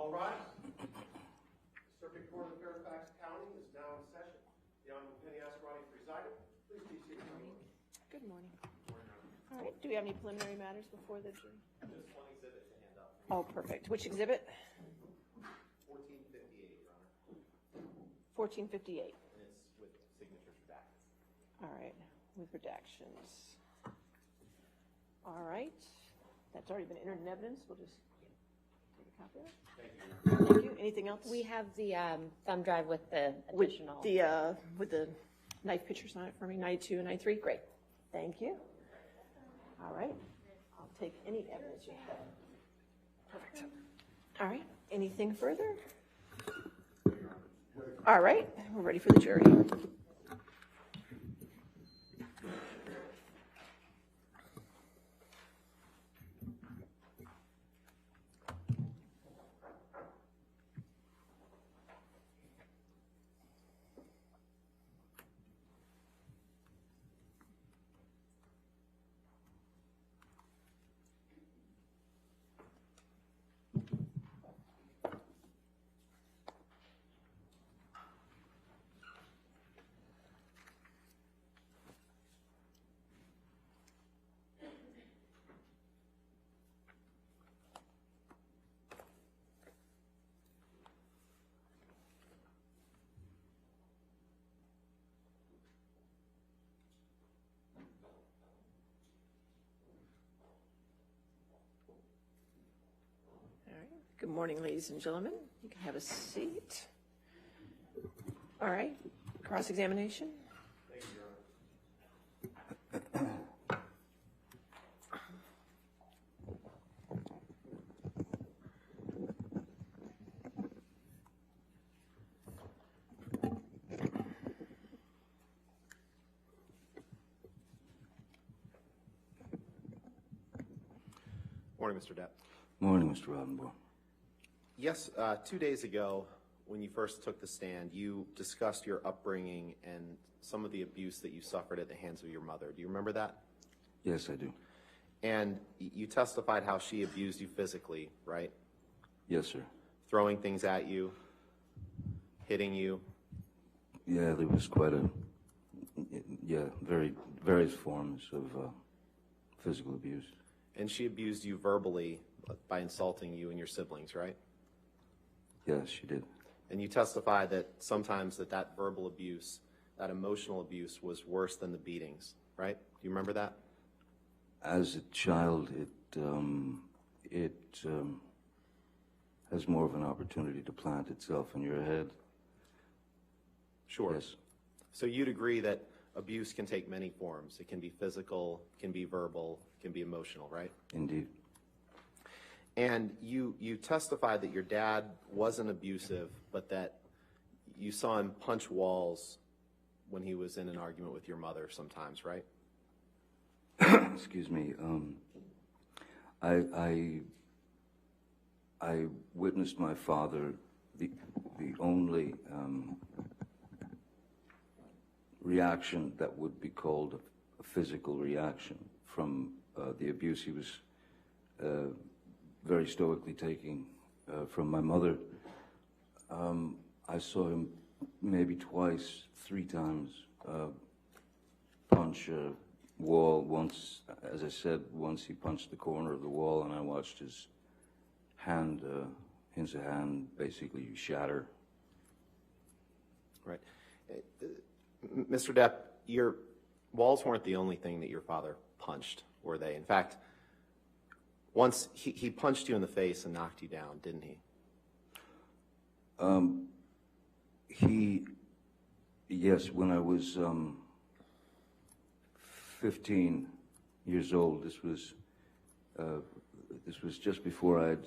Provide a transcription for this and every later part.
All right. The Circuit Court of Fairfax County is now in session. The Honorable Penny Askarani presiding. Please be seated. Good morning. All right, do we have any preliminary matters before the jury? Just one exhibit to hand up. Oh, perfect. Which exhibit? 1458, Your Honor. 1458. And it's with signatures redacted. All right, with redactions. All right, that's already been entered in evidence. We'll just take a copy of it. Thank you. Thank you. Anything else? We have the thumb drive with the additional. With the knife pictures on it for me, 92 and 93. Great. Thank you. All right. I'll take any evidence you have. Perfect. All right. Anything further? All right. We're ready for the jury. Good morning, ladies and gentlemen. You can have a seat. All right. Cross-examination. Thank you, Your Honor. Morning, Mr. Depp. Morning, Mr. Rodenbaugh. Yes, 2 days ago, when you first took the stand, you discussed your upbringing and some of the abuse that you suffered at the hands of your mother. Do you remember that? Yes, I do. And you testified how she abused you physically, right? Yes, sir. Throwing things at you, hitting you. Yeah, there was quite various forms of physical abuse. And she abused you verbally by insulting you and your siblings, right? Yes, she did. And you testified that sometimes that verbal abuse, that emotional abuse was worse than the beatings, right? Do you remember that? As a child, it has more of an opportunity to plant itself in your head. Sure. Yes. So you'd agree that abuse can take many forms. It can be physical, can be verbal, can be emotional, right? Indeed. And you testified that your dad wasn't abusive, but that you saw him punch walls when he was in an argument with your mother sometimes, right? Excuse me. I witnessed my father, the only reaction that would be called a physical reaction from the abuse he was very stoically taking from my mother. I saw him maybe twice, 3 times, punch a wall. Once, as I said, once he punched the corner of the wall and I watched his hand basically shatter. Right. Mr. Depp, your walls weren't the only thing that your father punched, were they? In fact, once he punched you in the face and knocked you down, didn't he? Yes, when I was 15 years old, this was just before I'd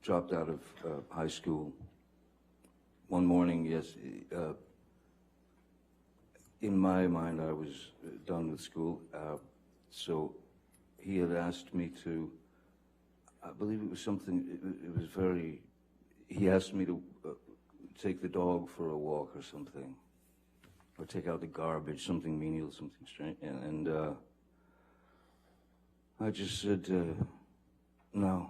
dropped out of high school. One morning, yes, in my mind, I was done with school. So he had asked me to, I believe it was something, it was very, he asked me to take the dog for a walk or something, or take out the garbage, something menial, something strange. And I just said, No.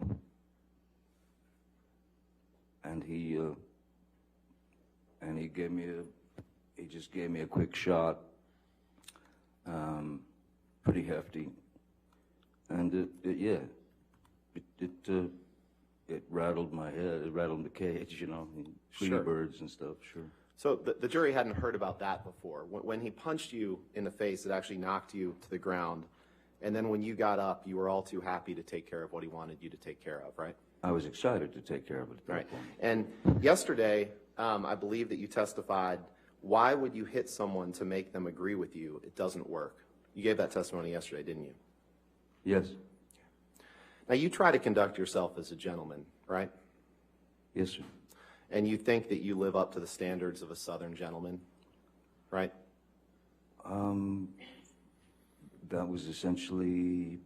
And he just gave me a quick shot, pretty hefty, and it rattled my head. It rattled the cage, you know, Tweety Sure. birds and stuff. Sure. So the jury hadn't heard about that before. When he punched you in the face, it actually knocked you to the ground. And then when you got up, you were all too happy to take care of what he wanted you to take care of, right? I was excited to take care of it at that Right. point. And yesterday, I believe that you testified, why would you hit someone to make them agree with you? It doesn't work. You gave that testimony yesterday, didn't you? Yes. Now, you try to conduct yourself as a gentleman, right? Yes, sir. And you think that you live up to the standards of a Southern gentleman, right? That was essentially,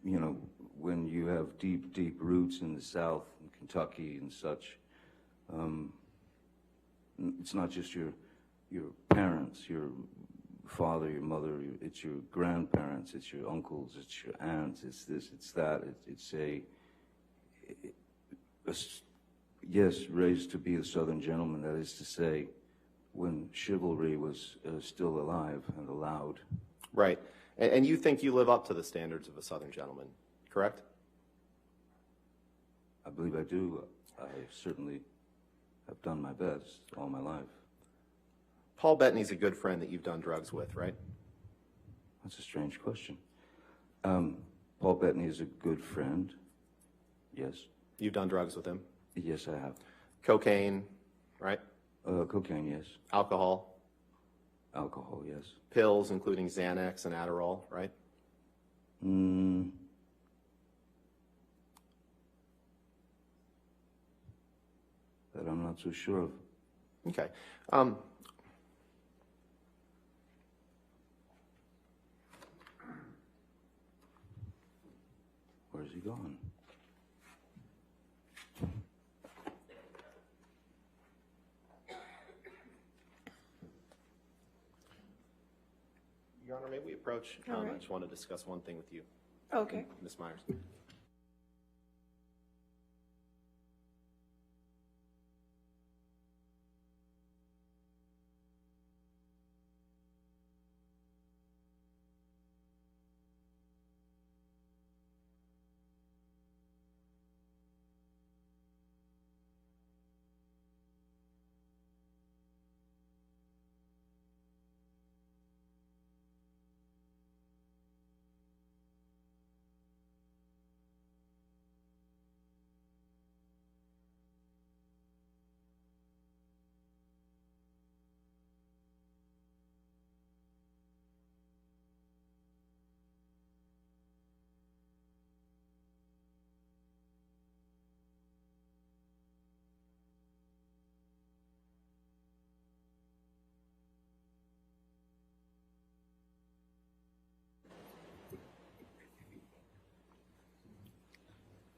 you know, when you have deep, deep roots in the South, in Kentucky and such, it's not just your parents, your father, your mother, it's your grandparents, it's your uncles, it's your aunts, it's this, it's that. Yes, raised to be a Southern gentleman, that is to say, when chivalry was still alive and allowed. Right. And you think you live up to the standards of a Southern gentleman, correct? I believe I do. I certainly have done my best all my life. Paul Bettany's a good friend that you've done drugs with, right? That's a strange question. Paul Bettany is a good friend. Yes. You've done drugs with him. Yes, I have. Cocaine, right? Cocaine, yes. Alcohol, Alcohol, yes. pills, including Xanax and Adderall, right? That I'm not so sure of. Okay. Where's he gone? Your Honor, may we approach? All right. I just want to discuss one thing with you, Okay. Ms. Myers.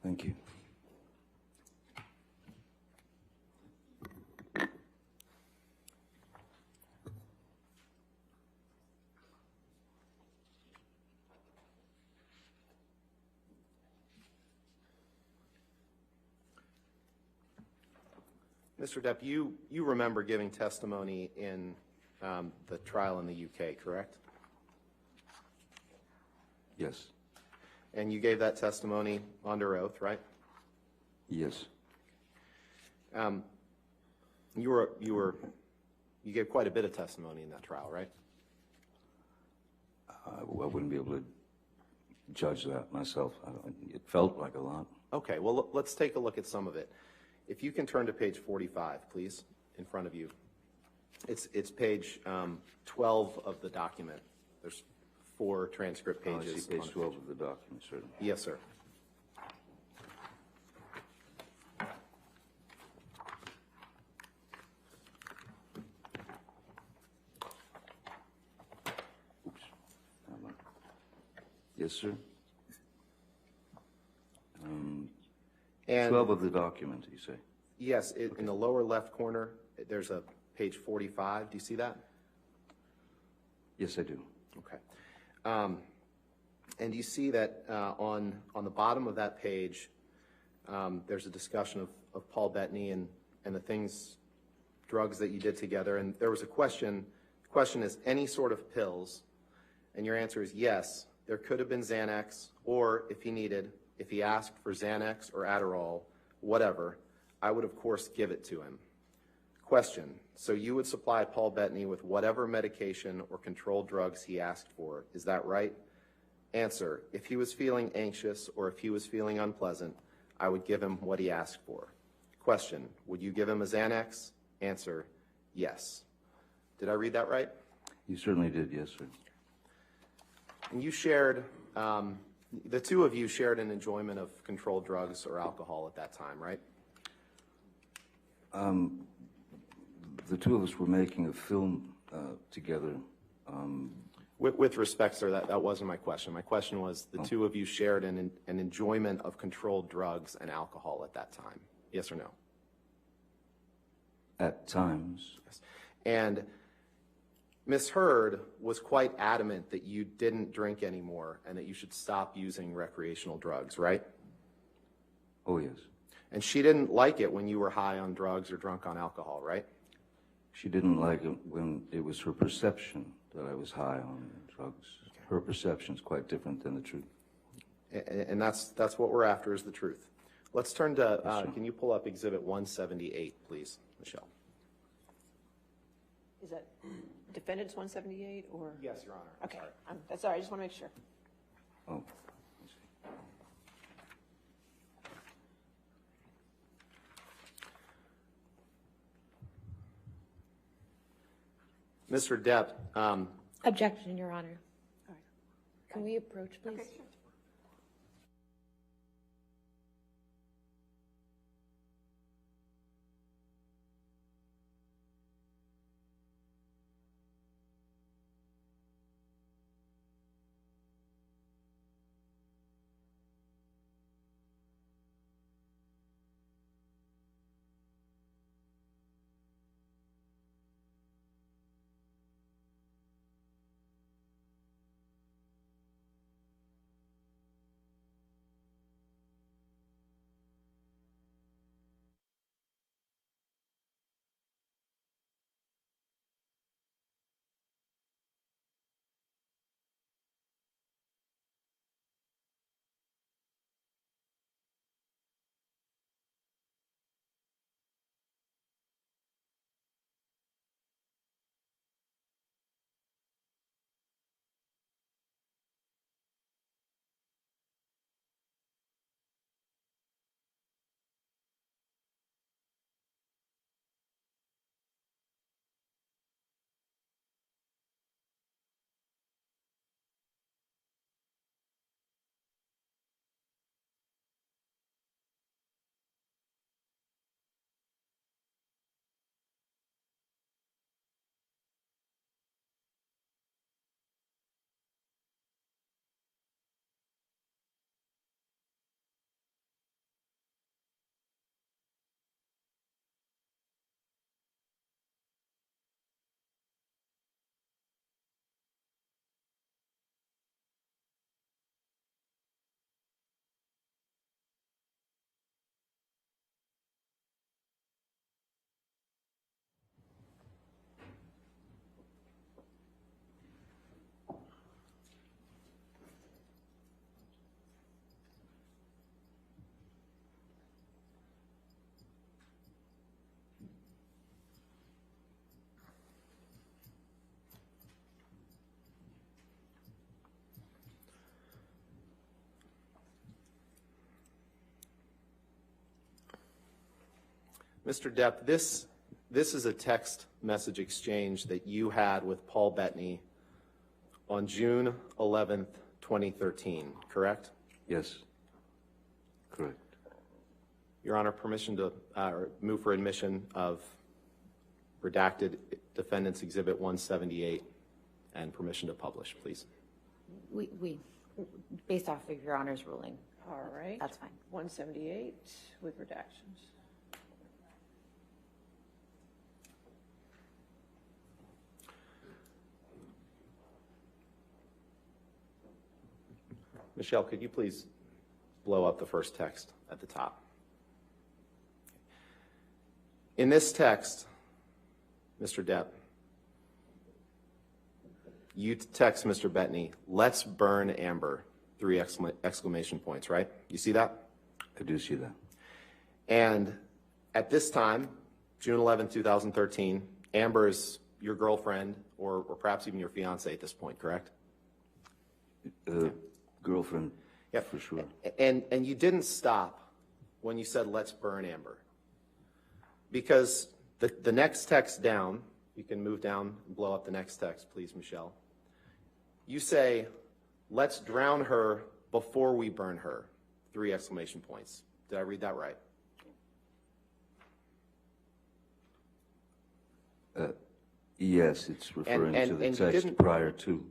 Thank you. Mr. Depp, you remember giving testimony in the trial in the UK, correct? Yes. And you gave that testimony under oath, right? Yes. You gave quite a bit of testimony in that trial, right? I wouldn't be able to judge that myself. It felt like a lot. Okay, well, let's take a look at some of it. If you can turn to page 45, please, in front of you. It's page 12 of the document. There's 4 transcript I pages. see page 12 of the document, certainly. Yes, sir. Oops. Yes, sir. And 12 of the document, you say? yes, in the lower left corner, there's a page 45. Do you see that? Yes, I do. Okay. And you see that on the bottom of that page, there's a discussion of Paul Bettany and the drugs that you did together. And there was a question. The question is, any sort of pills? And your answer is yes. There could have been Xanax, or if he asked for Xanax or Adderall, whatever, I would, of course, give it to him. Question, so you would supply Paul Bettany with whatever medication or controlled drugs he asked for, is that right? Answer, if he was feeling anxious or if he was feeling unpleasant, I would give him what he asked for. Question, would you give him a Xanax? Answer, yes. Did I read that right? You certainly did, yes, sir. And you shared, the two of you shared an enjoyment of controlled drugs or alcohol at that time, right? The two of us were making a film together. With respect, sir, that wasn't my question. My question was the two of you shared an enjoyment of controlled drugs and alcohol at that time. Yes or no? At times. Yes. And Ms. Heard was quite adamant that you didn't drink anymore and that you should stop using recreational drugs, right? Oh, yes. And she didn't like it when you were high on drugs or drunk on alcohol, right? She didn't like it when it was her perception that I was high on drugs. Okay. Her perception is quite different than the truth. And that's what we're after, is the truth. Let's turn to, can you pull up Exhibit 178, please, Michelle? Is that Defendant's 178 or? Yes, Your Honor. Okay, that's all right, I just want to make sure. Oh. Mr. Depp. Objection, Your Honor. All right. Can we approach, please? Okay, sure. Mr. Depp, this is a text message exchange that you had with Paul Bettany on June 11th, 2013, correct? Yes. Correct. Your Honor, permission to move for admission of redacted Defendant's Exhibit 178 and permission to publish, please. We based off of Your Honor's ruling. All right. That's fine. 178 with redactions. Michelle, could you please blow up the first text at the top? In this text, Mr. Depp, you text Mr. Bettany, "Let's burn Amber," 3 exclamation points, right? You see that? I do see that. And at this time, June 11, 2013, Amber is your girlfriend or perhaps even your fiance at this point, correct? Girlfriend, Yeah, for sure. And you didn't stop when you said, "Let's burn Amber." Because the next text down, you can move down and blow up the next text, please, Michelle. You say, "Let's drown her before we burn her," 3 exclamation points. Did I read that right? Yes, it's referring And to the you text didn't- prior to.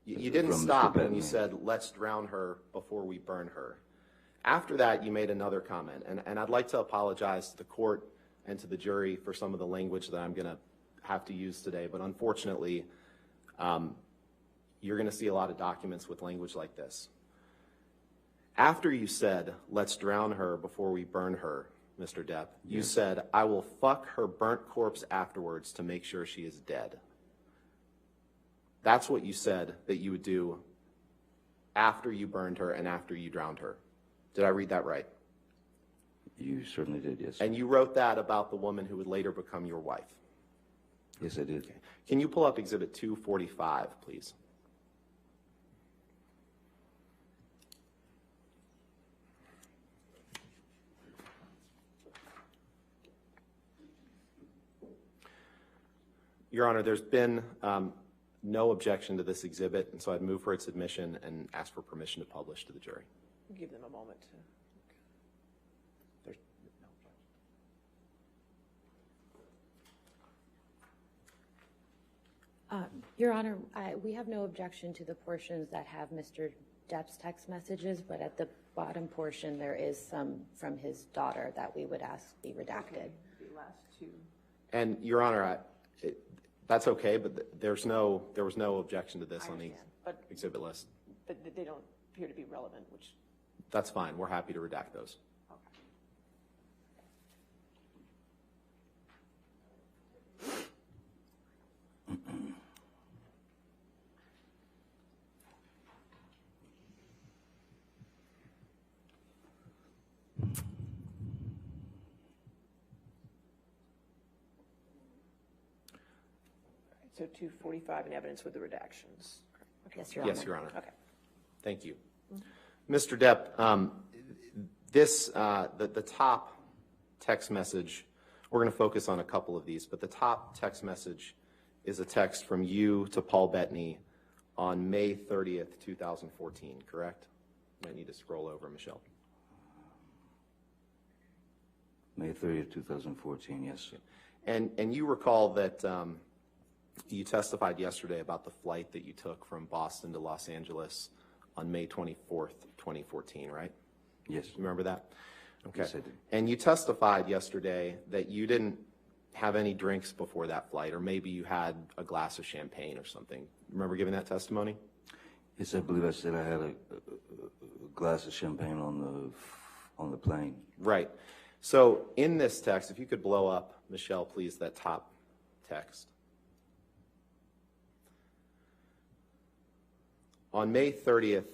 You didn't from Mr. stop when Bettany. you said, "Let's drown her before we burn her." After that, you made another comment, and I'd like to apologize to the court and to the jury for some of the language that I'm going to have to use today, but unfortunately, you're going to see a lot of documents with language like this. After you said, "Let's drown her before we burn her," Mr. Depp, you said, "I will fuck her burnt corpse afterwards to make sure she is dead." That's what you said that you would do after you burned her and after you drowned her. Did I read that right? You certainly did, yes. And you wrote that about the woman who would later become your wife. Yes, I did. Can you pull up Exhibit 245, please? Your Honor, there's been no objection to this exhibit, and so I'd move for its admission and ask for permission to publish to the jury. We'll give them a moment to. There's no objection. Your Honor, we have no objection to the portions that have Mr. Depp's text messages, but at the bottom portion, there is some from his daughter that we would ask be redacted. The last 2. And, Your Honor, that's okay, but there was no objection to this I on the understand, but- exhibit list. But they don't appear to be relevant, which, That's fine. We're happy to redact those. okay. So 245 in evidence with the redactions. Okay. Yes, Your Honor. Yes, Your Honor. Okay. Thank you. Mr. Depp, the top text message, we're going to focus on a couple of these, but the top text message is a text from you to Paul Bettany on May 30th, 2014, correct? Might need to scroll over, Michelle. May 30th, 2014, yes. And you recall that you testified yesterday about the flight that you took from Boston to Los Angeles on May 24th, 2014, right? Yes. You remember that? Okay. Yes, I do. And you testified yesterday that you didn't have any drinks before that flight, or maybe you had a glass of champagne or something. Remember giving that testimony? Yes, I believe I said I had a glass of champagne on the plane. Right. So in this text, if you could blow up, Michelle, please, that top text. On May 30th,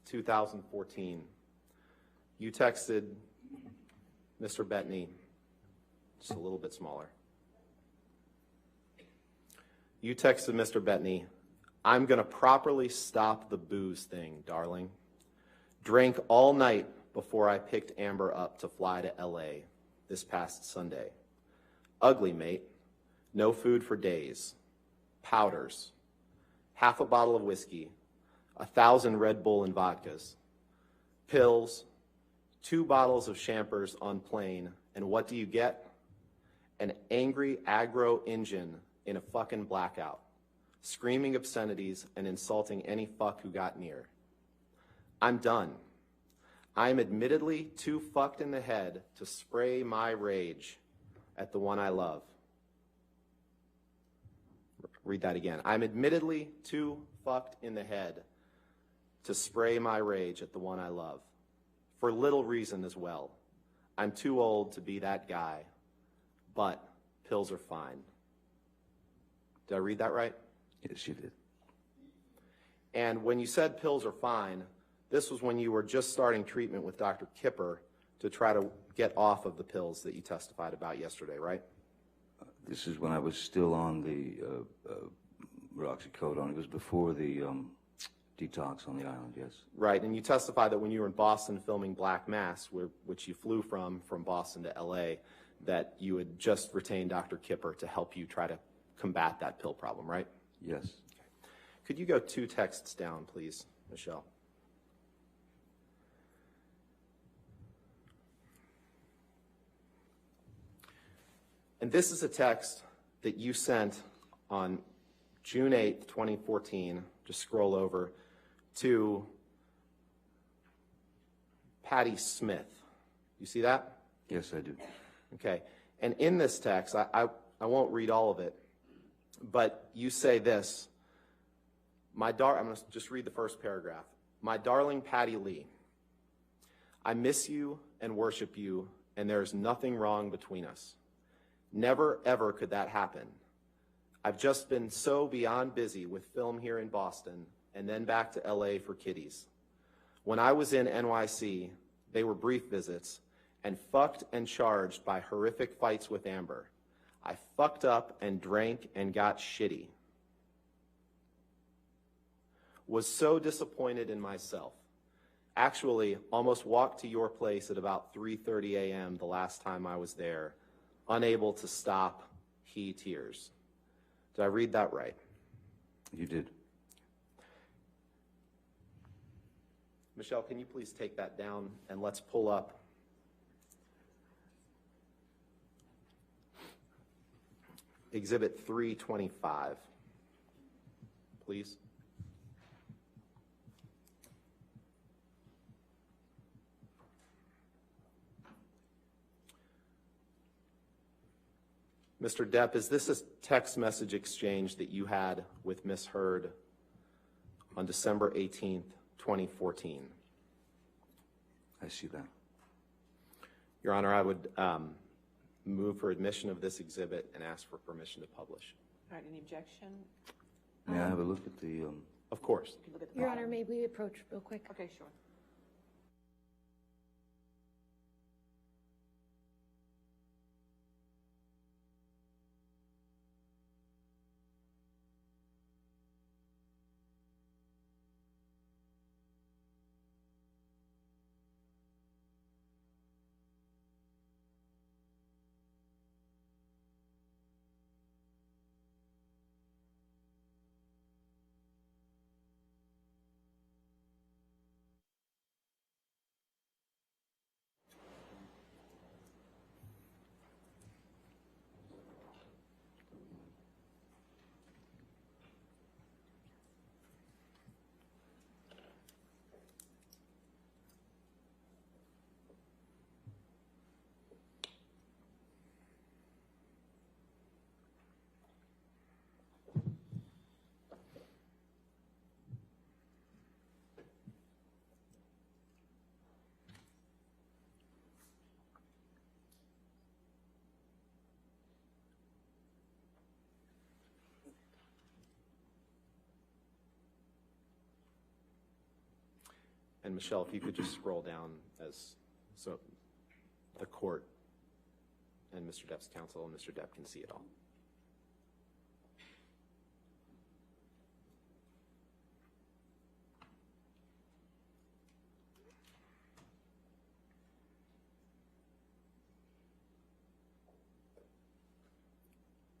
2014, you texted Mr. Bettany, just a little bit smaller. You texted Mr. Bettany, "I'm going to properly stop the booze thing, darling. Drank all night before I picked Amber up to fly to LA this past Sunday. Ugly, mate. No food for days. Powders. Half a bottle of whiskey. 1,000 Red Bull and vodkas. Pills. 2 bottles of champers on plane. And what do you get? An angry aggro engine in a fucking blackout, screaming obscenities and insulting any fuck who got near. I'm done. I'm admittedly too fucked in the head to spray my rage at the one I love." Read that again. I'm admittedly too fucked in the head to spray my rage at the one I love, for little reason as well. I'm too old to be that guy, but pills are fine. Did I read that right? Yes, you did. And when you said pills are fine, this was when you were just starting treatment with Dr. Kipper to try to get off of the pills that you testified about yesterday, right? This is when I was still on the roxicodone. It was before the detox on the island, yes. Right, and you testified that when you were in Boston filming Black Mass, which you flew from Boston to LA, that you had just retained Dr. Kipper to help you try to combat that pill problem, right? Yes. Could you go 2 texts down, please, Michelle? And this is a text that you sent on June 8th, 2014. Just scroll over to Patty Smith. You see that? Yes, I do. Okay. And in this text, I won't read all of it, but you say this. I'm going to just read the first paragraph. My darling Patty Lee, I miss you and worship you, and there is nothing wrong between us. Never, ever could that happen. I've just been so beyond busy with film here in Boston and then back to LA for kiddies. When I was in NYC, they were brief visits and fucked and charged by horrific fights with Amber. I fucked up and drank and got shitty. Was so disappointed in myself. Actually, almost walked to your place at about 3:30 a.m. the last time I was there, unable to stop tears. Did I read that right? You did. Michelle, can you please take that down and let's pull up Exhibit 325, please. Mr. Depp, is this a text message exchange that you had with Ms. Heard on December 18th, 2014? I see that. Your Honor, I would move for admission of this exhibit and ask for permission to publish. All right, any objection? May I have a look at the... Of course. You can look at the Your bottom. Honor, may we approach real quick? Okay, sure. And Michelle, if you could just scroll down so the court and Mr. Depp's counsel and Mr. Depp can see it all.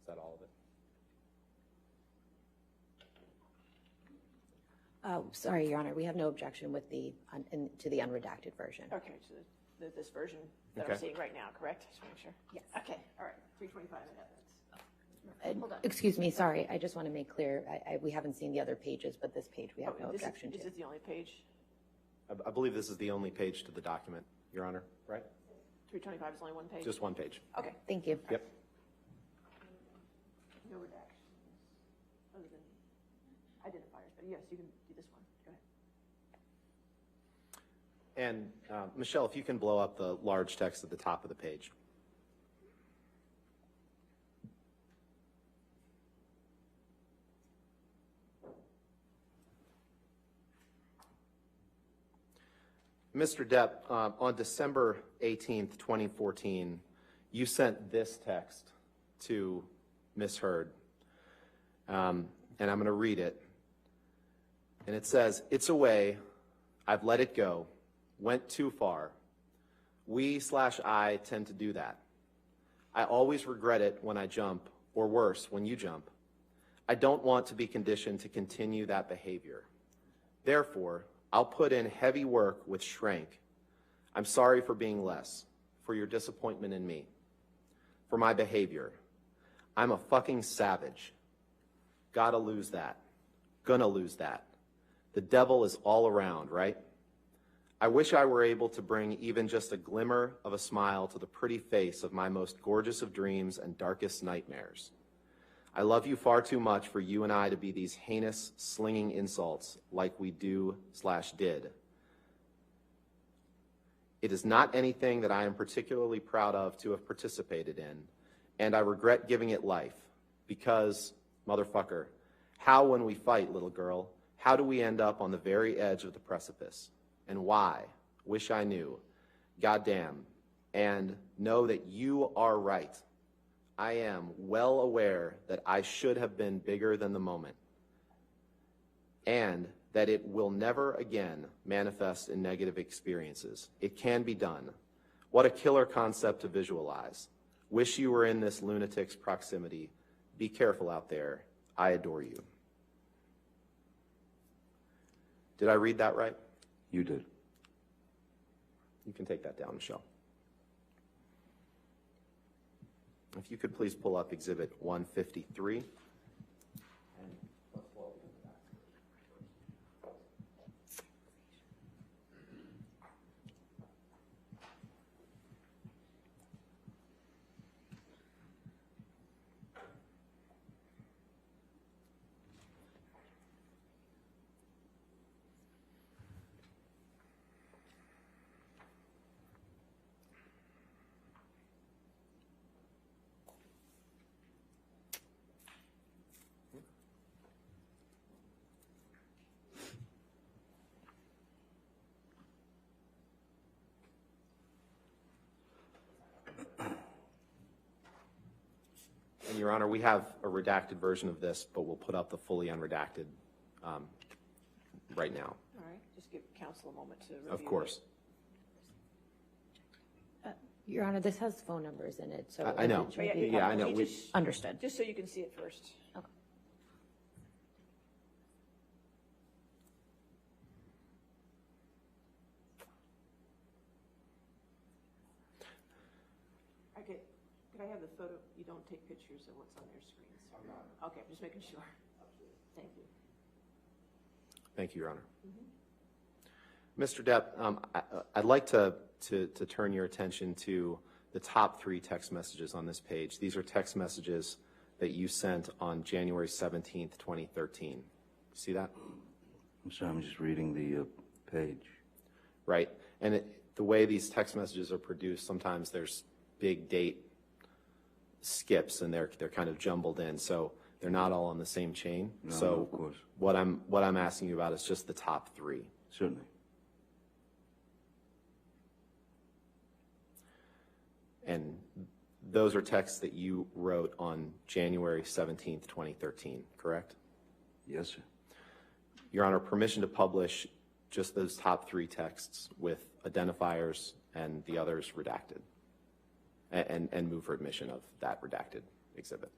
Is that all of it? Oh, sorry, Your Honor, we have no objection with to the unredacted version. Okay, so this version that I'm Okay. seeing right now, correct? Just make sure. Yes. Okay, all right, 325 in evidence. Hold on. Excuse me, sorry, I just want to make clear, we haven't seen the other pages, but this page we have no objection to. Is this the only page? I believe this is the only page to the document, Your Honor, right? 325 is only one page? Just one page. Okay. Thank you. Yep. No redactions, other than identifiers, but yes, you can do this one. Go ahead. And Michelle, if you can blow up the large text at the top of the page. Mr. Depp, on December 18th, 2014, you sent this text to Ms. Heard, and I'm going to read it. And it says, "It's away. I've let it go. Went too far. We/I tend to do that. I always regret it when I jump, or worse, when you jump. I don't want to be conditioned to continue that behavior. Therefore, I'll put in heavy work with Shrank. I'm sorry for being less, for your disappointment in me, for my behavior. I'm a fucking savage. Gotta lose that. Gonna lose that. The devil is all around, right? I wish I were able to bring even just a glimmer of a smile to the pretty face of my most gorgeous of dreams and darkest nightmares. I love you far too much for you and I to be these heinous, slinging insults like we do/did. It is not anything that I am particularly proud of to have participated in, and I regret giving it life, because, motherfucker, how when we fight, little girl, how do we end up on the very edge of the precipice? And why? Wish I knew. Goddamn. And know that you are right. I am well aware that I should have been bigger than the moment, and that it will never again manifest in negative experiences. It can be done. What a killer concept to visualize. Wish you were in this lunatic's proximity. Be careful out there. I adore you." Did I read that right? You did. You can take that down, Michelle. If you could please pull up Exhibit 153. And Your Honor, we have a redacted version of this, but we'll put up the fully unredacted right now. All right, just give counsel a moment to review Of course. Your Honor, this has phone numbers in it, so. I know. it should be Yeah, I know. We just- Understood. Just so you can see it first. Okay. Okay, could I have the photo? You don't take pictures of what's on their screens? I'm not. Okay, I'm just making sure. Thank you. Thank you, Your Honor. Mr. Depp, I'd like to turn your attention to the top 3 text messages on this page. These are text messages that you sent on January 17th, 2013. See that? I'm sorry, I'm just reading the page. Right. And the way these text messages are produced, sometimes there's big date skips and they're kind of jumbled in. So they're not all on the same chain. No, so of course. what I'm asking you about is just the top 3. Certainly. And those are texts that you wrote on January 17th, 2013, correct? Yes, sir. Your Honor, permission to publish just those top 3 texts with identifiers and the others redacted, and move for admission of that redacted exhibit.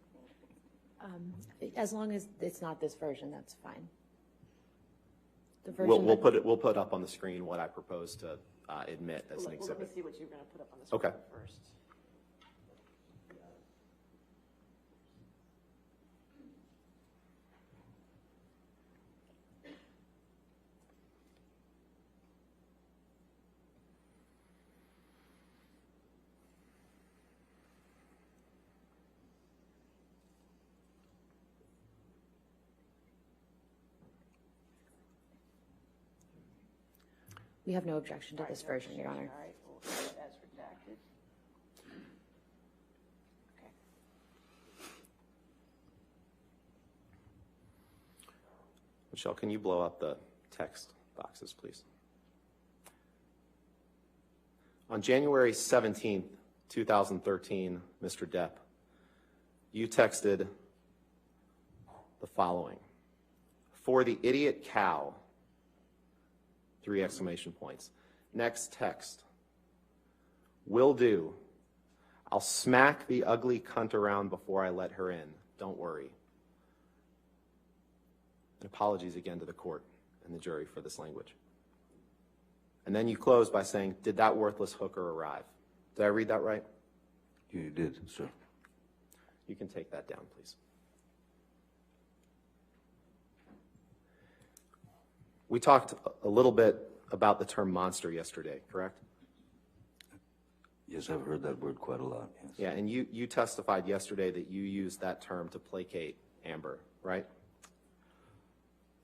As long as it's not this version, that's fine. The version We'll put up on the screen what I propose to admit as an Let me exhibit. see what you're going to put up on the screen Okay. first. We have no objection to this version, Your Honor. All right, we'll leave it as redacted. Okay. Michelle, can you blow up the text boxes, please? On January 17th, 2013, Mr. Depp, you texted the following: "For the idiot cow," 3 exclamation points. Next text: "Will do. I'll smack the ugly cunt around before I let her in. Don't worry." And apologies again to the court and the jury for this language. And then you close by saying, "Did that worthless hooker arrive?" Did I read that right? You did, sir. You can take that down, please. We talked a little bit about the term monster yesterday, correct? Yes, I've heard that word quite a lot, yes. Yeah, and you testified yesterday that you used that term to placate Amber, right?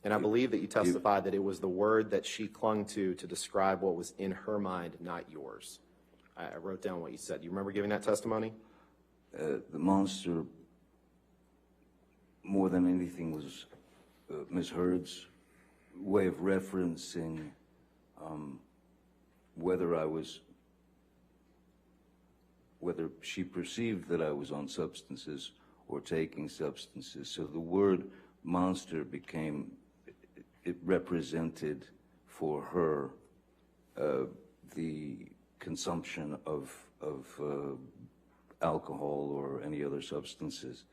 And I believe that you testified that it was the word that she clung to describe what was in her mind, not yours. I wrote down what you said. You remember giving that testimony? The monster, more than anything, was Ms. Heard's way of referencing whether she perceived that I was on substances or taking substances. So the word monster became, it represented for her the consumption of alcohol or any other substances,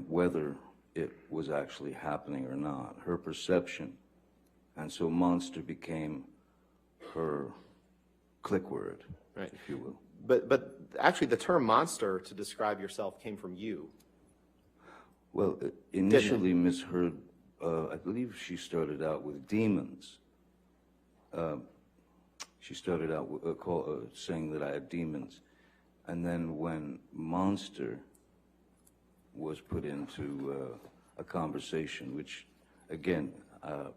whether it was actually happening or not, her perception. And so monster became her click word, Right. if you will. But actually the term monster to describe yourself came from you. Well, initially, Ms. Heard, I believe she started out with demons. She started out saying that I had demons. And then when monster was put into a conversation, which, again, I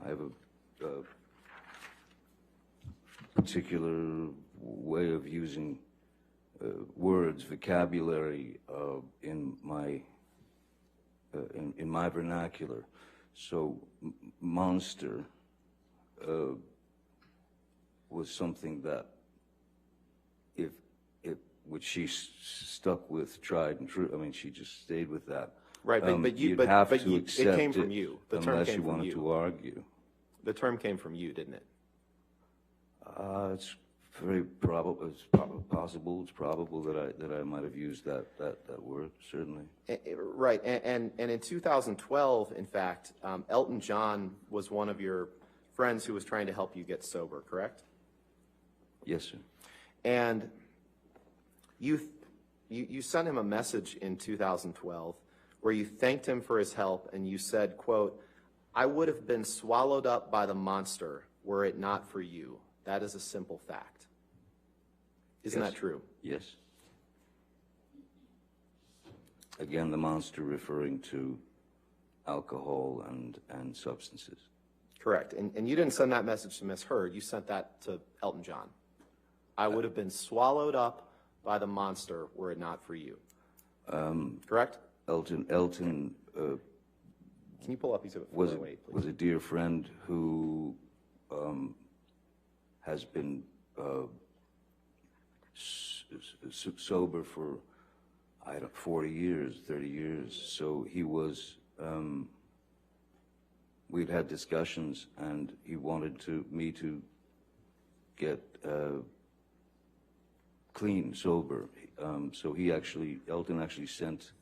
have a particular way of using words, vocabulary in my vernacular. So monster was something that which she stuck with, tried and true. I mean, she just stayed with that. Right, You'd have to it accept came from you. The term unless came you from wanted you. to argue. The term came from you, didn't it? It's very probable. It's possible. It's probable that I might have used that word. Certainly. Right, and in 2012, in fact, Elton John was one of your friends who was trying to help you get sober, correct? Yes, sir. And you sent him a message in 2012 where you thanked him for his help, and you said, quote, "I would have been swallowed up by the monster were it not for you. That is a simple fact." Isn't Yes. that true? Yes. Again, the monster referring to alcohol and substances. Correct. And you didn't send that message to Miss Heard. You sent that to Elton John. "I would have been swallowed up by the monster were it not for you." Correct? Elton Can you pull up Exhibit was 408, please? was a dear friend who has been sober for 40 years, 30 years. So he was. We'd had discussions, and he wanted me to get clean, sober. So Elton actually sent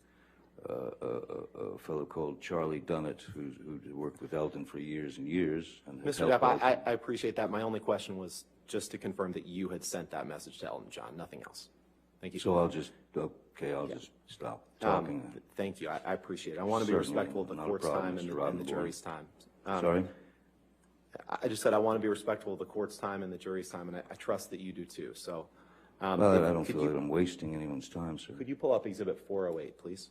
a fellow called Charlie Dunnett, who worked with Elton for years and years. And has Mr. helped Depp, Elton. I appreciate that. My only question was just to confirm that you had sent that message to Elton John, nothing else. Thank you. So I'll just stop talking. Thank you. I appreciate it. I want to be Certainly, respectful of the not a court's problem, time and Mr. the Roddenberry. jury's time. Sorry? I just said I want to be respectful of the court's time and the jury's time, and I trust that you do too. So, Well, I don't feel like I'm wasting anyone's time, sir. could you pull up Exhibit 408, please?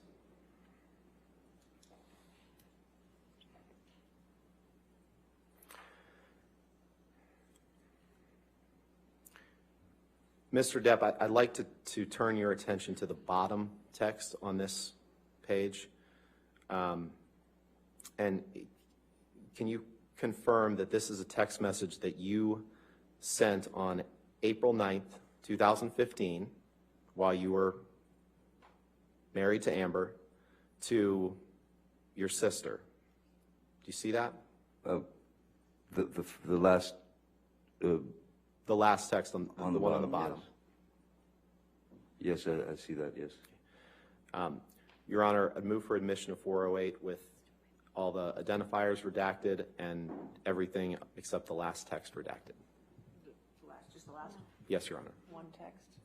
Mr. Depp, I'd like to turn your attention to the bottom text on this page. And can you confirm that this is a text message that you sent on April 9th, 2015, while you were married to Amber, to your sister? Do you see that? The last. The last text on the one on the bottom. Yes, I see that, yes. Your Honor, I'd move for admission of 408 with all the identifiers redacted and everything except the last text redacted. Just the last Yes, Your Honor. one text.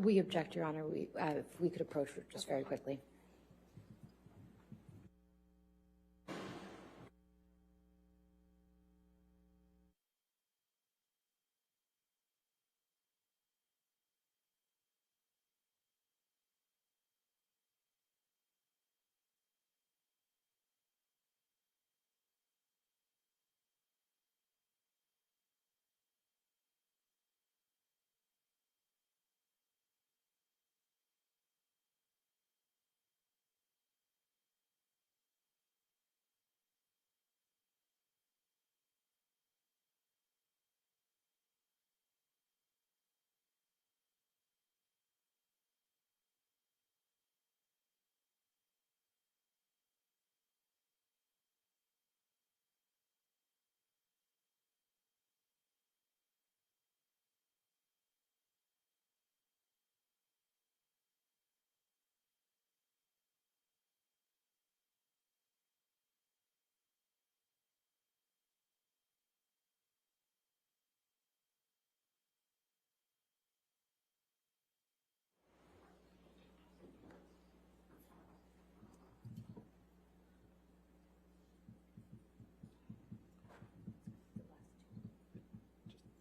We object, Your Honor. If we could approach it just very quickly.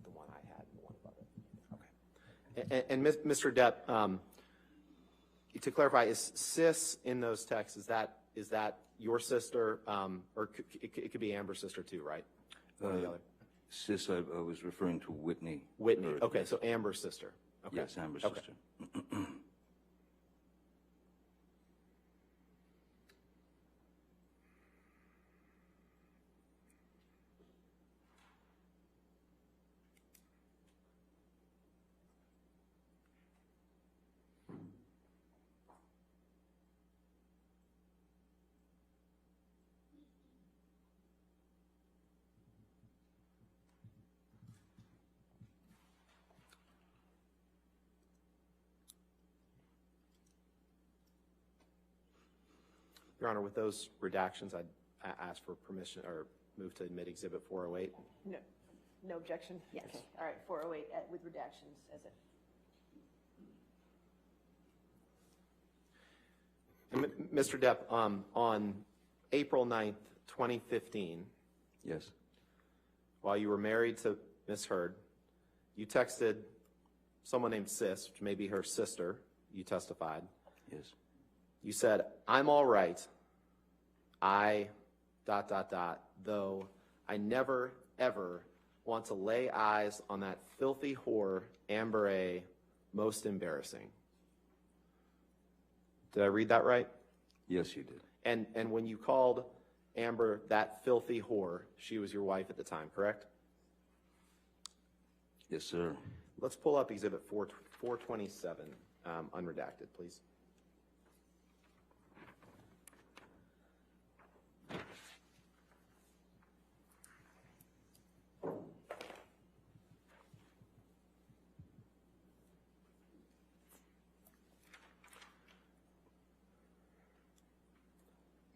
The one I had and the one above it. Okay. And Mr. Depp, to clarify, is sis in those texts, is that your sister, or it could be Amber's sister too, right? One or the other. Sis, I was referring to Whitney. Whitney. Heard, Okay, yes. so Amber's sister. Okay. Yes, Amber's Okay. sister. Your Honor, with those redactions, I'd ask for permission or move to admit Exhibit 408. No objection? Yes. Okay. All right, 408 with redactions as it. And Mr. Depp, on April 9th, 2015, Yes, while you were married to Ms. Heard, you texted someone named Sis, which may be her sister, you testified. yes. You said, "I'm all right. Though I never, ever want to lay eyes on that filthy whore, Amber A. Most embarrassing." Did I read that right? Yes, you did. And when you called Amber that filthy whore, she was your wife at the time, correct? Yes, sir. Let's pull up Exhibit 427, unredacted, please.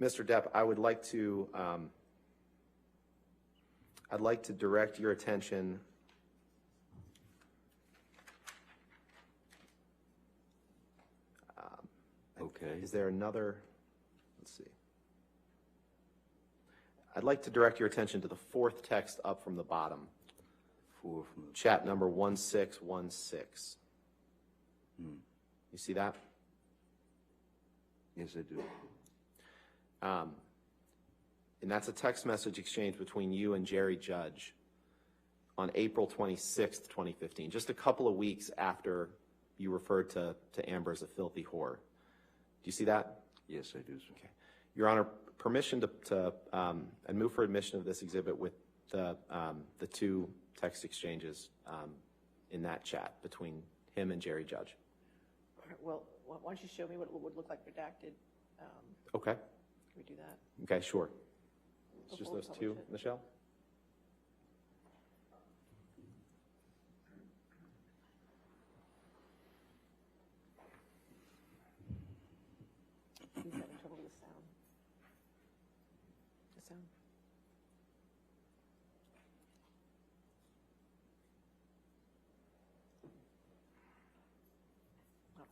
Mr. Depp, I'd like to direct your attention Okay. Is there another? Let's see. I'd like to direct your attention to the fourth text up from the bottom. 4 from the. Chat number 1616. You see that? Yes, I do. And that's a text message exchange between you and Jerry Judge. on April 26th, 2015, just a couple of weeks after you referred to Amber as a filthy whore. Do you see that? Yes, I do. Okay. Your Honor, permission to and move for admission of this exhibit with the two text exchanges in that chat between him and Jerry Judge. All right, well, why don't you show me what it would look like redacted? Okay. Can we do that? Okay, sure. It's just Before we those publish two, it. Michelle? He's having trouble with the sound. The sound. Oh.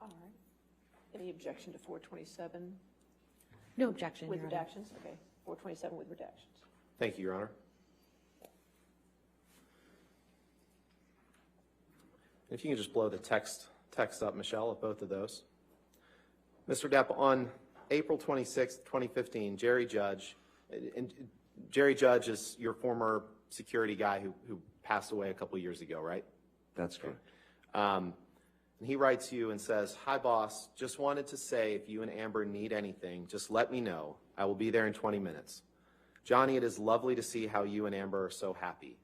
All right. Any objection to 427 No objection, with Your Honor. redactions? Okay, 427 with redactions. Thank you, Your Honor. If you can just blow the text up, Michelle, of both of those. Mr. Depp, on April 26th, 2015, Jerry Judge is your former security guy who passed away a couple years ago, right? That's correct. And he writes you and says, "Hi, boss. Just wanted to say if you and Amber need anything, just let me know. I will be there in 20 minutes. Johnny, it is lovely to see how you and Amber are so happy.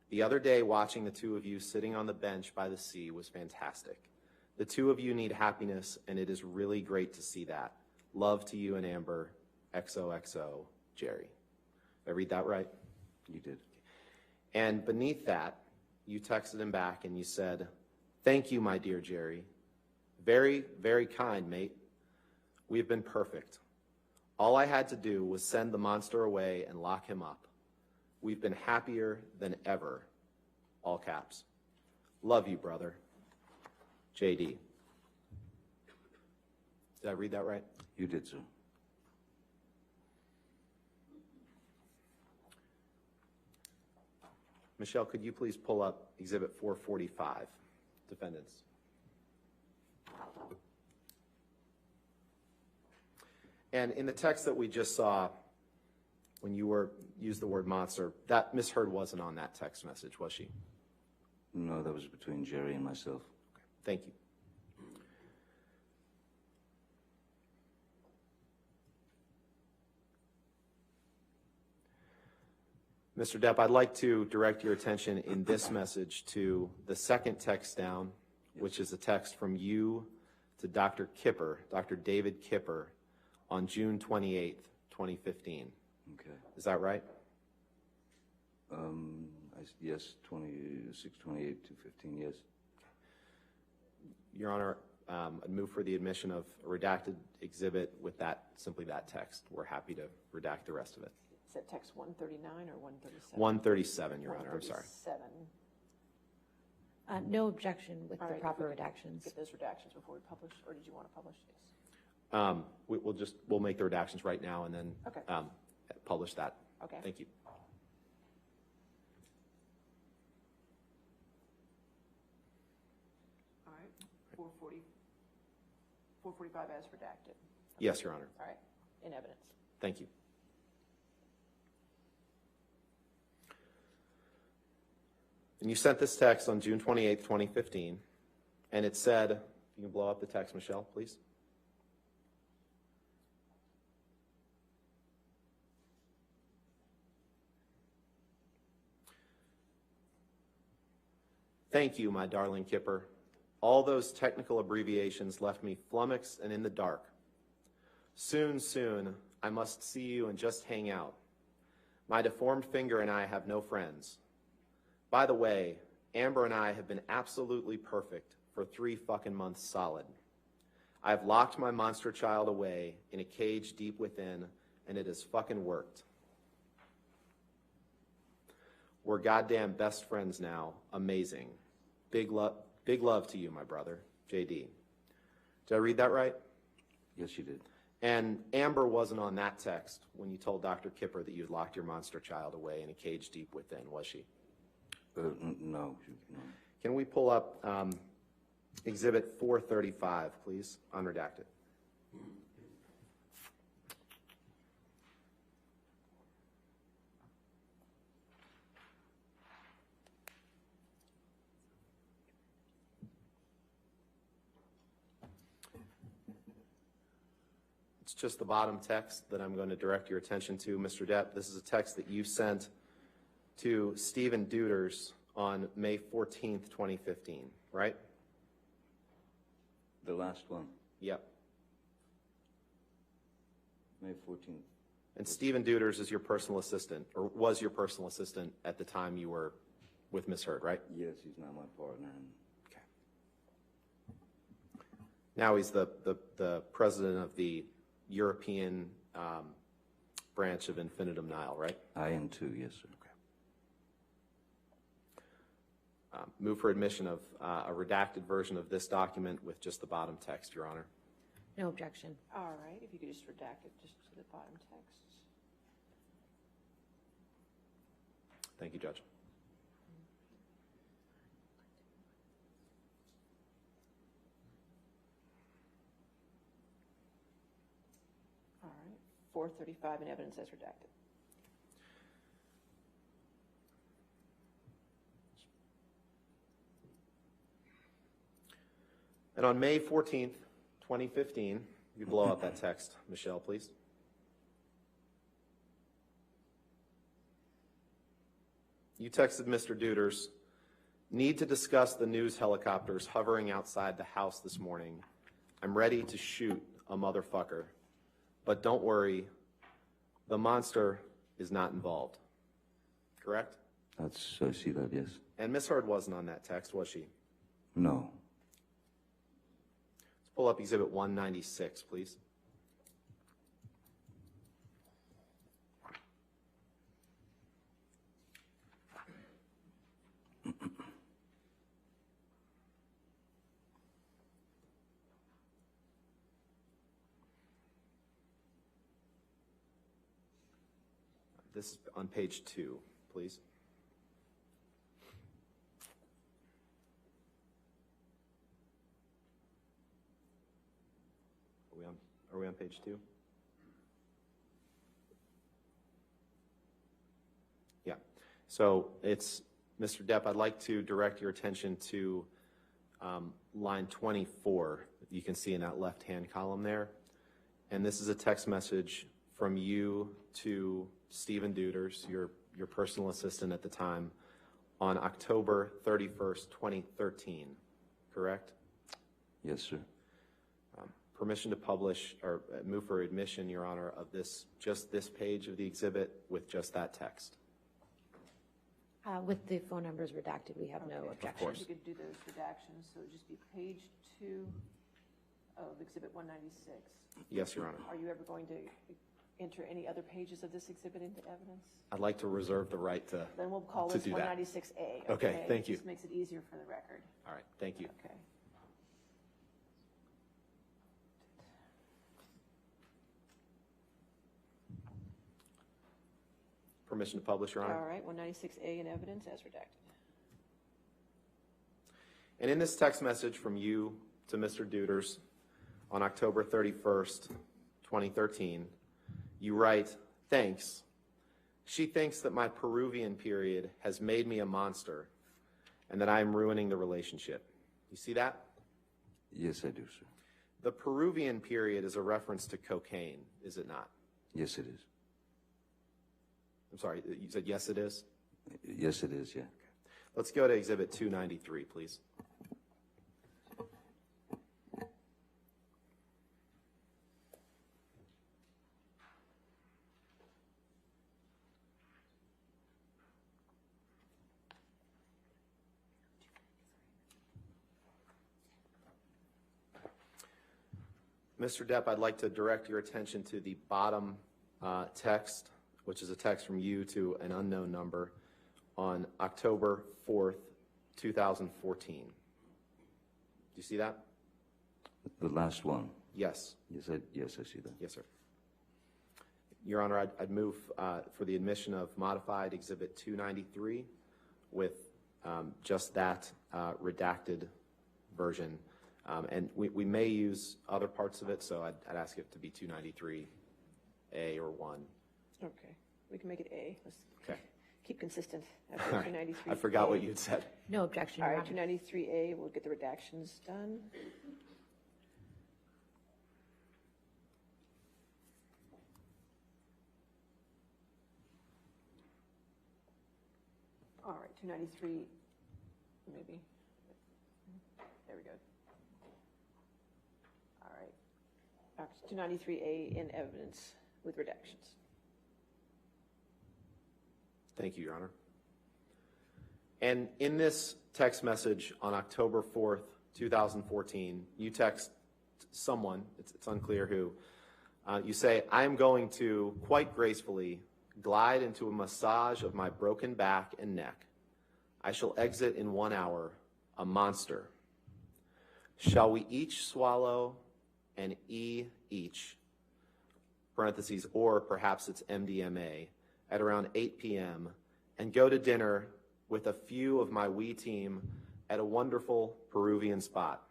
The other day, watching the two of you sitting on the bench by the sea was fantastic. The two of you need happiness, and it is really great to see that. Love to you and Amber. XOXO, Jerry." Did I read that right? You did. And beneath that, you texted him back and you said, "Thank you, my dear Jerry. Very, very kind, mate. We have been perfect. All I had to do was send the monster away and lock him up. We've been happier than ever." All caps. "Love you, brother. JD." Did I read that right? You did, sir. Michelle, could you please pull up Exhibit 445, defendants? And in the text that we just saw, when you used the word monster, that Miss Heard wasn't on that text message, was she? No, that was between Jerry and myself. Thank you. Mr. Depp, I'd like to direct your attention in this message to the second text down, which is a text from you to Dr. Kipper, Dr. David Kipper, on June 28th, 2015. Okay. Is that right? Yes, 26, 28, 215, yes. Your Honor, I'd move for the admission of a redacted exhibit with simply that text. We're happy to redact the rest of it. Is that text 139 or 137? 137, Your Honor, I'm sorry. 137. No objection with All the right, proper if we redactions. Get those redactions before we publish, or did you want to publish? Yes. We'll make the redactions right now and then Okay. publish that. Okay. Thank you. All right, 445 as redacted. Yes, Your Honor. All right, in evidence. Thank you. And you sent this text on June 28th, 2015, and it said, you can blow up the text, Michelle, please. "Thank you, my darling Kipper. All those technical abbreviations left me flummoxed and in the dark. Soon, soon, I must see you and just hang out. My deformed finger and I have no friends. By the way, Amber and I have been absolutely perfect for 3 fucking months solid. I've locked my monster child away in a cage deep within, and it has fucking worked. We're goddamn best friends now. Amazing. Big love to you, my brother. JD." Did I read that right? Yes, you did. And Amber wasn't on that text when you told Dr. Kipper that you'd locked your monster child away in a cage deep within, was she? No, no. Can we pull up Exhibit 435, please, unredacted? It's just the bottom text that I'm going to direct your attention to, Mr. Depp. This is a text that you sent to Stephen Deuters on May 14th, 2015, right? The last one, Yep. May 14th. And Stephen Deuters is your personal assistant, or was your personal assistant at the time you were with Ms. Heard, right? Yes, he's now my partner. Okay. Now he's the president of the European branch of Infinitum Nihil, right? I am too, yes, sir. Move for admission of a redacted version of this document with just the bottom text, Your Honor. No objection. All right, if you could just redact it just to the bottom text. Thank you, Judge. All right, 435 in evidence as redacted. And on May 14th, 2015, you blow out that text, Michelle, please. You texted Mr. Deuters, need to discuss the news helicopters hovering outside the house this morning. I'm ready to shoot a motherfucker. But don't worry, the monster is not involved. Correct? I see that, yes. And Ms. Heard wasn't on that text, was she? No. Let's pull up Exhibit 196, please. This is on page 2, please. Are we on page 2? Yeah. So it's, Mr. Depp, I'd like to direct your attention to line 24. You can see in that left-hand column there. And this is a text message from you to Stephen Deuters, your personal assistant at the time, on October 31st, 2013, correct? Yes, sir. Permission to publish or move for admission, Your Honor, of just this page of the exhibit with just that text. With the phone numbers redacted, we have no objection. course. You could do those redactions, so it would just be page 2 of Exhibit 196. Yes, Your Honor. Are you ever going to enter any other pages of this exhibit into evidence? I'd like to reserve the right to Then we'll call to this do that. 196A. Okay, thank you. Just makes it easier for the record. All right, thank you. Okay. Permission to publish, Your Honor. All right, 196A in evidence as redacted. And in this text message from you to Mr. Deuters on October 31st, 2013, you write, thanks. She thinks that my Peruvian period has made me a monster and that I am ruining the relationship. You see that? Yes, I do, sir. The Peruvian period is a reference to cocaine, is it not? Yes, it is. I'm sorry, you said yes it is? Yes, it is, yeah. Let's go to Exhibit 293, please. Mr. Depp, I'd like to direct your attention to the bottom text, which is a text from you to an unknown number on October 4th, 2014. Do you see that? The last one. Yes. Yes, I see that. Yes, sir. Your Honor, I'd move for the admission of modified Exhibit 293 with just that redacted version. And we may use other parts of it, so I'd ask it to be 293A or 1. Okay, we can make it A. Let's Okay. keep consistent after All right. 293. I forgot what you had said. No objection, All Your right, Honor. 293A, we'll get the redactions done. All right, 293, maybe. There we go. All right. 293A in evidence with redactions. Thank you, Your Honor. And in this text message on October 4th, 2014, you text someone, it's unclear who, you say, I am going to, quite gracefully, glide into a massage of my broken back and neck. I shall exit in 1 hour, a monster. Shall we each swallow an E each, parentheses, or perhaps it's MDMA, at around 8 p.m., and go to dinner with a few of my wee team at a wonderful Peruvian spot.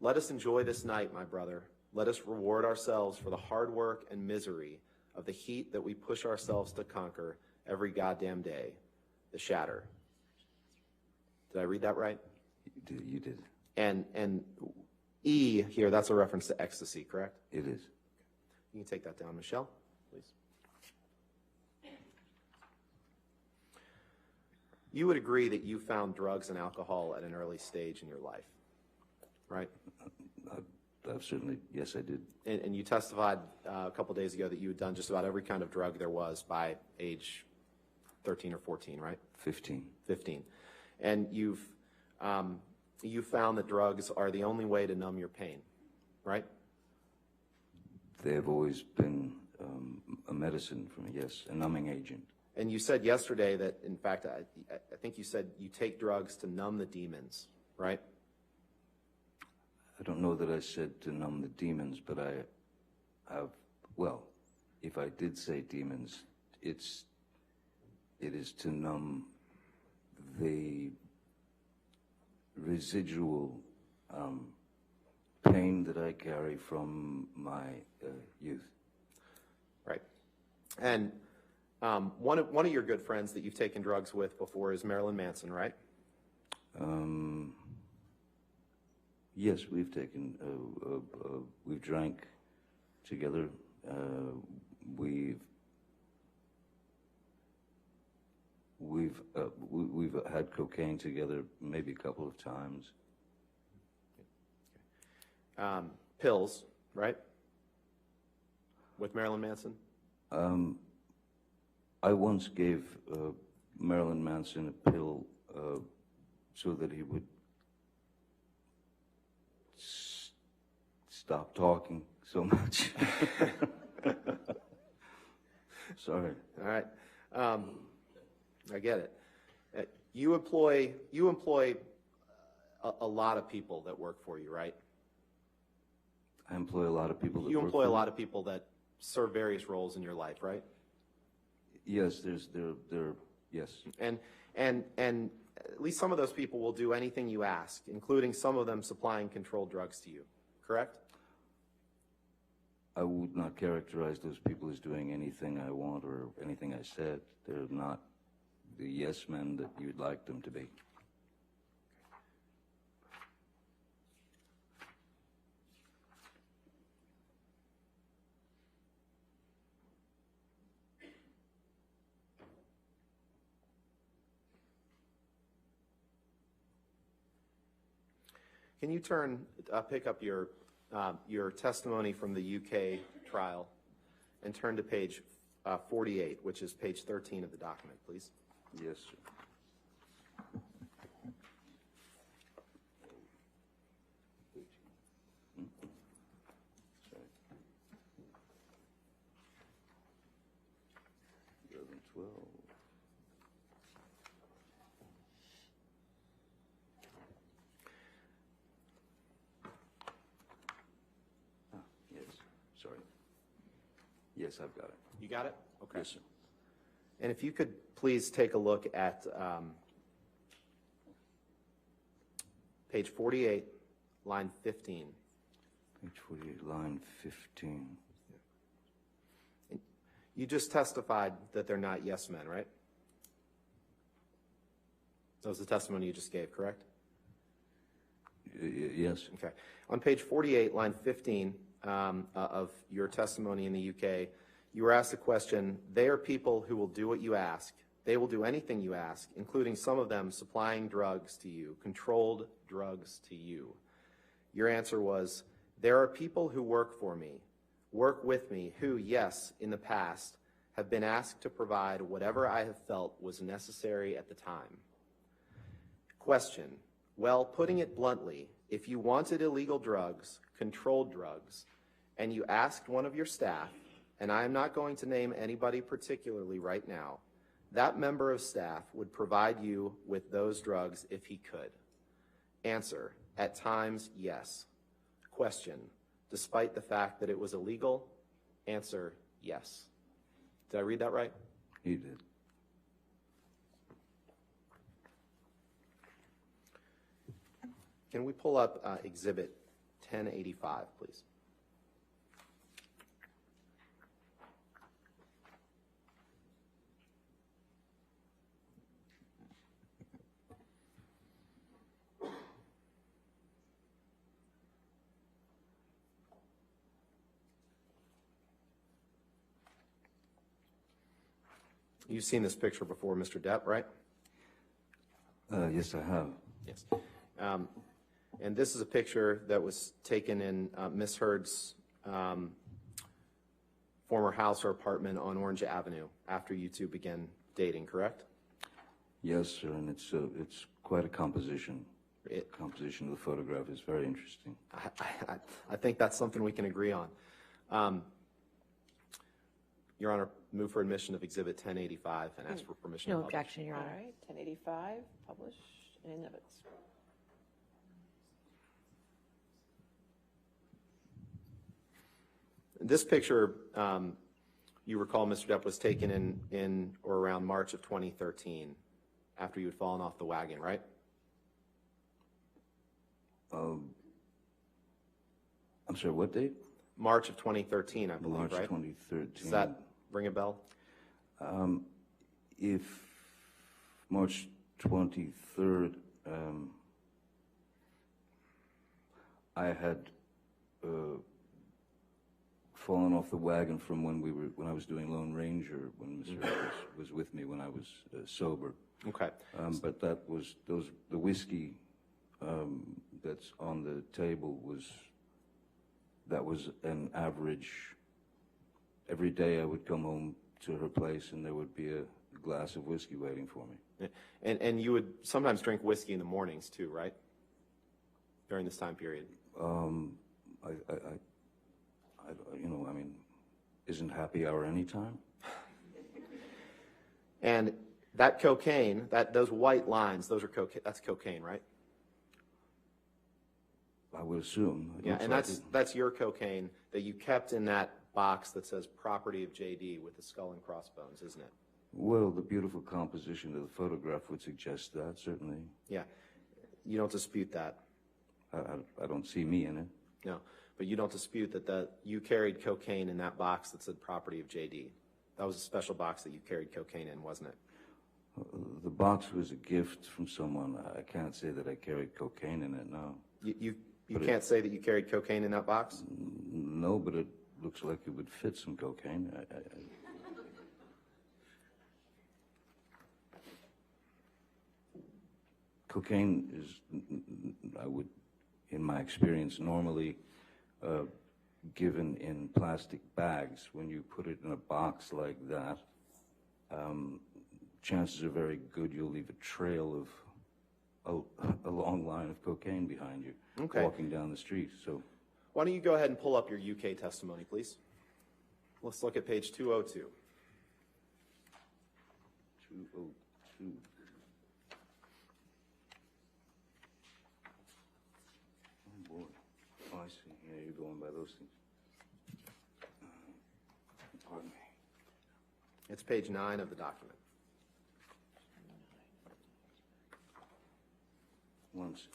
Let us enjoy this night, my brother. Let us reward ourselves for the hard work and misery of the heat that we push ourselves to conquer every goddamn day. The Shatter. Did I read that right? You did. And E here, that's a reference to ecstasy, correct? It is. You can take that down, Michelle, please. You would agree that you found drugs and alcohol at an early stage in your life, right? I've certainly, yes, I did. And you testified a couple days ago that you had done just about every kind of drug there was by age 13 or 14, right? 15. 15. And you found that drugs are the only way to numb your pain, right? They have always been a medicine for me, yes, a numbing agent. And you said yesterday that, in fact, I think you said you take drugs to numb the demons, right? I don't know that I said to numb the demons, but I have, well, if I did say demons, it is to numb the residual pain that I carry from my youth. Right. And one of your good friends that you've taken drugs with before is Marilyn Manson, right? Yes, we've taken, we've drank together. We've had cocaine together maybe a couple of times. Pills, right? With Marilyn Manson? I once gave Marilyn Manson a pill so that he would stop talking so much. Sorry. All right. I get it. You employ a lot of people that work for you, right? I employ a lot of people that You work employ for a me. lot of people that serve various roles in your life, right? Yes, yes. And at least some of those people will do anything you ask, including some of them supplying controlled drugs to you, correct? I would not characterize those people as doing anything I want or anything I said. They're not the yes men that you'd like them to be. Can you pick up your testimony from the UK trial and turn to page 48, which is page 13 of the document, please? Yes, sir. Sorry. 11, 12. Yes, I've got it. You got it? Okay. Yes, sir. And if you could please take a look at page 48, line 15. Page 48, line 15. You just testified that they're not yes men, right? That was the testimony you just gave, correct? Yes. Okay. On page 48, line 15 of your testimony in the UK, you were asked the question, they are people who will do what you ask. They will do anything you ask, including some of them supplying drugs to you, controlled drugs to you. Your answer was, there are people who work for me, work with me, who, yes, in the past, have been asked to provide whatever I have felt was necessary at the time. Question, well, putting it bluntly, if you wanted illegal drugs, controlled drugs, and you asked one of your staff, and I am not going to name anybody particularly right now, that member of staff would provide you with those drugs if he could. Answer, at times, yes. Question, despite the fact that it was illegal? Answer, yes. Did I read that right? You did. Can we pull up Exhibit 1085, please? You've seen this picture before, Mr. Depp, right? Yes, I have. Yes. And this is a picture that was taken in Ms. Heard's former house or apartment on Orange Avenue after you two began dating, correct? Yes, sir, and it's quite a composition. Composition of the photograph is very interesting. I think that's something we can agree on. Your Honor, move for admission of Exhibit 1085 and ask for permission. No to publish. objection, Your All Honor. right, 1085, published and in evidence. This picture, you recall, Mr. Depp, was taken in or around March of 2013, after you had fallen off the wagon, right? I'm sorry, what date? March of 2013, I believe, March right? 2013. Does that ring a bell? If March 23rd, I had fallen off the wagon from when I was doing Lone Ranger, when Mr. was with me when I was sober. Okay. But that was the whiskey that's on the table that was an average. Every day I would come home to her place and there would be a glass of whiskey waiting for me. And you would sometimes drink whiskey in the mornings too, right? During this time period. I mean, isn't happy hour any time? And that cocaine, those white lines, those are cocaine. That's cocaine, right? I would assume. It Yeah, looks and like that's your cocaine that you kept in that box that says "Property of JD" with the skull and crossbones, isn't it? Well, the beautiful composition of the photograph would suggest that, certainly. Yeah. You don't dispute that. I don't see me in it. No, but you don't dispute that you carried cocaine in that box that said "Property of JD." That was a special box that you carried cocaine in, wasn't it? The box was a gift from someone. I can't say that I carried cocaine in it, no. You can't say that you carried cocaine in that box? No, but it looks like it would fit some cocaine. Cocaine is, in my experience, normally given in plastic bags. When you put it in a box like that, chances are very good you'll leave a trail of a long line of cocaine behind you, walking down the street. So, why don't you go ahead and pull up your UK testimony, please? Let's look at page 202. 202. Oh boy. Oh, I see. Yeah, you're going by those things. It's page 9 of the document. 160.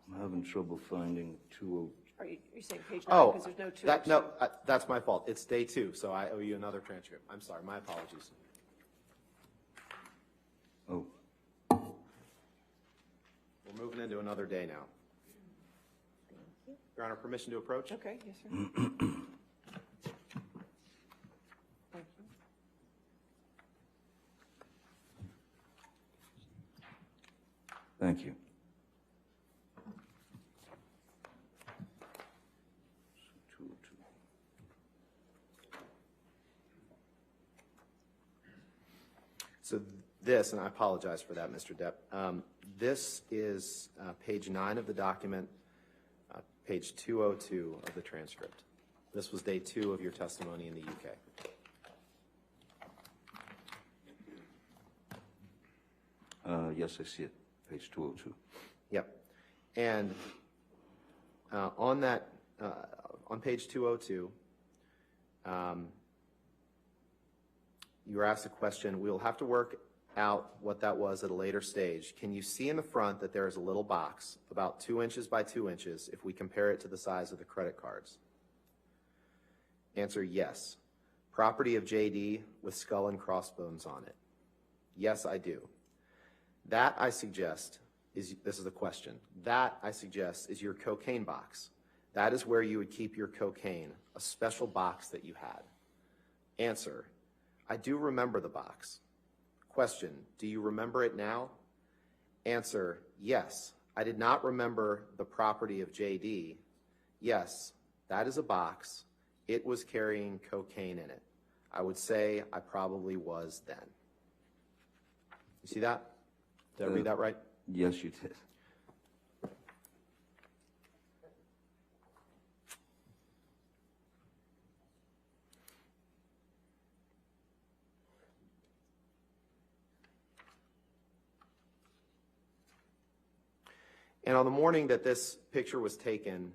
I'm having trouble finding 20. Are you saying page 9 Oh, because there's no 2? that's my fault. It's day 2, so I owe you another transcript. I'm sorry, my apologies. Oh, We're moving into another day now. Your Honor, permission to approach? Okay, yes, sir. Thank you. thank you. So this, and I apologize for that, Mr. Depp, this is page 9 of the document, page 202 of the transcript. This was day 2 of your testimony in the UK. Yes, I see it, page 202. Yep. And on that, on page 202, you were asked a question. We'll have to work out what that was at a later stage. Can you see in the front that there is a little box about 2 inches by 2 inches if we compare it to the size of the credit cards? Answer, yes. Property of JD with skull and crossbones on it. Yes, I do. That, I suggest, this is a question. That, I suggest, is your cocaine box. That is where you would keep your cocaine, a special box that you had. Answer, I do remember the box. Question, do you remember it now? Answer, yes. I did not remember the property of JD. Yes, that is a box. It was carrying cocaine in it. I would say I probably was then. You see that? Did I read that right? Yes, you did. And on the morning that this picture was taken,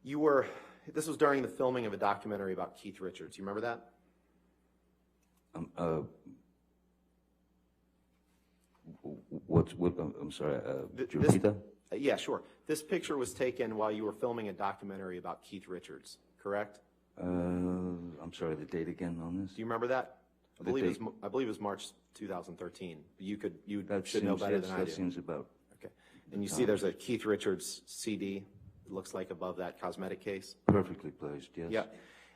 this was during the filming of a documentary about Keith Richards. You remember that? I'm sorry, could you repeat that? Yeah, sure. This picture was taken while you were filming a documentary about Keith Richards, correct? I'm sorry, the date again on this? Do you remember that? I The believe date. it was March 2013. You That should know seems- better yes, than I that do. seems about. Okay. And you see there's a Keith Richards CD, it looks like above that cosmetic case. Perfectly placed, yes. Yeah.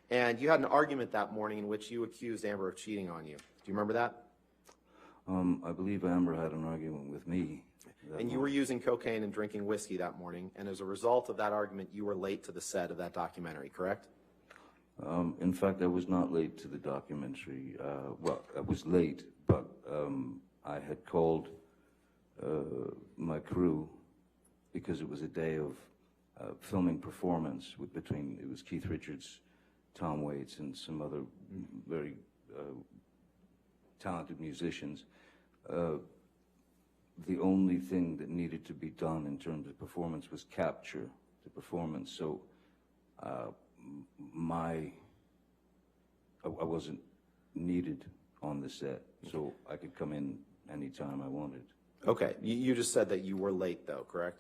And you had an argument that morning in which you accused Amber of cheating on you. Do you remember that? I believe Amber had an argument with me. And you were using cocaine and drinking whiskey that morning, and as a result of that argument, you were late to the set of that documentary, correct? In fact, I was not late to the documentary. Well, I was late, but I had called my crew because it was a day of filming performance between, it was Keith Richards, Tom Waits, and some other very talented musicians. The only thing that needed to be done in terms of performance was capture the performance. So I wasn't needed on the set, so I could come in anytime I wanted. Okay. You just said that you were late, though, correct?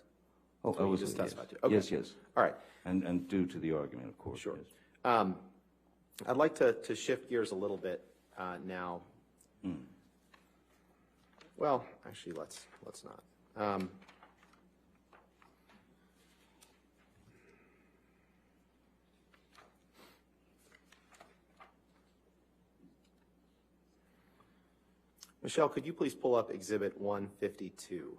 Oh, That's I what was you just yes. testified to. Okay. Yes, yes. All right. And due to the argument, of course. Sure. Yes. I'd like to shift gears a little bit now. Well, actually, let's not. Michelle, could you please pull up Exhibit 152?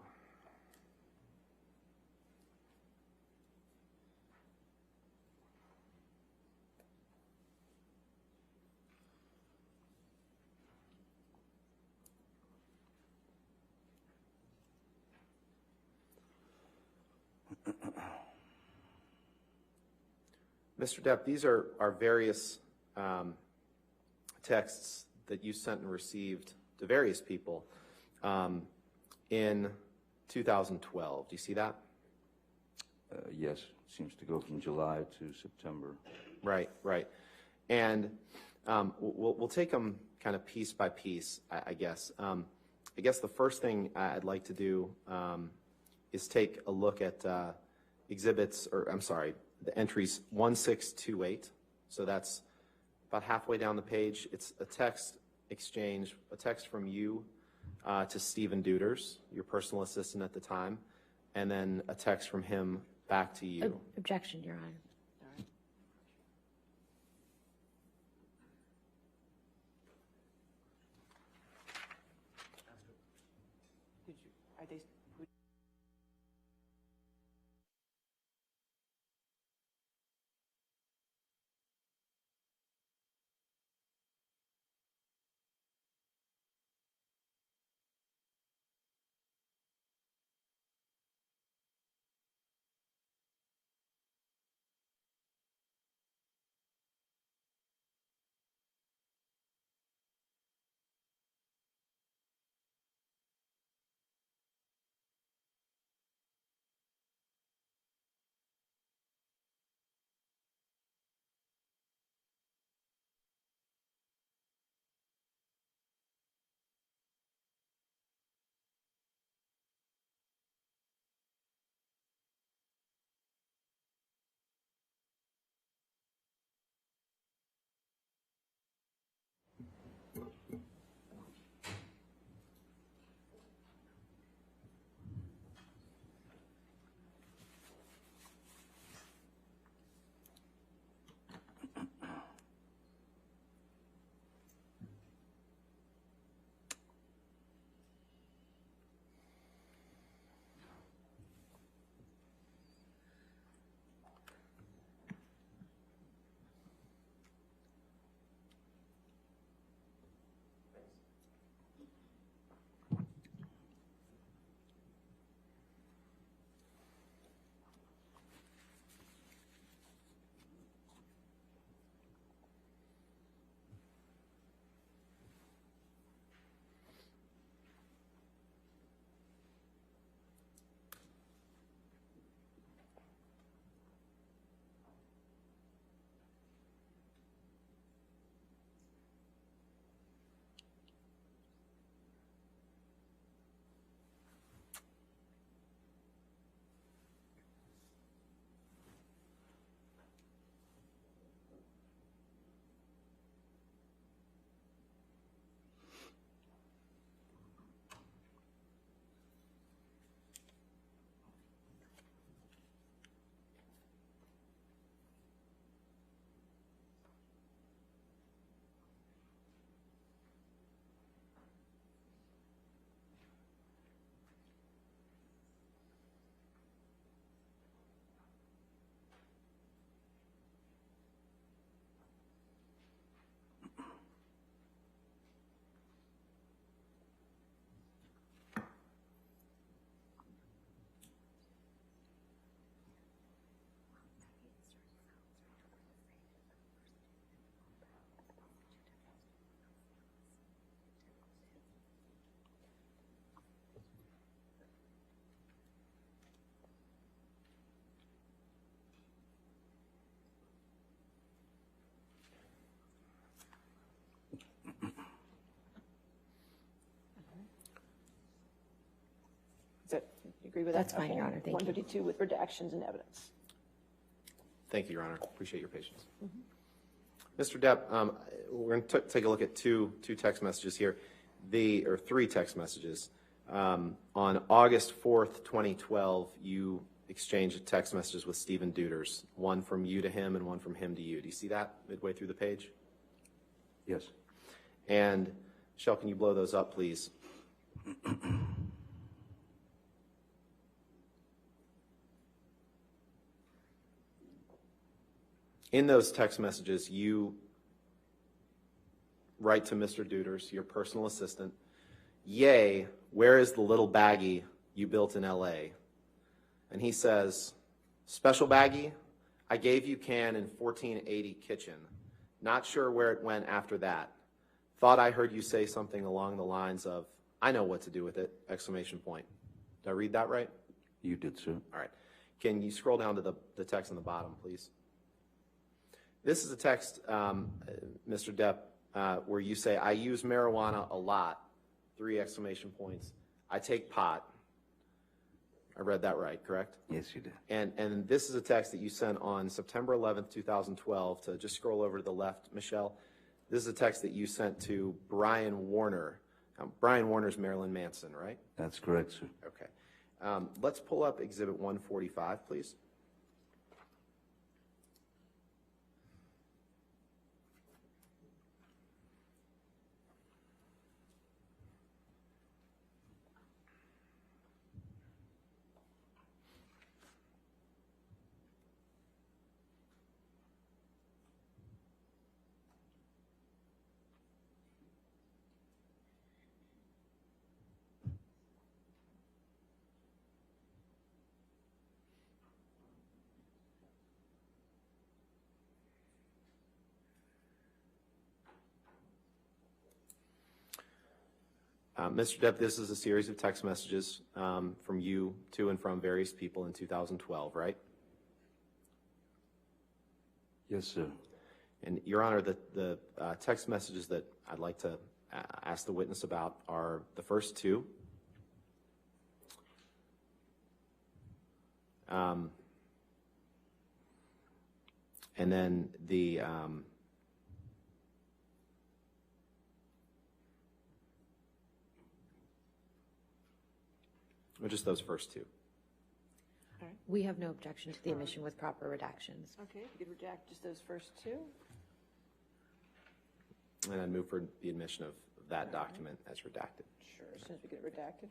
Mr. Depp, these are various texts that you sent and received various people in 2012. Do you see that? Yes, it seems to go from July to September. Right, right. And we'll take them kind of piece by piece, I guess. I guess the first thing I'd like to do is take a look at the entries 1628. So that's about halfway down the page. It's a text exchange, a text from you to Stephen Duders, your personal assistant at the time, and then a text from him back to you. Objection, Your Honor. Are they? You agree with that? That's fine, Okay. Your Honor. Thank you. 152 with redactions and evidence. Thank you, Your Honor. Appreciate your patience. Mr. Depp, we're going to take a look at two text messages here, or three text messages. On August 4th, 2012, you exchanged text messages with Stephen Duders, one from you to him and one from him to you. Do you see that midway through the page? Yes. And, Michelle, can you blow those up, please? In those text messages, you write to Mr. Duders, your personal assistant, "Yay, where is the little baggie you built in LA?" And he says, "Special baggie, I gave you can in 1480 kitchen. Not sure where it went after that. thought I heard you say something along the lines of, I know what to do with it, exclamation point. Did I read that right? You did, sir. All right. Can you scroll down to the text on the bottom, please? This is a text, Mr. Depp, where you say, I use marijuana a lot, 3 exclamation points. I take pot. I read that right, correct? Yes, you did. And this is a text that you sent on September 11th, 2012, to just scroll over to the left, Michelle. This is a text that you sent to Brian Warner. Brian Warner's Marilyn Manson, right? That's correct, sir. Okay. Let's pull up Exhibit 145, please. Mr. Depp, this is a series of text messages from you to and from various people in 2012, right? Yes, sir. And, Your Honor, the text messages that I'd like to ask the witness about are the first 2. And then the... or just those first 2. We have no objection to the omission with proper redactions. Okay, you could redact just those first 2. And I'd move for the admission of that document as redacted. Sure, as soon as we get it redacted.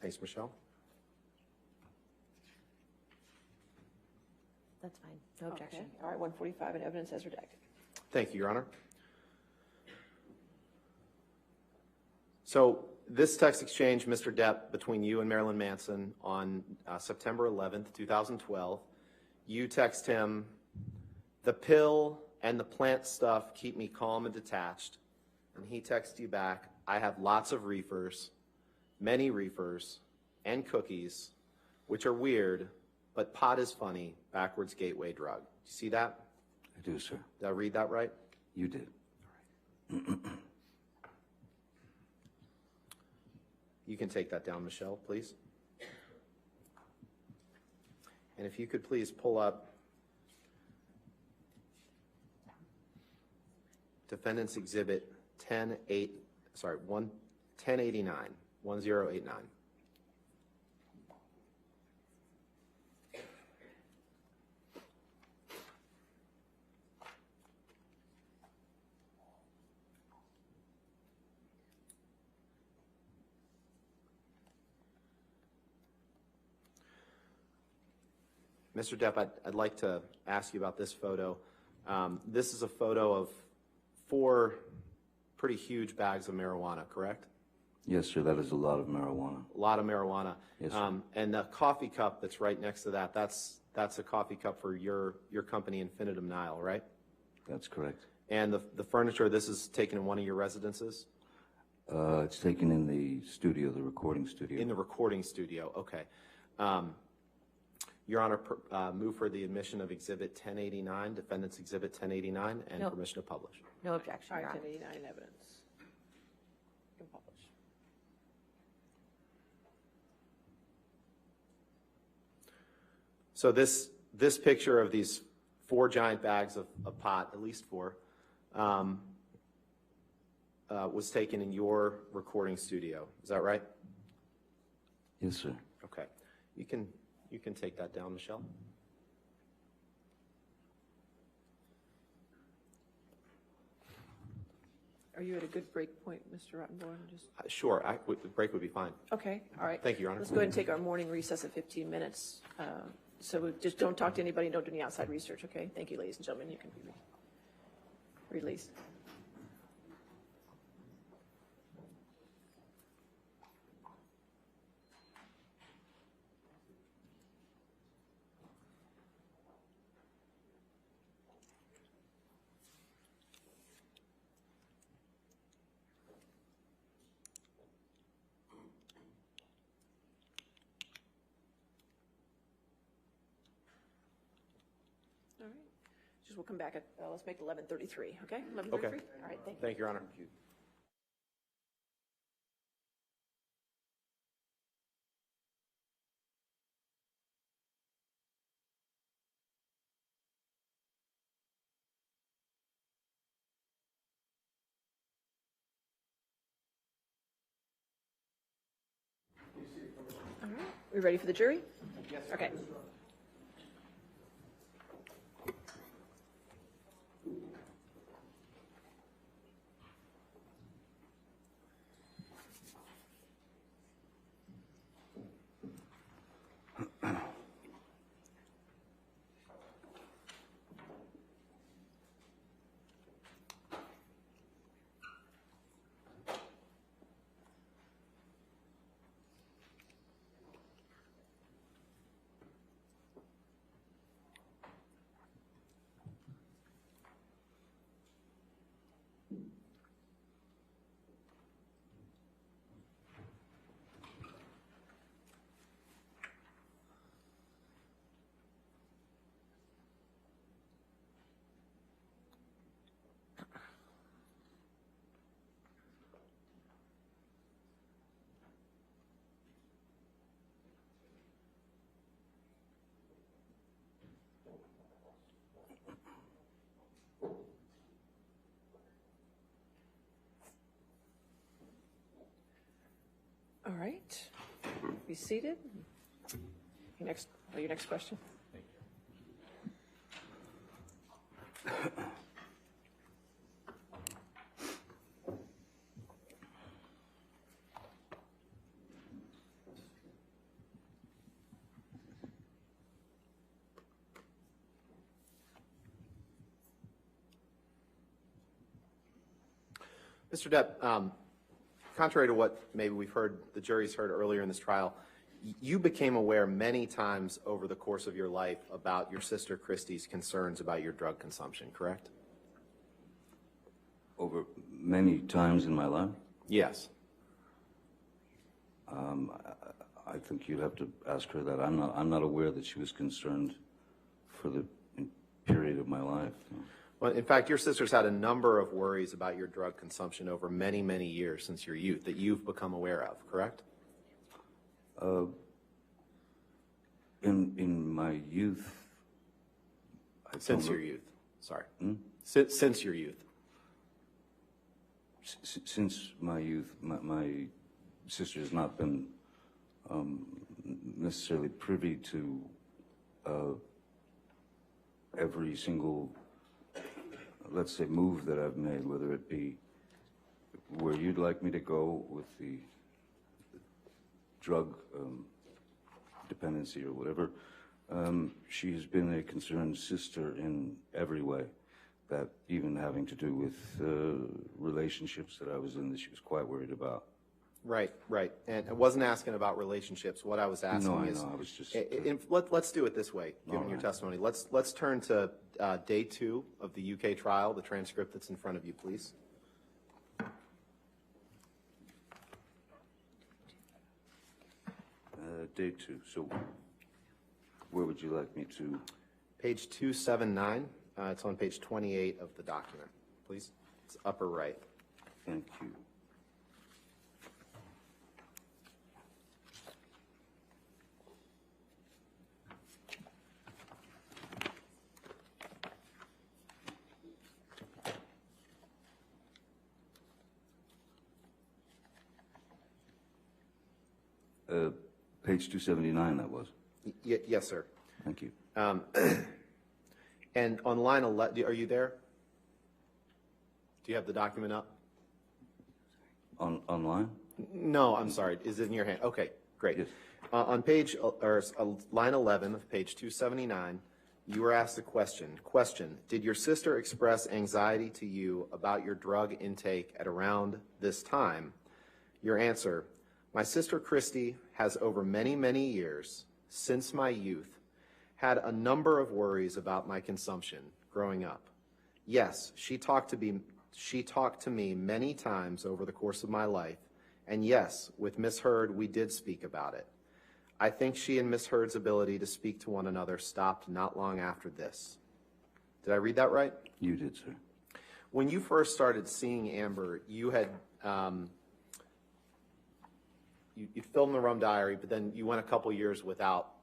Thanks, Michelle. That's fine. No objection. Okay. All right, 145 and evidence as redacted. Thank you, Your Honor. So this text exchange, Mr. Depp, between you and Marilyn Manson on September 11th, 2012, you text him, the pill and the plant stuff keep me calm and detached. And he texts you back, I have lots of reefers, many reefers, and cookies, which are weird, but pot is funny, backwards gateway drug. Do you see that? I do, sir. Did I read that right? You did. You can take that down, Michelle, please. And if you could please pull up Defendant's Exhibit 1089. 1089. Mr. Depp, I'd like to ask you about this photo. This is a photo of 4 pretty huge bags of marijuana, correct? Yes, sir. That is a lot of marijuana. A lot of marijuana. Yes, sir. And the coffee cup that's right next to that, that's a coffee cup for your company, Infinitum Nile, right? That's correct. And the furniture, this is taken in one of your residences? It's taken in the studio, the recording studio. In the recording studio, okay. Your Honor, move for the admission of Exhibit 1089, Defendant's Exhibit 1089, and No. permission to publish. No objection, All Your right, Honor. 1089 evidence. You can publish. So this picture of these 4 giant bags of pot, at least 4, was taken in your recording studio. Is that right? Yes, sir. Okay. You can take that down, Michelle. Are you at a good break point, Mr. Rottenborn? Just Sure, the break would be fine. okay, all right. Thank you, Your Honor. Let's go ahead and take our morning recess of 15 minutes. So we just don't talk to anybody, don't do any outside research, okay? Thank you, ladies and gentlemen. You can be released. All right. Just we'll come back at, let's make it 11:33, okay? 11:33? Okay. All right, thank you. Thank you, Your Honor. All right. We ready for the jury? Yes. Okay. All right. Be seated. Your next question. Mr. Depp, contrary to what maybe the jury's heard earlier in this trial, you became aware many times over the course of your life about your sister Christy's concerns about your drug consumption, correct? Over many times in my life? Yes. I think you'd have to ask her that. I'm not aware that she was concerned for the period of my life. Well, in fact, your sister's had a number of worries about your drug consumption over many, many years since your youth that you've become aware of, correct? In my youth... Since your youth, sorry. Since your youth. Since my youth, my sister has not been necessarily privy to every single, let's say, move that I've made, whether it be where you'd like me to go with the drug dependency or whatever. She has been a concerned sister in every way, that even having to do with relationships that I was in that she was quite worried about. Right, right. And I wasn't asking about relationships. What I was asking is, I was just... let's do it this way, given your testimony. Let's turn to day 2 of the UK trial, the transcript that's in front of you, please. Day 2. So where would you like me to? Page 279. It's on page 28 of the document, please. It's upper right. Thank you. Page 279, that was. Yes, sir. Thank you. And on line 11, are you there? Do you have the document up? Online? No, I'm sorry. Is it in your hand? Okay, great. Yes. On page, or line 11 of page 279, you were asked a question. Question, did your sister express anxiety to you about your drug intake at around this time? Your answer, my sister Christy has over many, many years, since my youth, had a number of worries about my consumption growing up. Yes, she talked to me many times over the course of my life, and yes, with Miss Heard, we did speak about it. I think she and Miss Heard's ability to speak to one another stopped not long after this. Did I read that right? You did, sir. When you first started seeing Amber, you had you filmed the Rum Diary, but then you went a couple years without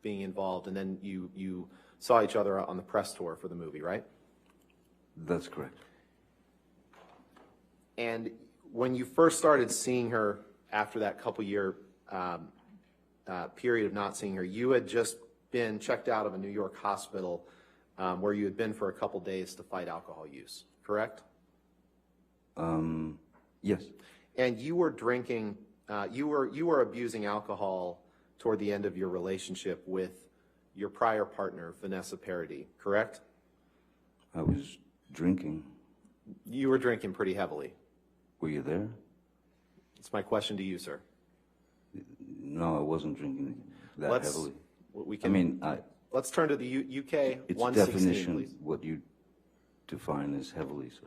being involved, and then you saw each other on the press tour for the movie, right? That's correct. And when you first started seeing her after that couple year period of not seeing her, you had just been checked out of a New York hospital where you had been for a couple days to fight alcohol use, correct? Yes. And you were drinking, you were abusing alcohol toward the end of your relationship with your prior partner, Vanessa Parody, correct? I was drinking. You were drinking pretty heavily. Were you there? It's my question to you, sir. No, I wasn't drinking that heavily. We can, let's turn to the UK It's 116, definition, please. what you define as heavily, sir.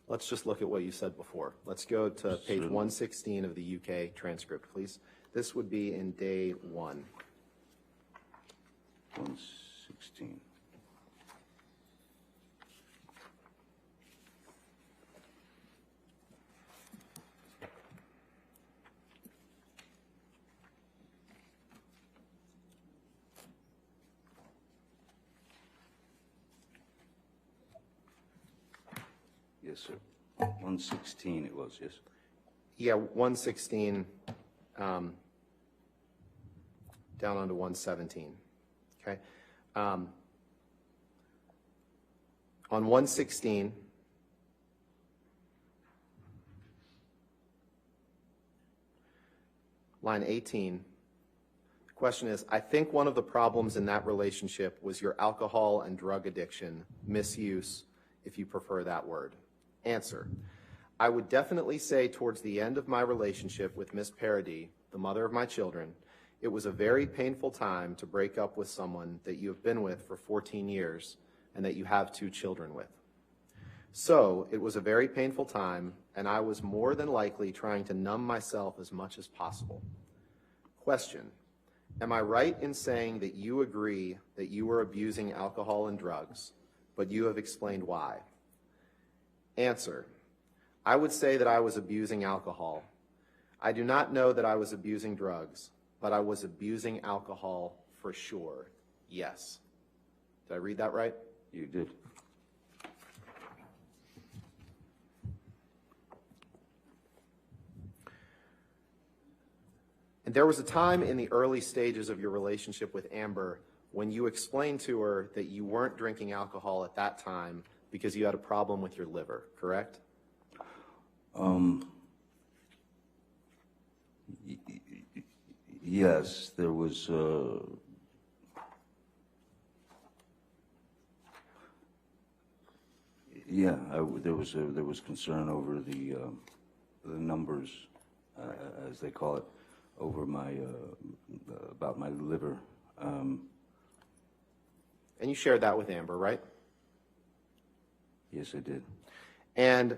Let's just look at what you said before. Let's go to page 116 of the UK transcript, please. This would be in day 1. 116. Yes, sir. 116 it was, yes. Yeah, 116 down onto 117. Okay. On 116, line 18, the question is, I think one of the problems in that relationship was your alcohol and drug addiction, misuse, if you prefer that word. Answer, I would definitely say towards the end of my relationship with Miss Parody, the mother of my children, it was a very painful time to break up with someone that you have been with for 14 years and that you have 2 children with. So it was a very painful time, and I was more than likely trying to numb myself as much as possible. Question, am I right in saying that you agree that you were abusing alcohol and drugs, but you have explained why? Answer, I would say that I was abusing alcohol. I do not know that I was abusing drugs, but I was abusing alcohol for sure, yes. Did I read that right? You did. And there was a time in the early stages of your relationship with Amber when you explained to her that you weren't drinking alcohol at that time because you had a problem with your liver, correct? Yes, there was. There was concern over the numbers, as they call it, over my about my liver. And you shared that with Amber, right? Yes, I did. And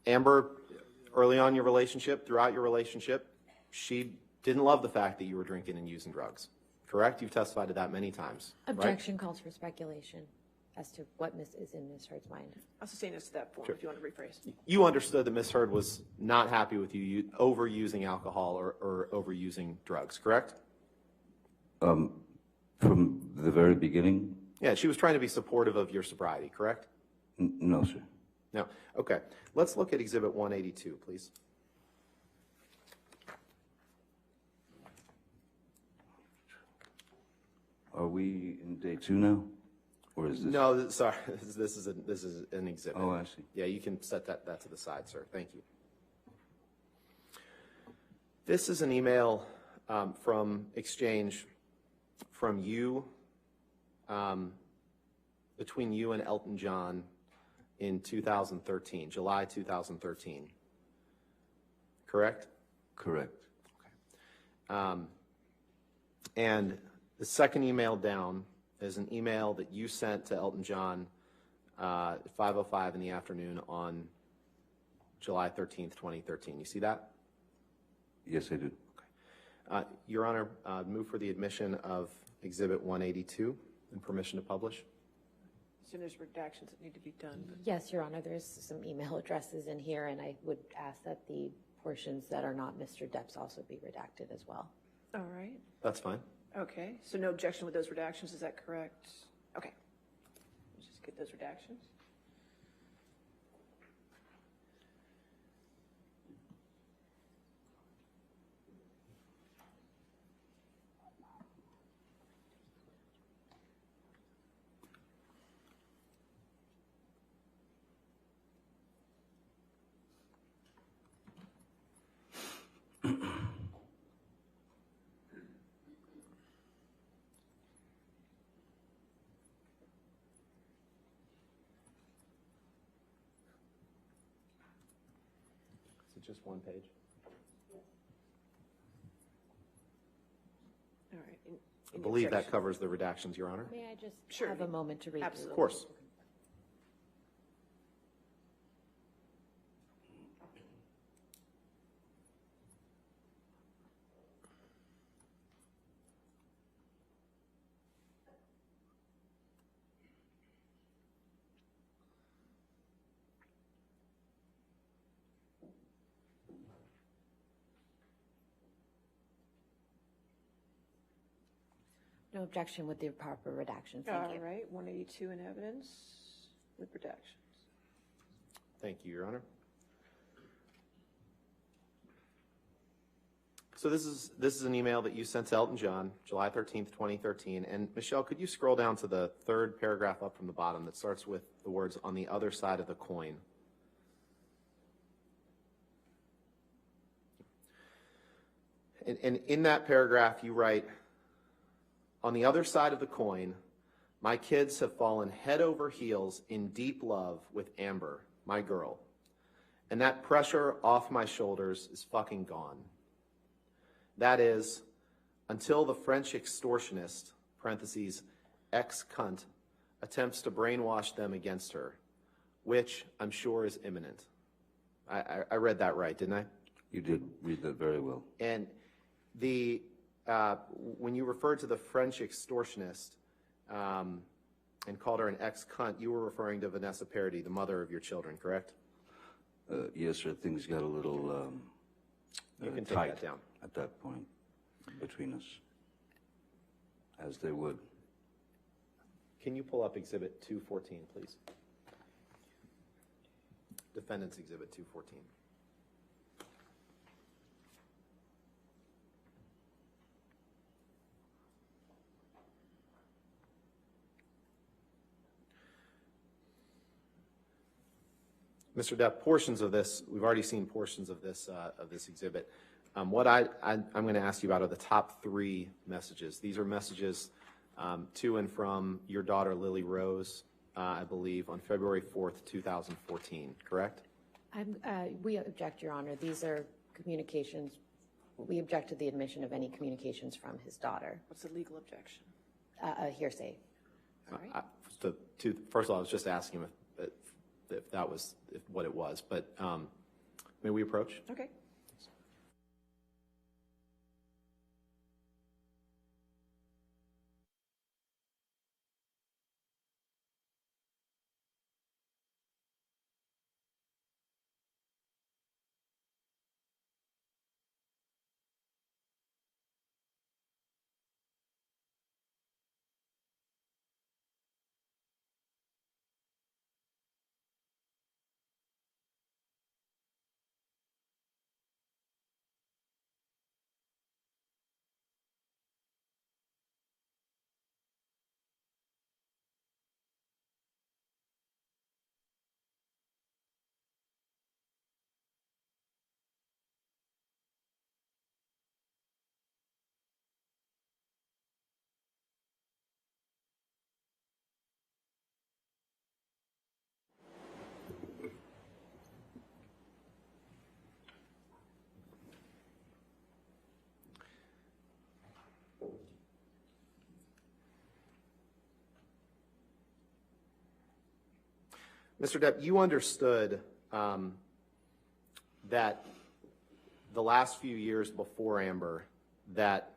Amber, early on in your relationship, throughout your relationship, she didn't love the fact that you were drinking and using drugs, correct? You've testified to that many times, right? Objection calls for speculation as to what is in Ms. Heard's mind. I'll sustain us to that point if you want to rephrase. You understood that Ms. Heard was not happy with you overusing alcohol or overusing drugs, correct? From the very beginning? Yeah, she was trying to be supportive of your sobriety, correct? No, sir. No, okay. Let's look at Exhibit 182, please. Are we in day 2 now? Or is this? No, sorry, this is an exhibit. Oh, I see. Yeah, you can set that to the side, sir. Thank you. This is an email from exchange from you, between you and Elton John in 2013, July 2013. Correct? Correct. And the second email down is an email that you sent to Elton John at 5:05 in the afternoon on July 13th, 2013. You see that? Yes, I do. Your Honor, move for the admission of Exhibit 182 and permission to publish. So there's redactions that need to be done. But Yes, Your Honor, there's some email addresses in here, and I would ask that the portions that are not Mr. Depp's also be redacted as well. all right. That's fine. Okay. So no objection with those redactions. Is that correct? Okay. Let's just get those redactions. Is it just one page? All right. I believe that covers the redactions, Your Honor. May I just Sure. have a moment to read? Absolutely. Of course. No objection with the proper redactions. Thank All you. right. 182 in evidence with redactions. Thank you, Your Honor. So this is an email that you sent to Elton John, July 13th, 2013. And Michelle, could you scroll down to the third paragraph up from the bottom that starts with the words "on the other side of the coin"? And in that paragraph, you write, "On the other side of the coin, my kids have fallen head over heels in deep love with Amber, my girl. And that pressure off my shoulders is fucking gone. That is, until the French extortionist, parentheses, ex-cunt, attempts to brainwash them against her, which I'm sure is imminent." I read that right, didn't I? You did read that very well. And when you referred to the French extortionist and called her an ex-cunt, you were referring to Vanessa Paradis, the mother of your children, correct? Yes, sir, things got a little You can take tight that down. at that point between us, as they would. Can you pull up Exhibit 214, please? Defendant's Exhibit 214. Mr. Depp, portions of this, we've already seen portions of this exhibit. What I'm going to ask you about are the top 3 messages. These are messages to and from your daughter, Lily Rose, I believe, on February 4th, 2014, correct? We object, Your Honor. These are communications. We object to the admission of any communications from his daughter. What's the legal objection? A hearsay. All right. First of all, I was just asking if that was what it was, but may we approach? Okay. Mr. Depp, you understood that the last few years before Amber, that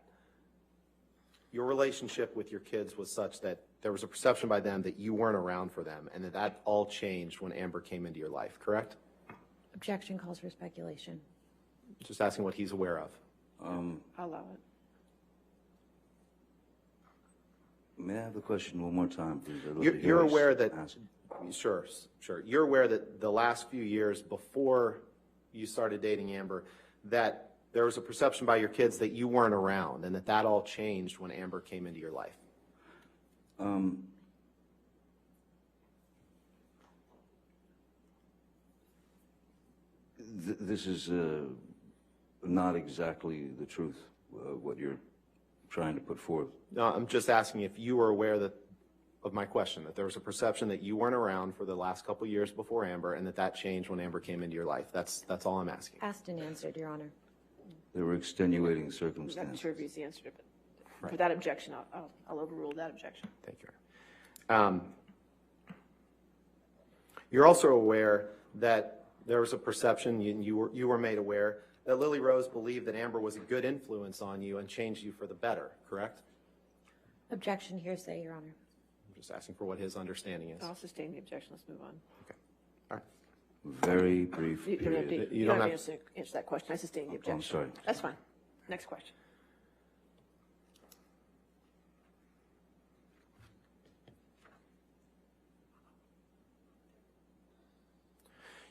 your relationship with your kids was such that there was a perception by them that you weren't around for them, and that all changed when Amber came into your life, correct? Objection calls for speculation. Just asking what he's aware of. I'll allow it. May I have the question one more time, please? I'd love to hear You're us aware that, ask. sure. You're aware that the last few years before you started dating Amber, that there was a perception by your kids that you weren't around, and that all changed when Amber came into your life. This is not exactly the truth, what you're trying to put forth. No, I'm just asking if you were aware of my question, that there was a perception that you weren't around for the last couple years before Amber, and that changed when Amber came into your life. That's all I'm asking. Asked and answered, Your Honor. There were extenuating I'm not circumstances. sure if he's the answer to it, but for that objection, I'll overrule that objection. Thank you. You're also aware that there was a perception, you were made aware, that Lily Rose believed that Amber was a good influence on you and changed you for the better, correct? Objection hearsay, Your Honor. I'm just asking for what his understanding is. I'll sustain the objection. Let's move on. Okay. All right. Very brief You don't have period. to, you don't have to answer that question. I sustain the objection. I'm sorry. That's fine. Next question.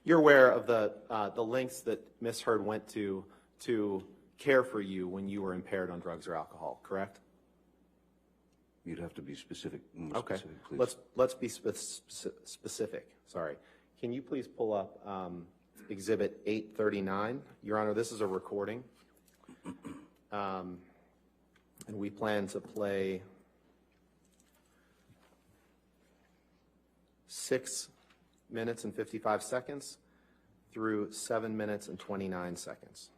You're aware of the lengths that Ms. Heard went to care for you when you were impaired on drugs or alcohol, correct? You'd have to be specific, more Okay. specific, please. Let's be specific. Sorry. Can you please pull up Exhibit 839? Your Honor, this is a recording. And we plan to play 6 minutes and 55 seconds through 7 minutes and 29 seconds.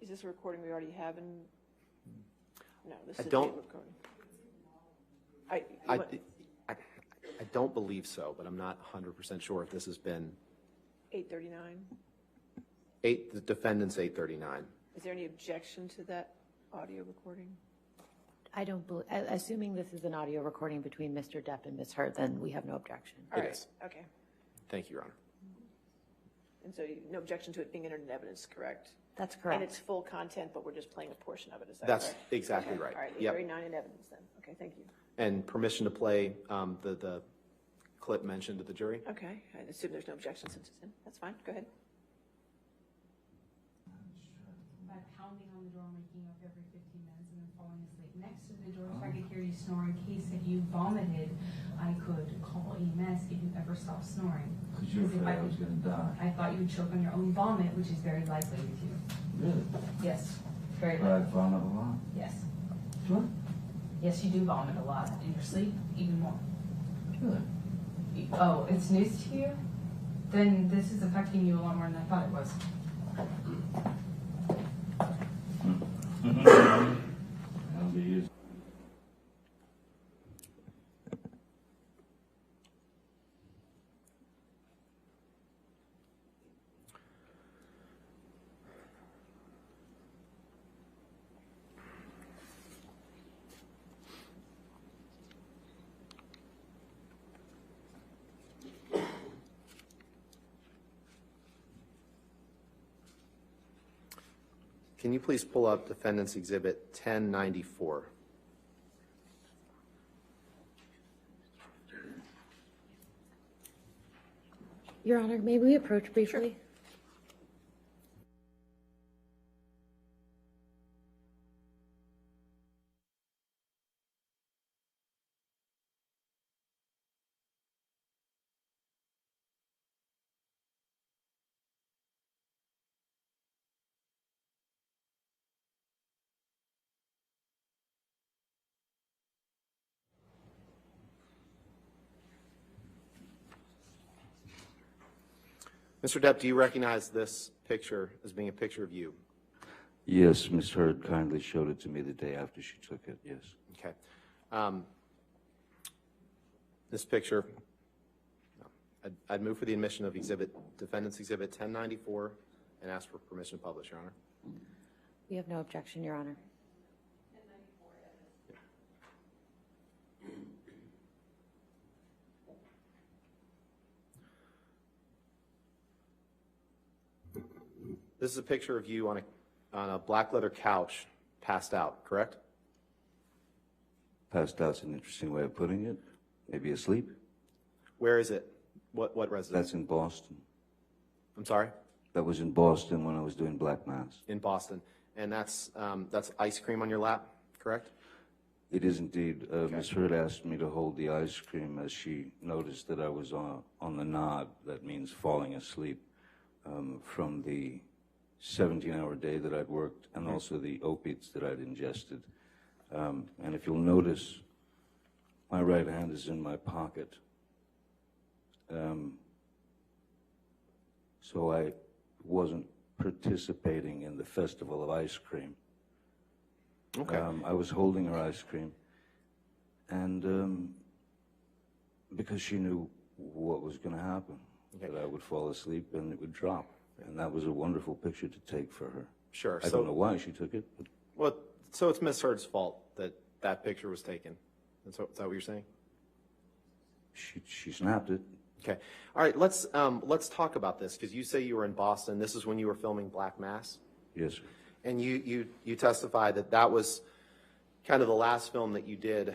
Is this a recording we already have in? No, this I is a don't- new recording. I don't believe so, but I'm not 100% sure if this has been 839. the defendant's 839. Is there any objection to that audio recording? I don't believe, assuming this is an audio recording between Mr. Depp and Ms. Heard, then we have no objection. All It right. is. Okay. Thank you, Your Honor. And so no objection to it being entered in evidence, correct? That's And correct. it's full content, but we're just playing a portion of it, is that That's correct? exactly Okay. right. All right, Yep. 839 in evidence then. Okay, thank you. And permission to play the clip mentioned to the jury? Okay, I assume there's no objection since it's in. That's fine, go ahead. By pounding on the door and waking up every 15 minutes and then falling asleep next to the door so I could hear you snore in case if you vomited, I could call EMS if you ever stopped snoring. Because you were If afraid I was going to die. I thought you would choke on your own vomit, which is very likely with you. Really? Yes, very But I likely. vomit a lot. Yes. Sure. Yes, you do vomit a lot. In your sleep, even more. Really? Oh, it's news to you? Then this is affecting you a lot more than I thought it was. I'll be used. Can you please pull up Defendant's Exhibit 1094? Your Honor, may we approach briefly? Mr. Depp, do you recognize this picture as being a picture of you? Yes, Ms. Heard kindly showed it to me the day after she took it, yes. Okay. This picture, I'd move for the admission of Defendant's Exhibit 1094 and ask for permission to publish, Your Honor. We have no objection, Your Honor. This is a picture of you on a black leather couch, passed out, correct? Passed out's an interesting way of putting it. Maybe asleep. Where is it? What residence? That's in Boston. I'm sorry? That was in Boston when I was doing Black Mass. In Boston. And that's ice cream on your lap, correct? It is indeed. Ms. Heard asked me to hold the ice cream as she noticed that I was on the nod. That means falling asleep from the 17-hour day that I'd worked and also the opiates that I'd ingested. And if you'll notice, my right hand is in my pocket. So I wasn't participating in the Festival of Ice Cream. Okay. I was holding her ice cream, and because she knew what was going to happen, that I would fall asleep and it would drop. And that was a wonderful picture to take for her. Sure. I don't know why she took it. But Well, so it's Miss Heard's fault that picture was taken. Is that what you're saying? she snapped it. Okay. All right. Let's talk about this, because you say you were in Boston. This is when you were filming Black Mass, Yes, sir. and you testified that was kind of the last film that you did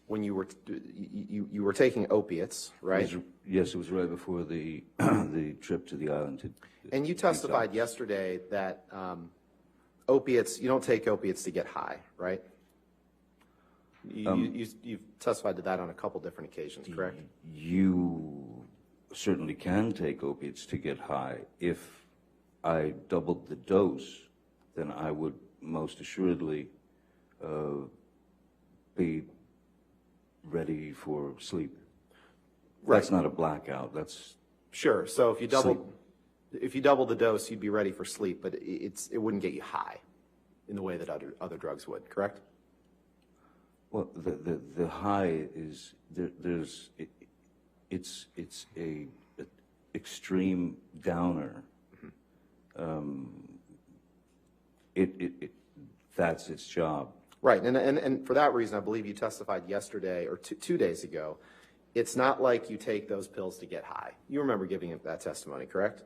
when you were taking opiates, right? Yes, it was right before the the trip to the island. And you testified yesterday that opiates, you don't take opiates to get high, right? You've testified to that on a couple different occasions, correct? You certainly can take opiates to get high. If I doubled the dose, then I would most assuredly be ready for sleep. Right. That's not a blackout. That's Sure. So if you Sleep. double the dose, you'd be ready for sleep, but it wouldn't get you high in the way that other drugs would, correct? well, the high is it's a extreme downer. That's its job. Right. And for that reason, I believe you testified yesterday or 2 days ago. It's not like you take those pills to get high. You remember giving that testimony, correct?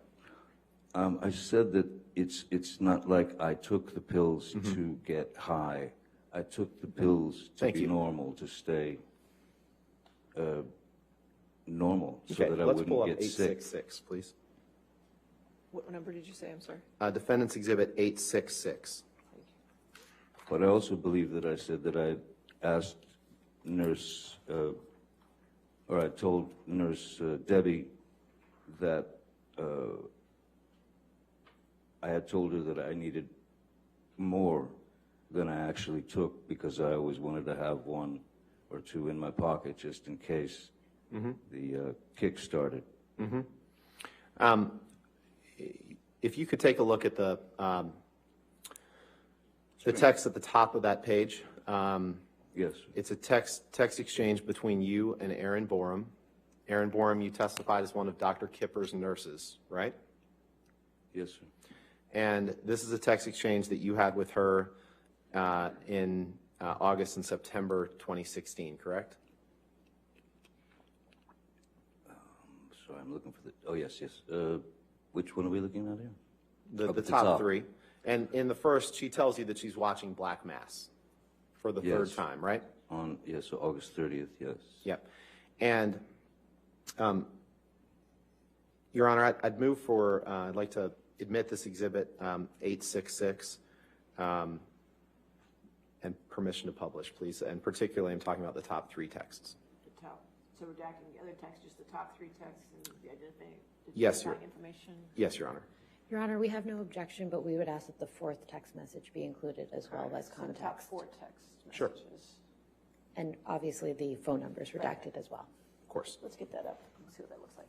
I said that it's not like I took the pills to get high. I took the pills to Thank be you. normal, to stay normal, so Okay, that I let's wouldn't pull up get sick. 866, please. What number did you say? I'm sorry. Defendant's Exhibit 866. But I also believe that I said that I asked Nurse, or I told Nurse Debbie that I had told her that I needed more than I actually took, because I always wanted to have 1 or 2 in my pocket just in case the kick started. If you could take a look at the text at the top of that page. Yes, It's a text exchange between you and Erin Borum. Erin Borum, you testified as one of Dr. Kipper's nurses, right? yes, sir. And this is a text exchange that you had with her in August and September 2016, correct? So I'm looking for the, oh, yes. Which one are we looking at here? The Up at the top top. 3. And in the first, she tells you that she's watching Black Mass for the third Yes. time, right? Yes, so August 30th, yes. Yep. And, Your Honor, I'd move for, I'd like to admit this exhibit 866 and permission to publish, please. And particularly, I'm talking about the top 3 texts. The top. So redacting the other text, just the top 3 texts and the identifying. Yes, Your- information. Yes, Your Honor. Your Honor, we have no objection, but we would ask that the 4th text message be included as well as So the top context. 4 text Sure. messages. And obviously, the phone number is redacted as well. Of course. Let's get that up. Let's see what that looks like.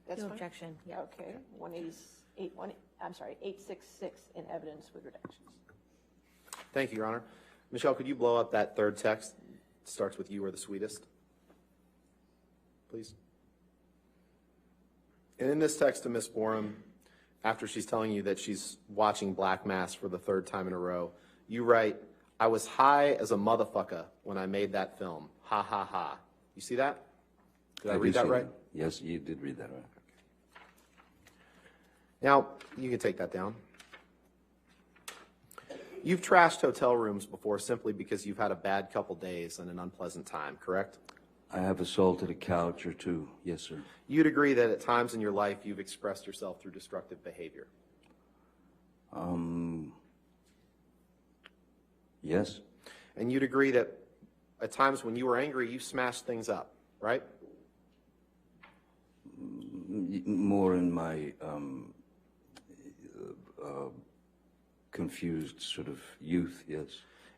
That's No fine? objection, yeah. Okay, 866 in evidence with redactions. Thank you, Your Honor. Michelle, could you blow up that third text? It starts with "you are the sweetest," please. And in this text to Ms. Borum, after she's telling you that she's watching Black Mass for the third time in a row, you write, "I was high as a motherfucker when I made that film. Ha ha ha." You see that? Did I read do that see right? Yes, you did read that right. Now, you can take that down. You've trashed hotel rooms before simply because you've had a bad couple days and an unpleasant time, correct? I have assaulted a couch or two. Yes, sir. You'd agree that at times in your life you've expressed yourself through destructive behavior. Yes. And you'd agree that at times when you were angry, you smashed things up, right? More in my confused sort of youth, yes.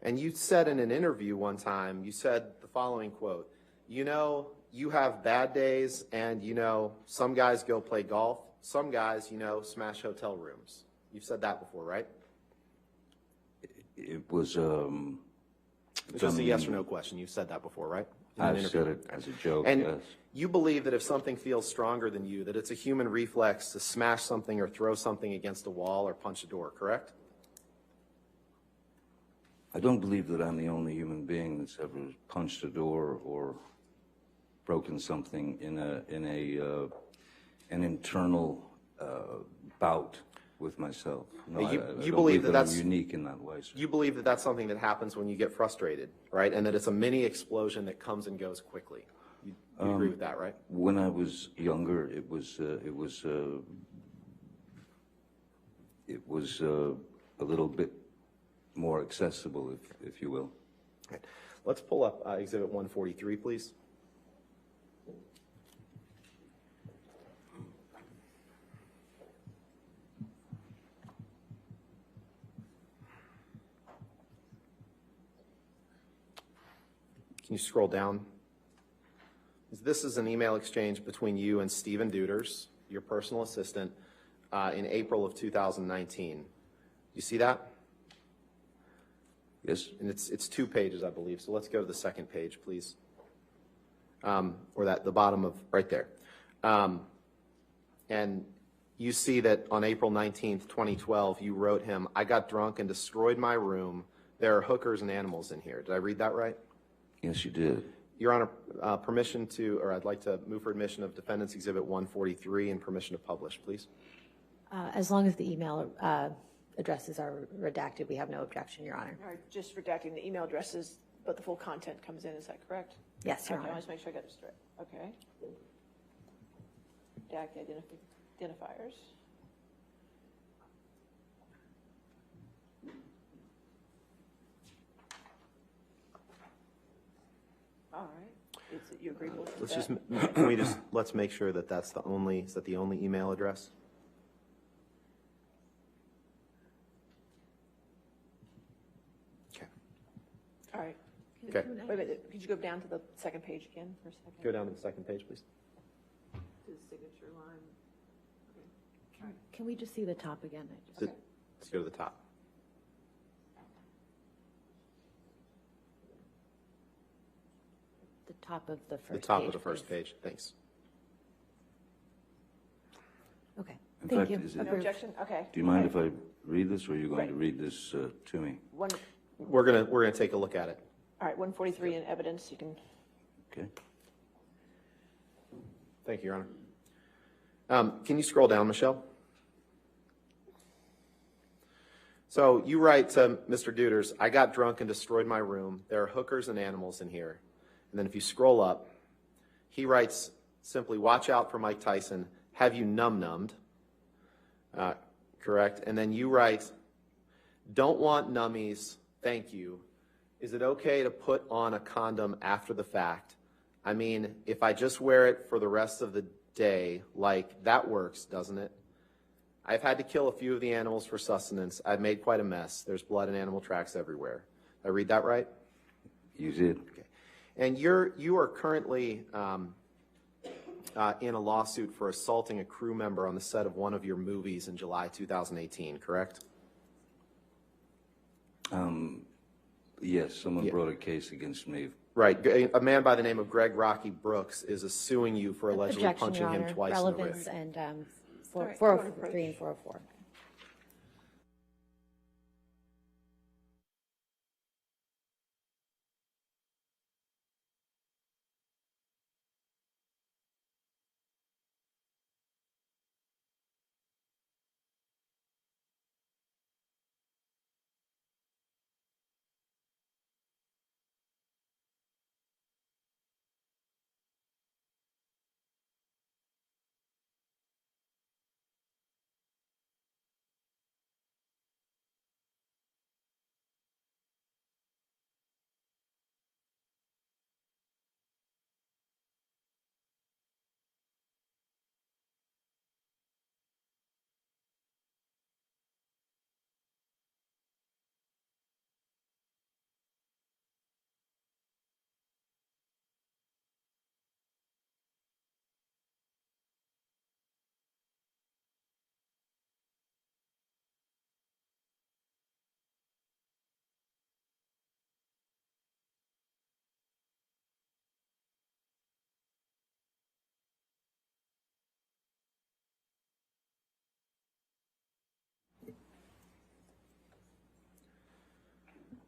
And you said in an interview one time, you said the following quote, "You know, you have bad days and, you know, some guys go play golf, some guys, you know, smash hotel rooms." You've said that before, right? It was It's just a yes or no question. You've said that before, right? In an I've interview. said it as a joke, And yes. you believe that if something feels stronger than you, that it's a human reflex to smash something or throw something against a wall or punch a door, correct? I don't believe that I'm the only human being that's ever punched a door or broken something in an internal bout with myself. No, You- I you don't believe that that's- I'm unique in that way, sir. You believe that that's something that happens when you get frustrated, right? And that it's a mini explosion that comes and goes quickly. You agree with that, right? When I was younger, it was a little bit more accessible, if you will. Okay. Let's pull up Exhibit 143, please. Can you scroll down? This is an email exchange between you and Stephen Duders, your personal assistant, in April of 2019. You see that? Yes? And it's 2 pages, I believe. So let's go to the second page, please. Or the bottom of right there. And you see that on April 19th, 2012, you wrote him, "I got drunk and destroyed my room. There are hookers and animals in here." Did I read that right? Yes, you did. Your Honor, I'd like to move for admission of Defendant's Exhibit 143 and permission to publish, please. As long as the email addresses are redacted, we have no objection, Your Honor. All right, just redacting the email addresses, but the full content comes in, is that correct? Yes, Your Okay, I Honor. want to make sure I got this straight. Okay. Redact the identifiers. All right. Is it you agreeable with Let's that? let's make sure that is that the only email address? Okay. All right. Okay. Wait a minute, could you go down to the second page again for a second? Go down to the second page, please. To the signature line. Okay. Can we just see the top again? Let's go to the top. The top of the first The page. top of the first please. page. Thanks. Okay, In thank fact, you. is it- No Approved. objection? Okay. Do you mind if I read this, or are you going to Right. read this to me? We're gonna take a look at it. All right, 143 in evidence, you can, Okay. Thank you, Your Honor. Can you scroll down, Michelle? So you write to Mr. Duders, "I got drunk and destroyed my room. There are hookers and animals in here." And then if you scroll up, he writes simply, "Watch out for Mike Tyson. Have you num-nummed?" Correct. And then you write, "Don't want nummies. Thank you. is it okay to put on a condom after the fact? I mean, if I just wear it for the rest of the day, like, that works, doesn't it? I've had to kill a few of the animals for sustenance. I've made quite a mess. There's blood and animal tracks everywhere. Did I read that right? You did. Okay. And you are currently in a lawsuit for assaulting a crew member on the set of one of your movies in July 2018, correct? Yes, someone brought a case against me. Right. A man by the name of Greg Rocky Brooks is suing you for allegedly Objection, punching Your him Honor. twice in the Relevance rib. and All right, 403 and 404.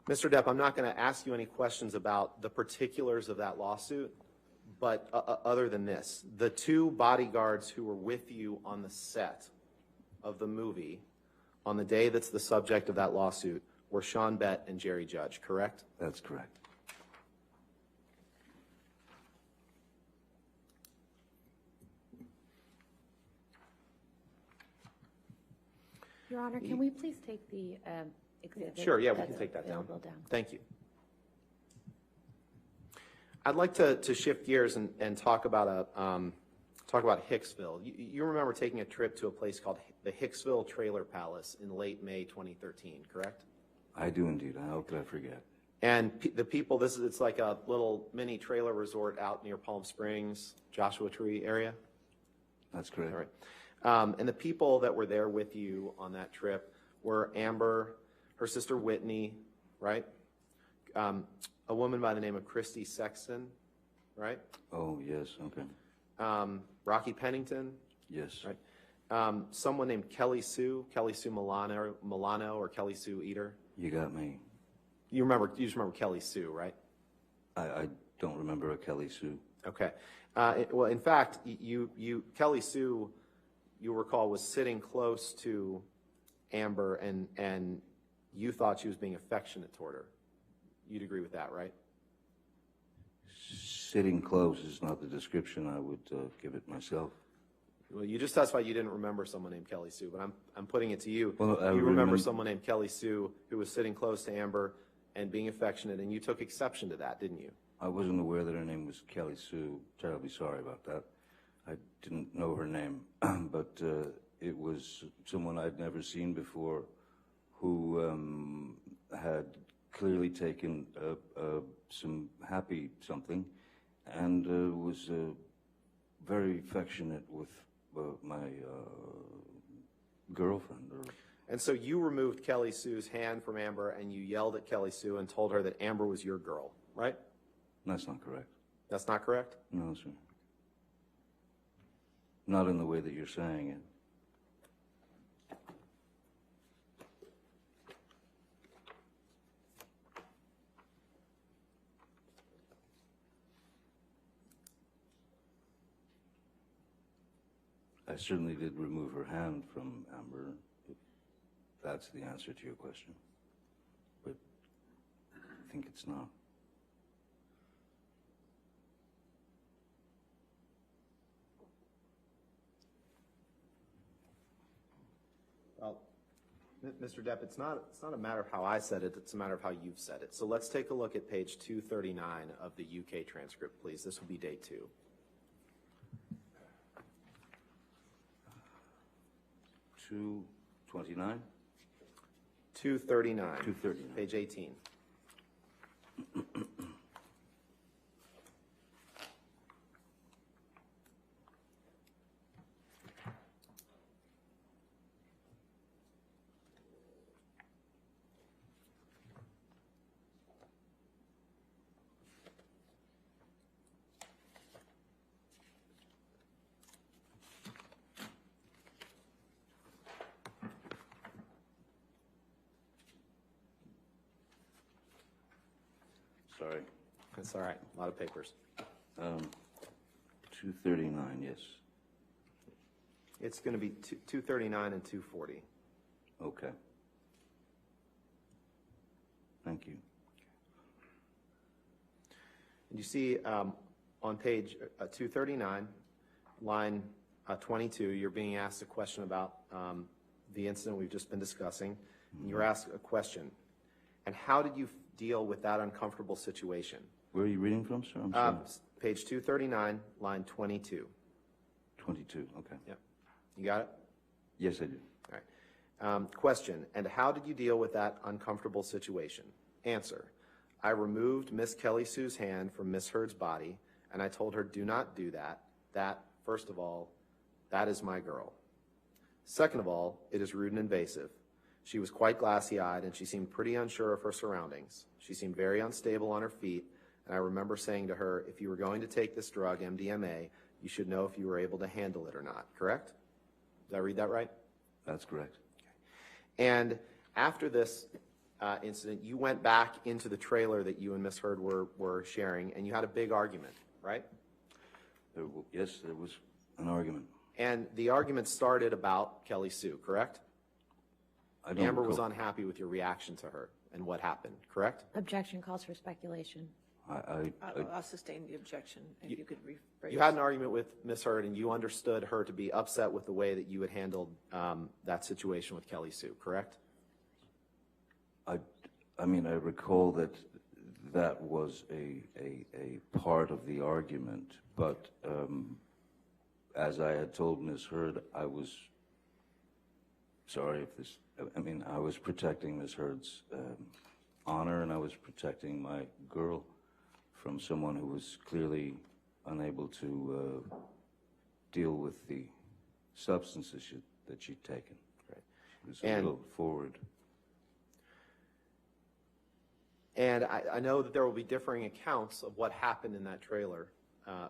Mr. Depp, I'm not going to ask you any questions about the particulars of that lawsuit, but other than this, the two bodyguards who were with you on the set of the movie on the day that's the subject of that lawsuit were Sean Bett and Jerry Judge, correct? That's correct. Your Honor, can we please take the exhibit? Sure, yeah, we that's can take that down. available down? Thank you. I'd like to shift gears and talk about Hicksville. You remember taking a trip to a place called the Hicksville Trailer Palace in late May 2013, correct? I do indeed. How could I forget? And the people, it's like a little mini trailer resort out near Palm Springs, Joshua Tree area. That's correct. All right. And the people that were there with you on that trip were Amber, her sister Whitney, right? A woman by the name of Christy Sexton, right? Oh, yes, okay. Rocky Pennington, Yes. right? Someone named Kelly Sue Milano or Kelly Sue Eater. You got me. You just remember Kelly Sue, right? I don't remember a Kelly Sue. Okay. Well, in fact, Kelly Sue, you recall, was sitting close to Amber, and you thought she was being affectionate toward her. You'd agree with that, right? Sitting close is not the description I would give it myself. Well, you just testified you didn't remember someone named Kelly Sue, but I'm putting it to you. Well, I you remember remember someone named Kelly Sue who was sitting close to Amber and being affectionate, and you took exception to that, didn't you? I wasn't aware that her name was Kelly Sue. Terribly sorry about that. I didn't know her name, but it was someone I'd never seen before who had clearly taken some happy something and was very affectionate with my girlfriend. And so you removed Kelly Sue's hand from Amber, and you yelled at Kelly Sue and told her that Amber was your girl, right? That's not correct. That's not correct? No, sir. Not in the way that you're saying it. I certainly did remove her hand from Amber, if that's the answer to your question. But I think it's not. Well, Mr. Depp, it's not a matter of how I said it, it's a matter of how you've said it. So let's take a look at page 239 of the UK transcript, please. This will be day 2. Two 29? 239. 239. Page 18. Sorry. That's all right. A lot of papers. 239, yes. It's going to be 239 and 240. Okay. Thank you. And you see on page 239, line 22, you're being asked a question about the incident we've just been discussing. And you're asked a question. And how did you deal with that uncomfortable situation? Where are you reading from, sir? I'm sorry. Page 239, line 22. 22, okay. Yep. You got it? Yes, I do. All right. Question, and how did you deal with that uncomfortable situation? Answer, I removed Miss Kelly Sue's hand from Miss Heard's body, and I told her, do not do that. That, first of all, that is my girl. Second of all, it is rude and invasive. She was quite glassy-eyed, and she seemed pretty unsure of her surroundings. She seemed very unstable on her feet, and I remember saying to her, if you were going to take this drug, MDMA, you should know if you were able to handle it or not, correct? Did I read that right? That's correct. And after this incident, you went back into the trailer that you and Miss Heard were sharing, and you had a big argument, right? Yes, there was an argument. And the argument started about Kelly Sue, correct? I don't Amber was recall. unhappy with your reaction to her and what happened, correct? Objection calls for speculation. I'll sustain the objection if you could rephrase. You had an argument with Miss Heard, and you understood her to be upset with the way that you had handled that situation with Kelly Sue, correct? I mean, I recall that that was a part of the argument, but as I had told Miss Heard, I was sorry if this, I mean, I was protecting Miss Heard's honor, and I was protecting my girl from someone who was clearly unable to deal with the substances that she'd taken. Right. She was a little forward. And I know that there will be differing accounts of what happened in that trailer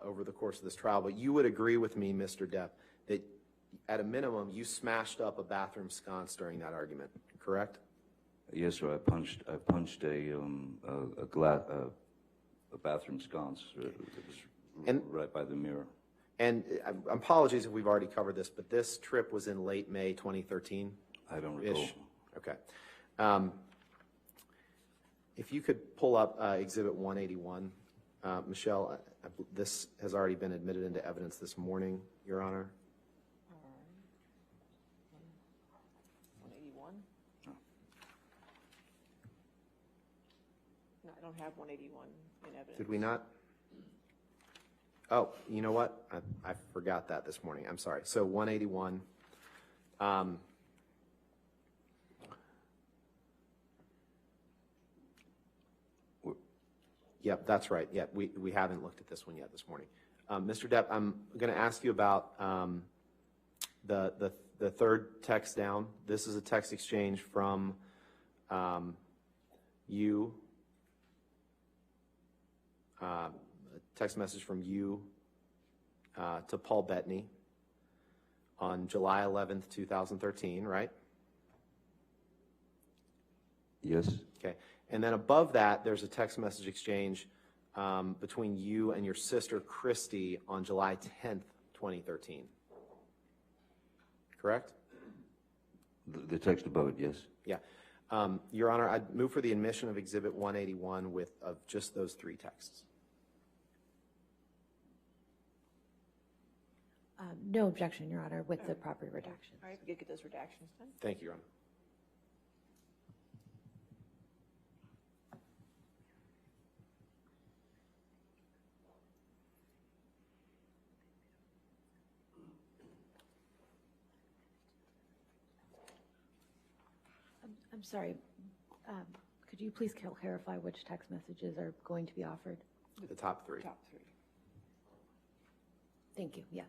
over the course of this trial, but you would agree with me, Mr. Depp, that at a minimum, you smashed up a bathroom sconce during that argument, correct? Yes, sir. I punched a bathroom sconce that was right by the mirror. And apologies if we've already covered this, but this trip was in late May 2013? I don't recall. Okay. If you could pull up Exhibit 181. Michelle, this has already been admitted into evidence this morning, Your Honor. 181? No, I don't have 181 in evidence. Did we not? Oh, you know what? I forgot that this morning. I'm sorry. So 181. Yep, that's right. Yep, we haven't looked at this one yet this morning. Mr. Depp, I'm going to ask you about the third text down. This is a text exchange from you, a text message from you to Paul Bettany on July 11th, 2013, right? Yes. Okay. And then above that, there's a text message exchange between you and your sister, Christy, on July 10th, 2013. Correct? The text above it, yes. Yeah. Your Honor, I'd move for the admission of Exhibit 181 of just those three texts. No objection, Your Honor, with the proper redaction. All right, we could get those redactions done. Thank you, Your Honor. I'm sorry, could you please clarify which text messages are going to be offered? The top three. Top three. Thank you, yes.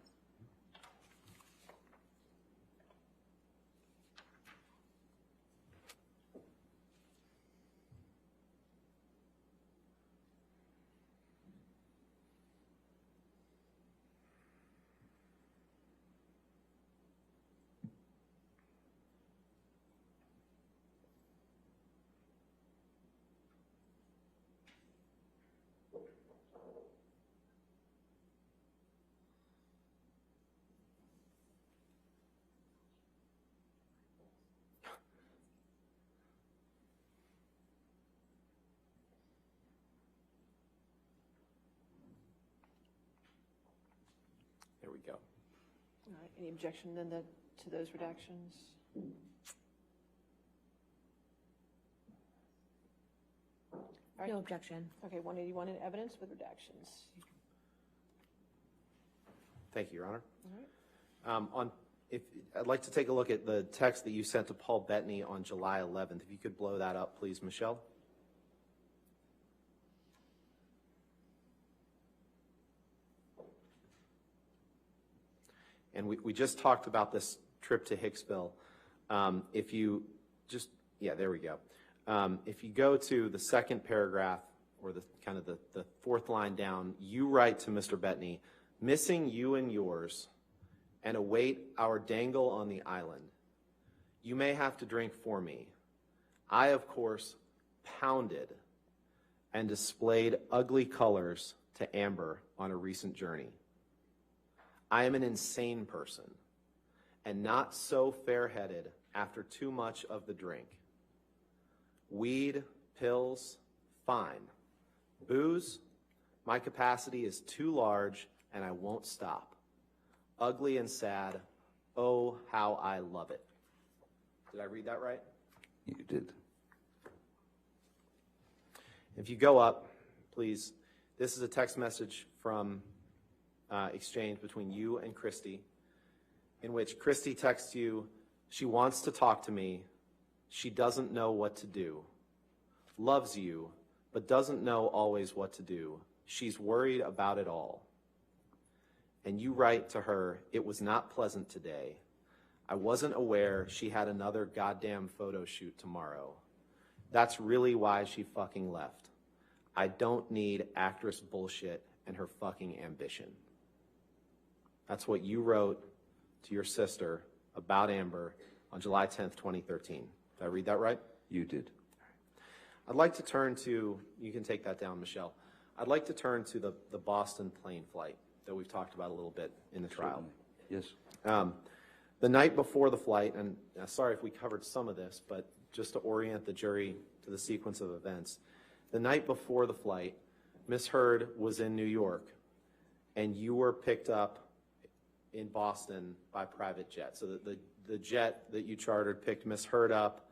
There we go. All right, any objection then to those redactions? All right. No objection. Okay, 181 in evidence with redactions. Thank you, Your Honor. All right. I'd like to take a look at the text that you sent to Paul Bettany on July 11th. If you could blow that up, please, Michelle. And we just talked about this trip to Hicksville. If you just, yeah, there we go. If you go to the second paragraph, or the kind of the fourth line down, you write to Mr. Bettany, missing you and yours, and await our dangle on the island. You may have to drink for me. I, of course, pounded and displayed ugly colors to Amber on a recent journey. I am an insane person, and not so fair-headed after too much of the drink. Weed, pills, fine. Booze, my capacity is too large, and I won't stop. Ugly and sad, oh, how I love it. Did I read that right? You did. If you go up, please, this is a text message from exchange between you and Christy, in which Christy texts you, she wants to talk to me, she doesn't know what to do, loves you, but doesn't know always what to do. She's worried about it all. And you write to her, it was not pleasant today. I wasn't aware she had another goddamn photo shoot tomorrow. That's really why she fucking left. I don't need actress bullshit and her fucking ambition. That's what you wrote to your sister about Amber on July 10th, 2013. Did I read that right? You did. I'd like to turn to, you can take that down, Michelle. I'd like to turn to the Boston plane flight that we've talked about a little bit in the trial. Yes. The night before the flight, and sorry if we covered some of this, but just to orient the jury to the sequence of events, the night before the flight, Miss Heard was in New York, and you were picked up in Boston by private jet. So the jet that you chartered picked Miss Heard up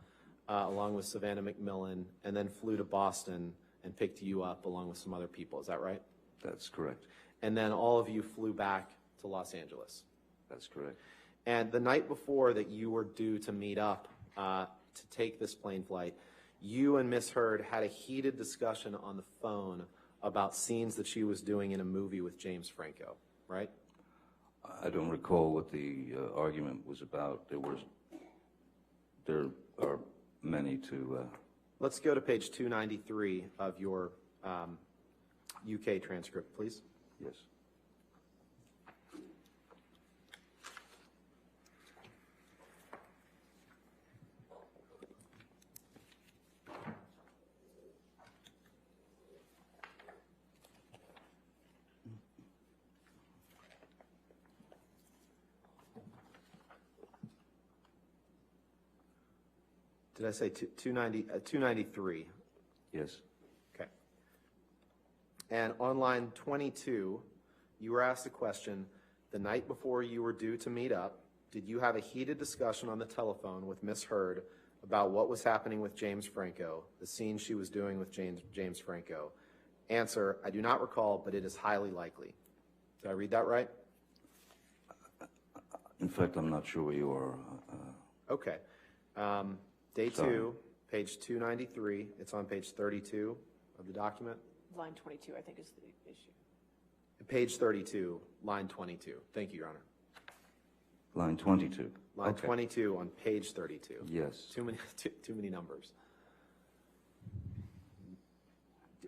along with Savannah McMillan, and then flew to Boston and picked you up along with some other people. Is that right? That's correct. And then all of you flew back to Los Angeles. That's correct. And the night before that you were due to meet up to take this plane flight, you and Miss Heard had a heated discussion on the phone about scenes that she was doing in a movie with James Franco, right? I don't recall what the argument was about. There are many to... Let's go to page 293 of your UK transcript, please. Yes. Did I say 293? Yes. Okay. And on line 22, you were asked a question, the night before you were due to meet up, did you have a heated discussion on the telephone with Miss Heard about what was happening with James Franco, the scene she was doing with James Franco? Answer, I do not recall, but it is highly likely. Did I read that right? In fact, I'm not sure where you are. Okay. Day Sorry. 2, page 293. It's on page 32 of the document. Line 22, I think, is the issue. Page 32, line 22. Thank you, Your Honor. Line 22. Line Okay. 22 on page 32. Yes. Too many numbers.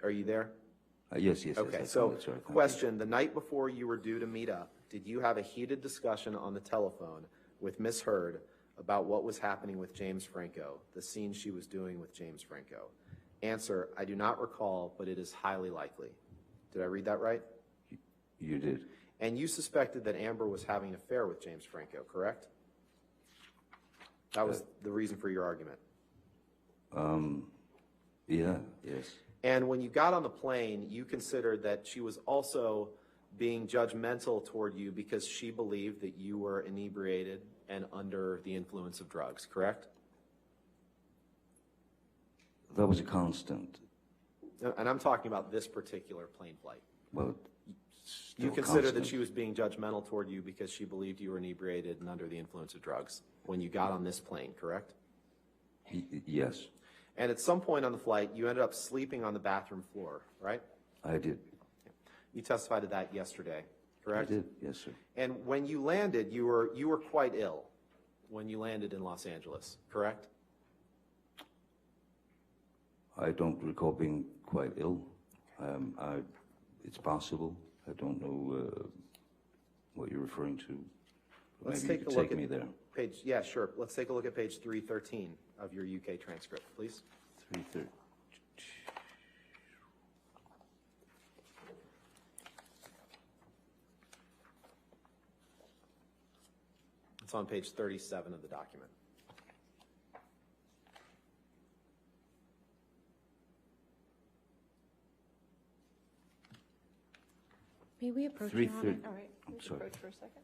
Are you there? Yes, yes, yes. Okay, that's so right, thank you. question, the night before you were due to meet up, did you have a heated discussion on the telephone with Ms. Heard about what was happening with James Franco, the scene she was doing with James Franco? Answer, I do not recall, but it is highly likely. Did I read that right? You did. And you suspected that Amber was having an affair with James Franco, correct? That was the reason for your argument. Yeah, yes. And when you got on the plane, you considered that she was also being judgmental toward you because she believed that you were inebriated and under the influence of drugs, correct? That was a constant. And I'm talking about this particular plane flight. Well, You still considered that constant. she was being judgmental toward you because she believed you were inebriated and under the influence of drugs when you got on this plane, correct? Yes, And at some point on the flight, you ended up sleeping on the bathroom floor, right? I did. You testified to that yesterday, I correct? did, yes, sir. And when you landed, you were quite ill when you landed in Los Angeles, correct? I don't recall being quite ill. It's possible. I don't know what you're referring to. Let's Maybe you take could a look take me at there. Yeah, sure. Let's take a look at page 313 of your UK transcript, please. 3:30. It's on page 37 of the document. May we approach Your Honor? 3:30. All right, I'm let's sorry. approach for a second.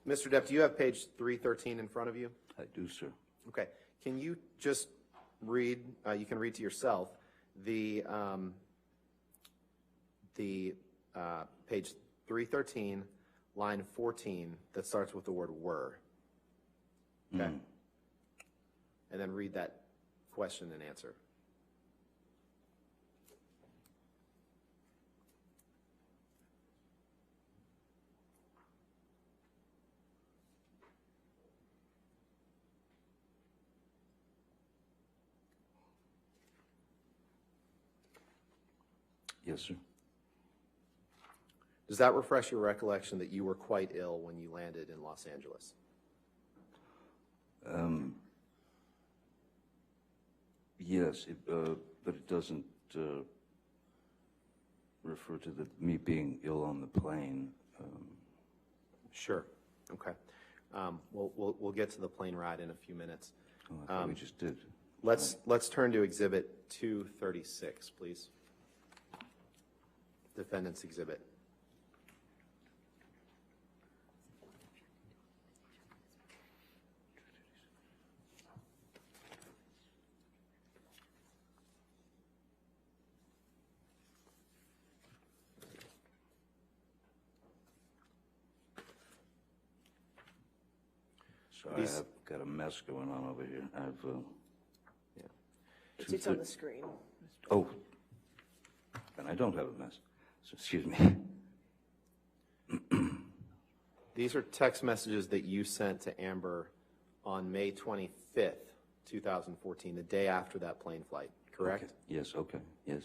Mr. Depp, do you have page 313 in front of you? I do, sir. Okay. Can you just read, you can read to yourself, the page 313, line 14, that starts with the word were. Okay? And then read that question and answer. Yes, sir. Does that refresh your recollection that you were quite ill when you landed in Los Angeles? Yes, but it doesn't refer to me being ill on the plane. Sure. Okay. We'll get to the plane ride in a few minutes. Oh, I thought we just did. Let's turn to Exhibit 236, please. Defendant's Exhibit. Sorry, I've got a mess going on over here. It's on the screen. Oh, and I don't have a mess. So excuse me. These are text messages that you sent to Amber on May 25th, 2014, the day after that plane flight, correct? Okay. Yes, okay, yes.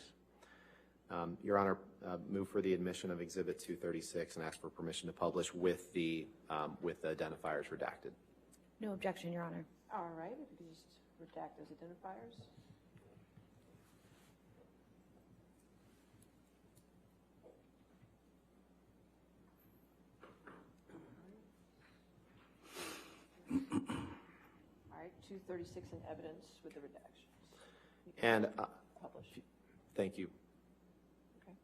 Your Honor, move for the admission of Exhibit 236 and ask for permission to publish with the identifiers redacted. No objection, Your Honor. All right, if you could just redact those identifiers. All right, 236 in evidence with the redactions. And Publish. thank you. Okay.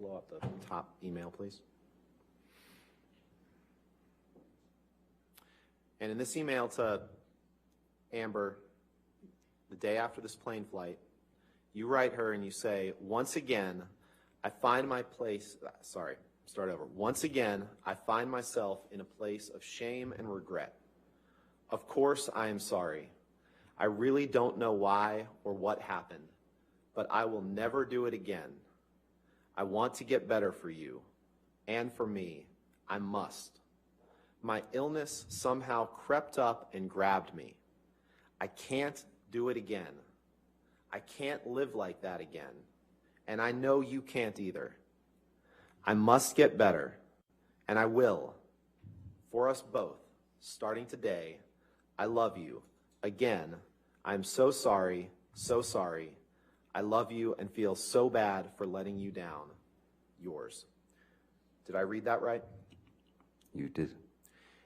Blow up the top email, please. And in this email to Amber, the day after this plane flight, you write her and you say, once again, I find my place, sorry, start over. Once again, I find myself in a place of shame and regret. Of course, I am sorry. I really don't know why or what happened, but I will never do it again. I want to get better for you and for me. I must. My illness somehow crept up and grabbed me. I can't do it again. I can't live like that again. And I know you can't either. I must get better, and I will. For us both, starting today, I love you. Again, I'm so sorry, so sorry. I love you and feel so bad for letting you down. Yours. Did I read that right? You did.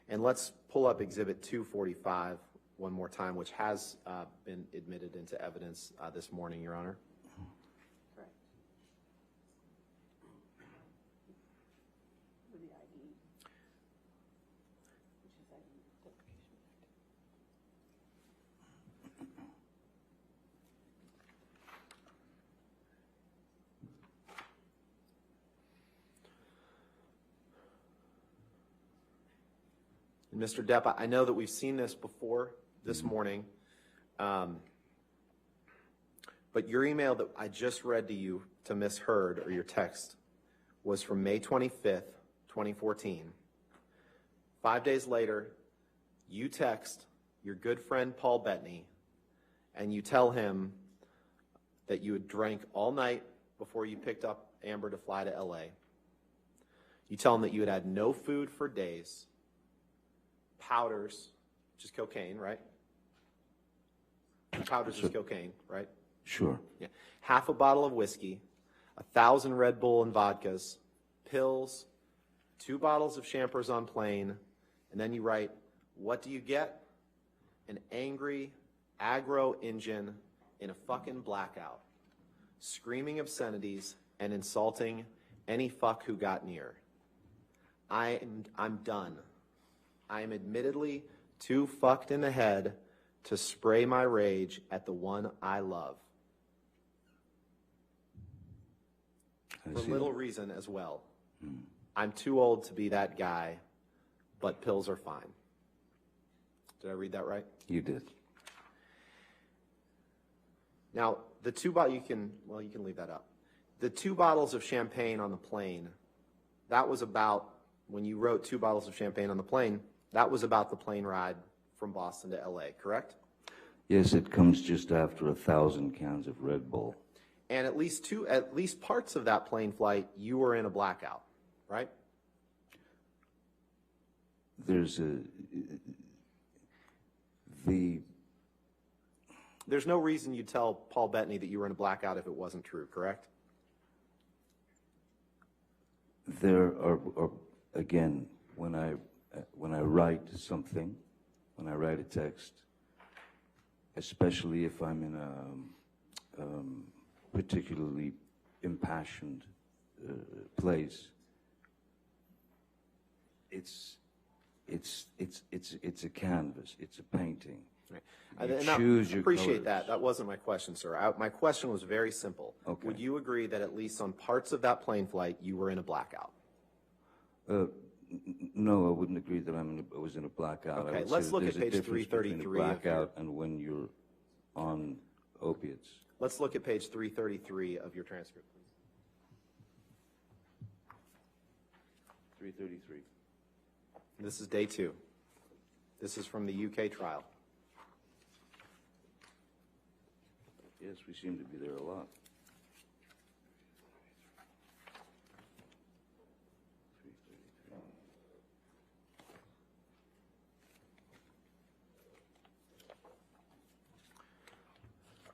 And let's pull up Exhibit 245 one more time, which has been admitted into evidence this morning, Your Honor. Correct. With the ID, which is ID identification. And Mr. Depp, I know that we've seen this before this morning, but your email that I just read to you to Ms. Heard, or your text, was from May 25th, 2014. 5 days later, you text your good friend Paul Bettany, and you tell him that you had drank all night before you picked up Amber to fly to LA. You tell him that you had had no food for days, powders, which is cocaine, right? Powders is cocaine, right? Sure. Yeah. Half a bottle of whiskey, 1,000 Red Bull and vodkas, pills, 2 bottles of Champers on plane, and then you write, what do you get? An angry, aggro engine in a fucking blackout, screaming obscenities and insulting any fuck who got near. I'm done. I am admittedly too fucked in the head to spray my rage at the one I love. For little reason as well. I'm too old to be that guy, but pills are fine. Did I read that right? You did. Now, the 2 bottles, you can leave that up. The 2 bottles of champagne on the plane, that was about, when you wrote 2 bottles of champagne on the plane, that was about the plane ride from Boston to LA, correct? Yes, it comes just after 1,000 cans of Red Bull. And at least parts of that plane flight, you were in a blackout, right? There's no reason you'd tell Paul Bettany that you were in a blackout if it wasn't true, correct? There are again, when I write something, when I write a text, especially if I'm in a particularly impassioned place, it's a canvas, it's a painting. Right. You And choose I your appreciate colors. that. That wasn't my question, sir. My question was very simple. Okay. Would you agree that at least on parts of that plane flight, you were in a blackout? No, I wouldn't agree that I was in a blackout. I Okay, would say let's that look there's at a page difference between 333 a of your- blackout and when you're on opiates. Let's look at page 333 of your transcript, please. 333. This is day 2. This is from the UK trial. Yes, we seem to be there a lot. 333.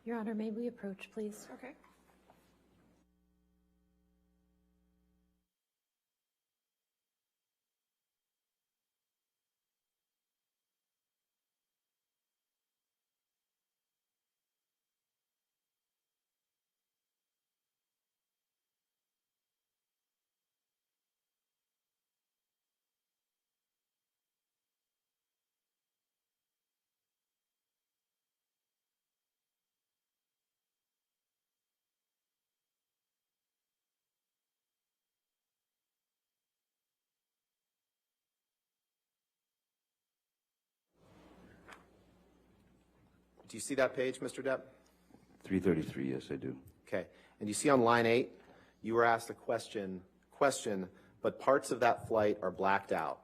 Your Honor, may we approach, please? Okay. Do you see that page, Mr. Depp? 333, yes, I do. Okay. And you see on line 8, you were asked a question, but parts of that flight are blacked out.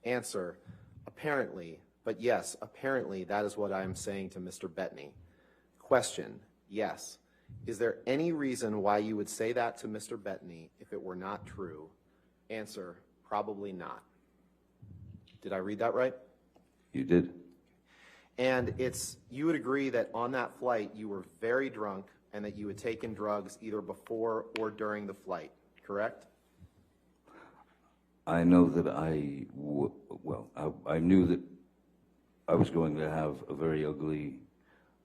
Answer, apparently, but yes, apparently that is what I am saying to Mr. Bettany. Question, yes. Is there any reason why you would say that to Mr. Bettany if it were not true? Answer, probably not. Did I read that right? You did. And you would agree that on that flight you were very drunk and that you had taken drugs either before or during the flight, correct? I know that I knew that I was going to have a very ugly,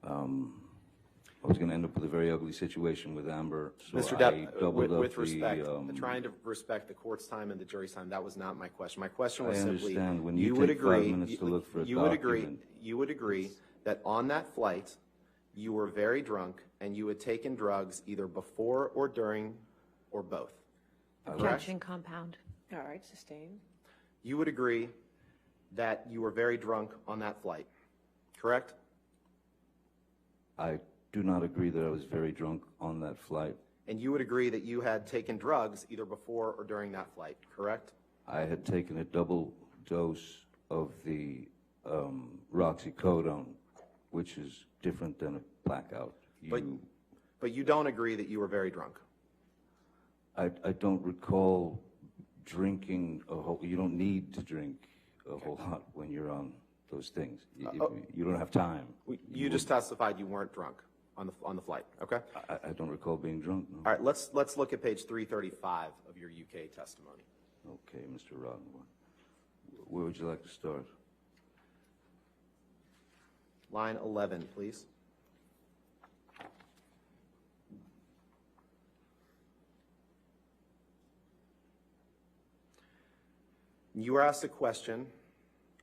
I was going to end up with a very ugly situation with Amber, so Mr. I Depp, doubled up with respect, the, trying to respect the court's time and the jury's time, that was not my question. My question I was simply, understand. When you you would take agree, 5 minutes to look for a you would agree, document. you would agree that on that flight you were very drunk and you had taken drugs either before or during or both. Objection compound. All right, sustained. You would agree that you were very drunk on that flight, correct? I do not agree that I was very drunk on that flight. And you would agree that you had taken drugs either before or during that flight, correct? I had taken a double dose of the roxicodone, which is different than a blackout. But you don't agree that you were very drunk? I don't recall drinking a whole. You don't need to drink a whole lot when you're on those things. You don't have time. You just testified you weren't drunk on the flight, okay? I don't recall being drunk. No. All right, let's look at page 335 of your UK testimony. Okay, Mr. Rodden. Where would you like to start? Line 11, please. You were asked a question.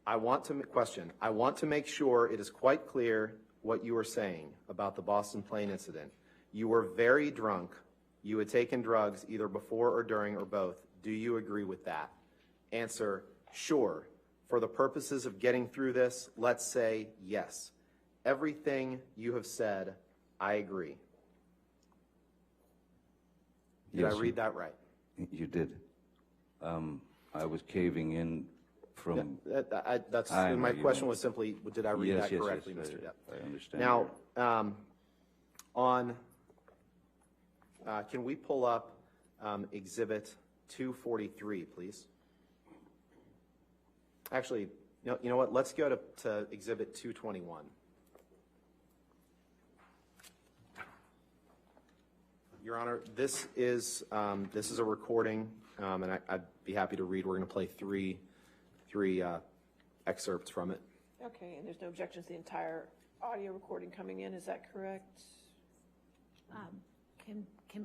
I want to make sure it is quite clear what you were saying about the Boston plane incident. You were very drunk. You had taken drugs either before or during or both. Do you agree with that? Answer, sure. For the purposes of getting through this, let's say yes. Everything you have said, I agree. Did I read that right? You did. I was caving in from. My question was simply, did I read that correctly, Mr. Depp? I understand. Now, can we pull up Exhibit 243, please? Actually, you know what? Let's go to Exhibit 221. Your Honor, this is a recording, and I'd be happy to read. We're going to play three excerpts from it. Okay, and there's no objections to the entire audio recording coming in, is that correct?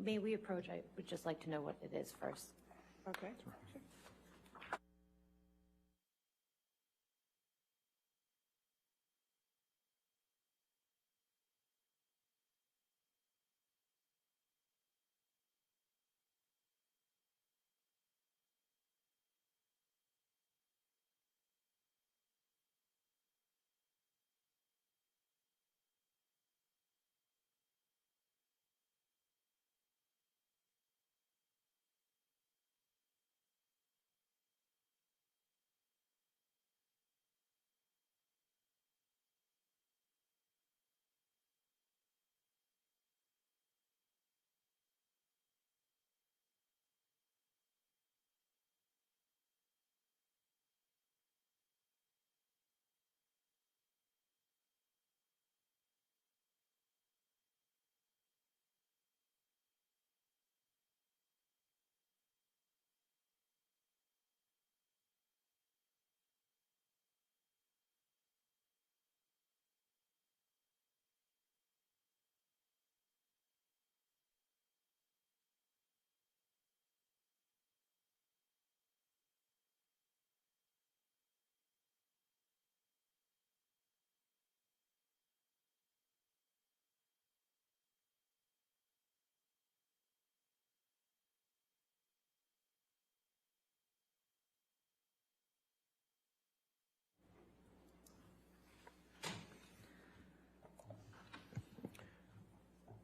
May we approach? I would just like to know what it is first. Okay.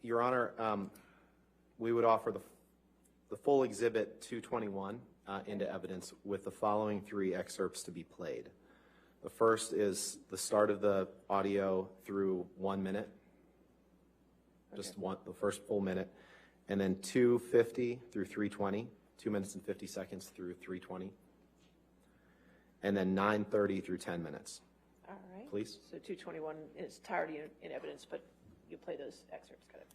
Your Honor, we would offer the full Exhibit 221 into evidence with the following 3 excerpts to be played. The first is the start of the audio through 1 minute, just the first full minute, and then 2:50 through 3:20, 2 minutes and 50 seconds through 3:20, and then 9:30 through 10 minutes. All right. Please. So 221 is entirety in evidence, but you play those excerpts. Got it.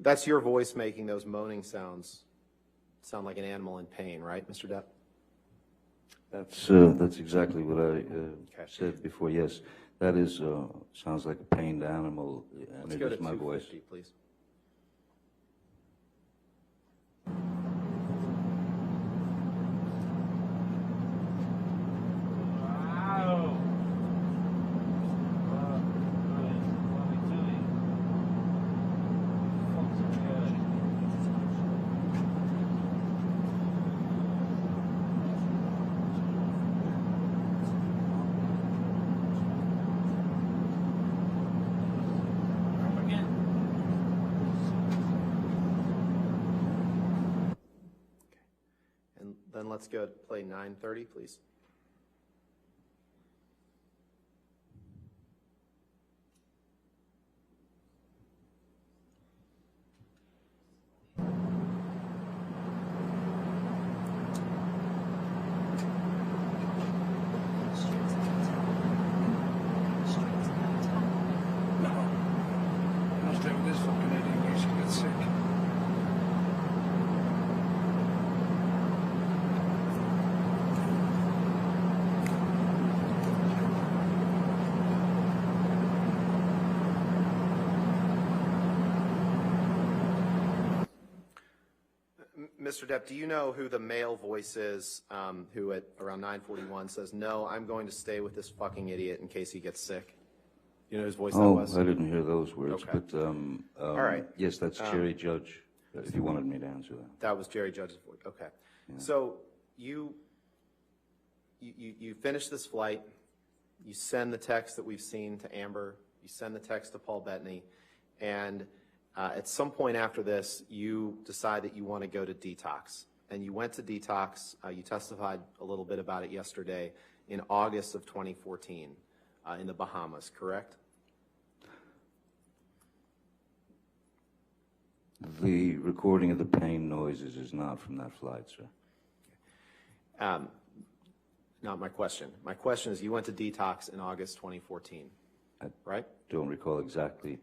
That's your voice making those moaning sounds. Sound like an animal in pain, right, Mr. Depp? That's exactly what I said before. Yes, that is sounds like a pained animal, and Let's it go to is my voice. 250, please. And then let's go play 9:30, please. I'll stay with this fucking idiot in case he gets sick. Mr. Depp, do you know who the male voice is who at around 9:41 says, "No, I'm going to stay with this fucking idiot in case he gets sick"? You know whose voice that Oh, was? I didn't hear those words, Okay. but All right. yes, that's Jerry Judge. If you wanted me to answer that. That was Jerry Judge's voice. Okay. So you finish this flight. You send the text that we've seen to Amber. You send the text to Paul Bettany, and at some point after this, you decide that you want to go to detox. And you went to detox. You testified a little bit about it yesterday in August of 2014 in the Bahamas, correct? The recording of the pain noises is not from that flight, sir. Not my question. My question is, you went to detox in August 2014, right? Don't recall exactly.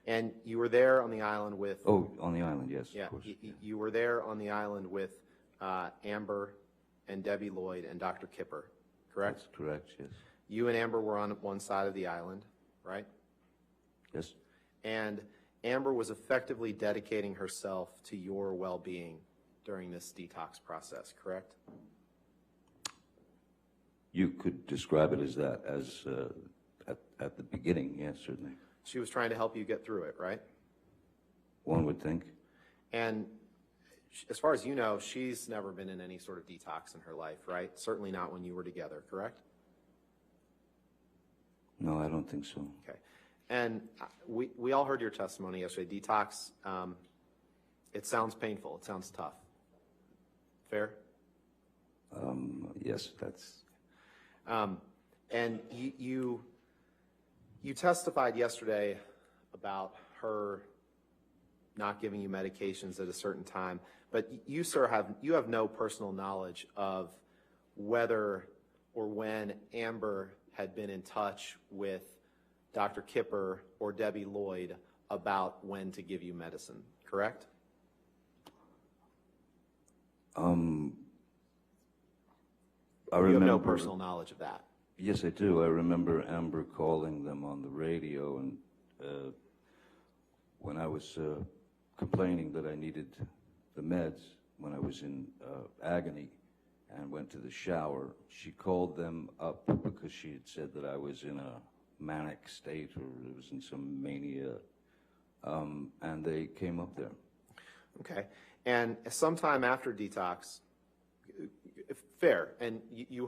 And you were there on the island with... Oh, on the island, yes, Yeah, of course. you were there on the island with Amber and Debbie Lloyd and Dr. Kipper, correct? That's correct, yes. You and Amber were on one side of the island, right? Yes, And Amber was effectively dedicating herself to your well-being during this detox process, correct? you could describe it as that, as at the beginning, yes, certainly. She was trying to help you get through it, right? One would think. And as far as you know, she's never been in any sort of detox in her life, right? Certainly not when you were together, correct? No, I don't think so. Okay. And we all heard your testimony yesterday. Detox, it sounds painful. It sounds tough. Fair? Yes, that's, And you testified yesterday about her not giving you medications at a certain time, but you, sir, have no personal knowledge of whether or when Amber had been in touch with Dr. Kipper or Debbie Lloyd about when to give you medicine, correct? I You have remember. no personal knowledge of that. Yes, I do. I remember Amber calling them on the radio, and when I was complaining that I needed the meds when I was in agony and went to the shower, she called them up because she had said that I was in a manic state or it was in some mania, and they came up there. Okay. And sometime after detox, fair, and you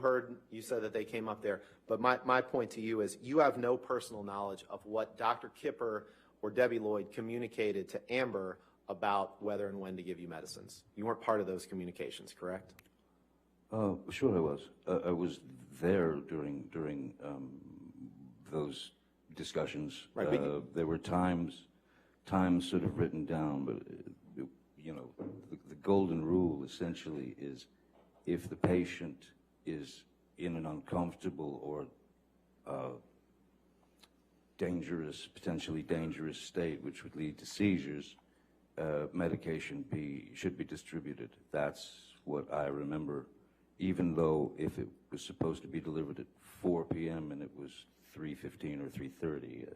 said that they came up there, but my point to you is you have no personal knowledge of what Dr. Kipper or Debbie Lloyd communicated to Amber about whether and when to give you medicines. You weren't part of those communications, correct? Sure I was. I was there during those discussions. Right, but there were times sort of written down, but the golden rule essentially is if the patient is in an uncomfortable or potentially dangerous state, which would lead to seizures, medication should be distributed. That's what I remember, even though if it was supposed to be delivered at 4 p.m. and it was 3:15 or 3:30,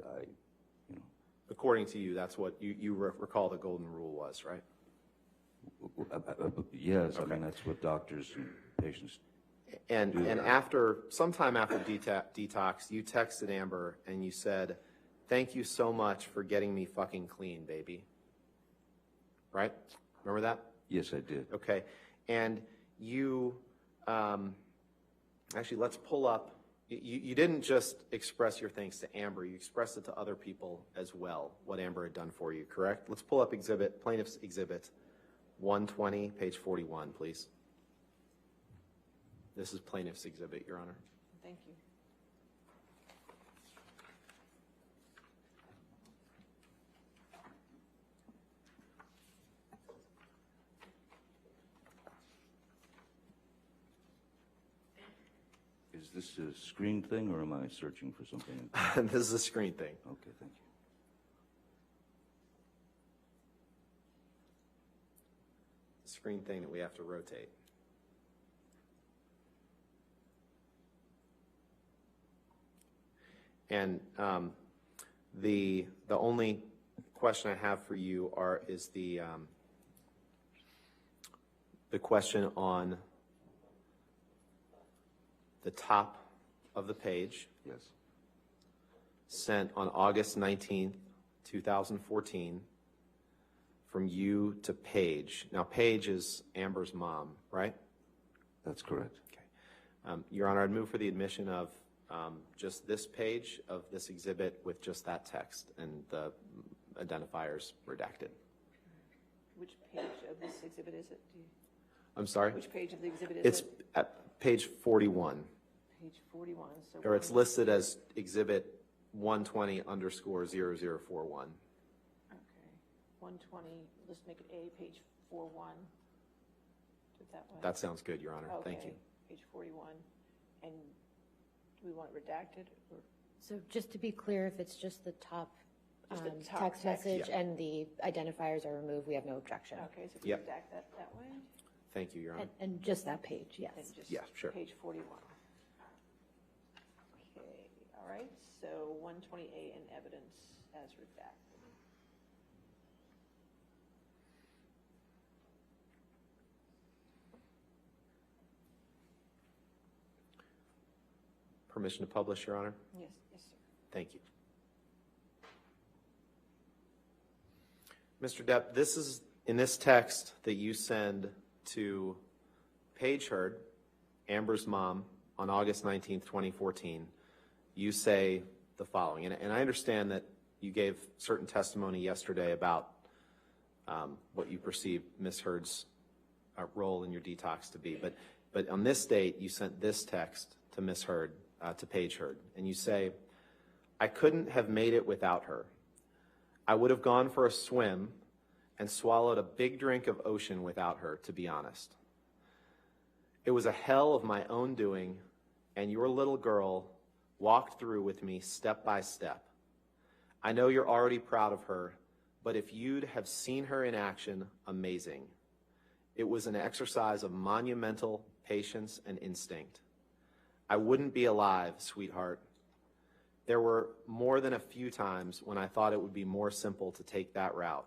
According to you, that's what you recall the golden rule was, right? Yes, Okay. I mean, that's what doctors and patients And do. sometime after detox, you texted Amber and you said, "Thank you so much for getting me fucking clean, baby." Right? Remember that? Yes, I did. Okay. And you, actually, let's pull up. You didn't just express your thanks to Amber. You expressed it to other people as well, what Amber had done for you, correct? Let's pull up Plaintiff's Exhibit 120, page 41, please. This is Plaintiff's Exhibit, Your Honor. Thank you. Is this a screen thing, or am I searching for something? This is a screen thing. Okay, thank you. Screen thing that we have to rotate. And the only question I have for you is the question on the top of the page, Yes. sent on August 19th, 2014, from you to Paige. Now, Paige is Amber's mom, right? That's correct. Okay. Your Honor, I'd move for the admission of just this page of this exhibit with just that text and the identifiers redacted. Which page of this exhibit is it? I'm sorry? Which page of the exhibit is It's it? at page 41, Page 41. So or it's listed as Exhibit 120_0041. Okay. 120, let's make it A, page 41. Do it that way. That sounds good, Your Honor. Thank you. Okay, page 41. And do we want it redacted? Or So just to be clear, if it's just the top Just the top text text. message Yeah. and the identifiers are removed, we have no objection. Okay, so if we Yep. redact that way? Thank you, Your Honor. And just that page, And yes. just Yeah, sure. Page 41. Okay, all right, so 120A in evidence as redacted. Permission to publish, Your Honor? Yes, yes, sir. Thank you. Mr. Depp, this is in this text that you send to Paige Heard, Amber's mom, on August 19th, 2014. You say the following, and I understand that you gave certain testimony yesterday about what you perceived Ms. Heard's role in your detox to be. But on this date, you sent this text to Miss Heard, to Paige Heard, and you say, "I couldn't have made it without her. I would have gone for a swim and swallowed a big drink of ocean without her, to be honest. It was a hell of my own doing, and your little girl walked through with me step by step. I know you're already proud of her, but if you'd have seen her in action, amazing. It was an exercise of monumental patience and instinct. I wouldn't be alive, sweetheart. There were more than a few times when I thought it would be more simple to take that route.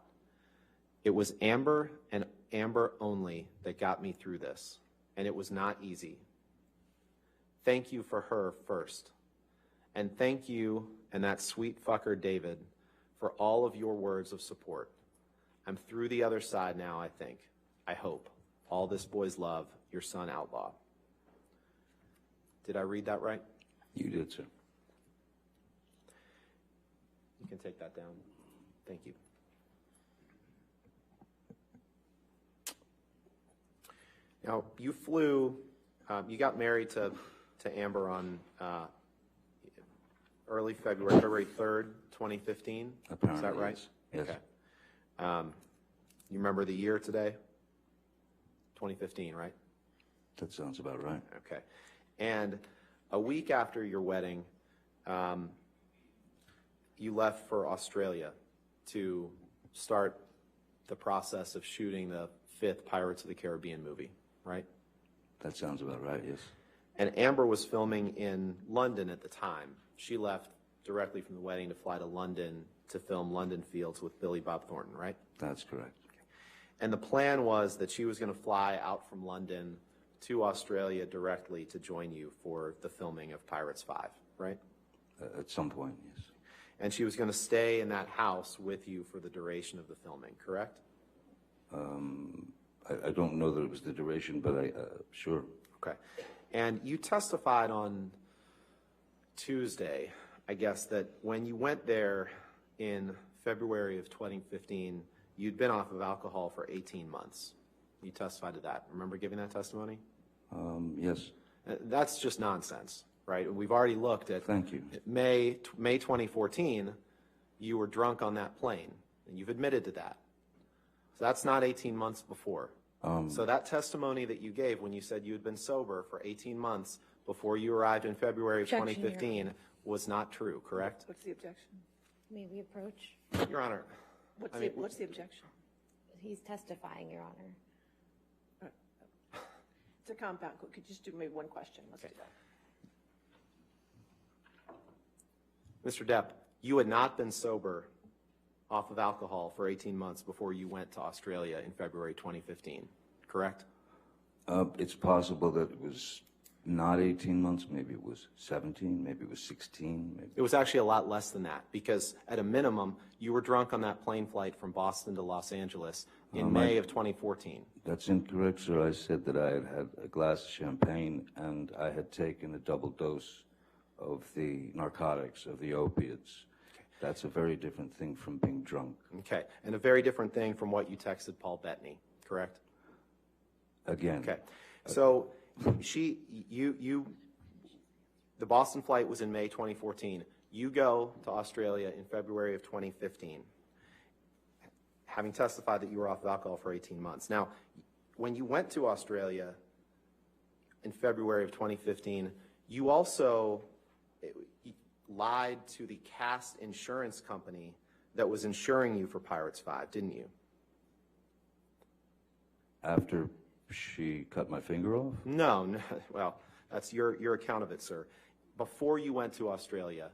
It was Amber and Amber only that got me through this, and it was not easy. Thank you for her first. And thank you and that sweet fucker David for all of your words of support. I'm through the other side now, I think. I hope. All this boy's love, your son Outlaw." Did I read that right? You did, sir. You can take that down. Thank you. Now, you flew, you got married to Amber on early February, February 3rd, 2015? Apparently, is that right? yes. Okay. You remember the year today? 2015, right? That sounds about right. Okay. And a week after your wedding, you left for Australia to start the process of shooting the 5th Pirates of the Caribbean movie, right? That sounds about right, yes. And Amber was filming in London at the time. She left directly from the wedding to fly to London to film London Fields with Billy Bob Thornton, right? That's correct. And the plan was that she was going to fly out from London to Australia directly to join you for the filming of Pirates 5, right? At some point, yes. And she was going to stay in that house with you for the duration of the filming, correct? I don't know that it was the duration, but sure. Okay. And you testified on Tuesday, I guess, that when you went there in February of 2015, you'd been off of alcohol for 18 months. You testified to that. Remember giving that testimony? Yes. That's just nonsense, right? We've already looked at Thank you. May 2014, you were drunk on that plane, and you've admitted to that. So that's not 18 months before. So that testimony that you gave when you said you had been sober for 18 months before you arrived in February of Objection, 2015 was not true, correct? What's the objection? May we approach? Your Honor, What's the objection? He's testifying, Your Honor. It's a compound. Could you just do maybe one question? Let's Okay. do that. Mr. Depp, you had not been sober off of alcohol for 18 months before you went to Australia in February 2015, correct? It's possible that it was not 18 months, maybe it was 17, maybe it was 16. Maybe. It was actually a lot less than that because at a minimum, you were drunk on that plane flight from Boston to Los Angeles in May of 2014. That's incorrect, sir. I said that I had had a glass of champagne and I had taken a double dose of the narcotics, of the opiates. Okay. That's a very different thing from being drunk. Okay, and a very different thing from what you texted Paul Bettany, correct? Again. Okay, so the Boston flight was in May 2014. You go to Australia in February of 2015, having testified that you were off of alcohol for 18 months. Now, when you went to Australia in February of 2015, you also lied to the Cast insurance company that was insuring you for Pirates 5, didn't you? After she cut my finger off? No, well, that's your account of it, sir. Before you went to Australia,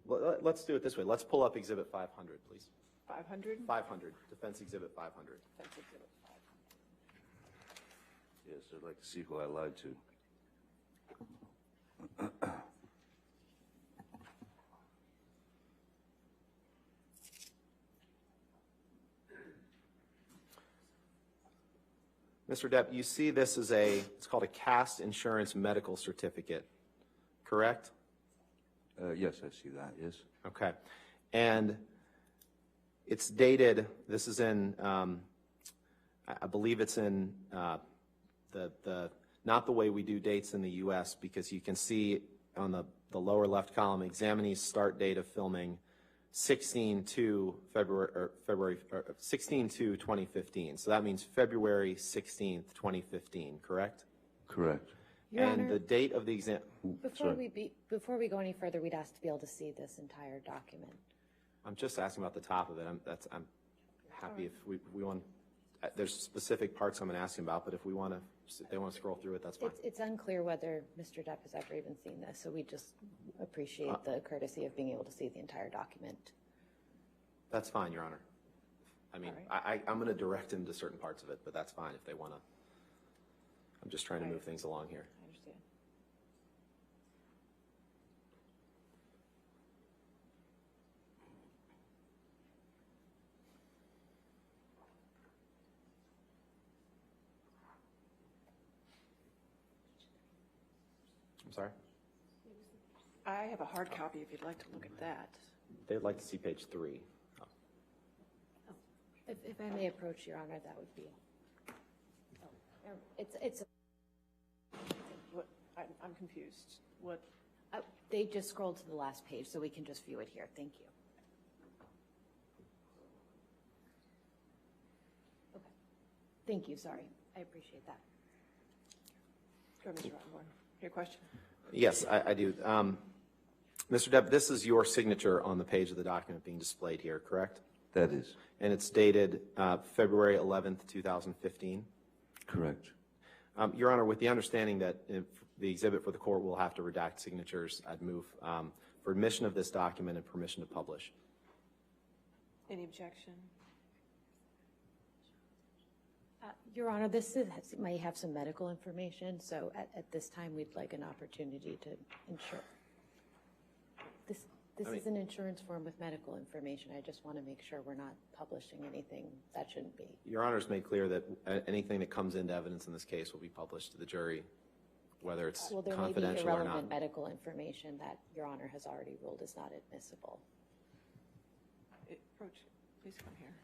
let's do it this way. Let's pull up Exhibit 500, please. 500? 500, Defense Exhibit 500. That's exhibit 5. Yes, I'd like to see who I lied to. Mr. Depp, you see this as it's called a Cast Insurance Medical Certificate, correct? Yes, I see that, yes. Okay. And it's dated, this is in I believe it's in not the way we do dates in the U.S., because you can see on the lower left column, examinee's start date of filming 16/2/2015. So that means February 16th, 2015, correct? Correct. Your And Honor, the date of the exam, before we go any further, we'd ask to be able to see this entire document. I'm just asking about the top of it. I'm happy if we want, there's specific parts I'm going to ask him about, but if they want to scroll through it, that's fine. It's unclear whether Mr. Depp has ever even seen this, so we just appreciate the courtesy of being able to see the entire document. That's fine, Your Honor. I mean, I'm going to direct him to certain parts of it, but that's fine if they want to. I'm just trying to move things along here. I understand. I'm sorry? I have a hard copy if you'd like to look at that. They'd like to see page 3. If I may approach, Your Honor, that would be. It's What, I'm confused. What, they just scrolled to the last page, so we can just view it here. Thank you. Okay. Thank you, sorry. I appreciate that. go ahead, Mr. Rottenborn. Your question? Yes, I do. Mr. Depp, this is your signature on the page of the document being displayed here, correct? That is And it's dated February 11th, 2015? correct. Your Honor, with the understanding that if the exhibit for the court will have to redact signatures, I'd move for admission of this document and permission to publish. Any objection? Your Honor, may have some medical information, so at this time, we'd like an opportunity to ensure. This is an insurance form with medical information. I just want to make sure we're not publishing anything that shouldn't be. Your Honor's made clear that anything that comes into evidence in this case will be published to the jury, whether it's Well, there may be confidential or not. irrelevant medical information that Your Honor has already ruled is not admissible. Approach, please come here.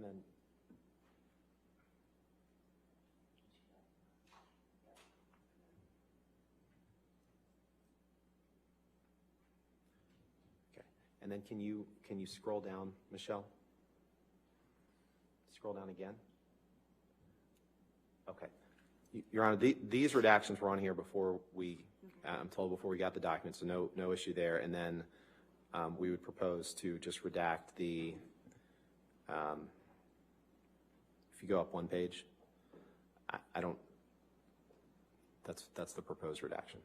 And then, okay. And then can you scroll down, Michelle? Scroll down again. Okay. Your Honor, these redactions were on here before we, I'm told, before we got the document, so no issue there. And then we would propose to just redact the, if you go up one page, I don't, that's the proposed redaction.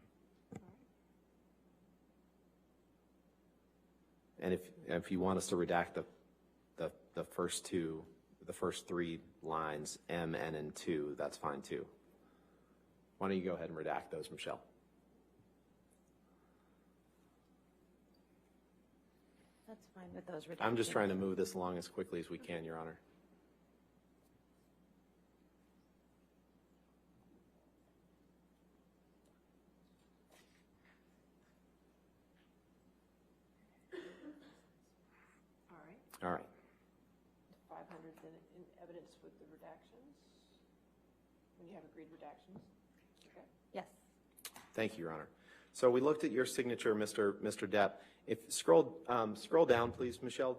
And if you want us to redact the first two, the first three lines, M, N, and 2, that's fine too. Why don't you go ahead and redact those, Michelle? That's fine with those redactions. I'm just trying to move this along as quickly as we can, Your Honor. All right. All right. 500 in evidence with the redactions, when you have agreed redactions. Okay. Yes. Thank you, Your Honor. So we looked at your signature, Mr. Depp. If scroll down, please, Michelle.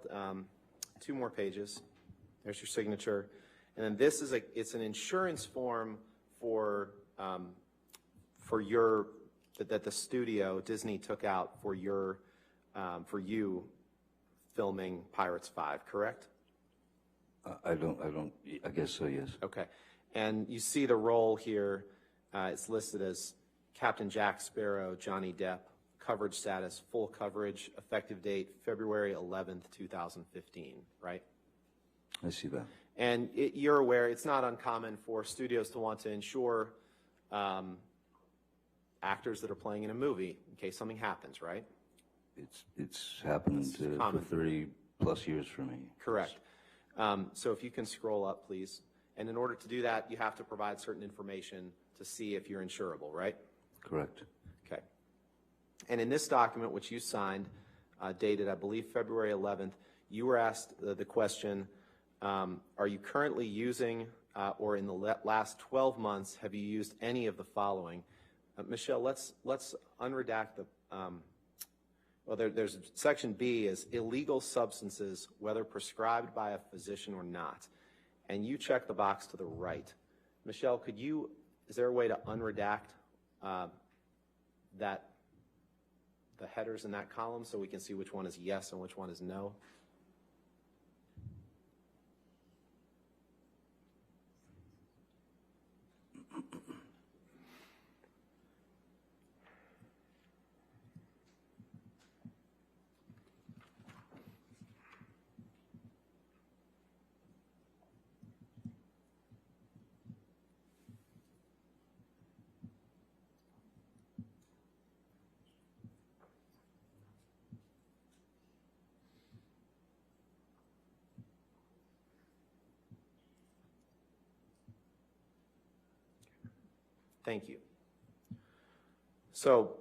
2 more pages. There's your signature, and then this is it's an insurance form for your that the studio Disney took out for your for you filming Pirates 5, correct? I guess so, yes. Okay. And you see the role here, it's listed as Captain Jack Sparrow, Johnny Depp, coverage status, full coverage, effective date, February 11th, 2015, right? I see that. And you're aware it's not uncommon for studios to want to insure actors that are playing in a movie in case something happens, right? It's happened for 30 plus years for me. Correct. So if you can scroll up, please. And in order to do that, you have to provide certain information to see if you're insurable, right? Correct. Okay. And in this document, which you signed, dated, I believe, February 11th, you were asked the question, are you currently using, or in the last 12 months, have you used any of the following? Michelle, let's unredact the, well, there's section B is illegal substances, whether prescribed by a physician or not. And you check the box to the right. Michelle, is there a way to unredact the headers in that column so we can see which one is yes and which one is no? Thank you. So,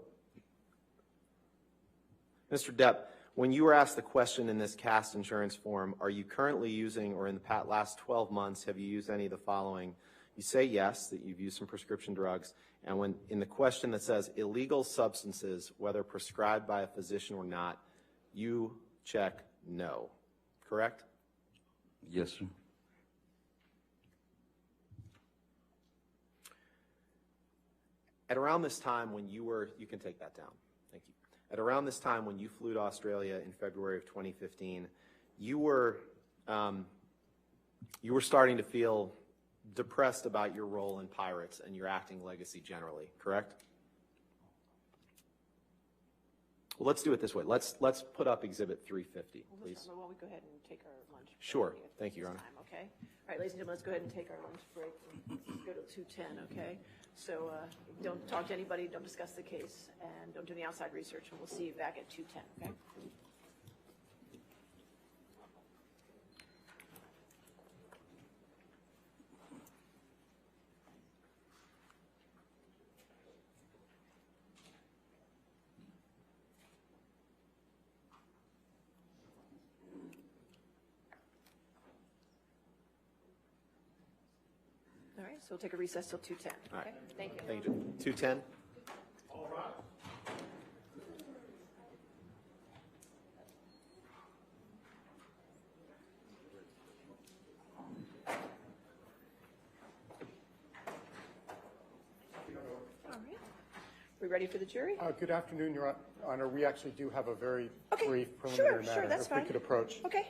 Mr. Depp, when you were asked the question in this cast insurance form, are you currently using, or in the last 12 months, have you used any of the following? You say yes, that you've used some prescription drugs. And when in the question that says illegal substances, whether prescribed by a physician or not, you check no, correct? Yes, sir. At around this time when you can take that down, thank you. At around this time when you flew to Australia in February of 2015, you were starting to feel depressed about your role in Pirates and your acting legacy generally, correct? Well, let's do it this way. Let's put up Exhibit 350, please. Well, we go ahead and take our lunch break. Sure. Thank you, Your Honor. Okay. All right, ladies and gentlemen, let's go ahead and take our lunch break. Let's go to 2:10, okay? So don't talk to anybody, don't discuss the case, and don't do any outside research, and we'll see you back at 2:10, okay? so we'll take a recess till 2:10. All right. Okay, thank you. Thank you. 2:10? All right. We ready for the jury? Good afternoon, Your Honor. We actually do have a very Okay, brief preliminary sure, matter. that's If we fine. could approach. Okay.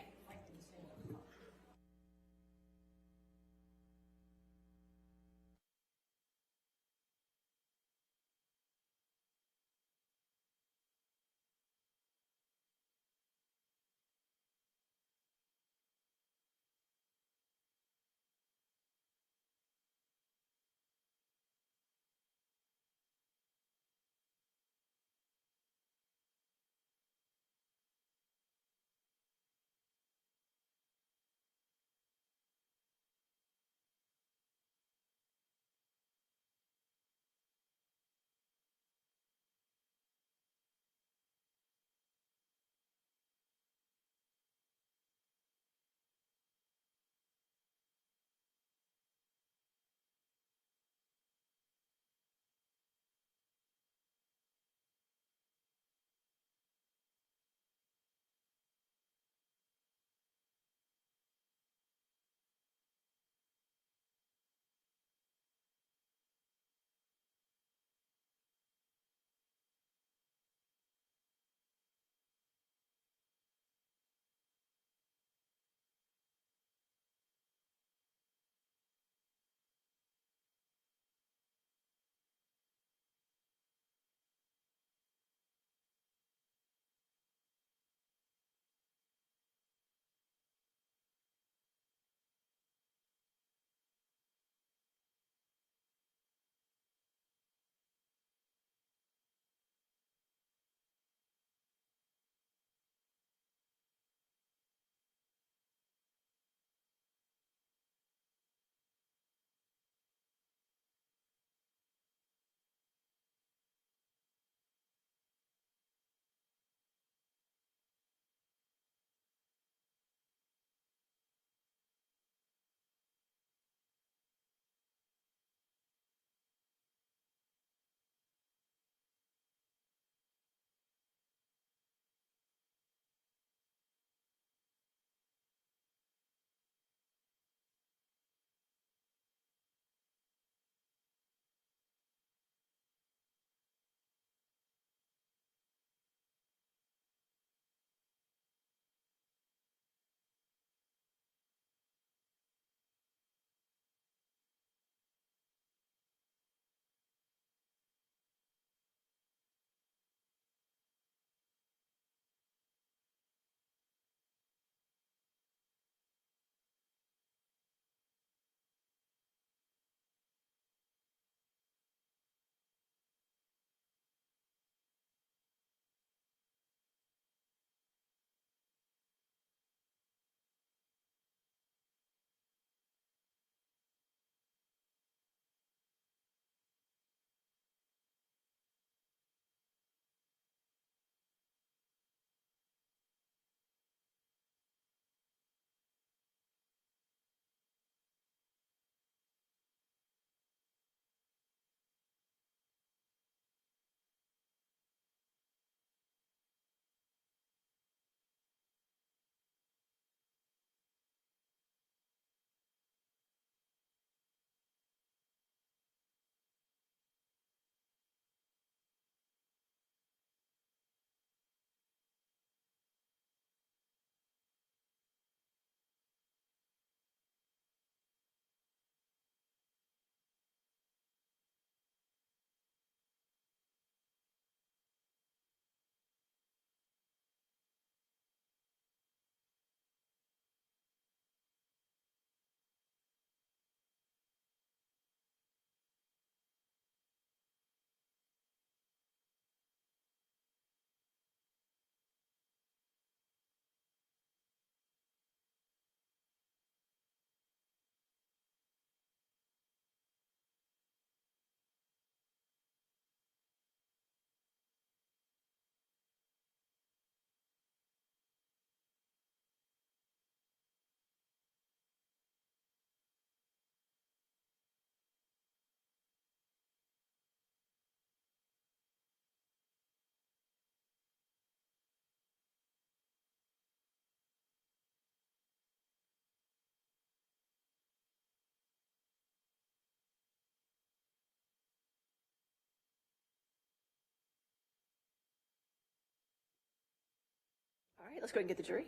right, let's go ahead and get the jury.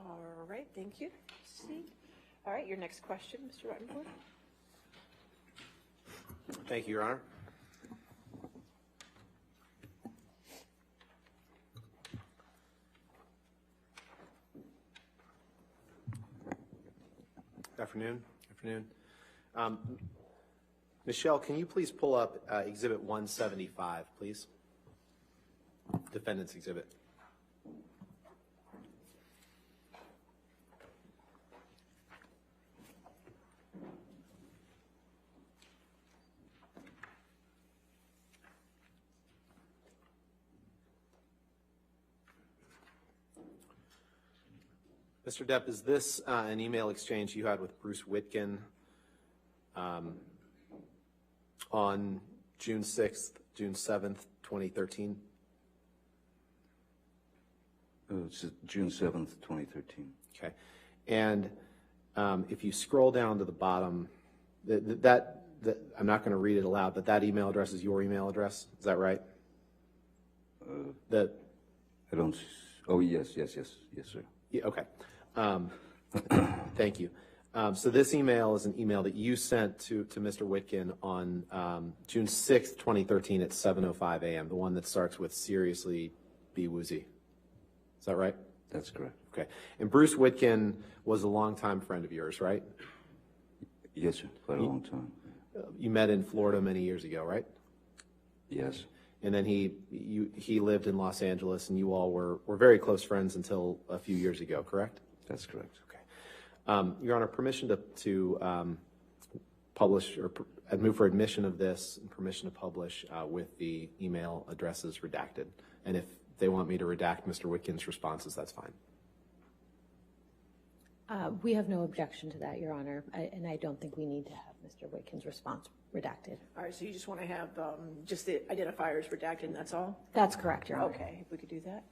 All right, thank you. See. All right, your next question, Mr. Ruttenberg. Thank you, Your Honor. Afternoon. Michelle, can you please pull up Exhibit 175, please? Defendant's Exhibit. Mr. Depp, is this an email exchange you had with Bruce Witkin on June 6th, June 7th, 2013? It's June 7th, 2013. Okay. And if you scroll down to the bottom, I'm not going to read it aloud, but that email address is your email address. Is that right? I don't. Oh, yes, sir. Yeah, okay. Thank you. So this email is an email that you sent to Mr. Witkin on June 6th, 2013 at 7:05 a.m., the one that starts with "seriously be woozy." Is that right? That's correct. Okay. And Bruce Witkin was a longtime friend of yours, right? Yes, sir. Quite a long time. You met in Florida many years ago, right? Yes. And then he lived in Los Angeles, and you all were very close friends until a few years ago, correct? That's correct. Okay. Your Honor, permission to publish or I'd move for admission of this and permission to publish with the email addresses redacted. And if they want me to redact Mr. Witkin's responses, that's fine. We have no objection to that, Your Honor, and I don't think we need to have Mr. Witkin's response redacted. All right, so you just want to have just the identifiers redacted, and that's all? That's correct, Your Honor. Okay, if we could do that.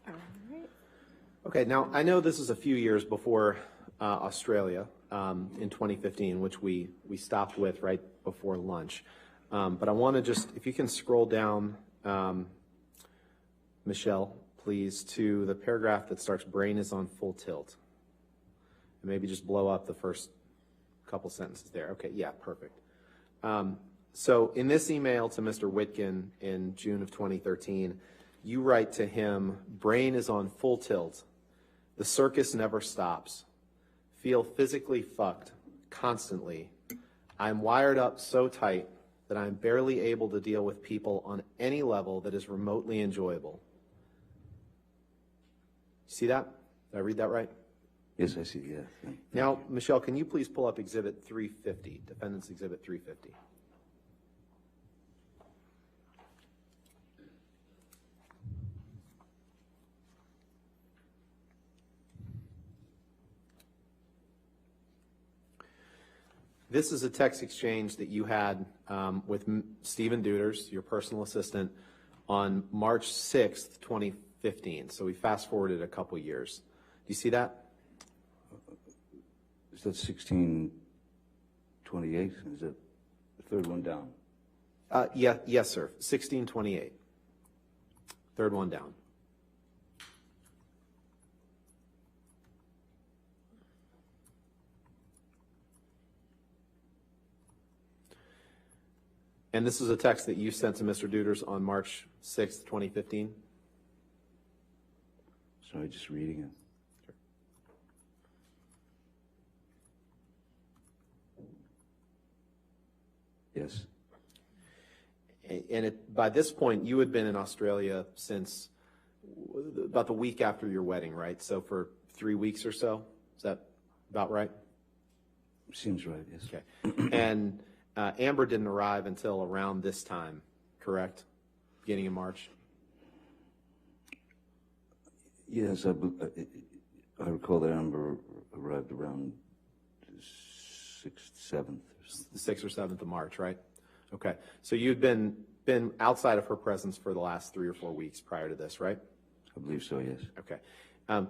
All right. Okay, now I know this is a few years before Australia in 2015, which we stopped with right before lunch. But I want to just, if you can scroll down, Michelle, please, to the paragraph that starts, "Brain is on full tilt." And maybe just blow up the first couple sentences there. Okay, yeah, perfect. So in this email to Mr. Witkin in June of 2013, you write to him, "Brain is on full tilt. The circus never stops. Feel physically fucked constantly. I'm wired up so tight that I'm barely able to deal with people on any level that is remotely enjoyable." See that? Did I read that right? Yes, I see. Yeah. Now, Michelle, can you please pull up Exhibit 350, Defendant's Exhibit 350? This is a text exchange that you had with Stephen Duders, your personal assistant, on March 6th, 2015. So we fast forwarded a couple years. Do you see that? Is that 1628? Is that the third one down? Yes, sir. 1628. Third one down. And this is a text that you sent to Mr. Duders on March 6th, 2015? Sorry, just reading it. Yes. And by this point, you had been in Australia since about the week after your wedding, right? So for 3 weeks or so? Is that about right? Seems right, yes. Okay. And Amber didn't arrive until around this time, correct? Beginning of March? Yes, I recall that Amber arrived around 6th, 7th. The 6th or 7th of March, right? Okay. So you'd been outside of her presence for the last 3 or 4 weeks prior to this, right? I believe so, yes. Okay.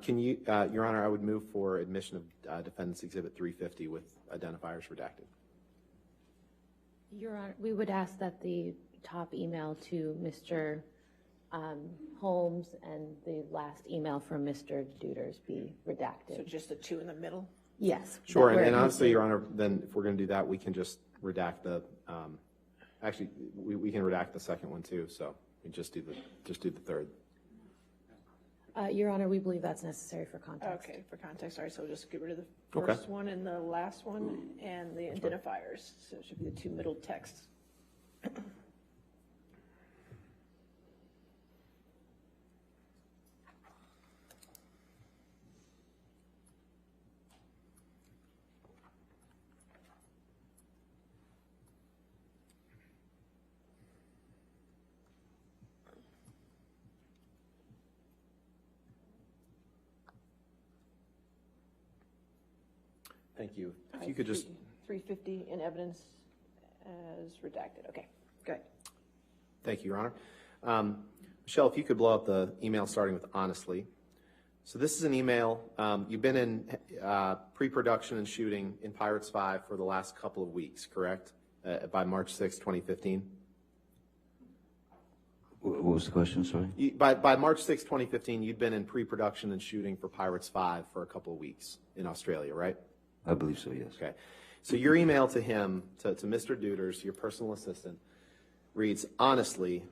Can you, Your Honor, I would move for admission of Defendant's Exhibit 350 with identifiers redacted. Your Honor, we would ask that the top email to Mr. Holmes and the last email from Mr. Duders be redacted. So just the two in the middle? Yes. Sure, that we're and honestly, using. Your Honor, then if we're going to do that, we can just redact the, actually, we can redact the second one too, so we just do the third. Your Honor, we believe that's necessary for context. Okay, for context, all right, so we'll just get rid of the Okay. first one and the last one and the identifiers. So it should be the two middle texts. Thank you. If you could just, 350 in evidence as redacted. Okay, good. thank you, Your Honor. Michelle, if you could blow up the email starting with honestly. So this is an email. You've been in pre-production and shooting in Pirates 5 for the last couple of weeks, correct? By March 6, 2015? What was the question, sorry? By March 6, 2015, you'd been in pre-production and shooting for Pirates 5 for a couple of weeks in Australia, right? I believe so, yes. Okay. So your email to him, to Mr. Duders, your personal assistant, reads, honestly,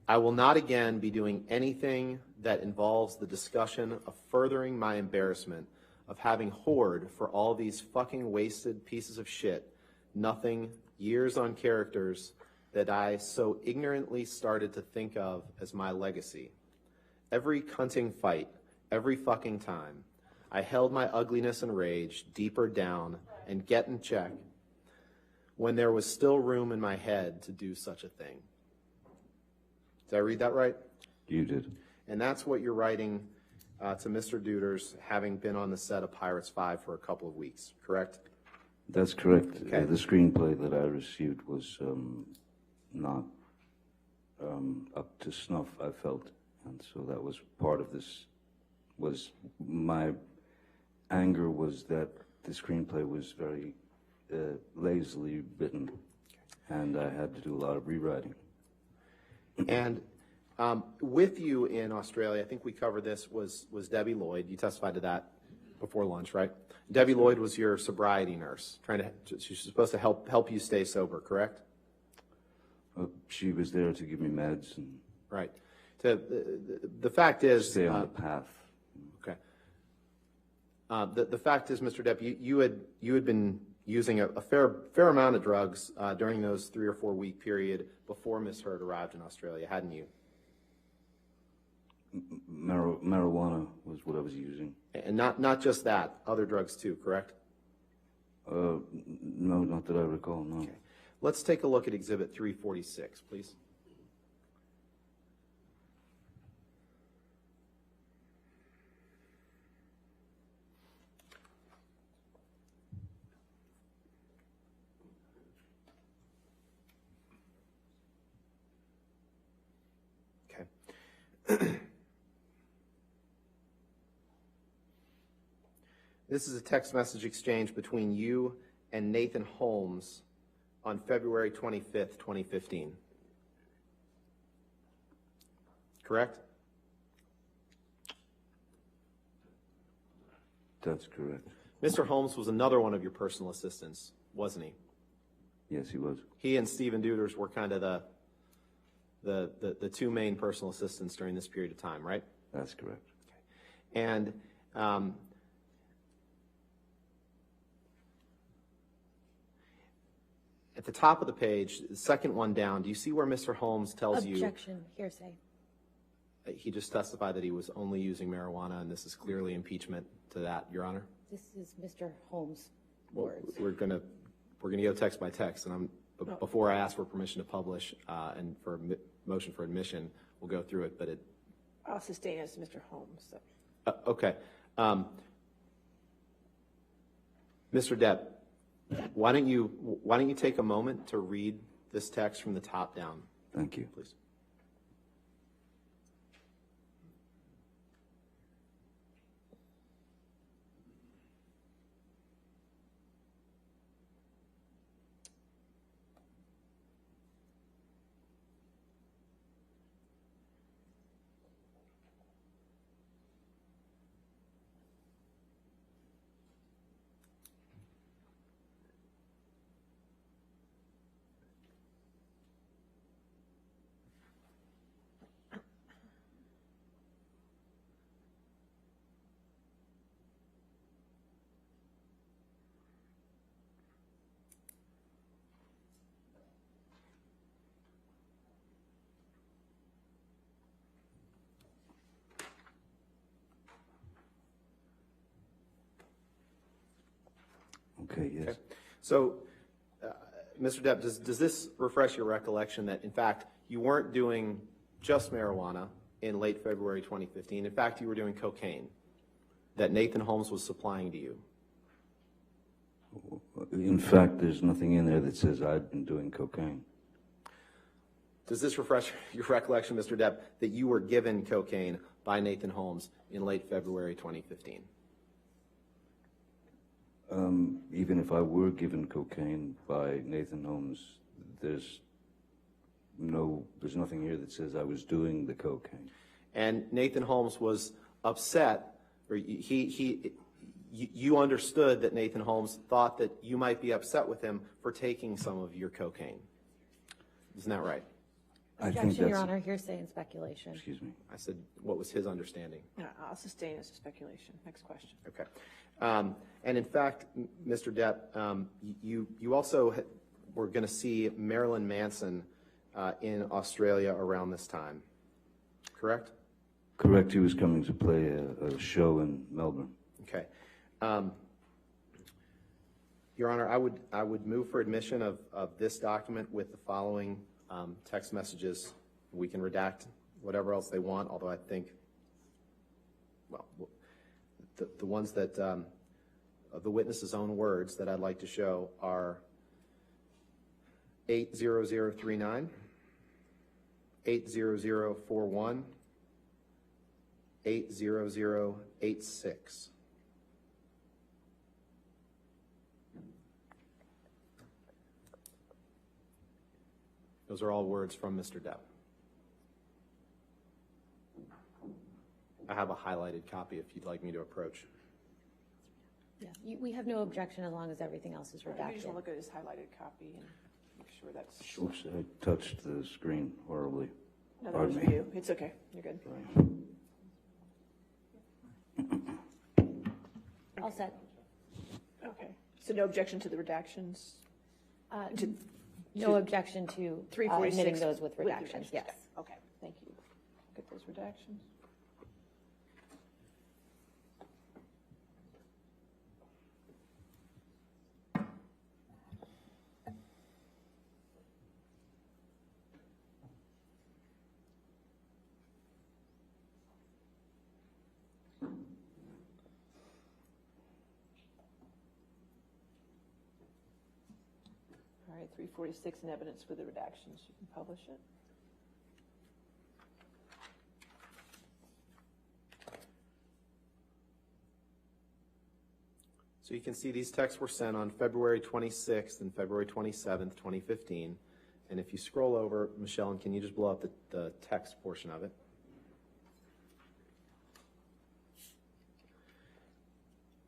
I will not again be doing anything that involves the discussion of furthering my embarrassment of having whored for all these fucking wasted pieces of shit, nothing, years on characters that I so ignorantly started to think of as my legacy. Every cunting fight, every fucking time, I held my ugliness and rage deeper down and get in check when there was still room in my head to do such a thing. Did I read that right? You did. And that's what you're writing to Mr. Duders, having been on the set of Pirates 5 for a couple of weeks, correct? That's correct. Okay. The screenplay that I received was not up to snuff, I felt. And so that was part of this, was my anger was that the screenplay was very lazily written, and I had to do a lot of rewriting. And with you in Australia, I think we covered this, was Debbie Lloyd. You testified to that before lunch, right? Debbie Lloyd was your sobriety nurse, she's supposed to help you stay sober, correct? She was there to give me meds and Right. The fact is, stay on the path. okay. The fact is, Mr. Depp, you had been using a fair amount of drugs during those 3 or 4 week period before Ms. Heard arrived in Australia, hadn't you? Marijuana was what I was using. And not just that, other drugs too, correct? No, not that I recall, no. Okay. Let's take a look at Exhibit 346, please. This is a text message exchange between you and Nathan Holmes on February 25th, 2015. Correct? That's correct. Mr. Holmes was another one of your personal assistants, wasn't he? Yes, he was. He and Stephen Deuters were kind of the two main personal assistants during this period of time, right? That's correct. And at the top of the page, the second one down, do you see where Mr. Holmes tells you? Objection, hearsay. He just testified that he was only using marijuana, and this is clearly impeachment to that, Your Honor. This is Mr. Holmes' Well, words. we're gonna go text by text, and before I ask for permission to publish and for motion for admission, we'll go through it. But I'll sustain as Mr. Holmes. So. Okay, Mr. Depp, why don't you take a moment to read this text from the top down, Thank you. please? Okay, yes. Okay. So, Mr. Depp, does this refresh your recollection that, in fact, you weren't doing just marijuana in late February 2015? In fact, you were doing cocaine that Nathan Holmes was supplying to you? In fact, there's nothing in there that says I've been doing cocaine. Does this refresh your recollection, Mr. Depp, that you were given cocaine by Nathan Holmes in late February 2015? Even if I were given cocaine by Nathan Holmes, there's nothing here that says I was doing the cocaine. And Nathan Holmes was upset, or you understood that Nathan Holmes thought that you might be upset with him for taking some of your cocaine. Isn't that right? I think Objection, Your that's. Honor, hearsay and speculation. Excuse me. I said, what was his understanding? No, I'll sustain as a speculation. Next question. Okay. And in fact, Mr. Depp, you also were going to see Marilyn Manson in Australia around this time, correct? Correct. He was coming to play a show in Melbourne. Okay. Your Honor, I would move for admission of this document with the following text messages. We can redact whatever else they want, although I think, well, the ones that, of the witness's own words that I'd like to show are 80039, 80041, 80086. Those are all words from Mr. Depp. I have a highlighted copy if you'd like me to approach. Yeah, we have no objection as long as everything else is You just redacted. want to look at his highlighted copy and make sure that's. Oops, I touched the screen horribly. No, that Pardon was me. you. It's okay. You're good. All set. Okay. So no objection to the redactions? To No objection to 346 admitting those with redactions, yes. Okay, thank you. Get those redactions. All right, 346 in evidence with the redactions. You can publish it. So you can see these texts were sent on February 26th and February 27th, 2015. And if you scroll over, Michelle, and can you just blow up the text portion of it?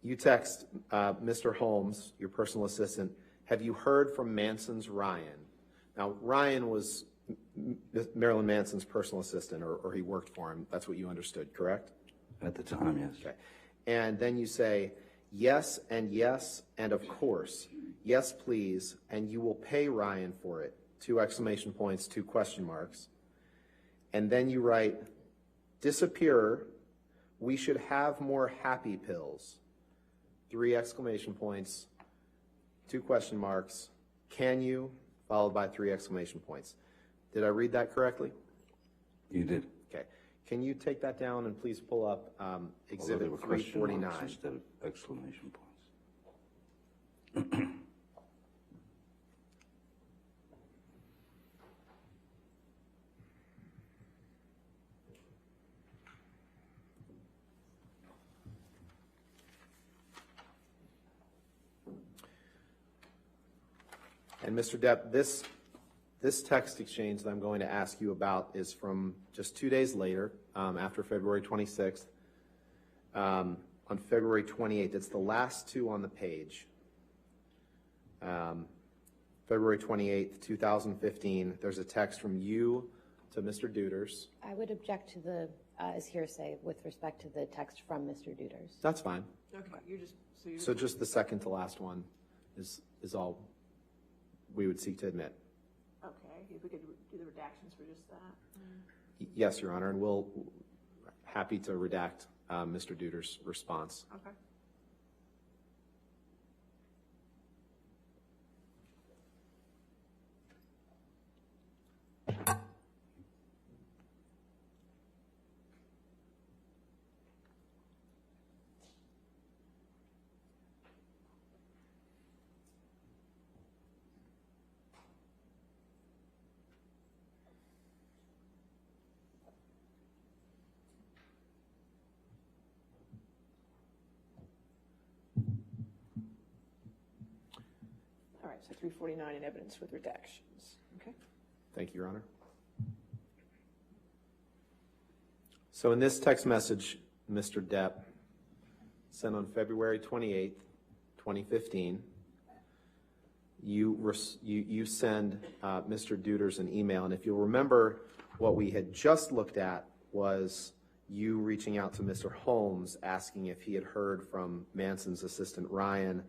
You text Mr. Holmes, your personal assistant, have you heard from Manson's Ryan? Now, Ryan was Marilyn Manson's personal assistant, or he worked for him. That's what you understood, correct? At the time, yes. Okay. And then you say, yes, and of course. Yes, please, and you will pay Ryan for it. 2 exclamation points, 2 question marks. And then you write, disappearer, we should have more happy pills. 3 exclamation points, 2 question marks. Can you? Followed by 3 exclamation points. Did I read that correctly? You did. Okay. Can you take that down and please pull up Although Exhibit there were question marks 349? instead of exclamation points. And Mr. Depp, this text exchange that I'm going to ask you about is from just 2 days later, after February 26th. On February 28th, it's the last 2 on the page. February 28th, 2015, there's a text from you to Mr. Duders. I would object to the, as hearsay with respect to the text from Mr. Duders. That's fine. Okay, you're just, so you're. So just the second to last one is all we would seek to admit. Okay, if we could do the redactions for just that. Yes, Your Honor, and we'll happy to redact Mr. Duders' response. Okay. All right, so 349 in evidence with redactions. Okay. Thank you, Your Honor. So in this text message, Mr. Depp sent on February 28th, 2015, you send Mr. Duders an email, and if you'll remember, what we had just looked at was you reaching out to Mr. Holmes asking if he had heard from Manson's assistant Ryan,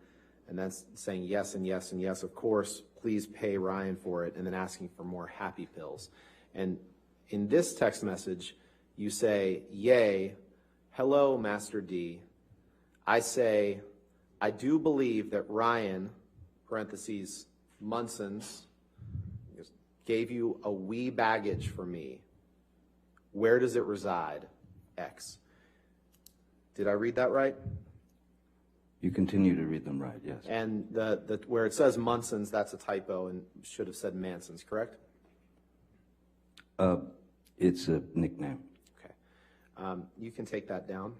and then saying yes and yes and yes, of course, please pay Ryan for it, and then asking for more happy pills. And in this text message, you say, yay, hello, Master D. I say, I do believe that Ryan, parentheses, Munson's, gave you a wee baggage for me. Where does it reside? X. Did I read that right? You continue to read them right, yes. And where it says Munson's, that's a typo and should have said Manson's, correct? It's a nickname. Okay. You can take that down.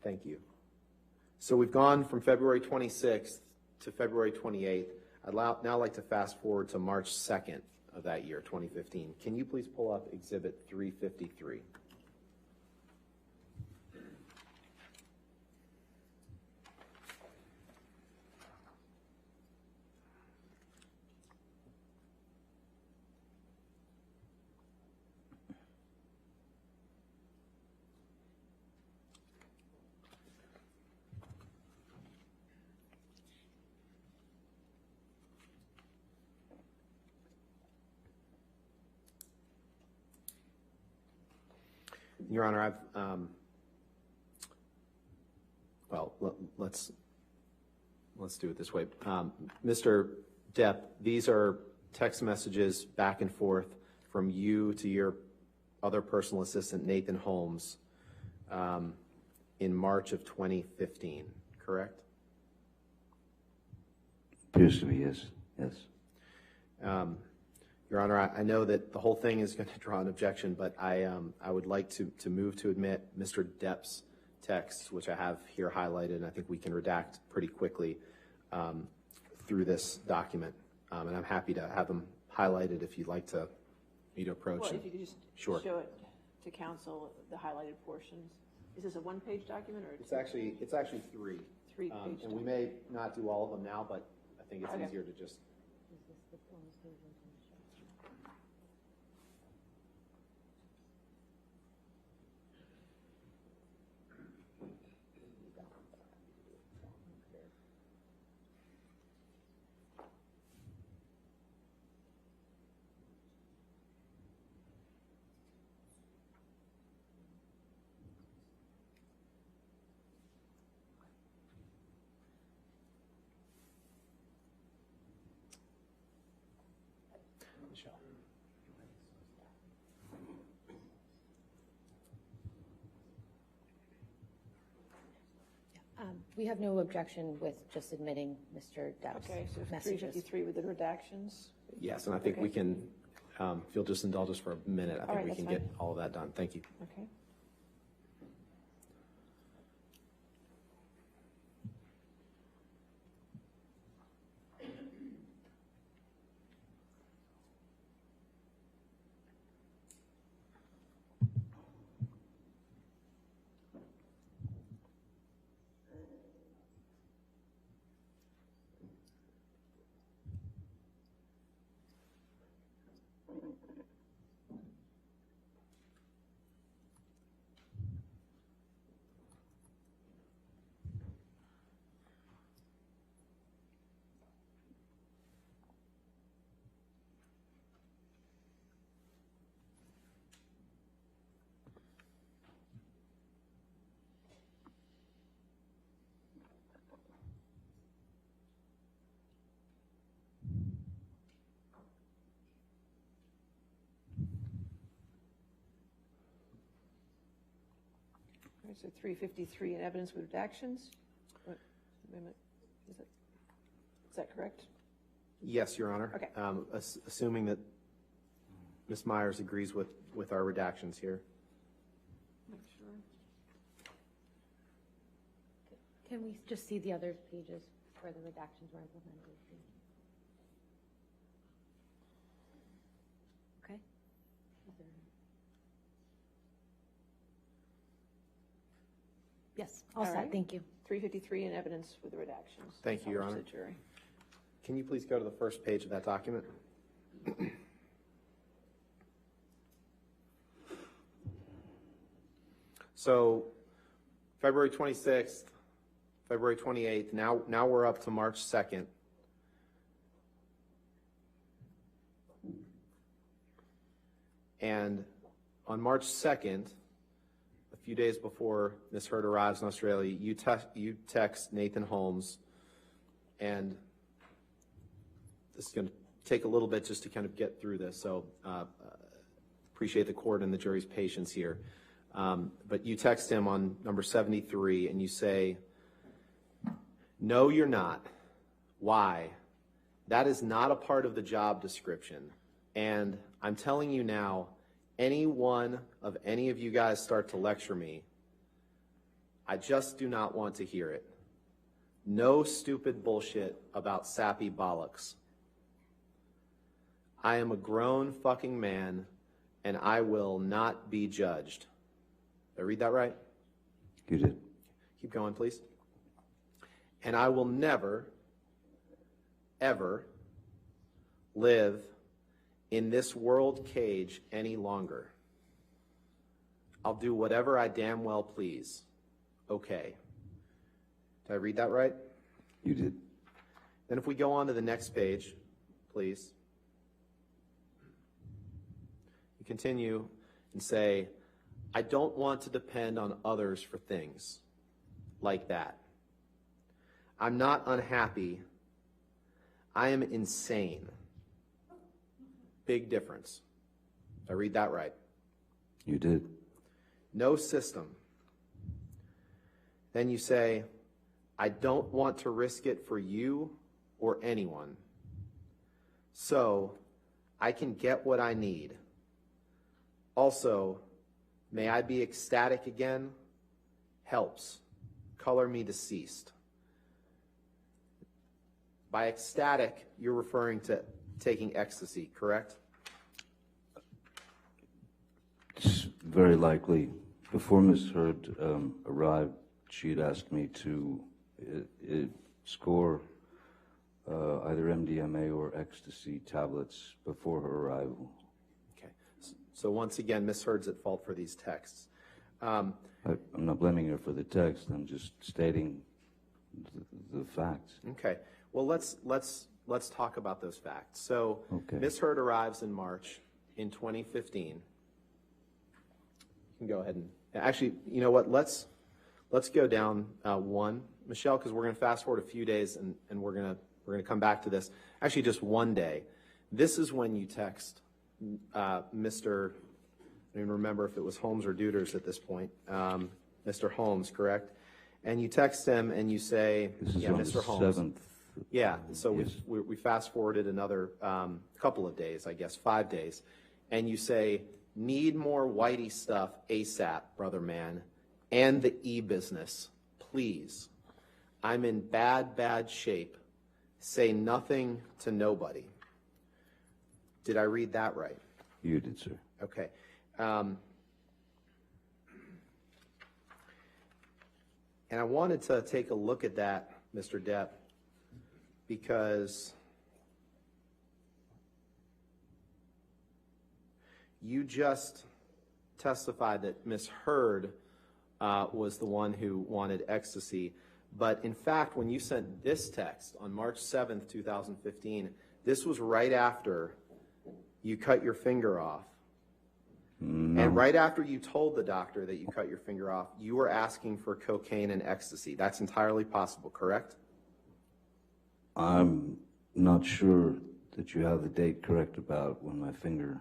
Thank you. So we've gone from February 26th to February 28th. I'd now like to fast forward to March 2nd of that year, 2015. Can you please pull up Exhibit 353? Your Honor, let's do it this way. Mr. Depp, these are text messages back and forth from you to your other personal assistant, Nathan Holmes, in March of 2015, correct? Appears to be, yes. Yes. Your Honor, I know that the whole thing is going to draw an objection, but I would like to move to admit Mr. Depp's text, which I have here highlighted, and I think we can redact pretty quickly through this document. And I'm happy to have them highlighted if you'd like me to approach. Well, if you could just Sure. show it to counsel, the highlighted portions. Is this a one-page document or? It's actually three. Three-page And we may not do all of them now, but I think it's Okay. easier to just. Michelle. We have no objection with just admitting Mr. Depp's Okay, so messages. 353 with the redactions. Yes, and I think Okay. we can, if you'll just indulge us for a minute, I All think right, we that's can get fine. all of that done. Thank you. Okay. All right, so 353 in evidence with redactions. What, wait a minute. Is that correct? Yes, Your Honor. Okay. Assuming that Ms. Myers agrees with our redactions here. Make sure. Can we just see the other pages where the redactions were implemented? Okay. Yes, all All set, right. thank you. 353 in evidence with the redactions. Thank you, Your I'll Honor. to the jury. Can you please go to the first page of that document? So, February 26th, February 28th, now we're up to March 2nd. And on March 2nd, a few days before Ms. Heard arrives in Australia, you text Nathan Holmes, and this is going to take a little bit just to kind of get through this, so appreciate the court and the jury's patience here. But you text him on number 73, and you say, "No, you're not. Why? That is not a part of the job description. And I'm telling you now, any one of any of you guys start to lecture me, I just do not want to hear it. No stupid bullshit about sappy bollocks. I am a grown fucking man, and I will not be judged." Did I read that right? You did. Keep going, please. "And I will never, ever live in this world cage any longer. I'll do whatever I damn well please. Okay." Did I read that right? You did. Then if we go on to the next page, please. You continue and say, "I don't want to depend on others for things like that. I'm not unhappy. I am insane." Big difference. Did I read that right? You did. "No system." Then you say, "I don't want to risk it for you or anyone. So I can get what I need. Also, may I be ecstatic again? Helps. Color me deceased." By ecstatic, you're referring to taking ecstasy, correct? It's very likely Before Ms. Heard arrived, she had asked me to score either MDMA or ecstasy tablets before her arrival. Okay. So once again, Ms. Heard's at fault for these texts. I'm not blaming her for the text. I'm just stating the facts. Okay. Well, let's talk about those facts. So Okay. Ms. Heard arrives in March in 2015. You can go ahead and actually, you know what? Let's go down one, Michelle, because we're going to fast forward a few days and we're going to come back to this. Actually, just one day. This is when you text Mr. I don't even remember if it was Holmes or Deuters at this point. Mr. Holmes, correct? And you text him and you say, This is yeah, on Mr. the Holmes. 7th. Yeah, so Yes. we fast forwarded another couple of days, I guess, 5 days, and you say, need more Whitey stuff ASAP, brother man, and the e-business, please. I'm in bad shape. Say nothing to nobody. Did I read that right? You did, sir. Okay. And I wanted to take a look at that, Mr. Depp, because you just testified that Ms. Heard was the one who wanted ecstasy. But in fact, when you sent this text on March 7th, 2015, this was right after you cut your finger off. No. And right after you told the doctor that you cut your finger off, you were asking for cocaine and ecstasy. That's entirely possible, correct? I'm not sure that you have the date correct about when my finger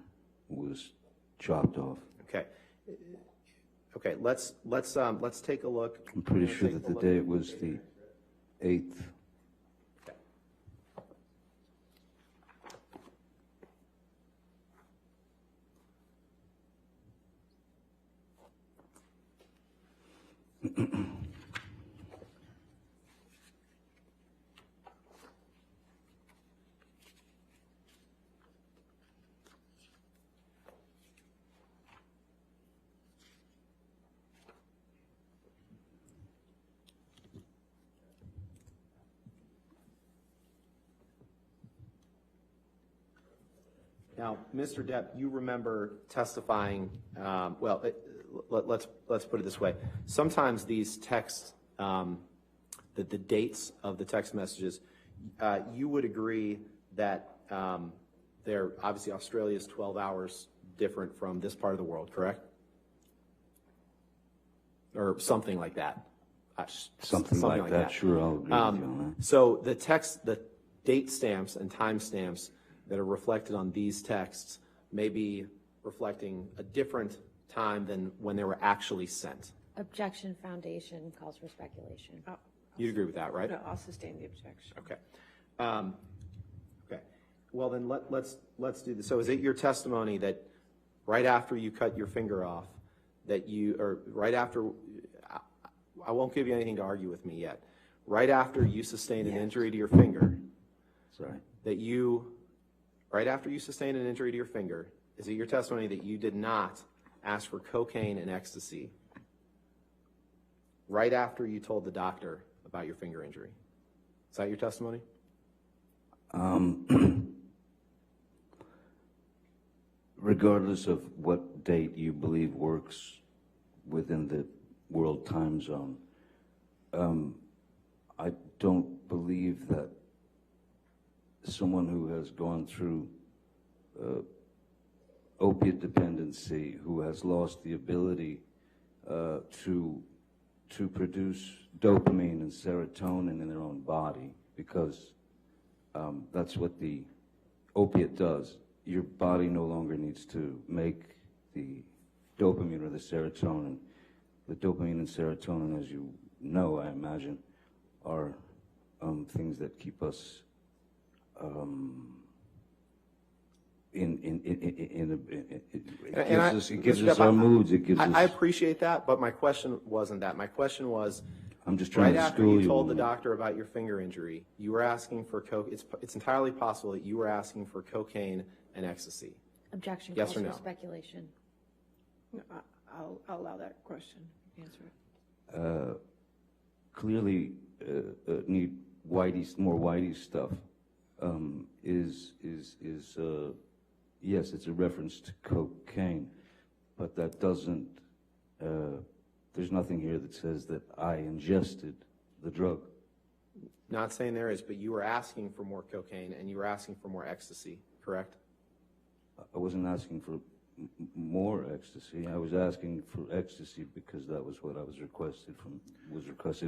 was chopped off. Okay. Okay, let's take a look. I'm pretty sure that the date was the 8th. Okay. Now, Mr. Depp, you remember testifying, let's put it this way. Sometimes these texts, the dates of the text messages, you would agree that they're, obviously Australia is 12 hours different from this part of the world, correct? Or something like that. Something like that. Sure, I'll agree with you on that. So the text, the date stamps and time stamps that are reflected on these texts may be reflecting a different time than when they were actually sent. Objection foundation calls for speculation. You'd agree with that, right? No, I'll sustain the objection. Okay. Okay. Well, then let's do this. So is it your testimony that right after you cut your finger off, that you, or right after, I won't give you anything to argue with me yet, right after you sustained an injury to your finger, Sorry. that you, right after you sustained an injury to your finger, is it your testimony that you did not ask for cocaine and ecstasy right after you told the doctor about your finger injury? Is that your testimony? Regardless of what date you believe works within the world time zone, I don't believe that someone who has gone through opiate dependency, who has lost the ability to produce dopamine and serotonin in their own body, because that's what the opiate does. Your body no longer needs to make the dopamine or the serotonin. The dopamine and serotonin, as you know, I imagine, are things that keep us it gives us our moods. It gives us. I appreciate that, but my question wasn't that. My question was, I'm just trying right to after school you told the on it. doctor about your finger injury, you were asking for it's entirely possible that you were asking for cocaine and ecstasy. Objection Yes calls or for no? speculation. No, I'll allow that question. Answer it. Clearly need more Whitey stuff. Yes, it's a reference to cocaine, but that doesn't, there's nothing here that says that I ingested the drug. Not saying there is, but you were asking for more cocaine and you were asking for more ecstasy, correct? I wasn't asking for more ecstasy. I was asking for ecstasy because that was what I was requested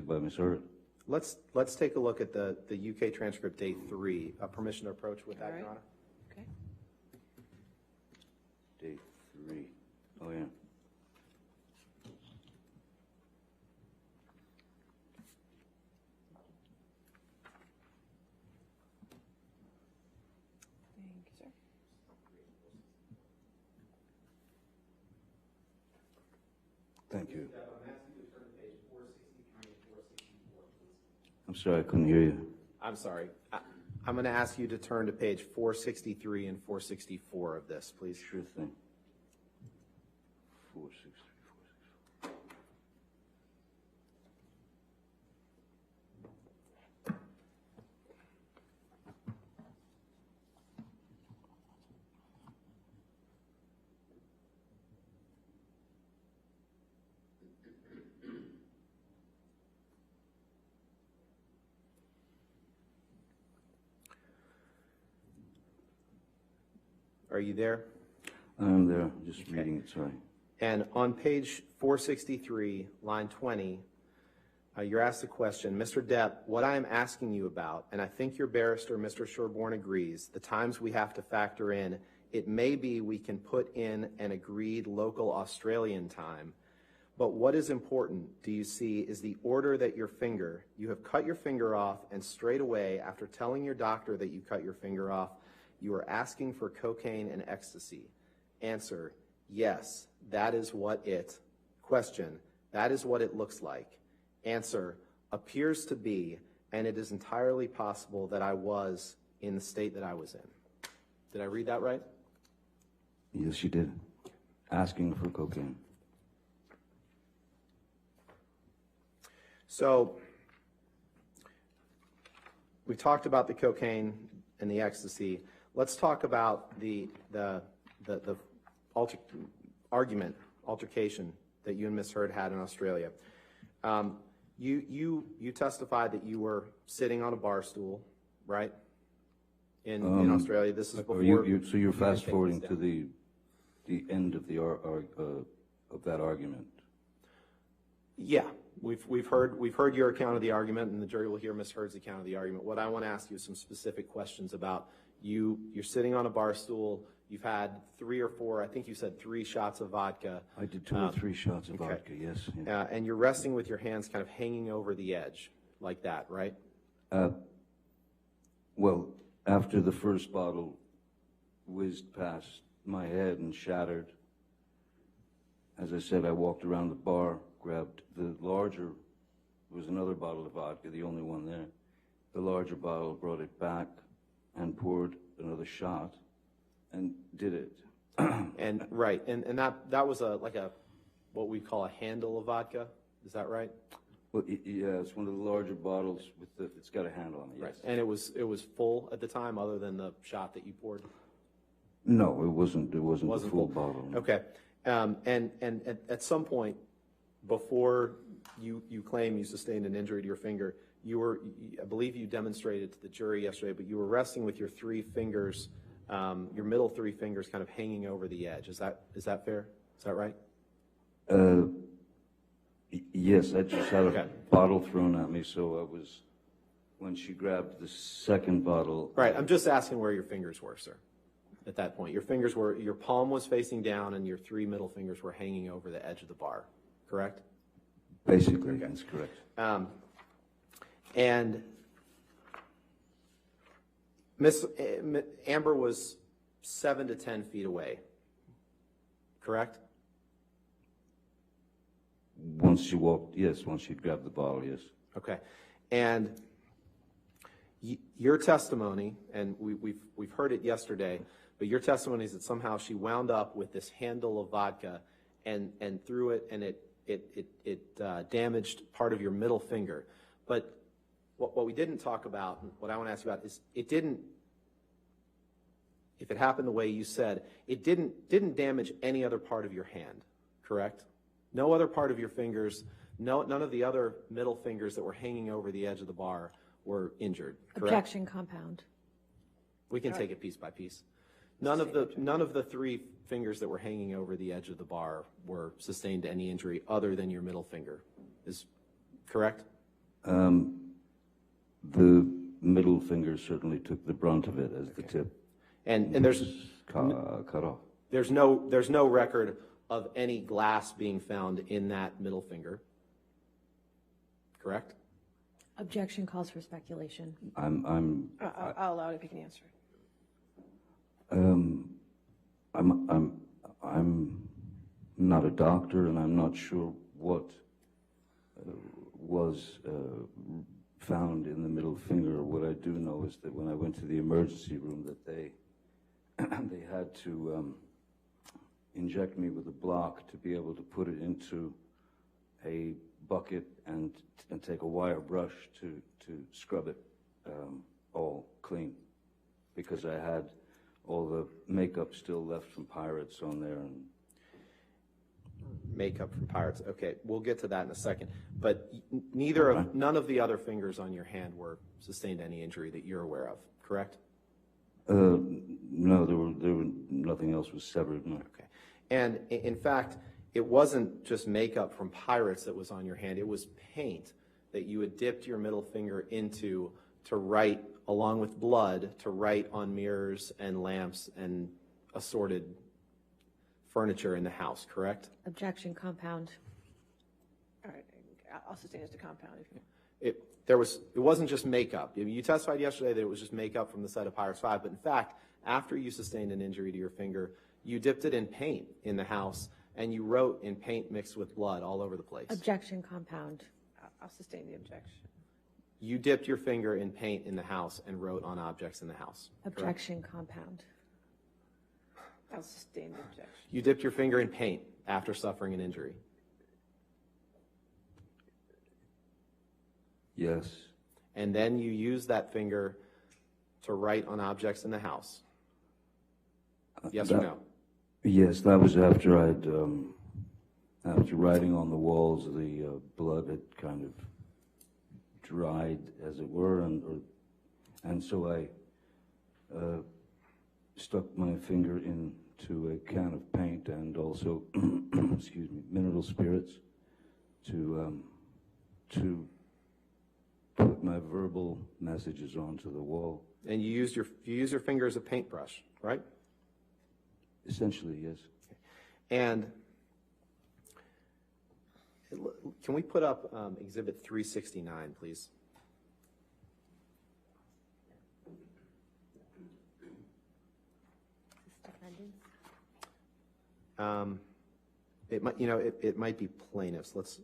by Ms. Heard. Let's take a look at the UK transcript day 3. Permission to approach with that, All right. Your Honor? Okay. Day 3. Oh, yeah. Thank you, sir. Thank you. I'm sorry, I couldn't hear you. I'm sorry. I'm going to ask you to turn to page 463 and 464 of this, please. Sure thing. 463, 464. Are you there? I'm there, just reading it, sorry. And on page 463, line 20, you're asked the question, Mr. Depp, what I am asking you about, and I think your barrister, Mr. Sherborne, agrees, the times we have to factor in, it may be we can put in an agreed local Australian time, but what is important, do you see, is the order that you have cut your finger off, and straight away, after telling your doctor that you cut your finger off, you are asking for cocaine and ecstasy. Answer, yes, that is what it. Question, that is what it looks like. Answer, appears to be, and it is entirely possible that I was in the state that I was in. Did I read that right? Yes, you did. Asking for cocaine. So, we talked about the cocaine and the ecstasy. Let's talk about the altercation that you and Ms. Heard had in Australia. You testified that you were sitting on a bar stool, right? In Australia. This is before. So you're fast forwarding to the end of of that argument. Yeah, we've heard your account of the argument, and the jury will hear Ms. Heard's account of the argument. What I want to ask you is some specific questions about you're sitting on a bar stool. You've had 3 or 4, I think you said 3 shots of vodka. I did 2 or 3 shots of vodka, yes. Yeah. And you're resting with your hands kind of hanging over the edge, like that, right? Well, after the first bottle whizzed past my head and shattered, as I said, I walked around the bar, grabbed the larger, there was another bottle of vodka, the only one there. The larger bottle, brought it back and poured another shot and did it. And right, and that was like what we call a handle of vodka. Is that right? Well, yeah, it's one of the larger bottles it's got a handle on it. Yes. Right. And it was full at the time, other than the shot that you poured. No, it wasn't. It wasn't the full bottle. No. Okay. And at some point, before you claim you sustained an injury to your finger, I believe you demonstrated to the jury yesterday, but you were resting with your 3 fingers, your middle 3 fingers kind of hanging over the edge. Is that fair? Is that right? Yes, I just had a bottle thrown at me, so when she grabbed the second bottle. Right, I'm just asking where your fingers were, sir, at that point. Your palm was facing down and your 3 middle fingers were hanging over the edge of the bar, correct? Basically, that's correct. And Miss Amber was 7 to 10 feet away, correct? Once she grabbed the bottle, yes. Okay. And your testimony, and we've heard it yesterday, but your testimony is that somehow she wound up with this handle of vodka and threw it, and it damaged part of your middle finger. But what we didn't talk about, and what I want to ask you about, is it didn't, if it happened the way you said, it didn't damage any other part of your hand, correct? No other part of your fingers, none of the other middle fingers that were hanging over the edge of the bar were injured, correct? Objection compound. We can take it piece by piece. None of the three fingers that were hanging over the edge of the bar were sustained any injury other than your middle finger. Is correct? The middle finger certainly took the brunt of it as the tip And there's cut off. there's no record of any glass being found in that middle finger. Correct? Objection calls for speculation. I'll allow it if you can answer it. I'm not a doctor, and I'm not sure what was found in the middle finger. What I do know is that when I went to the emergency room, that they had to inject me with a block to be able to put it into a bucket and take a wire brush to scrub it all clean, because I had all the makeup still left from Pirates on there. And Makeup from Pirates. Okay, we'll get to that in a second. But none of the other fingers on your hand were sustained any injury that you're aware of, correct? No, there were nothing else was severed. No. Okay. And in fact, it wasn't just makeup from Pirates that was on your hand. It was paint that you had dipped your middle finger into to write, along with blood, to write on mirrors and lamps and assorted furniture in the house, correct? Objection compound. All right, I'll sustain it as a compound. It wasn't just makeup. You testified yesterday that it was just makeup from the set of Pirates 5, but in fact, after you sustained an injury to your finger, you dipped it in paint in the house, and you wrote in paint mixed with blood all over the place. Objection compound. I'll sustain the objection. You dipped your finger in paint in the house and wrote on objects in the house. Correct? Objection compound. I'll sustain the objection. You dipped your finger in paint after suffering an injury. Yes. And then you used that finger to write on objects in the house. Yes or no? Yes, that was after after writing on the walls, the blood had kind of dried, as it were, and so I stuck my finger into a can of paint and also, excuse me, mineral spirits to put my verbal messages onto the wall. And you used your finger as a paintbrush, right? Essentially, yes. And can we put up Exhibit 369, please? It might be plaintiffs. Let's.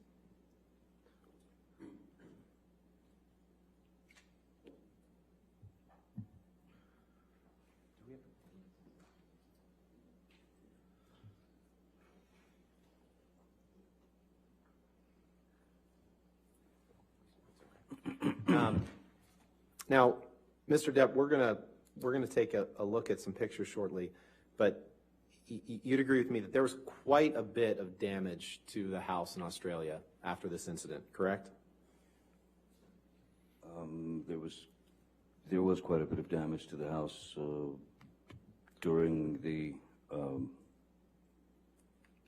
Now, Mr. Depp, we're gonna take a look at some pictures shortly, but you'd agree with me that there was quite a bit of damage to the house in Australia after this incident, correct? There was quite a bit of damage to the house during the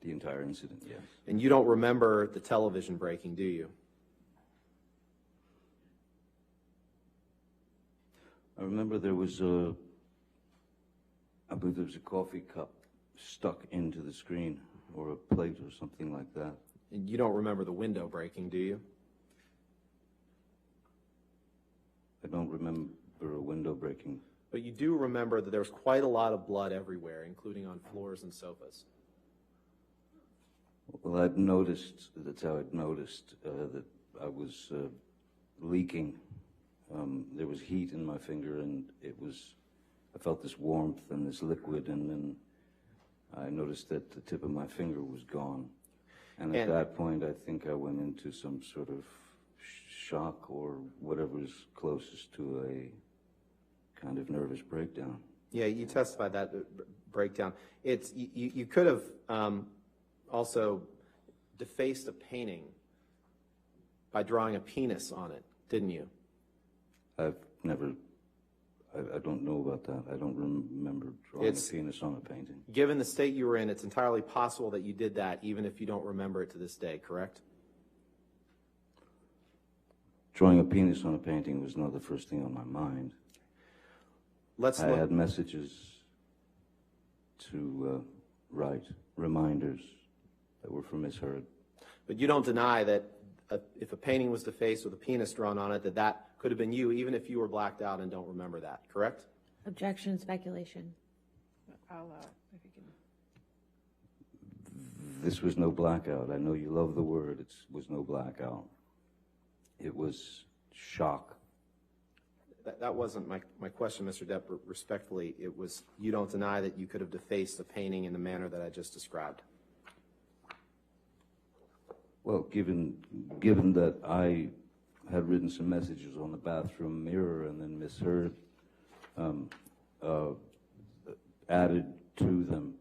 entire incident. Yes. And you don't remember the television breaking, do you? I remember there was I believe there was a coffee cup stuck into the screen, or a plate or something like that. And you don't remember the window breaking, do you? I don't remember a window breaking. But you do remember that there was quite a lot of blood everywhere, including on floors and sofas. Well, I'd noticed, that's how I'd noticed that I was leaking. There was heat in my finger, and I felt this warmth and this liquid, and then I noticed that the tip of my finger was gone. And at that point, I think I went into some sort of shock or whatever is closest to a kind of nervous breakdown. Yeah, you testified that breakdown. It's you could have also defaced a painting by drawing a penis on it, didn't you? I've never, I don't know about that. I don't remember drawing a penis on a painting. Given the state you were in, it's entirely possible that you did that, even if you don't remember it to this day, correct? Drawing a penis on a painting was not the first thing on my mind. I had messages to write, reminders that were from Ms. Heard. But you don't deny that if a painting was defaced with a penis drawn on it, that could have been you, even if you were blacked out and don't remember that, correct? Objection, speculation. I'll, if you can. This was no blackout. I know you love the word. It was no blackout. It was shock. That wasn't my question, Mr. Depp. Respectfully, it was, you don't deny that you could have defaced the painting in the manner that I just described. Well, given that I had written some messages on the bathroom mirror and then Ms. Heard added to them,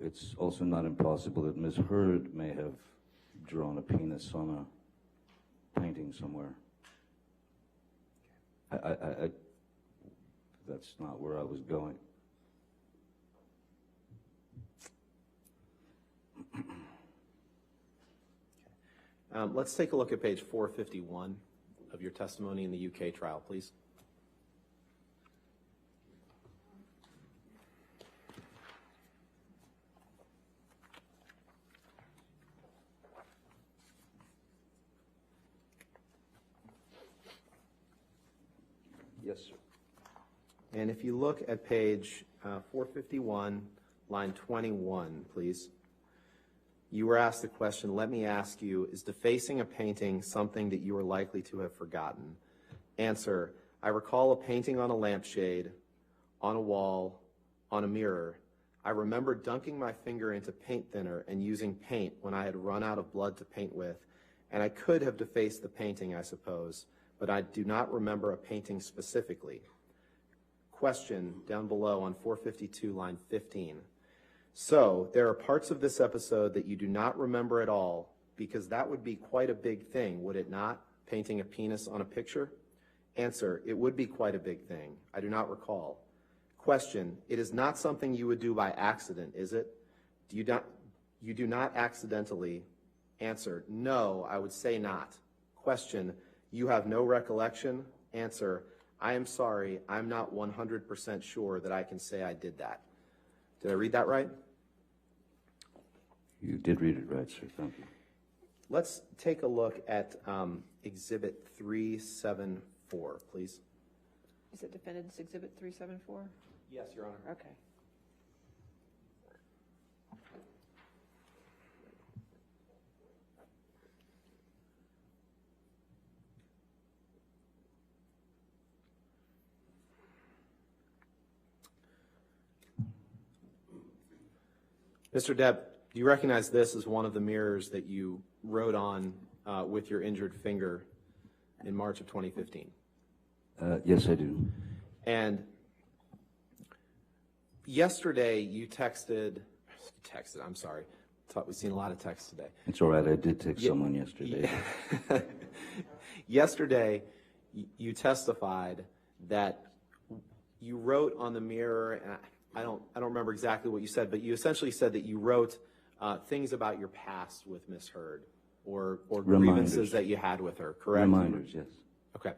it's also not impossible that Ms. Heard may have drawn a penis on a painting somewhere. That's not where I was going. Let's take a look at page 451 of your testimony in the UK trial, please. Yes, sir. And if you look at page 451, line 21, please. You were asked the question, let me ask you, is defacing a painting something that you are likely to have forgotten? Answer, I recall a painting on a lampshade, on a wall, on a mirror. I remember dunking my finger into paint thinner and using paint when I had run out of blood to paint with, and I could have defaced the painting, I suppose, but I do not remember a painting specifically. Question down below on 452, line 15. So, there are parts of this episode that you do not remember at all, because that would be quite a big thing, would it not? Painting a penis on a picture? Answer, it would be quite a big thing. I do not recall. Question, it is not something you would do by accident, is it? You do not accidentally. Answer, no, I would say not. Question, you have no recollection? Answer, I am sorry, I'm not 100% sure that I can say I did that. Did I read that right? You did read it right, sir. Thank you. Let's take a look at Exhibit 374, please. Is it Defendant's Exhibit 374? Yes, Your Honor. Okay. Mr. Depp, do you recognize this as one of the mirrors that you wrote on with your injured finger in March of 2015? Yes, I do. And yesterday you texted, I'm sorry. Thought we've seen a lot of texts today. It's all right. I did text someone yesterday. Yesterday, you testified that you wrote on the mirror, and I don't remember exactly what you said, but you essentially said that you wrote things about your past with Ms. Heard, or grievances that you had with her, correct? Reminders, yes. Okay.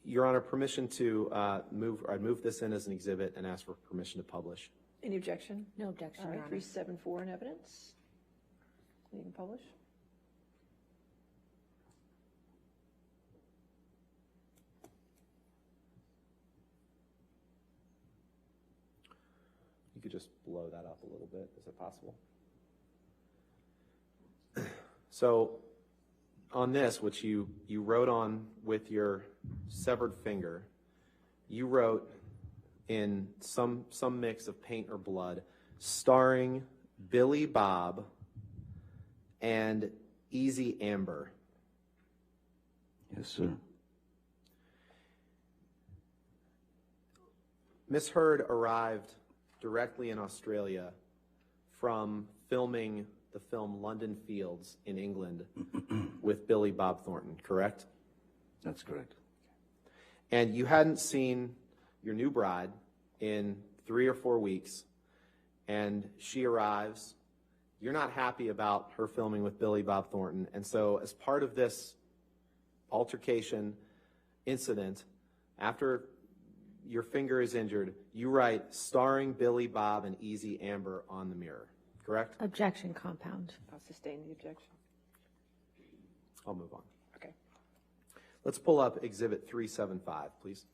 Your Honor, permission to move this in as an exhibit and ask for permission to publish. Any objection? No objection, All right, Your Honor. 374 in evidence. You can publish. You could just blow that up a little bit. Is it possible? So, on this, which you wrote on with your severed finger, you wrote in some mix of paint or blood, starring Billy Bob and Easy Amber. Yes, sir. Miss Heard arrived directly in Australia from filming the film London Fields in England with Billy Bob Thornton, correct? That's correct. And you hadn't seen your new bride in 3 or 4 weeks, and she arrives. You're not happy about her filming with Billy Bob Thornton, and so as part of this altercation incident, after your finger is injured, you write starring Billy Bob and Easy Amber on the mirror, correct? Objection compound. I'll sustain the objection. I'll move on. Okay. Let's pull up Exhibit 375, please.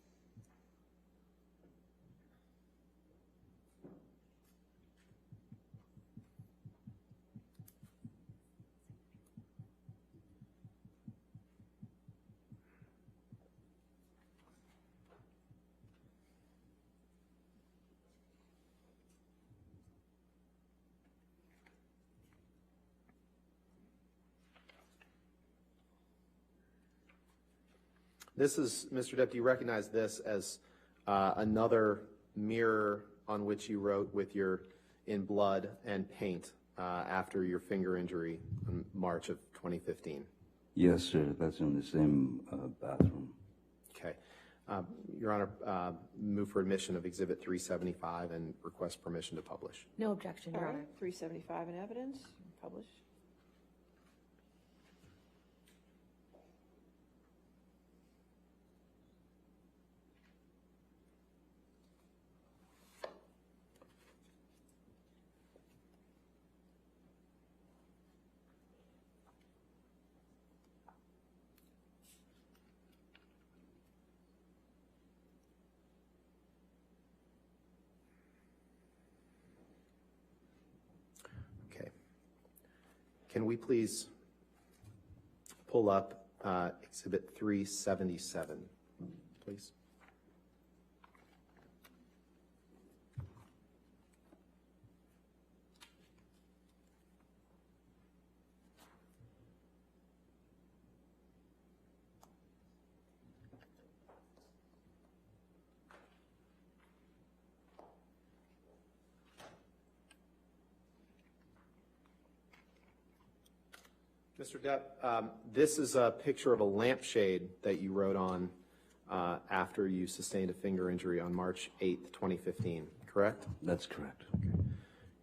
This is, Mr. Depp, do you recognize this as another mirror on which you wrote with your, in blood and paint after your finger injury in March of 2015? Yes, sir. That's in the same bathroom. Okay. Your Honor, move for admission of Exhibit 375 and request permission to publish. No objection, All Your right, Honor. 375 in evidence, publish. Okay. Can we please pull up Exhibit 377, please? Mr. Depp, this is a picture of a lampshade that you wrote on after you sustained a finger injury on March 8th, 2015, correct? That's correct.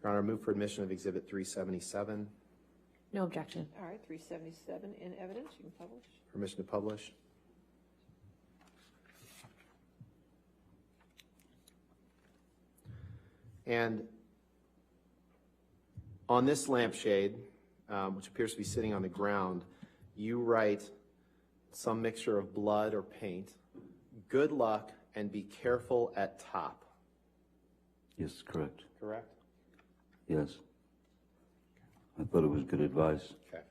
Your Honor, move for admission of Exhibit 377. No objection. All right, 377 in evidence, you can publish. Permission to publish. And on this lampshade, which appears to be sitting on the ground, you write some mixture of blood or paint. Good luck and be careful at top. Yes, correct. Correct? Yes. I thought it was good advice. Okay.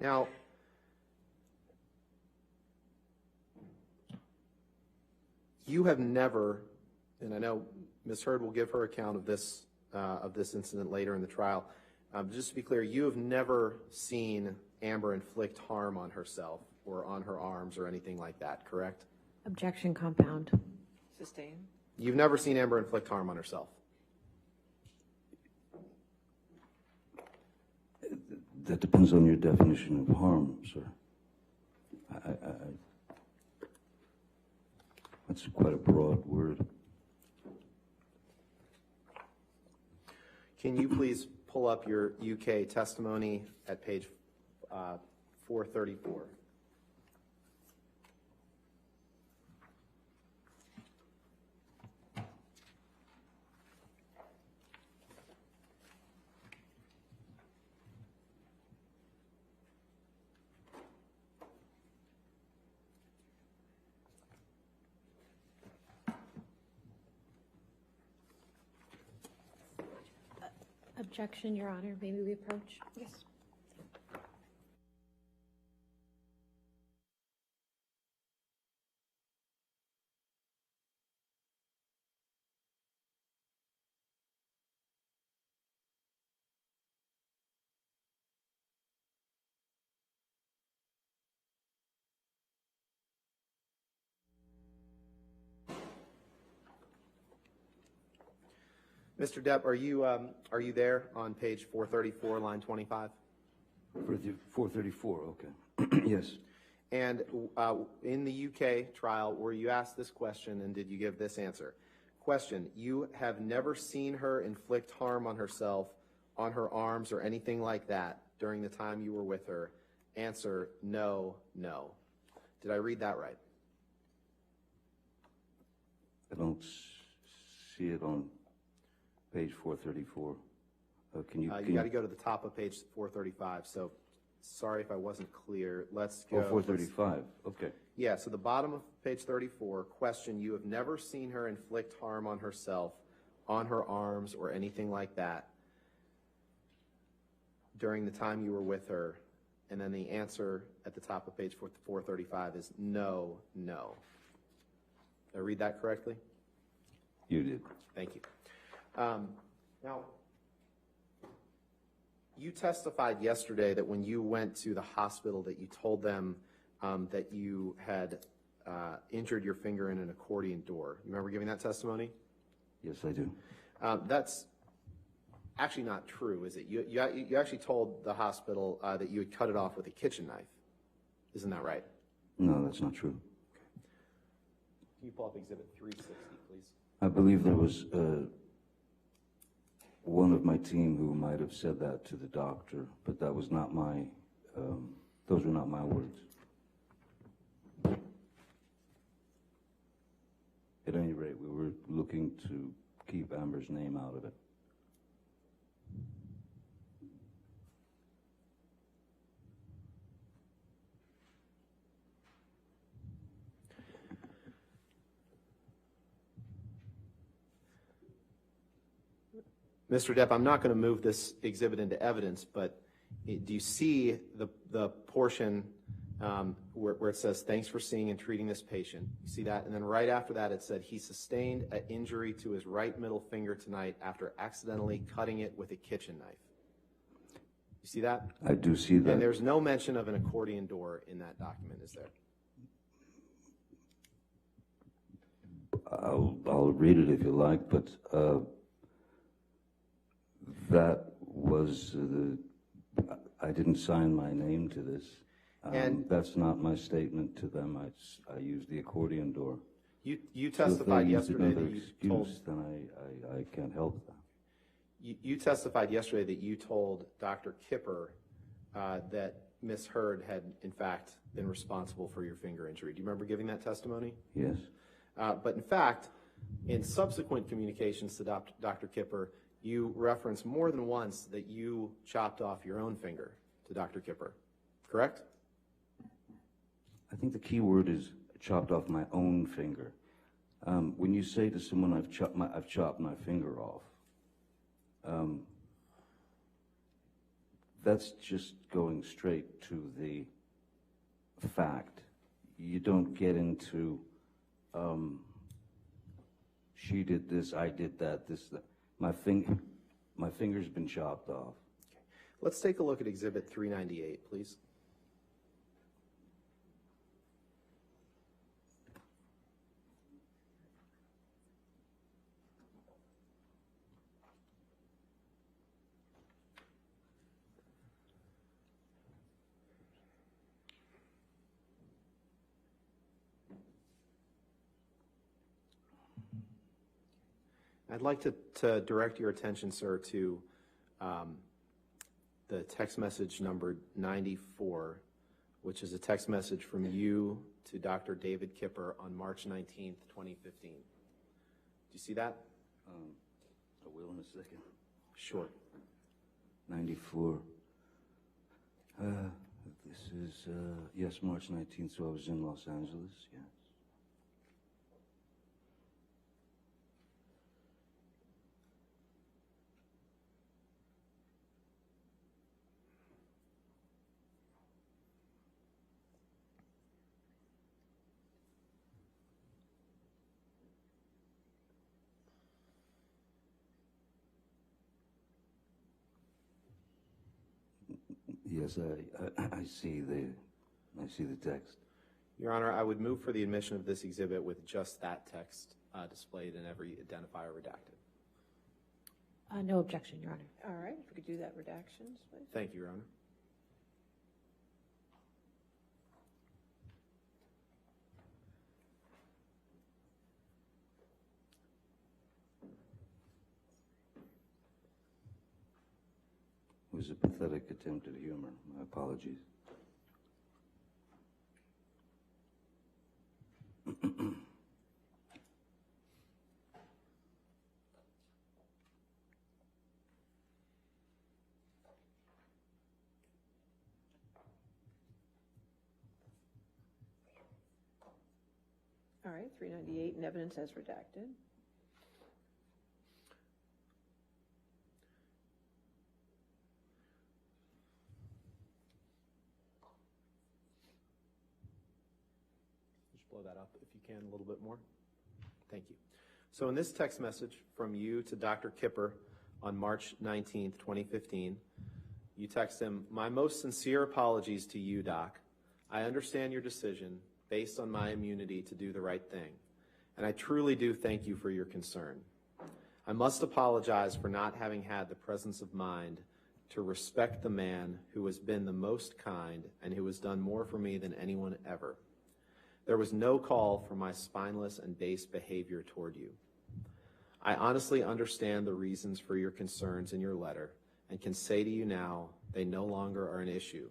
Now, you have never, and I know Ms. Heard will give her account of this incident later in the trial. Just to be clear, you have never seen Amber inflict harm on herself or on her arms or anything like that, correct? Objection compound. Sustain. You've never seen Amber inflict harm on herself? That depends on your definition of harm, sir. That's quite a broad word. Can you please pull up your UK testimony at page 434? Objection, Your Honor. May we approach? Yes. Mr. Depp, are you there on page 434, line 25? 434, okay. Yes. And in the UK trial, were you asked this question and did you give this answer? Question, you have never seen her inflict harm on herself, on her arms, or anything like that during the time you were with her? Answer, no, no. Did I read that right? I don't see it on page 434. Can you? You got to go to the top of page 435. So sorry if I wasn't clear. Let's go. Oh, 435. Okay. Yeah, so the bottom of page 34, question, you have never seen her inflict harm on herself, on her arms, or anything like that during the time you were with her. And then the answer at the top of page 435 is no, no. Did I read that correctly? You did. Thank you. Now, you testified yesterday that when you went to the hospital that you told them that you had injured your finger in an accordion door. You remember giving that testimony? Yes, I do. That's actually not true, is it? You actually told the hospital that you had cut it off with a kitchen knife. Isn't that right? No, that's not true. Can you pull up Exhibit 360, please? I believe there was one of my team who might have said that to the doctor, but that was not my, those were not my words. At any rate, we were looking to keep Amber's name out of it. Mr. Depp, I'm not going to move this exhibit into evidence, but do you see the portion where it says, thanks for seeing and treating this patient? You see that? And then right after that, it said, he sustained an injury to his right middle finger tonight after accidentally cutting it with a kitchen knife. You see that? I do see that. And there's no mention of an accordion door in that document, is there? I'll read it if you like, but that was I didn't sign my name to this. And that's not my statement to them. I used the accordion door. You testified yesterday that you told. Then I can't help that. You testified yesterday that you told Dr. Kipper that Ms. Heard had, in fact, been responsible for your finger injury. Do you remember giving that testimony? Yes. But in fact, in subsequent communications to Dr. Kipper, you referenced more than once that you chopped off your own finger to Dr. Kipper, correct? I think the key word is chopped off my own finger. When you say to someone, I've chopped my finger off, that's just going straight to the fact. You don't get into, she did this, I did that, this, that. My finger's been chopped off. Okay. Let's take a look at Exhibit 398, please. I'd like to direct your attention, sir, to the text message number 94, which is a text message from you to Dr. David Kipper on March 19th, 2015. Do you see that? I will in a second. Sure. 94. This is, yes, March 19th, so I was in Los Angeles, yes. Yes, I see the text. Your Honor, I would move for the admission of this exhibit with just that text displayed and every identifier redacted. No objection, Your Honor. All right, if we could do that redactions, please. Thank you, Your Honor. It was a pathetic attempt at humor. My apologies. All right, 398 in evidence as redacted. Just blow that up if you can a little bit more. Thank you. So in this text message from you to Dr. Kipper on March 19th, 2015, you text him, "My most sincere apologies to you, Doc. I understand your decision based on my immunity to do the right thing, and I truly do thank you for your concern. I must apologize for not having had the presence of mind to respect the man who has been the most kind and who has done more for me than anyone ever. There was no call for my spineless and base behavior toward you. I honestly understand the reasons for your concerns in your letter and can say to you now they no longer are an issue.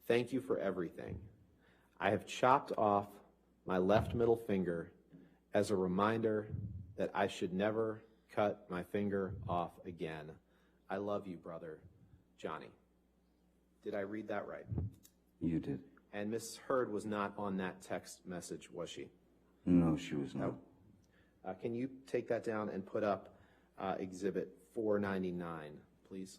Thank you for everything. I have chopped off my left middle finger as a reminder that I should never cut my finger off again. I love you, brother. Johnny." Did I read that right? You did. And Miss Heard was not on that text message, was she? No, she was not. Can you take that down and put up Exhibit 499, please?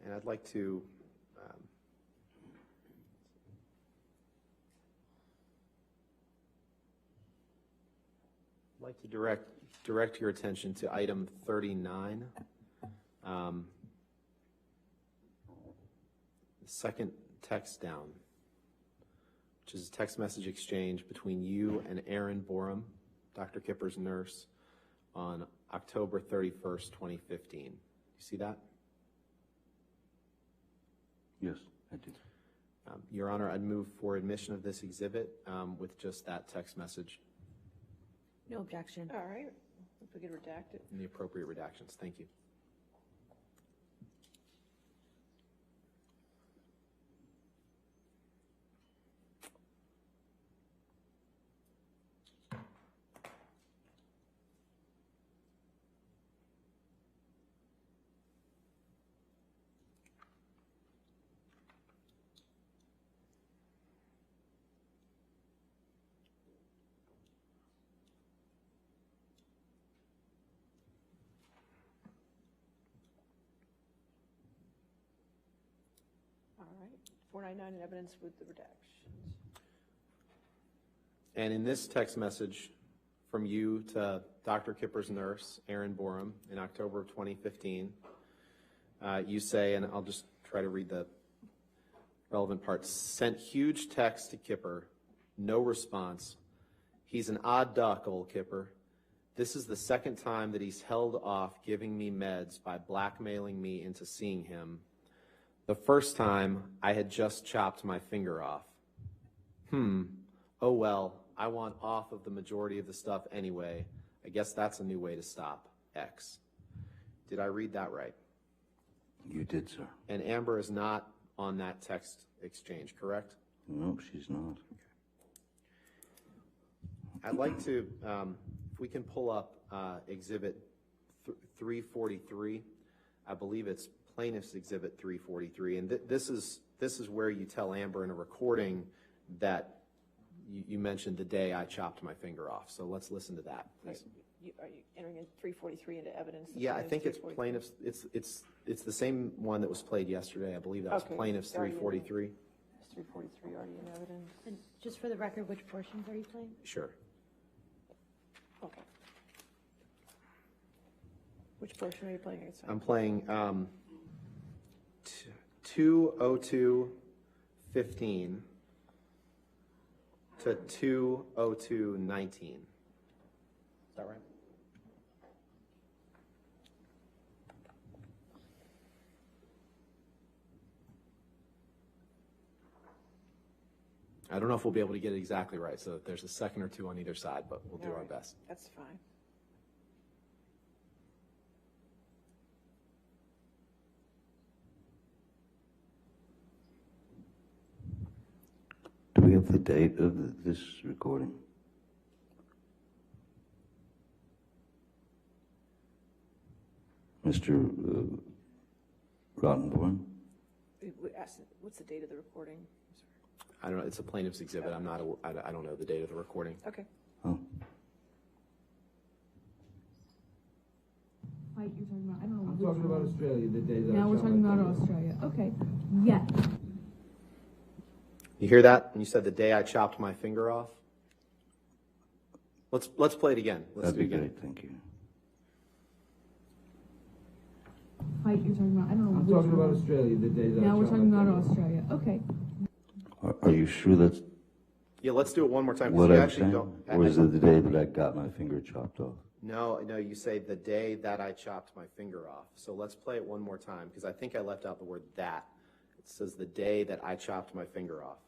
And I'd like to direct your attention to item 39, the second text down, which is a text message exchange between you and Erin Borum, Dr. Kipper's nurse, on October 31st, 2015. You see that? Yes, I did. Your Honor, I'd move for admission of this exhibit with just that text message No objection. All right, if we could redact it. and the appropriate redactions. Thank you. All right, 499 in evidence with the redactions. And in this text message from you to Dr. Kipper's nurse, Erin Borum, in October of 2015, you say, and I'll just try to read the relevant parts, "Sent huge text to Kipper, no response. He's an odd duck, old Kipper. This is the second time that he's held off giving me meds by blackmailing me into seeing him. The first time, I had just chopped my finger off. Oh well, I want off of the majority of the stuff anyway. I guess that's a new way to stop. X." Did I read that right? You did, sir. And Amber is not on that text exchange, correct? No, she's not. I'd like to, if we can pull up Exhibit 343. I believe it's Plaintiff's Exhibit 343, and this is where you tell Amber in a recording that you mentioned the day I chopped my finger off. So let's listen to that, please. Are you entering in 343 into evidence? Yeah, I think it's Plaintiff's. It's the same one that was played yesterday. I believe that was Okay. Plaintiff's Already in there. 343. 343 already in evidence? And just for the record, which portions are you playing? Sure. Okay. Which portion are you playing? I'm playing 2:02:15 to 2:02:19. Is that right? I don't know if we'll be able to get it exactly right, so there's a second or two on either side, but we'll do All our right. best. That's fine. Do we have the date of this recording? Mr. Rottenborn? What's the date of the recording? I don't know, it's a plaintiff's exhibit. I'm not, I don't know the date of the recording. Okay. Oh, Fight you're talking about, I don't know. I'm which talking about one. Australia, the day that I Now we're shot talking my about finger. Australia. Okay. Yes. You hear that? And you said the day I chopped my finger off? Let's play it again. Let's that'd do it be again. great, thank you. Fight you're talking about, I don't know. I'm which talking about one. Australia, the day that I Now we're shot talking my about finger. Australia. Okay. Are you sure that's Yeah, let's do it one more time. 'cause what you I'm actually saying? don't. Or is it the day that I got my finger chopped off? No, you say the day that I chopped my finger off. So let's play it one more time, because I think I left out the word that. It says the day that I chopped my finger off.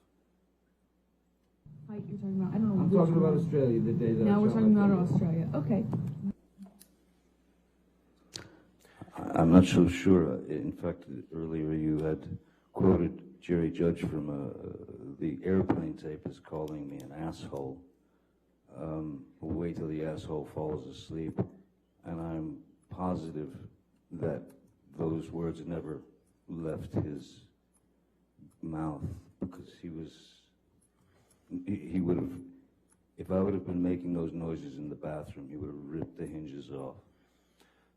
Fight you're talking about, I don't know. I'm which talking about one. Australia, the day that I Now we're shot talking my about finger. Australia. Okay. I'm not so sure. In fact, earlier you had quoted Jerry Judge from the airplane tape as calling me an asshole. We'll wait till the asshole falls asleep. And I'm positive that those words never left his mouth, because he would have, if I would have been making those noises in the bathroom, he would have ripped the hinges off.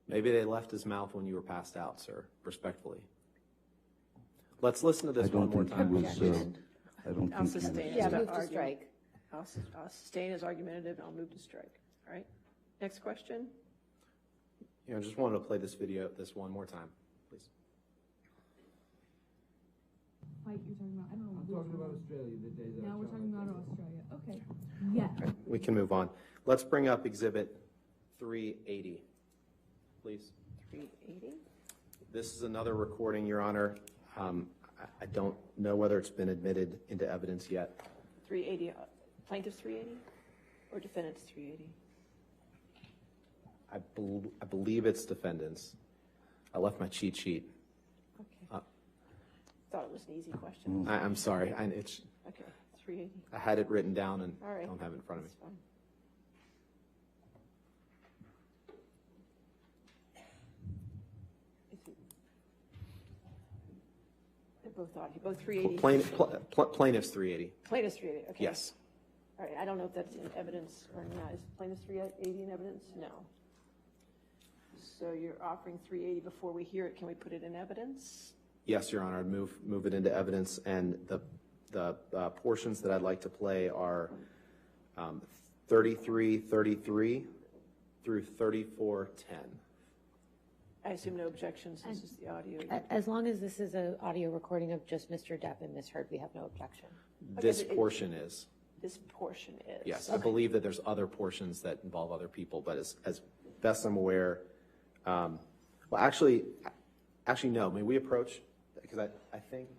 Maybe they left his mouth when you were passed out, sir, respectfully. Let's listen to this one more time. I don't I'll think he sustain was. it. Yeah, So move to argue- strike. I'll sustain as argumentative, and I'll move to strike. All right? Next question? I just wanted to play this video, this one more time, please. Fight you're talking about, I don't know. I'm which talking about one. Australia, the day that I Now we're shot talking my about finger. Australia. Okay. Yes. We can move on. Let's bring up Exhibit 380, please. 380? This is another recording, Your Honor. I don't know whether it's been admitted into evidence yet. 380, plaintiff's 380 or defendant's 380? I believe it's defendants. I left my cheat sheet. Okay. Thought it was an easy question. I'm sorry. Okay, 380. I had it written down and All right. don't have it in front of me. That's fine. They're both 380. Plaintiff's 380. Plaintiff's 380, okay. Yes. All right, I don't know if that's in evidence or not. Is plaintiff's 380 in evidence? No. So you're offering 380 before we hear it. Can we put it in evidence? Yes, Your Honor. I'd move it into evidence, and the portions that I'd like to play are 33:33 through 34:10. I assume no objections. This is the audio. As long as this is an audio recording of just Mr. Depp and Ms. Heard, we have no objection. This but it- portion is. This portion is. Yes, I believe that there's other portions that involve other people, but as best I'm aware, well, actually, no. May we approach? Because I think.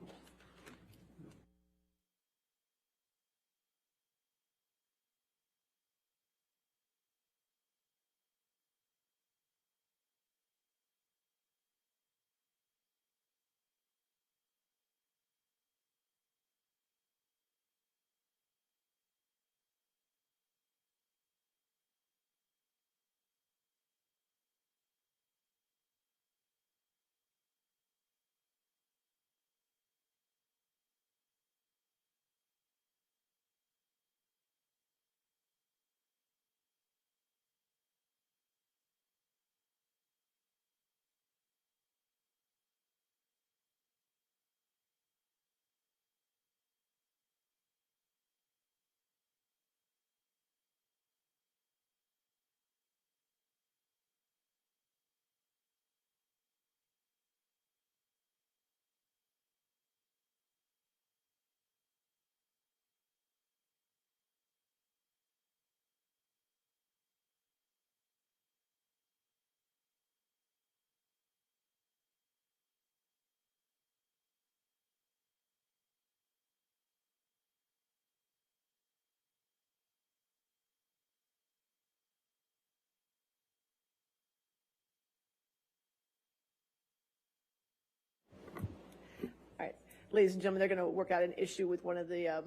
ladies and gentlemen, they're going to work out an issue with one of the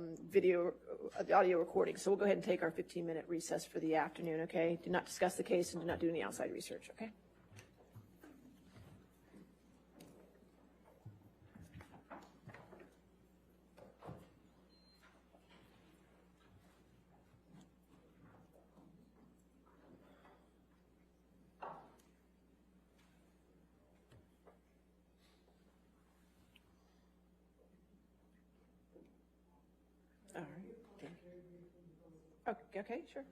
the audio recordings. So we'll go ahead and take our 15-minute recess for the afternoon, okay? Do not discuss the case and do not do any outside research, okay? All right. Thank you. Okay, sure.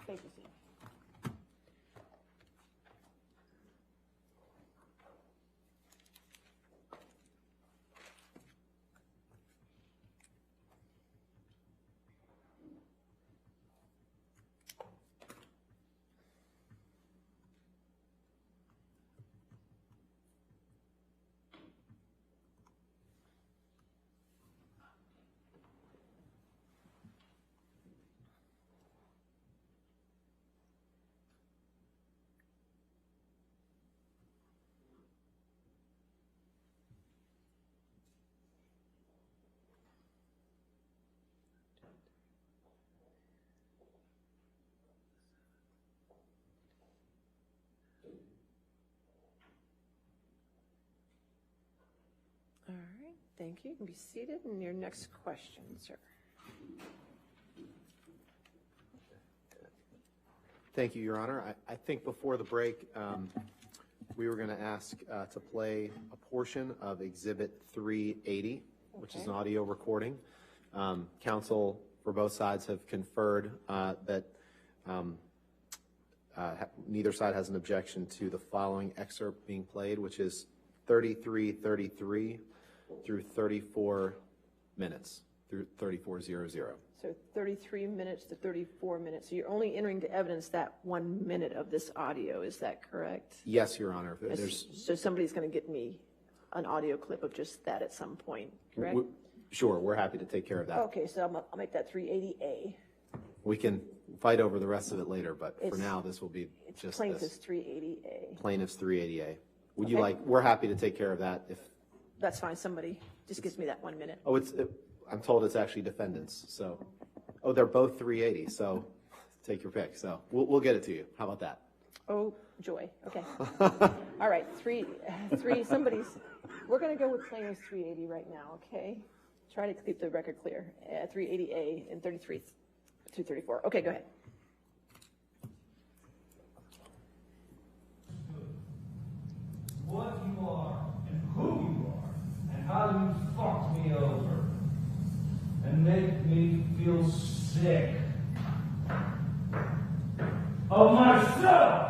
Thank you, Steve. Thank you. You can be seated. And your next question, sir. Thank you, Your Honor. I think before the break, we were going to ask to play a portion of Exhibit 380, which is an audio recording. Counsel for both sides have conferred that neither side has an objection to the following excerpt being played, which is 33:33 through 34 minutes, through 34:00. So 33 minutes to 34 minutes. So you're only entering to evidence that 1 minute of this audio. Is that correct? Yes, Your Honor. There's So somebody's going to get me an audio clip of just that at some point, correct? Sure, we're happy to take care of that. Okay, so I'll make that 380A. We can fight over the rest of it later, but for It's- now, this will be It's just plaintiff's this. 380A. Plaintiff's 380A. Would you Okay. like, we're happy to take care of that if, That's fine. Somebody just gives me that 1 minute. oh, I'm told it's actually defendants, so, oh, they're both 380, so take your pick. So we'll get it to you. How about that? Oh, joy. Okay. All right. We're going to go with plaintiff's 380 right now, okay? Try to keep the record clear. 380A and 33 to 34. Okay, go ahead. What you are and who you are and how you fucked me over and make me feel sick of myself.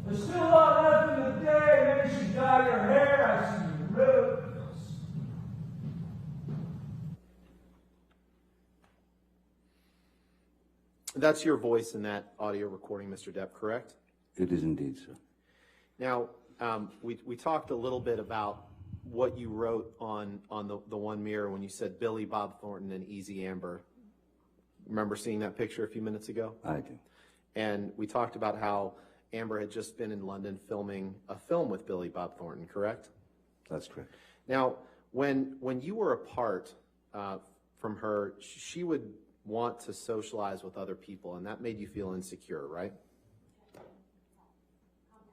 There's still a lot left in the day. Maybe you should dye your hair. I see your roots. That's your voice in that audio recording, Mr. Depp, correct? It is indeed, sir. Now, we talked a little bit about what you wrote on the one mirror when you said Billy Bob Thornton and Easy Amber. Remember seeing that picture a few minutes ago? I do. And we talked about how Amber had just been in London filming a film with Billy Bob Thornton, correct? That's correct. Now, when you were apart from her, she would want to socialize with other people, and that made you feel insecure, right?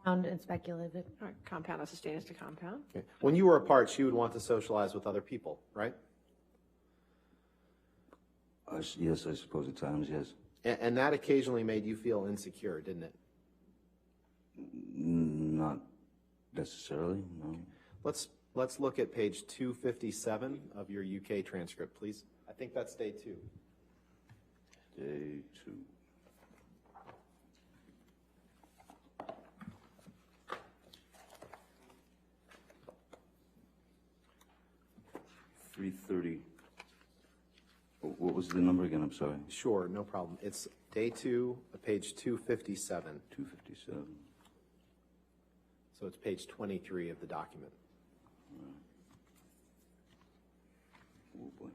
Compound and speculative. All right, compound, as sustained to compound. Okay. When you were apart, she would want to socialize with other people, right? Yes, I suppose at times, yes. And that occasionally made you feel insecure, didn't it? Not necessarily, no. Let's look at page 257 of your UK transcript, please. I think that's day 2. Day 2. $330. What was the number again? I'm sorry. Sure, no problem. It's day 2, page 257. 257. So it's page 23 of the document. Oh boy.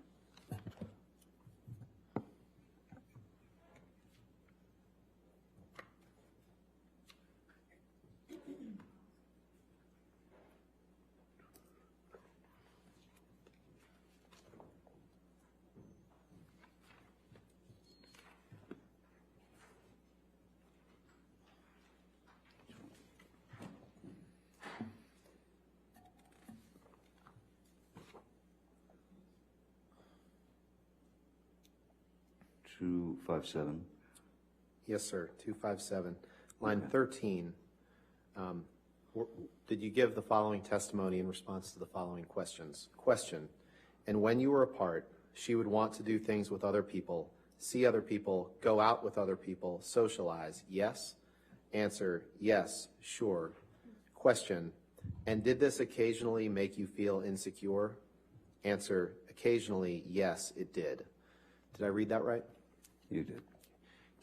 $257. Yes, sir, 257. Line 13. Did you give the following testimony in response to the following questions? Question, and when you were apart, she would want to do things with other people, see other people, go out with other people, socialize, yes? Answer, yes, sure. Question, and did this occasionally make you feel insecure? Answer, occasionally, yes, it did. Did I read that right? You did.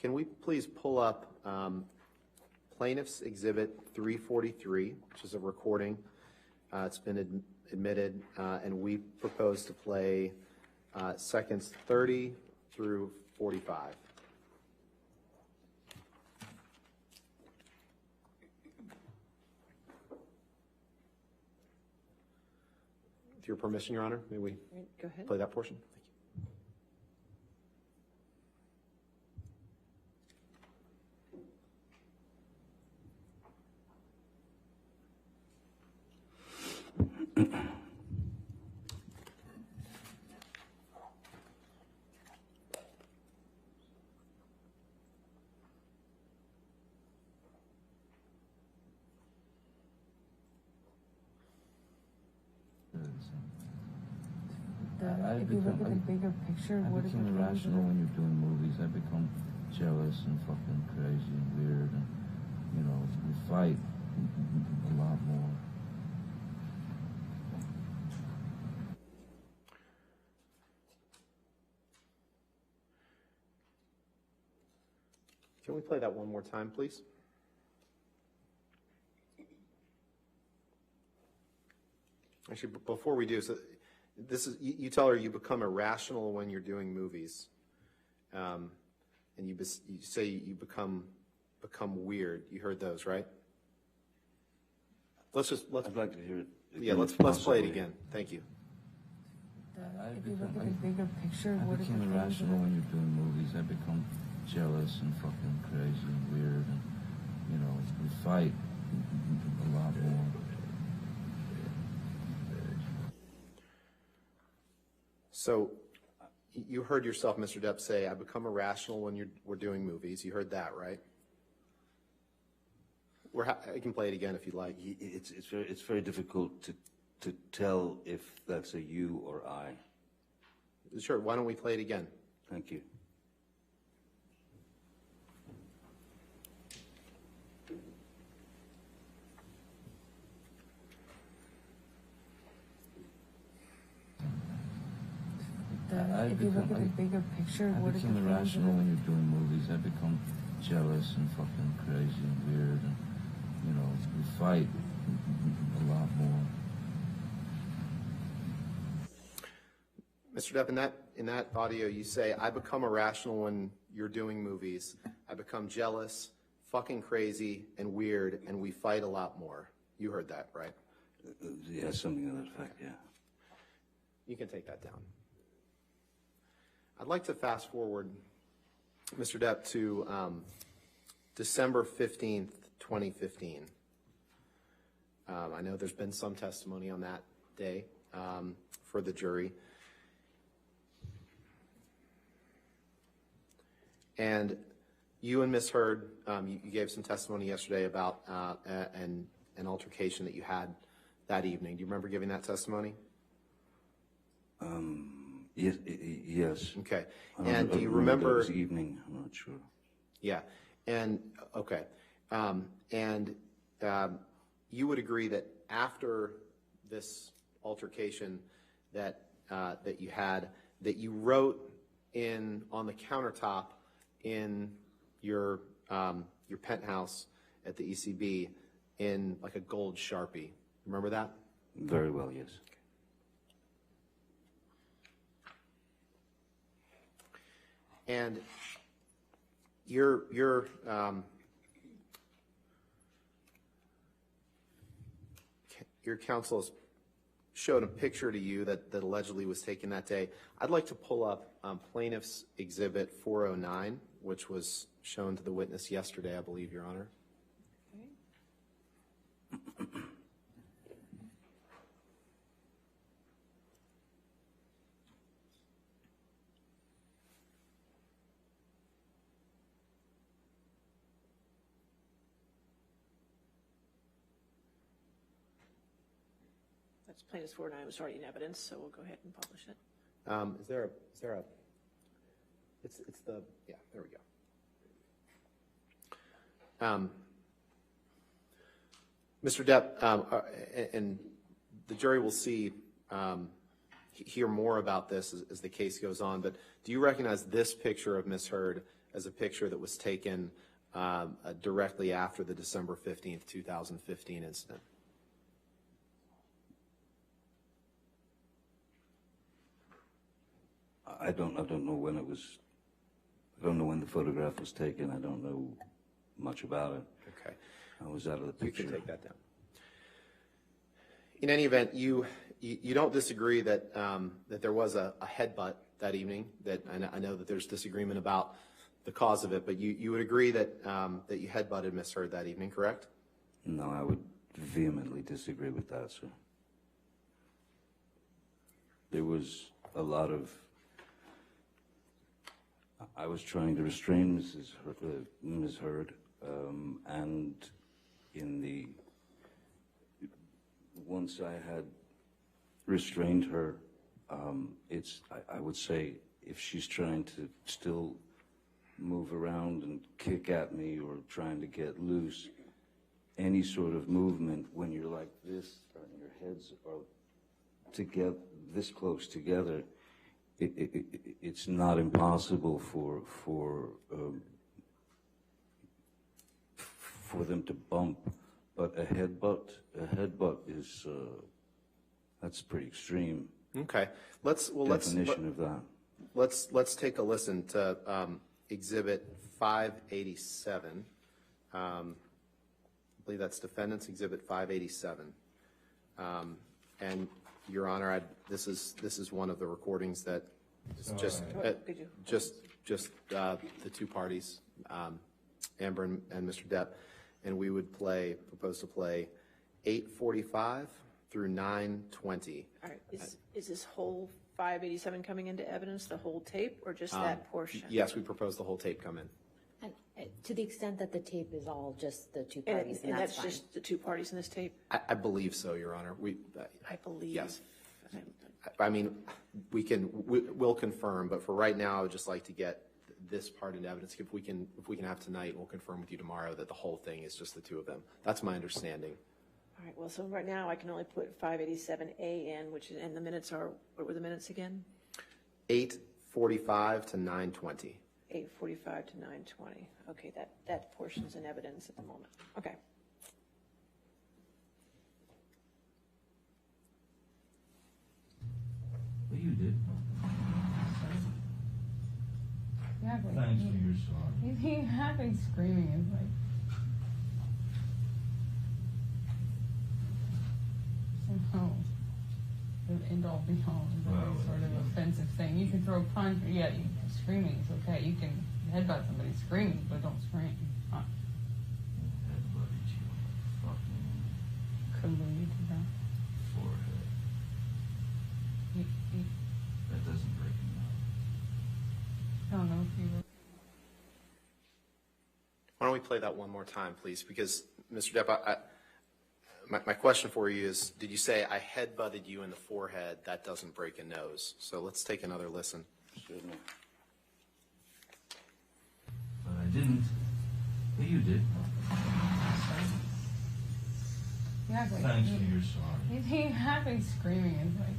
Can we please pull up Plaintiff's Exhibit 343, which is a recording. It's been admitted, and we propose to play seconds 30 through 45. With your permission, Your Honor, may we Go ahead. play that portion? Thank you. If you look at the bigger picture, what is it? I become irrational when you're doing movies. I become jealous and fucking crazy and weird, and you know, we fight a lot more. Can we play that one more time, please? Actually, before we do, so this is you tell her you become irrational when you're doing movies, and you say you become weird. You heard those, right? I'd like to hear it. Yeah, let's play it again. Thank you. If you look at the bigger picture, what is it? I become irrational when you're doing movies. I become jealous and fucking crazy and weird, and you know, we fight a lot more. So, you heard yourself, Mr. Depp, say, "I become irrational when we're doing movies." You heard that, right? I can play it again if you'd like. It's very difficult to tell if that's a you or I. Sure. Why don't we play it again? Thank you. If you look at the bigger picture, what is it? I become irrational when you're doing movies. I become jealous and fucking crazy and weird, and you know, we fight a lot more. Mr. Depp, in that audio, you say, "I become irrational when you're doing movies. I become jealous, fucking crazy, and weird, and we fight a lot more." You heard that, right? Yeah, something of that effect, yeah. You can take that down. I'd like to fast forward, Mr. Depp, to December 15th, 2015. I know there's been some testimony on that day for the jury. And you and Ms. Heard, you gave some testimony yesterday about an altercation that you had that evening. Do you remember giving that testimony? Yes. Okay. And do you remember? It was evening, I'm not sure. Yeah. And, okay. And you would agree that after this altercation that you had, that you wrote on the countertop in your penthouse at the ECB in like a gold Sharpie. Remember that? Very well, yes. And your counsel has showed a picture to you that allegedly was taken that day. I'd like to pull up Plaintiff's Exhibit 409, which was shown to the witness yesterday, I believe, Your Honor. That's plaintiff's 409 was already in evidence, so we'll go ahead and publish it. Is there a, it's the, yeah, there we go. Mr. Depp, and the jury will hear more about this as the case goes on, but do you recognize this picture of Ms. Heard as a picture that was taken directly after the December 15th, 2015 incident? I don't know when it was. I don't know when the photograph was taken. I don't know much about it. Okay. I was out of the picture. You can take that down. In any event, you don't disagree that that there was a headbutt that evening. That I know that there's disagreement about the cause of it, but you would agree that that you headbutted Ms. Heard that evening, correct? No, I would vehemently disagree with that, sir. there was a lot of, I was trying to restrain Ms. Heard, and once I had restrained her, I would say, if she's trying to still move around and kick at me or trying to get loose, any sort of movement when you're like this and your heads are together, this close together, it's not impossible for them to bump, but a headbutt is that's pretty extreme. Okay, definition of that. Let's take a listen to Exhibit 587. I believe that's Defendant's Exhibit 587. And Your Honor, this is one of the recordings that is just the two parties, Amber and Mr. Depp, and we would propose to play 8:45 through 9:20. All right, is this whole 587 coming into evidence, the whole tape, or just that portion? Yes, we propose the whole tape come in. And to the extent that the tape is all just the two parties, And that's fine. just the two parties in this tape? I believe so, Your Honor. I believe. Yes. I mean, we'll confirm, but for right now, I would just like to get this part into evidence. If we can have tonight, we'll confirm with you tomorrow that the whole thing is just the two of them. That's my understanding. All right, well, so right now I can only put 587A in, and the minutes are, what were the minutes again? 8:45 to 9:20. 8:45 to 9:20. Okay, that portion's in evidence at the moment. Okay. What you did? Exactly. Thanks for your sorry. He happy screaming is like somehow the end all be all is a very sort of offensive thing. You can throw a punch, screaming is okay. You can headbutt somebody screaming, but don't scream. Headbutt each fucking Couldn't believe you did that. forehead. That doesn't break me up. I don't know if you were. Why don't we play that one more time, please? Because, Mr. Depp, my question for you is, did you say I headbutted you in the forehead? That doesn't break a nose. So let's take another listen. Certainly. But I didn't. But you did. Exactly. Thanks for your sorry. He happy screaming is like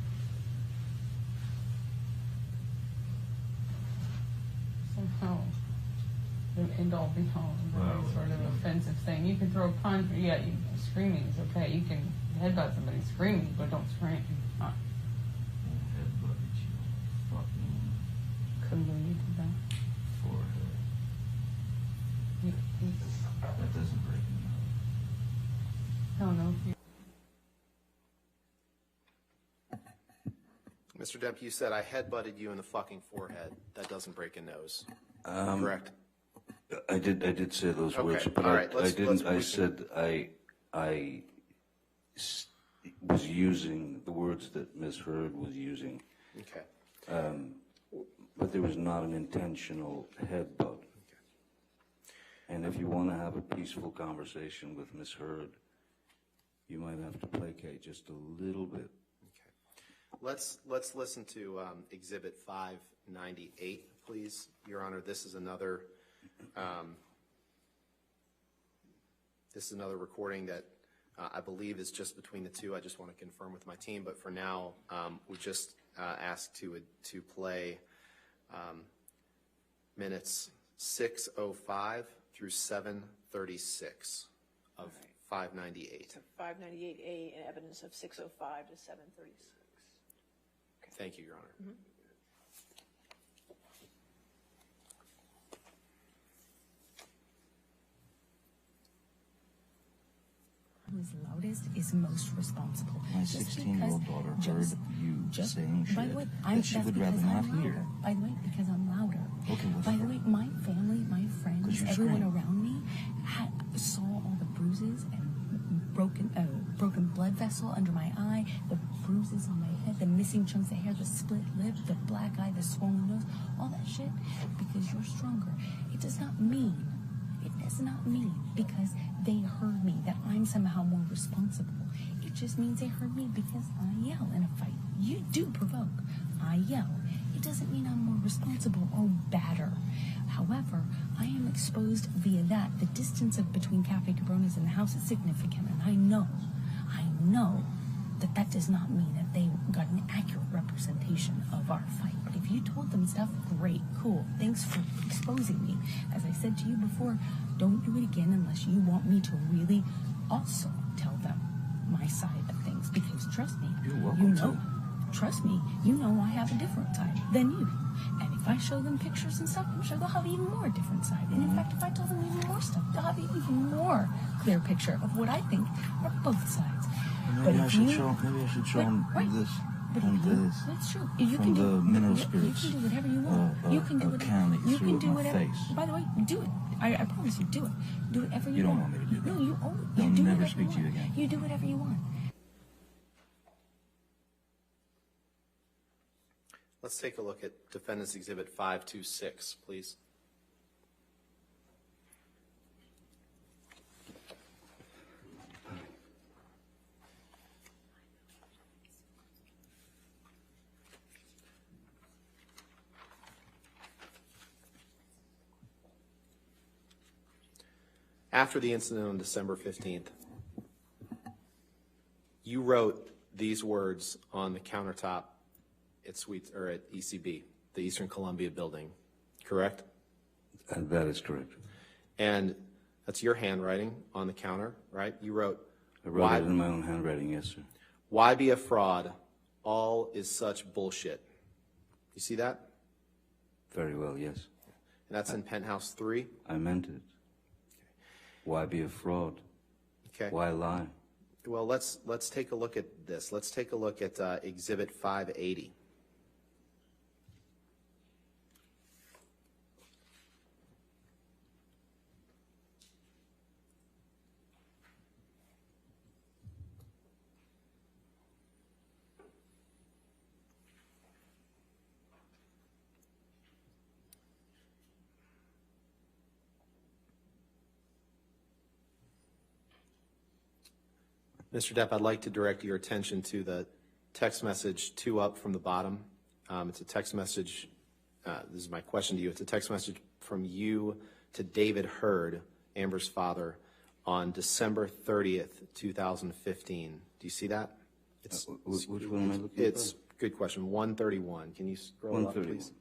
somehow the end all be all is a very sort of offensive thing. You can throw a punch, screaming is okay. You can headbutt somebody screaming, but don't scream. Headbutt each fucking Couldn't believe you did that. forehead. That doesn't break me up. I don't know if you. Mr. Depp, you said I headbutted you in the fucking forehead. That doesn't break a nose. Correct? I did say those Okay, words, but all right, I didn't. I said I was using the words that Ms. Heard was using, Okay. but there was not an intentional headbutt. And if you want to have a peaceful conversation with Ms. Heard, you might have to placate just a little bit. Let's listen to Exhibit 598, please, Your Honor. This is another recording that I believe is just between the two. I just want to confirm with my team, but for now, we just asked to play minutes 6:05 through 7:36 of 598. So 598A and evidence of 6:05 to 7:36. Thank you, Your Honor. Mm-hmm. Who is loudest is most responsible. My Just 16-year-old because- daughter just- heard you just- saying by shit the way, that she that's would rather because not I'm hear. louder. By the way, because I'm louder. Okay, what's By the the way, my family, my friends, you're everyone screaming. around me saw all the bruises and broken blood vessel under my eye, the bruises on my head, the missing chunks of hair, the split lip, the black eye, the swollen nose, all that shit, because you're stronger. It does not mean because they heard me that I'm somehow more responsible. It just means they heard me because I yell in a fight. You do provoke. I yell. It doesn't mean I'm more responsible or badder. However, I am exposed via that. The distance between Cafe Cabrones and the house is significant, and I know that does not mean that they got an accurate representation of our fight. But if you told them stuff, great, cool. Thanks for exposing me. As I said to you before, don't do it again unless you want me to really also tell them my side of things. Because trust me, trust me, you know I have a different side than you. And if I show them pictures and stuff, I'm sure they'll have an even more different side. And in fact, if I tell them even more stuff, they'll have an even more clear picture of what I think are both sides. Maybe I should show them this. That's true. You from can the mineral spirits. You can do whatever you want. You can do whatever. Can that you threw at my face. By the way, do it. I promise you, do it. Do whatever you want. You don't want me to do that. No, you only. I'll do never whatever speak to you again. You do whatever you want. Let's take a look at Defendant's Exhibit 526, please. After the incident on December 15th, you wrote these words on the countertop at ECB, the Eastern Columbia building, correct? That is correct. And that's your handwriting on the counter, right? You wrote, I wrote it in my own handwriting, yes, sir. Why be a fraud? All is such bullshit. You see that? Very well, yes. And that's in Penthouse 3? I meant it. Why be a fraud? Okay. Why lie? Well, let's take a look at this. Let's take a look at Exhibit 580. Mr. Depp, I'd like to direct your attention to the text message 2 up from the bottom. It's a text message. This is my question to you. It's a text message from you to David Heard, Amber's father, on December 30th, 2015. Do you see that? Which one am I looking at? It's good question. 131. Can you scroll up, please?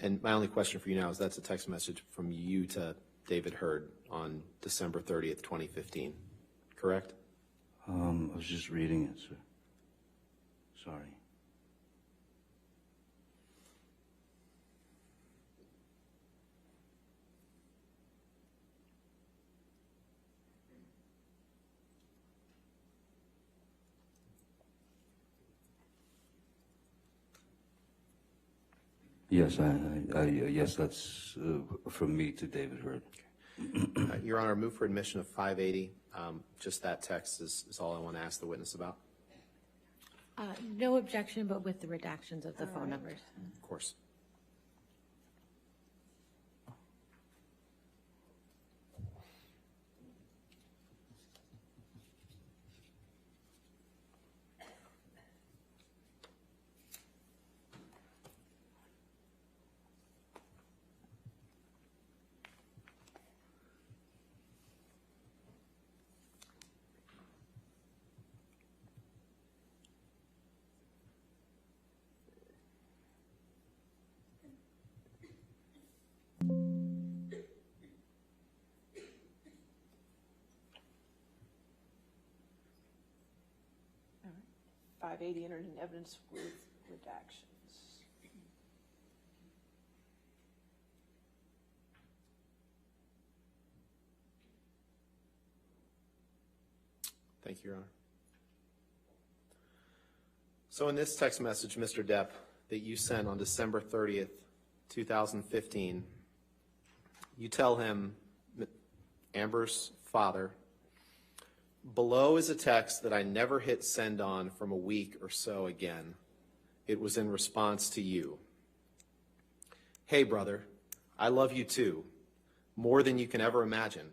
And my only question for you now is that's a text message from you to David Heard on December 30th, 2015, correct? I was just reading it, sir. Sorry. Yes, yes, that's from me to David Heard. Your Honor, move for admission of 580. Just that text is all I want to ask the witness about. No objection, but with the redactions of the phone numbers. Of course. All right. 580 entered in evidence with redactions. Thank you, Your Honor. So in this text message, Mr. Depp, that you sent on December 30th, 2015, you tell him, Amber's father, below is a text that I never hit send on from a week or so again. It was in response to you. Hey, brother, I love you too, more than you can ever imagine.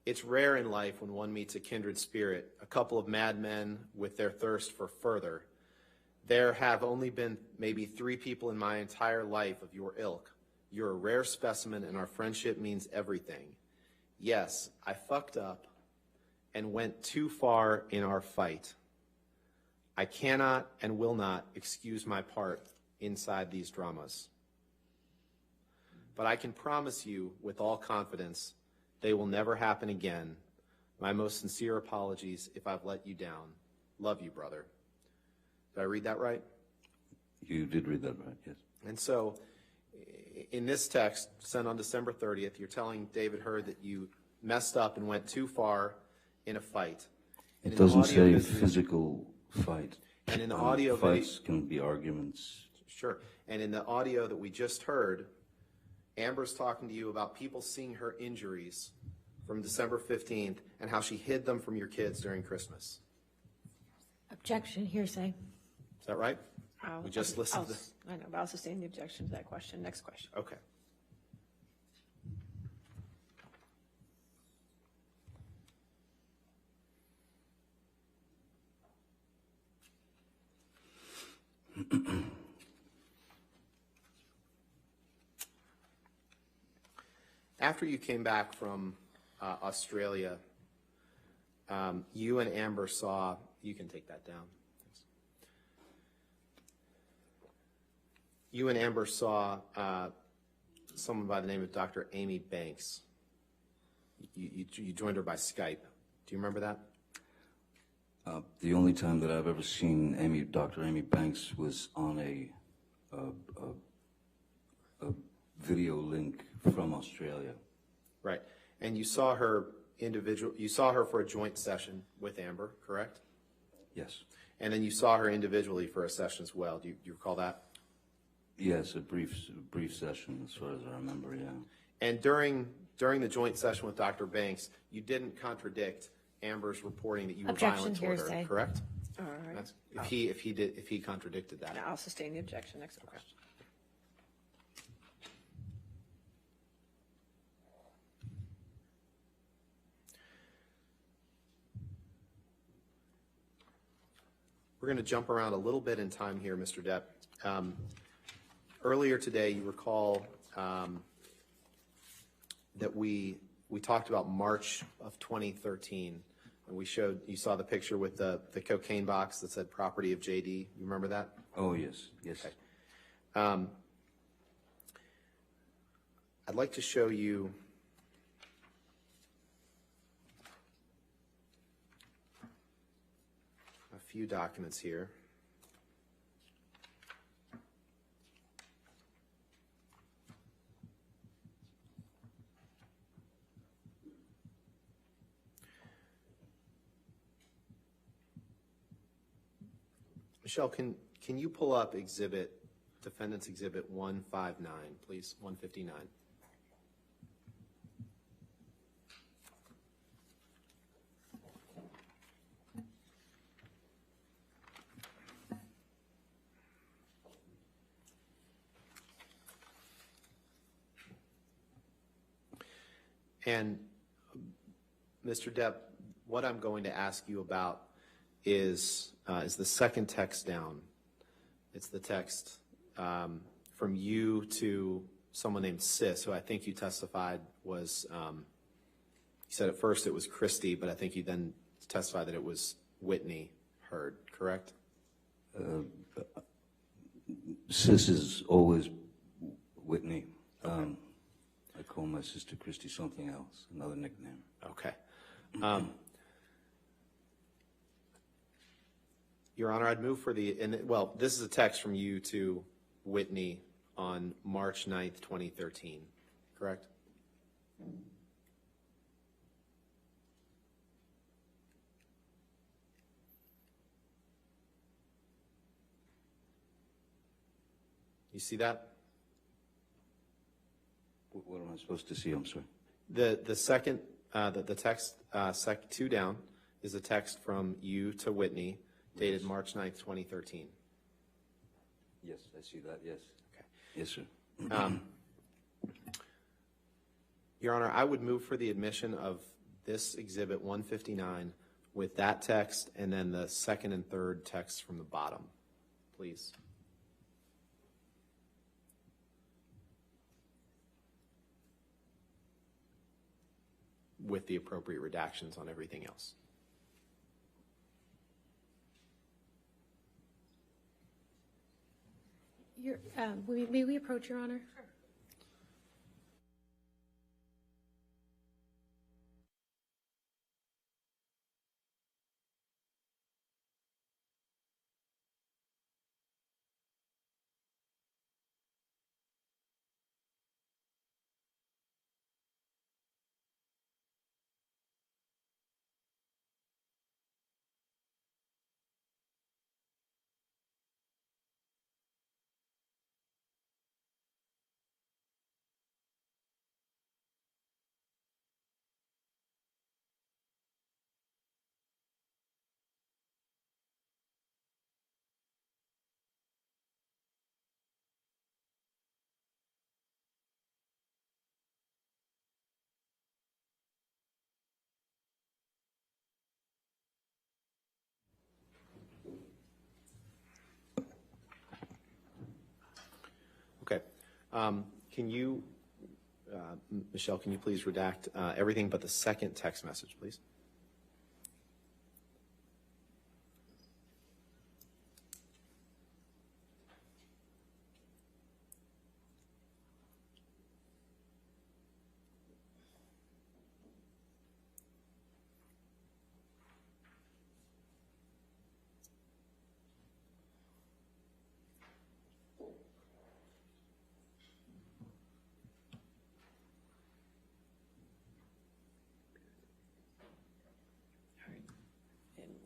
It's rare in life when one meets a kindred spirit, a couple of madmen with their thirst for further. There have only been maybe 3 people in my entire life of your ilk. You're a rare specimen, and our friendship means everything. Yes, I fucked up and went too far in our fight. I cannot and will not excuse my part inside these dramas. But I can promise you with all confidence they will never happen again. My most sincere apologies if I've let you down. Love you, brother. Did I read that right? You did read that right, yes. And so in this text sent on December 30th, you're telling David Heard that you messed up and went too far in a fight. And it doesn't say physical fight. And in the audio fights can be arguments. Sure. And in the audio that we just heard, Amber's talking to you about people seeing her injuries from December 15th and how she hid them from your kids during Christmas. Objection, hearsay. Is that right? We just listened to this. I know, but I'll sustain the objection to that question. Next question. Okay. After you came back from Australia, you and Amber saw, you can take that down. Thanks. You and Amber saw someone by the name of Dr. Amy Banks. You joined her by Skype. Do you remember that? The only time that I've ever seen Dr. Amy Banks was on a video link from Australia. Right. And you saw her you saw her for a joint session with Amber, correct? Yes. And then you saw her individually for a session as well. Do you recall that? Yes, a brief session as far as I remember, yeah. And during the joint session with Dr. Banks, you didn't contradict Amber's reporting that you were violent toward her, correct? All right. That's, if he contradicted that. No, I'll sustain the objection. Next question. We're going to jump around a little bit in time here, Mr. Depp. Earlier today, you recall that we talked about March of 2013, and you saw the picture with the cocaine box that said property of JD. You remember that? Oh, yes, yes. Okay. I'd like to show you a few documents here. Michelle, can you pull up Defendant's Exhibit 159, please, 159? And Mr. Depp, what I'm going to ask you about is the second text down. It's the text from you to someone named Sis, who I think you testified was, you said at first it was Christy, but I think you then testified that it was Whitney Heard, correct? Sis is always Whitney. Okay. I call my sister Christy something else, another nickname. Okay. Your Honor, I'd move for this is a text from you to Whitney on March 9th, 2013, correct? You see that? What am I supposed to see? I'm sorry. The second, the text, two down, is a text from you to Whitney, dated March 9th, 2013. Yes, I see that, yes. Okay. Yes, sir. Your Honor, I would move for the admission of this Exhibit 159 with that text and then the second and third texts from the bottom, please. With the appropriate redactions on everything else. May we approach, Your Honor? Sure. Okay. Can you, Michelle, can you please redact everything but the second text message, please?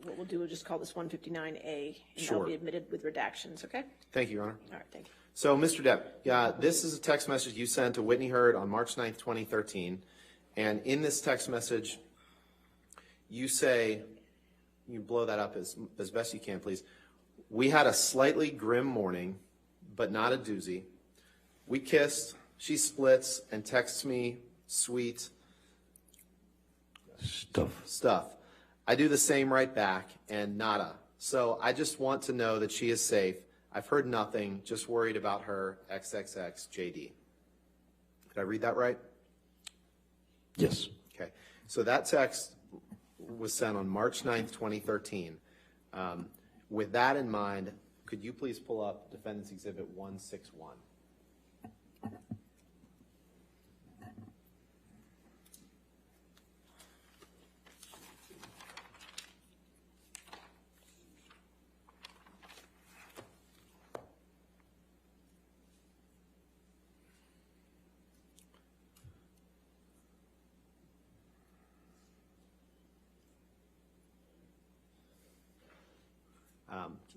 What we'll do, we'll just call this 159A, and Sure. that'll be admitted with redactions, okay? Thank you, Your Honor. All right, thank you. So, Mr. Depp, this is a text message you sent to Whitney Heard on March 9th, 2013. And in this text message, you say, you blow that up as best you can, please. We had a slightly grim morning, but not a doozy. We kissed, she splits, and texts me sweet stuff. I do the same right back, and nada. So I just want to know that she is safe. I've heard nothing, just worried about her, XXX JD. Did I read that right? Yes. Okay. So that text was sent on March 9th, 2013. With that in mind, could you please pull up Defendant's Exhibit 161?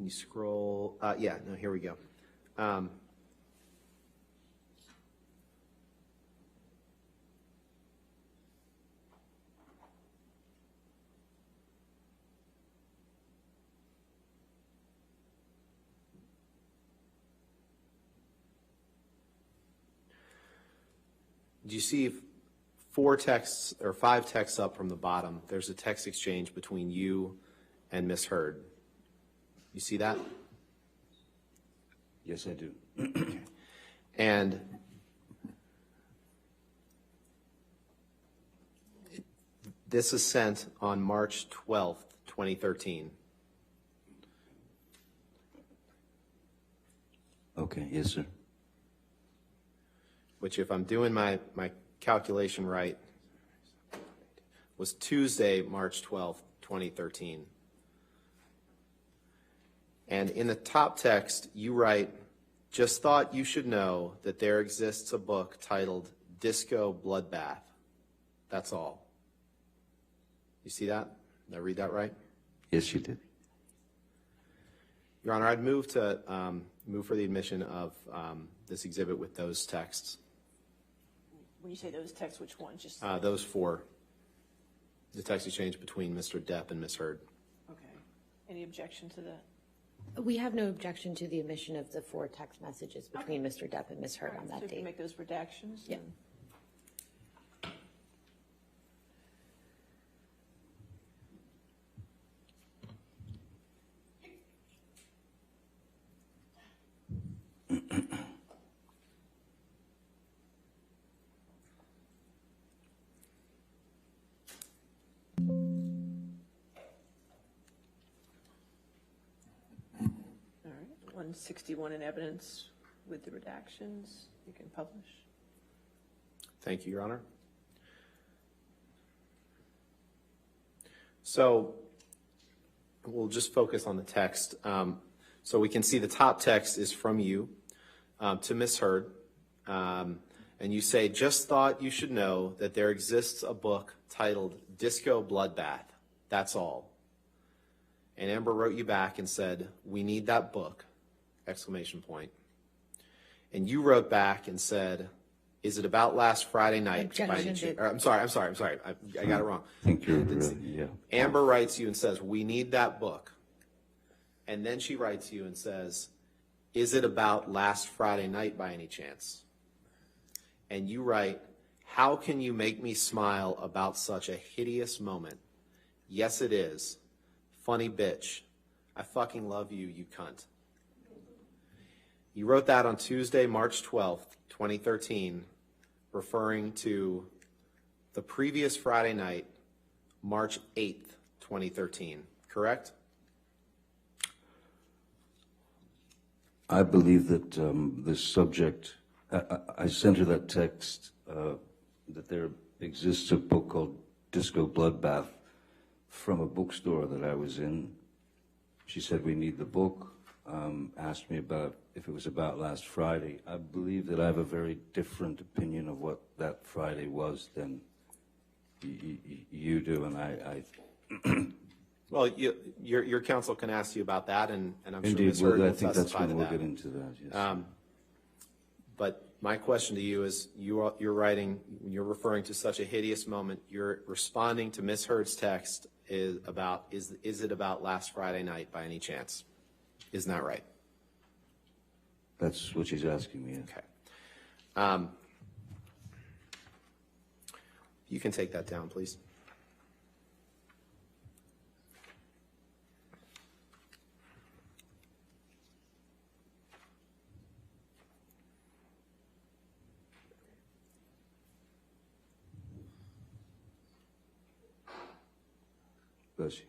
Can you scroll? Yeah, no, here we go. Do you see four texts or five texts up from the bottom? There's a text exchange between you and Miss Heard. You see that? Yes, I do. Okay. And this is sent on March 12th, 2013. Okay, yes, sir. Which, if I'm doing my calculation right, was Tuesday, March 12th, 2013. And in the top text, you write, just thought you should know that there exists a book titled Disco Bloodbath. That's all. You see that? Did I read that right? Yes, you did. Your Honor, I'd move for the admission of this exhibit with those texts. When you say those texts, which ones? Just Those four. The text exchange between Mr. Depp and Ms. Heard. okay. Any objection to that? We have no objection to the omission of the 4 text messages between Mr. Depp and Ms. Heard on So that if you date. make those redactions? Yeah. then- All right, 161 in evidence with the redactions. You can publish. Thank you, Your Honor. So we'll just focus on the text. So we can see the top text is from you to Ms. Heard. And you say, just thought you should know that there exists a book titled Disco Bloodbath. That's all. And Amber wrote you back and said, we need that book, exclamation point. And you wrote back and said, is it about last Friday night? By any chance? I'm sorry. I got it wrong. I think you're, yeah. Amber writes you and says, we need that book. And then she writes you and says, is it about last Friday night by any chance? And you write, how can you make me smile about such a hideous moment? Yes, it is. Funny bitch. I fucking love you, you cunt. You wrote that on Tuesday, March 12th, 2013, referring to the previous Friday night, March 8th, 2013, correct? I believe that this subject, I sent her that text that there exists a book called Disco Bloodbath from a bookstore that I was in. She said, we need the book, asked me about if it was about last Friday. I believe that I have a very different opinion of what that Friday was than you do, and I Well, your counsel can ask you about that, and I'm sure indeed, Ms. Heard well, I will think that's testify when to we'll that. get into that, yes. But my question to you is, you're writing, you're referring to such a hideous moment. You're responding to Ms. Heard's text is it about last Friday night by any chance? Isn't that right? That's what she's asking me. Okay. You can take that down, please. Bless you.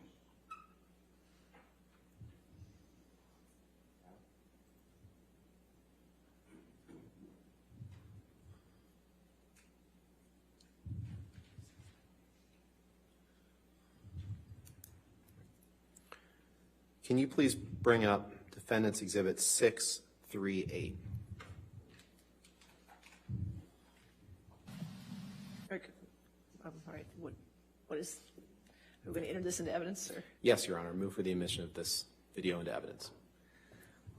Can you please bring up Defendant's Exhibit 638? All right, what is, are we going to enter this into evidence, or? Yes, Your Honor. Move for the admission of this video into evidence.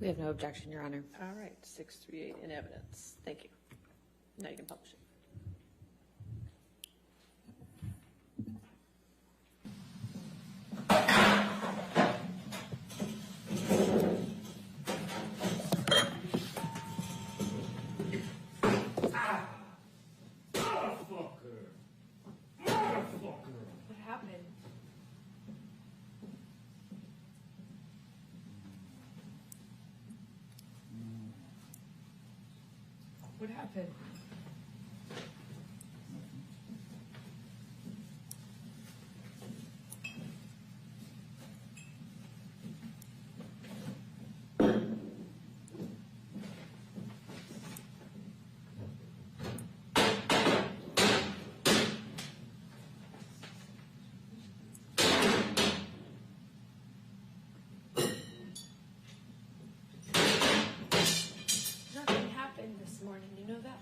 We have no objection, Your Honor. All right, 638 in evidence. Thank you. Now you can publish it. What happened? What happened? Nothing happened this morning, you know that?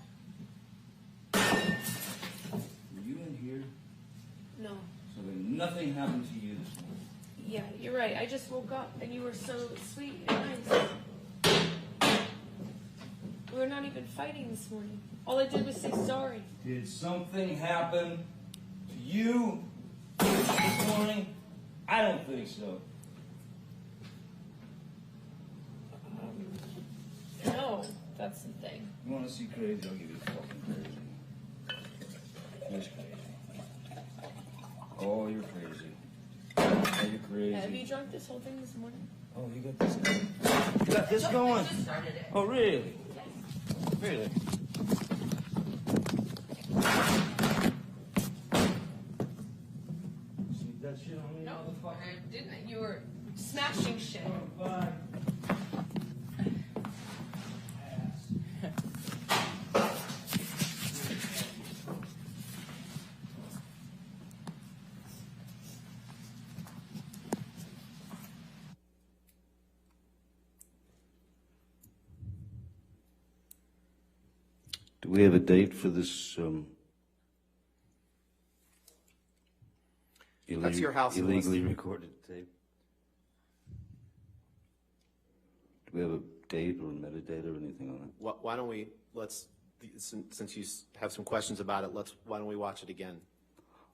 Were you in here? No. So then nothing happened to you this morning? Yeah, you're You're right. I just woke up and you were so sweet and nice. We were not even fighting this morning. All I did was say sorry. Did something happen to you this morning? I don't think so. No, that's the thing. You want to see crazy? I'll give you fucking crazy. Here's crazy. Oh, you're crazy. Oh, you're crazy. Have you drunk this whole thing this morning? Oh, you got this going? You got this going? I just started it. Oh, really? Really? See that shit on me, No, motherfucker? I didn't. You were smashing shit. Oh, bye. Do we have a date for this That's your house illegally recorded tape? Do we have a date or a metadata or anything on it? Why don't we, since you have some questions about it, why don't we watch it again?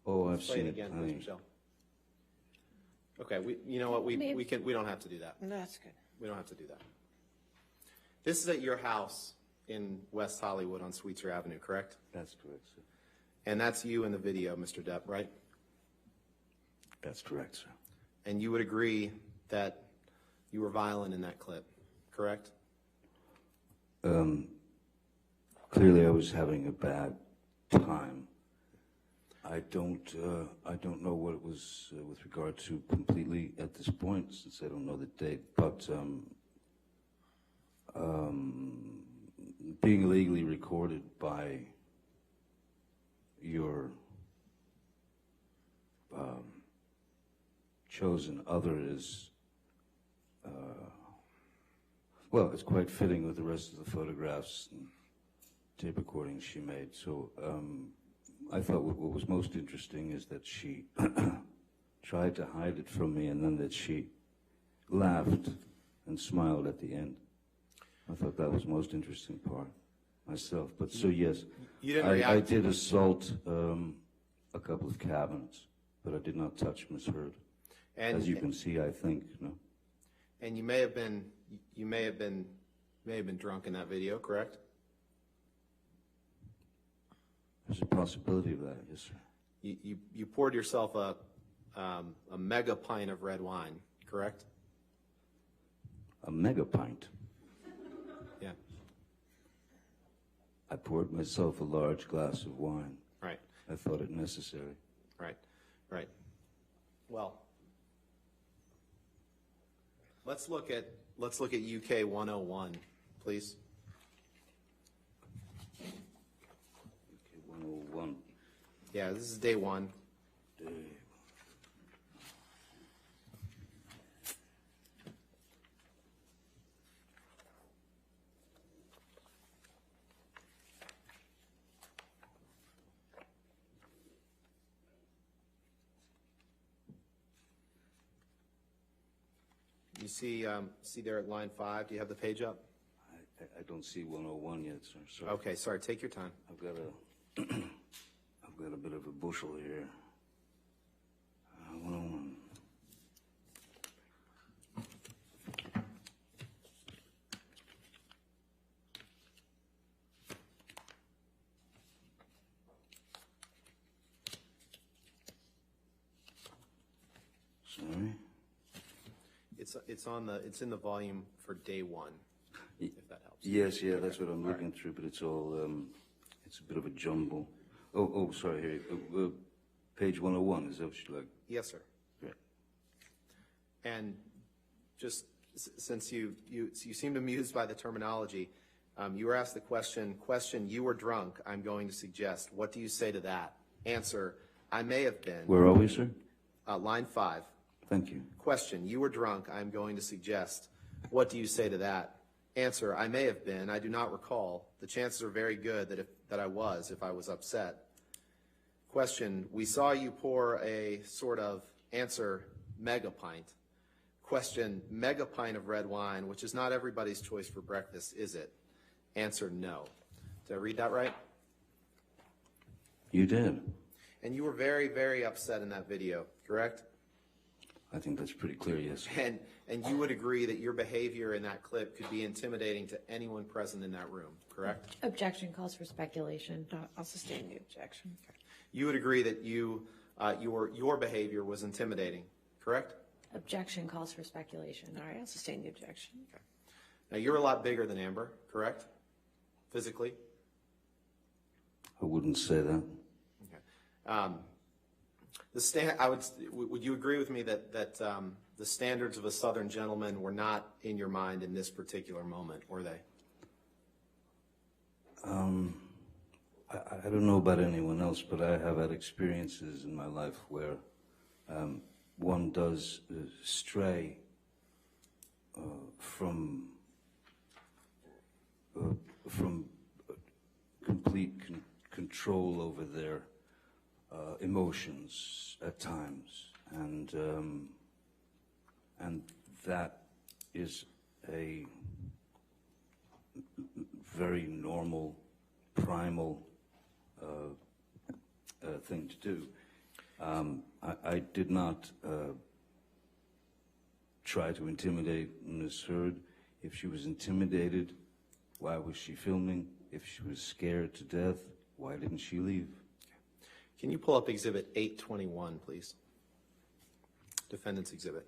Oh, I've Play seen it it. again, honey. Michelle. Okay, you know what, we don't have to do that. That's good. We don't have to do that. This is at your house in West Hollywood on Sweetser Avenue, correct? That's correct, sir. And that's you in the video, Mr. Depp, right? That's correct, sir. And you would agree that you were violent in that clip, correct? Clearly, I was having a bad time. I don't know what it was with regard to completely at this point, since I don't know the date. But being illegally recorded by your chosen other is, well, it's quite fitting with the rest of the photographs and tape recordings she made. So I thought what was most interesting is that she tried to hide it from me, and then that she laughed and smiled at the end. I thought that was the most interesting part myself. But so yes, You didn't I react. did assault a couple of cabinets, but I did not touch Miss Heard. And, As you can see, I think, no. and you may have been drunk in that video, correct? There's a possibility of that, yes, sir. You poured yourself a mega pint of red wine, correct? A mega pint. Yeah. I poured myself a large glass of wine. Right. I thought it necessary. Right. Right. Well, let's look at UK 101, please. Okay, 101. Yeah, this is day one. You see there at line 5, do you have the page up? I don't see 101 yet, sir. Sorry. Okay, sorry, take your time. I've got a bit of a bushel here. 101. Sorry. It's in the volume for day one, if that helps. Yes, yeah, that's what I'm looking through, but it's all, it's a bit of a jumble. Oh, sorry, here, page 101, is that what you like? Yes, sir. Great. And just since you seemed amused by the terminology, you were asked the question, you were drunk, I'm going to suggest. What do you say to that? Answer, I may have been. Where are we, sir? Line 5. Thank you. Question, you were drunk, I'm going to suggest. What do you say to that? Answer, I may have been, I do not recall. The chances are very good that I was, if I was upset. Question, we saw you pour a sort of, answer, mega pint. Question, mega pint of red wine, which is not everybody's choice for breakfast, is it? Answer, no. Did I read that right? You did. And you were very, very upset in that video, correct? I think that's pretty clear, yes. And you would agree that your behavior in that clip could be intimidating to anyone present in that room, correct? Objection calls for speculation. I'll sustain the objection. You would agree that your behavior was intimidating, correct? Objection calls for speculation. All right, I'll sustain the objection. Okay. Now, you're a lot bigger than Amber, correct? Physically? I wouldn't say that. Okay. Would you agree with me that the standards of a Southern gentleman were not in your mind in this particular moment, were they? I don't know about anyone else, but I have had experiences in my life where one does stray from complete control over their emotions at times, and that is a very normal, primal thing to do. I did not try to intimidate Ms. Heard. If she was intimidated, why was she filming? If she was scared to death, why didn't she leave? Can you pull up Exhibit 821, please? Defendant's Exhibit.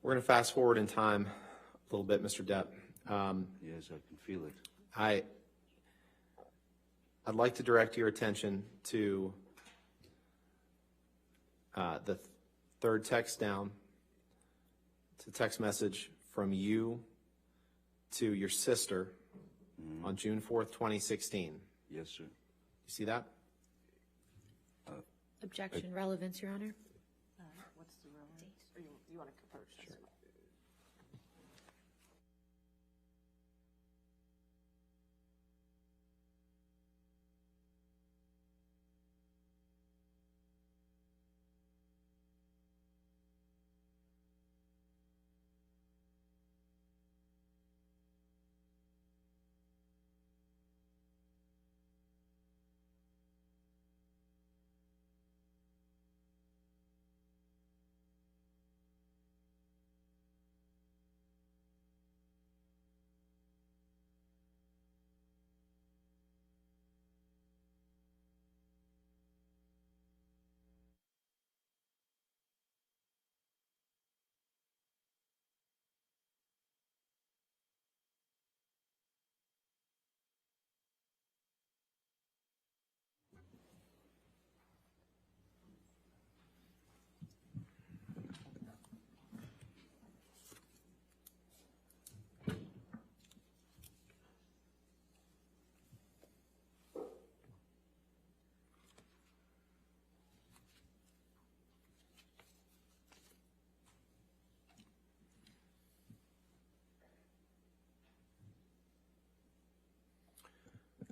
We're going to fast forward in time a little bit, Mr. Depp. Yes, I can feel it. I'd like to direct your attention to the third text down. It's a text message from you to your sister on June 4th, 2016. Yes, sir. You see that? Objection, relevance, Your Honor. What's the relevance? Or you want to approach this? Sure.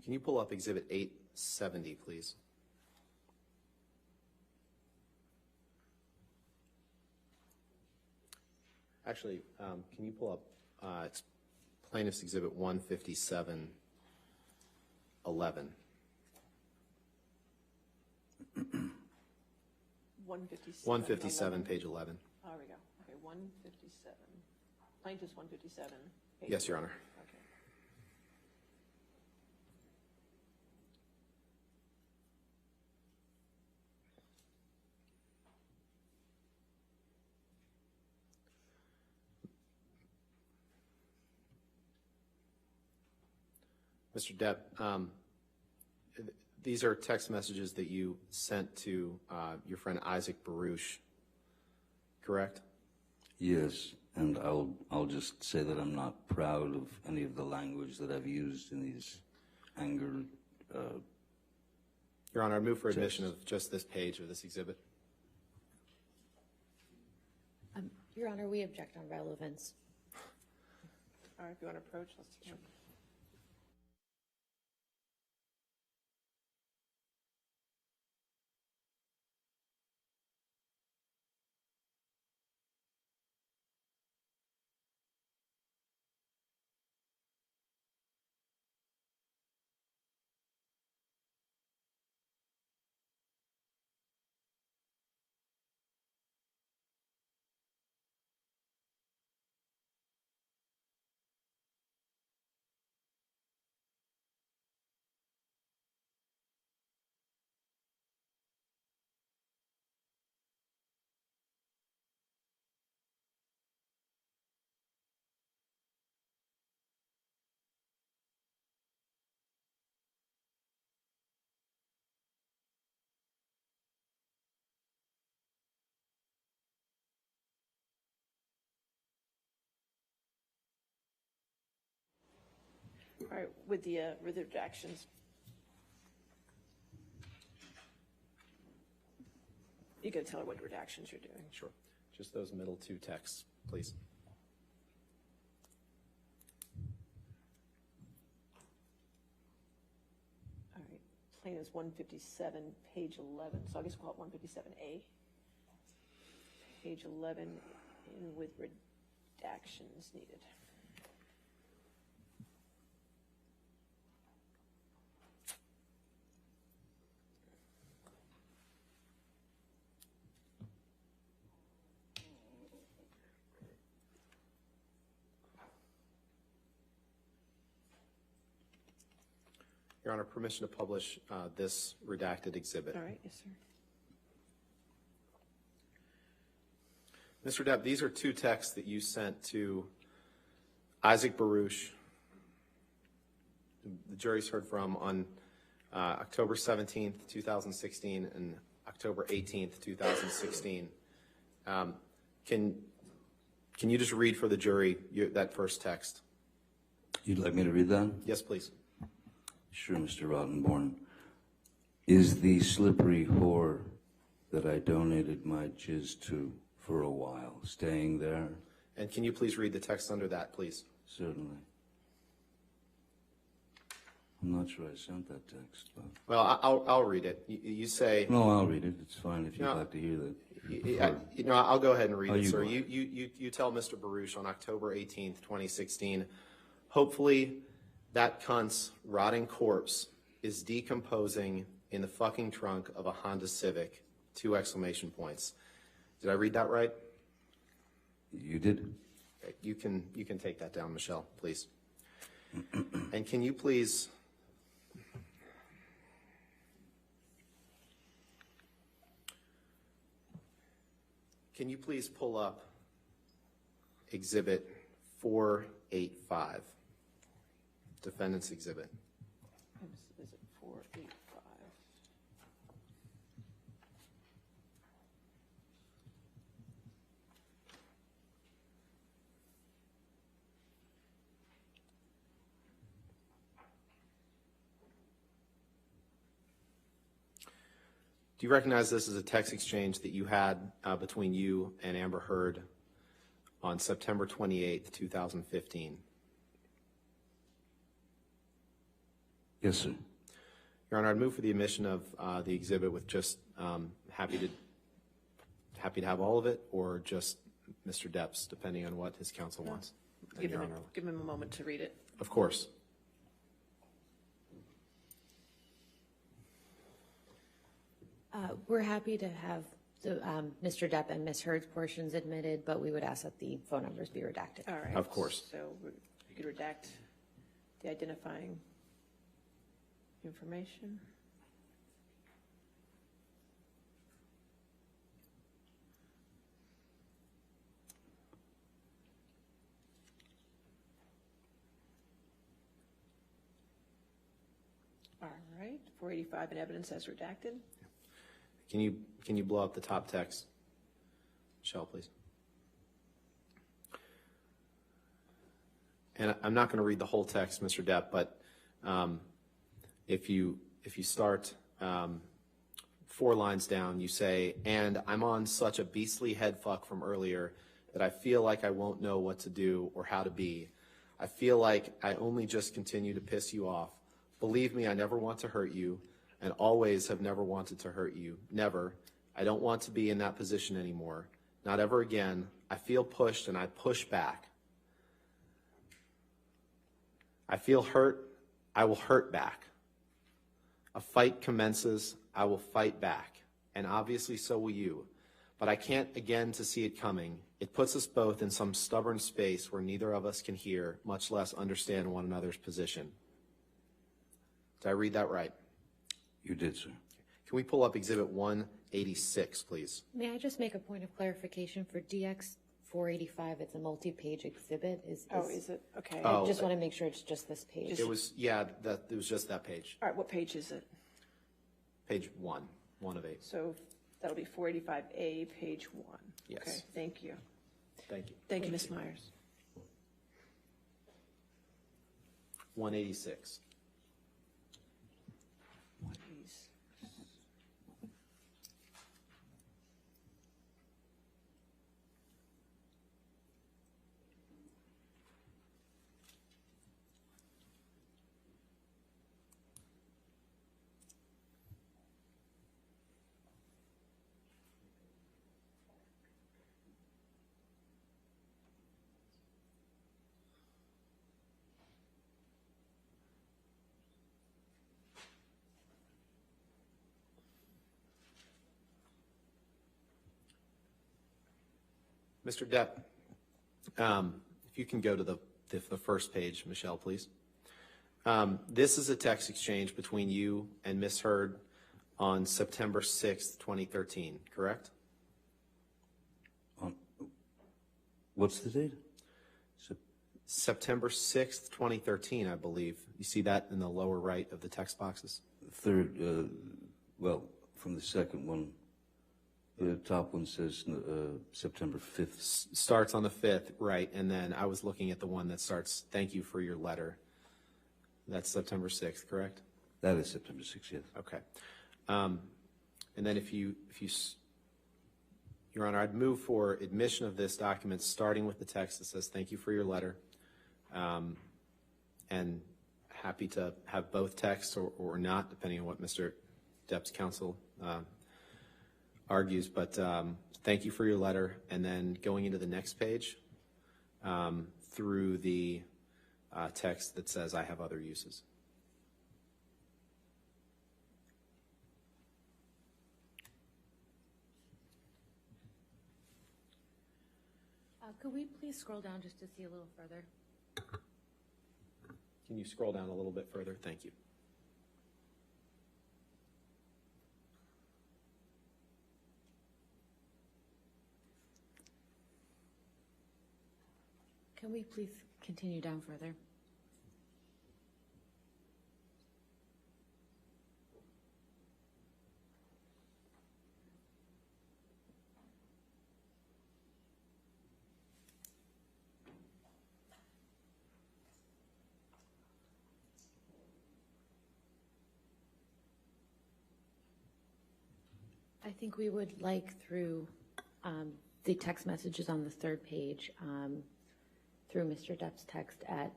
Can you pull up Exhibit 870, please? Actually, can you pull up it's Plaintiff's Exhibit 157, 11. 157. 157, page 11. There we go. Okay, 157. Plaintiff's 157. Yes, Your Honor. Okay. Mr. Depp, these are text messages that you sent to your friend Isaac Baruch, correct? Yes, and I'll just say that I'm not proud of any of the language that I've used in these anger. Your Honor, I move for admission of just this page of this exhibit. Your Honor, we object on relevance. All right, if you want to approach, let's take it. All right, with the redactions. You gotta tell her what redactions you're doing. Sure. Just those middle two texts, please. All right, plain is 157, page 11, so I guess we'll call it 157A. Page 11, and with redactions needed. Your Honor, permission to publish this redacted exhibit. All right, yes, sir. Mr. Depp, these are two texts that you sent to Isaac Baruch, the jury's heard from, on October 17th, 2016 and October 18th, 2016. Can you just read for the jury that first text? You'd like me to read that? Yes, please. Sure, Mr. Rottenborn. Is the slippery whore that I donated my jizz to for a while staying there? And can you please read the text under that, please? Certainly. I'm not sure I sent that text, but... Well, I'll read it. You say... No, I'll read it. It's fine if you'd like to hear that. I'll go ahead and read it, you sir. go. You tell Mr. Baruch on October 18th, 2016, hopefully that cunt's rotting corpse is decomposing in the fucking trunk of a Honda Civic, 2 exclamation points. Did I read that right? You did. Okay, you can take that down, Michelle, please. And can you please... Can you please pull up Exhibit 485, Defendant's Exhibit? Is it 485? Do you recognize this as a text exchange that you had between you and Amber Heard on September 28th, 2015? Yes, sir. Your Honor, I'd move for the admission of the exhibit with just happy to have all of it, or just Mr. Depp's, depending on what his counsel wants. Give him a moment to read it. Of course. We're happy to have the Mr. Depp and Ms. Heard's portions admitted, but we would ask that the phone numbers be redacted. All right. Of course. So you could redact the identifying information. All right, 485 in evidence as redacted. Can you blow up the top text, Michelle, please? And I'm not going to read the whole text, Mr. Depp, but if you start 4 lines down, you say, "And I'm on such a beastly head fuck from earlier that I feel like I won't know what to do or how to be. I feel like I only just continue to piss you off. Believe me, I never want to hurt you, and always have never wanted to hurt you. Never. I don't want to be in that position anymore. Not ever again. I feel pushed and I push back. I feel hurt. I will hurt back. A fight commences. I will fight back. And obviously so will you. But I can't again to see it coming. It puts us both in some stubborn space where neither of us can hear, much less understand one another's position." Did I read that right? You did, sir. Can we pull up Exhibit 186, please? May I just make a point of clarification for DX 485? It's a multi-page exhibit. Is it? Okay. I just want to make sure it's just this page. It was, it was just that page. All right, what page is it? Page 1 of 8. So that'll be 485A, page 1. Yes. Okay, thank you. Thank you. Thank you, Ms. Myers. 186. Mr. Depp, if you can go to the first page, Michelle, please. This is a text exchange between you and Ms. Heard on September 6th, 2013, correct? What's the date? September 6th, 2013, I believe. You see that in the lower right of the text boxes? Third, well, from the second one, the top one says September 5th. Starts on the 5th, right, and then I was looking at the one that starts, thank you for your letter. That's September 6th, correct? That is September 6th, yes. Okay. And then if you, Your Honor, I'd move for admission of this document, starting with the text that says, thank you for your letter, and happy to have both texts or not, depending on what Mr. Depp's counsel argues, but thank you for your letter, and then going into the next page through the text that says, I have other uses. Could we please scroll down just to see a little further? Can you scroll down a little bit further? Thank you. Can we please continue down further? I think we would like through the text messages on the third page, through Mr. Depp's text at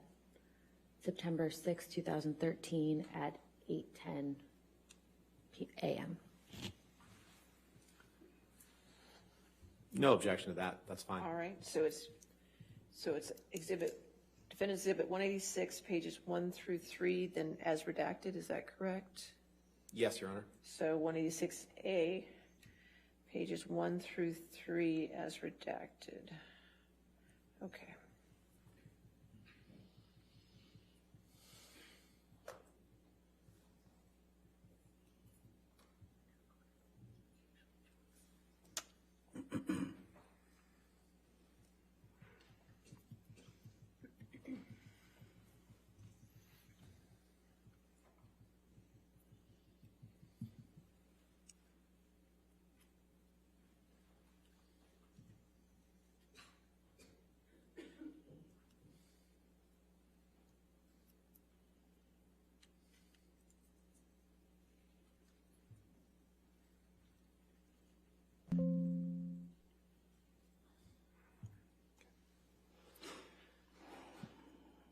September 6, 2013 at 8:10 a.m. No objection to that. That's fine. All right, so it's Defendant's Exhibit 186, pages 1 through 3, then as redacted, is that correct? Yes, Your Honor. So 186A, pages 1 through 3 as redacted. Okay.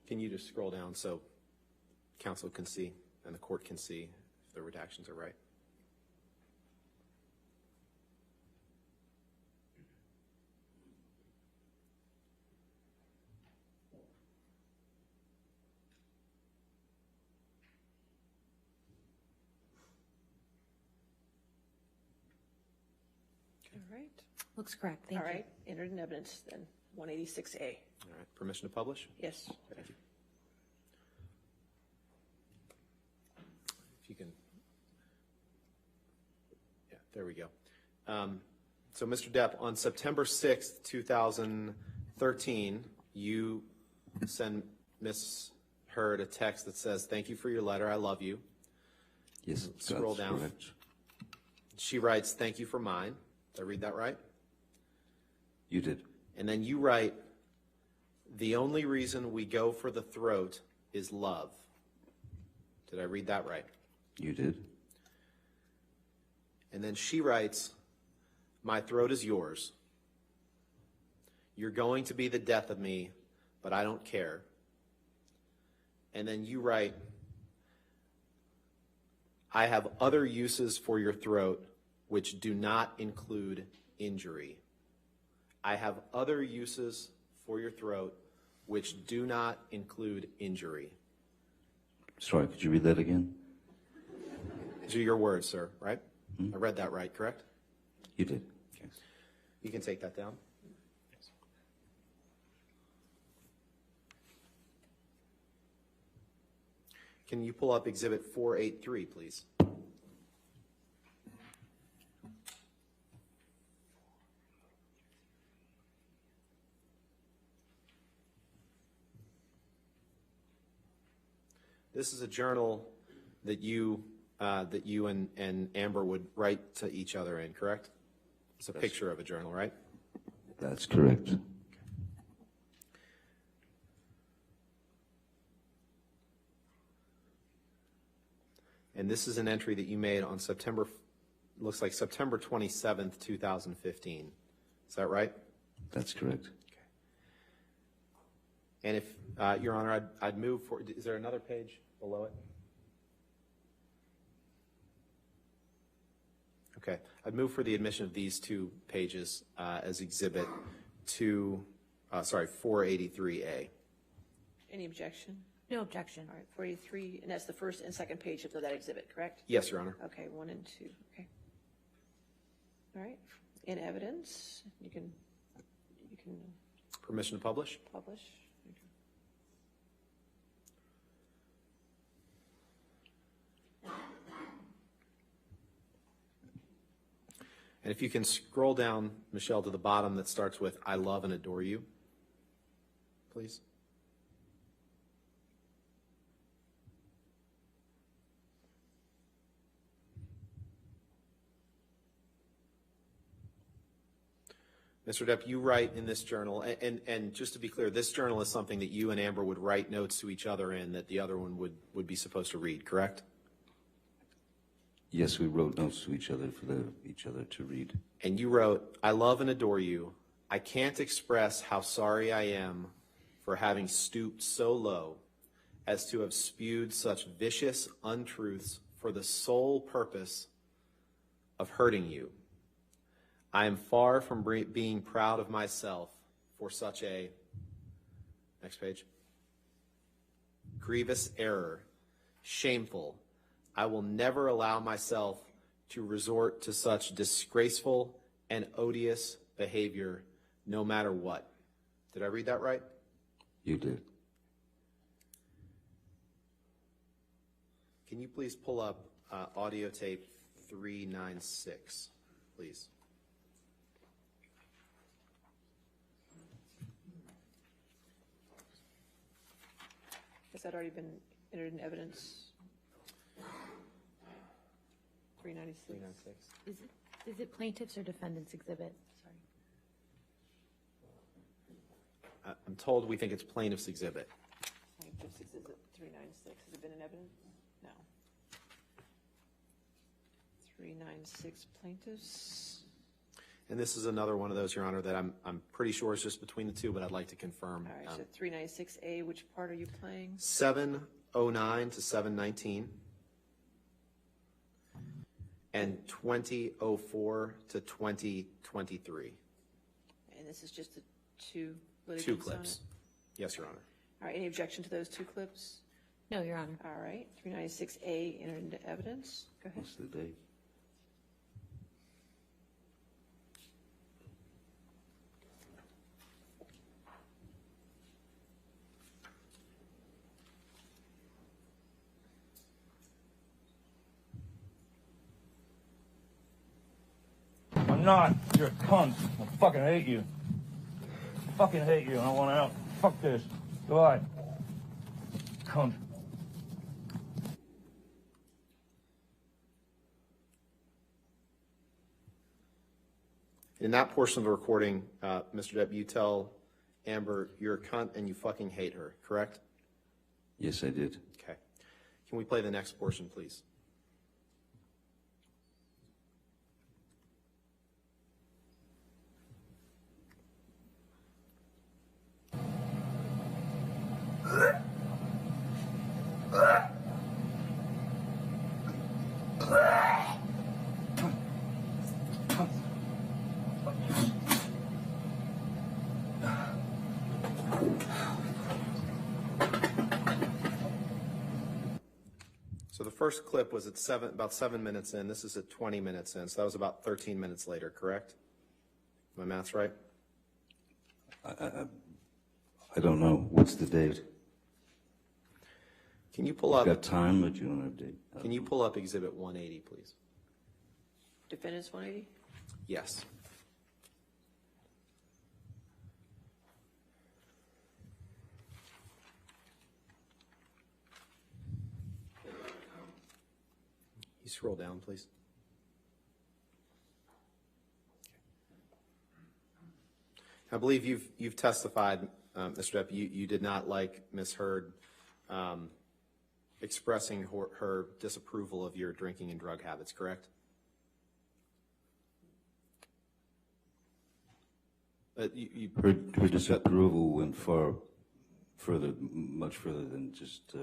Can you just scroll down so counsel can see and the court can see if the redactions are right? All right. Looks correct. Thank you. All right, entered in evidence then, 186A. All right. Permission to publish? Yes. Thank you. If you can. Yeah, there we go. So, Mr. Depp, on September 6th, 2013, you send Ms. Heard a text that says, thank you for your letter, I love you. Yes, Scroll that's down. correct. She writes, thank you for mine. Did I read that right? You did. And then you write, the only reason we go for the throat is love. Did I read that right? You did. And then she writes, my throat is yours. You're going to be the death of me, but I don't care. And then you write, I have other uses for your throat which do not include injury. I have other uses for your throat which do not include injury. Sorry, could you read that again? These are your words, sir, right? I read that right, correct? You did. Okay. You can take that down. Can you pull up Exhibit 483, please? This is a journal that you and Amber would write to each other in, correct? It's a picture of a journal, right? That's correct. And this is an entry that you made on looks like September 27th, 2015. Is that right? That's correct. Okay. And if, Your Honor, I'd move for, is there another page below it? Okay. I'd move for the admission of these two pages as Exhibit 483A. Any objection? No objection. All right, 483, and that's the first and second page of that exhibit, correct? Yes, Your Honor. Okay, 1 and 2, okay. All right, in evidence, you can Permission to publish? publish. And if you can scroll down, Michelle, to the bottom that starts with, I love and adore you, please. Mr. Depp, you write in this journal, and just to be clear, this journal is something that you and Amber would write notes to each other in that the other one would be supposed to read, correct? Yes, we wrote notes to each other for each other to read. And you wrote, I love and adore you. I can't express how sorry I am for having stooped so low as to have spewed such vicious untruths for the sole purpose of hurting you. I am far from being proud of myself for such a, next page, grievous error, shameful. I will never allow myself to resort to such disgraceful and odious behavior, no matter what. Did I read that right? You did. Can you please pull up audio tape 396, please? Has that already been entered in evidence? 396. Is it plaintiff's or defendant's exhibit? Sorry. I'm told we think it's plaintiff's exhibit. Plaintiff's exhibit 396. Has it been in evidence? No. 396 plaintiffs. And this is another one of those, Your Honor, that I'm pretty sure is just between the two, but I'd like to confirm. All right, so 396A, which part are you playing? 709 to 719. And 2004 to 2023. And this is just the two litigants Two on clips. it? Yes, Your Honor. All right, any objection to those two clips? No, Your Honor. All right, 396A entered into evidence. Go ahead. What's the date? I'm not. You're a cunt. I fucking hate you. Fucking hate you. I want out. Fuck this. Goodbye. Cunt. In that portion of the recording, Mr. Depp, you tell Amber you're a cunt and you fucking hate her, correct? Yes, I did. Okay. Can we play the next portion, please? So the first clip was at about 7 minutes in. This is at 20 minutes in. So that was about 13 minutes later, correct? My math's right? I don't know. What's the date? Can you pull You've up? got time, but you don't have date. Can you pull up Exhibit 180, please? Defendants 180? Yes. You scroll down, please. I believe you've testified, Mr. Depp, you did not like Ms. Heard expressing her disapproval of your drinking and drug habits, correct? Her disapproval went much further than just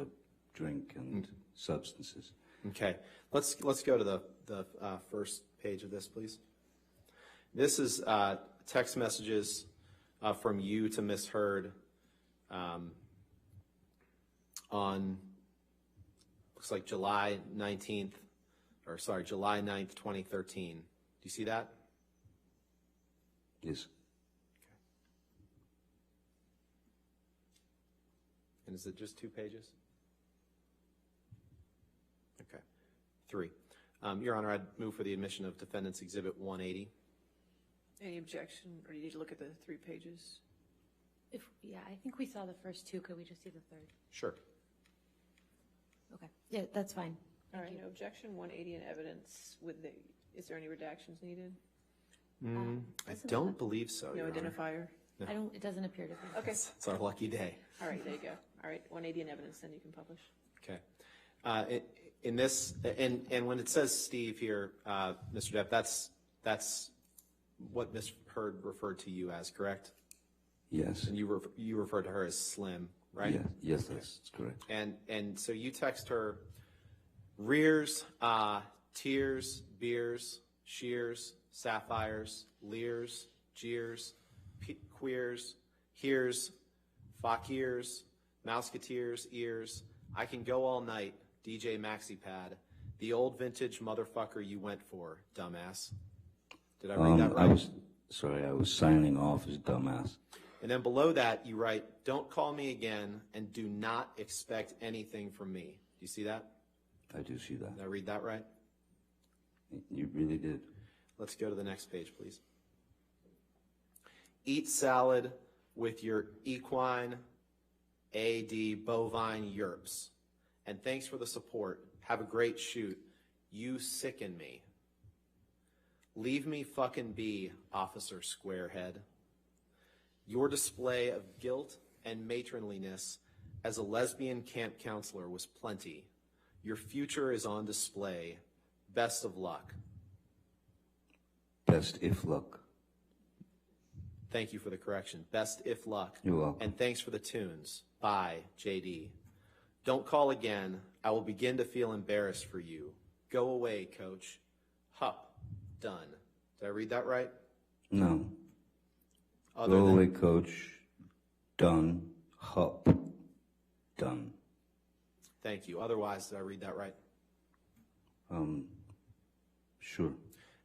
drink and substances. Okay, let's go to the first page of this, please. This is text messages from you to Ms. Heard on, looks like July 9th, 2013. Do you see that? Yes. And is it just 2 pages? Okay. 3. Your Honor, I'd move for the admission of Defendant's Exhibit 180. Any objection, or do you need to look at the 3 pages? Yeah, I think we saw the first 2. Could we just see the third? Sure. Okay. Yeah, that's fine. All right, no objection, 180 in evidence is there any redactions needed? I don't believe so, No Your Honor. identifier? It doesn't appear to be. Okay, It's our lucky day. all right, there you go. All right, 180 in evidence, then you can publish. Okay. In this, and when it says Steve here, Mr. Depp, that's what Ms. Heard referred to you as, correct? Yes. And you referred to her as Slim, right? Yeah. Yes, that's correct. And so you text her rears, tears, beers, shears, sapphires, leers, jeers, queers, hears, fakirs, mouseketeers, ears. I can go all night, DJ MaxiPad, the old vintage motherfucker you went for, dumbass. Did I read that right? I was signing off as dumbass. And then below that, you write, don't call me again and do not expect anything from me. Do you see that? I do see that. Did I read that right? You really did. Let's go to the next page, please. Eat salad with your equine, AD, bovine yerps. And thanks for the support. Have a great shoot. You sicken me. Leave me fucking be, Officer Squarehead. Your display of guilt and matronliness as a lesbian camp counselor was plenty. Your future is on display. Best of luck. Best if luck. Thank you for the correction. Best if luck. You're welcome. And thanks for the tunes. Bye, JD. Don't call again. I will begin to feel embarrassed for you. Go away, coach. Hup. Done. Did I read that right? No. Other Go than- away, coach. Done. Hup. Done. Thank you. Otherwise, did I read that right? Sure.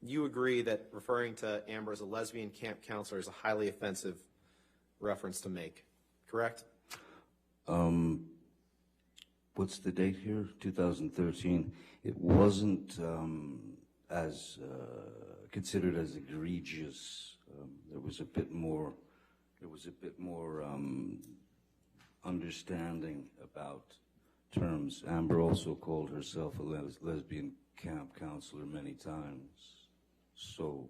You agree that referring to Amber as a lesbian camp counselor is a highly offensive reference to make, correct? What's the date here? 2013. It wasn't as considered as egregious. There was a bit more. Understanding about terms. Amber also called herself a lesbian camp counselor many times. So,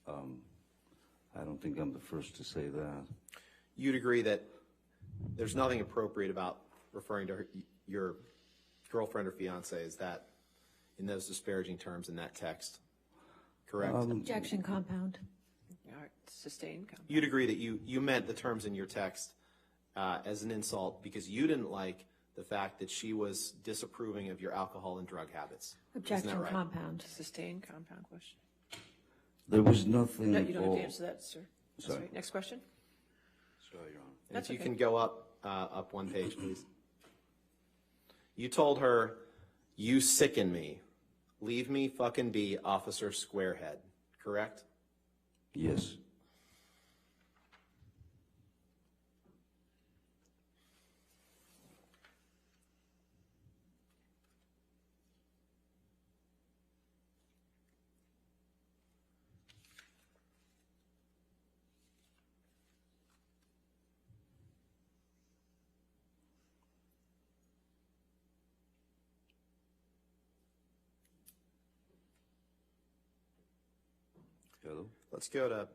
I don't think I'm the first to say that. You'd agree that there's nothing appropriate about referring to your girlfriend or fiance, is that in those disparaging terms in that text, correct? Objection, compound. All right, sustained comment. You'd agree that you meant the terms in your text as an insult because you didn't like the fact that she was disapproving of your alcohol and drug habits. Objection, Isn't that right? compound. Sustained compound question. There was nothing No, at you don't have all. to answer that, sir. That's Sorry. right. Next question. Sorry, Your Honor. And That's if you okay. can go up one page, please. You told her, "You sicken me. Leave me fucking be, Officer Squarehead." Correct? Yes. Hello? Let's go to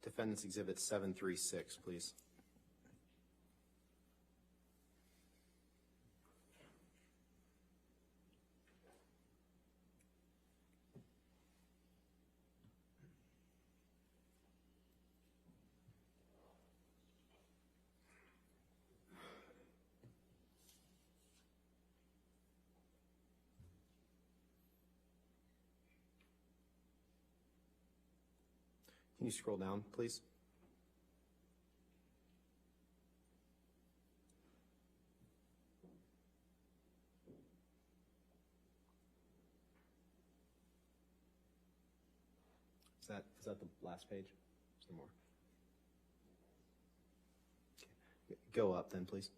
Defendant's Exhibit 736, please. Can you scroll down, please? Is that the last page? Is there more? Okay. Go up then, please.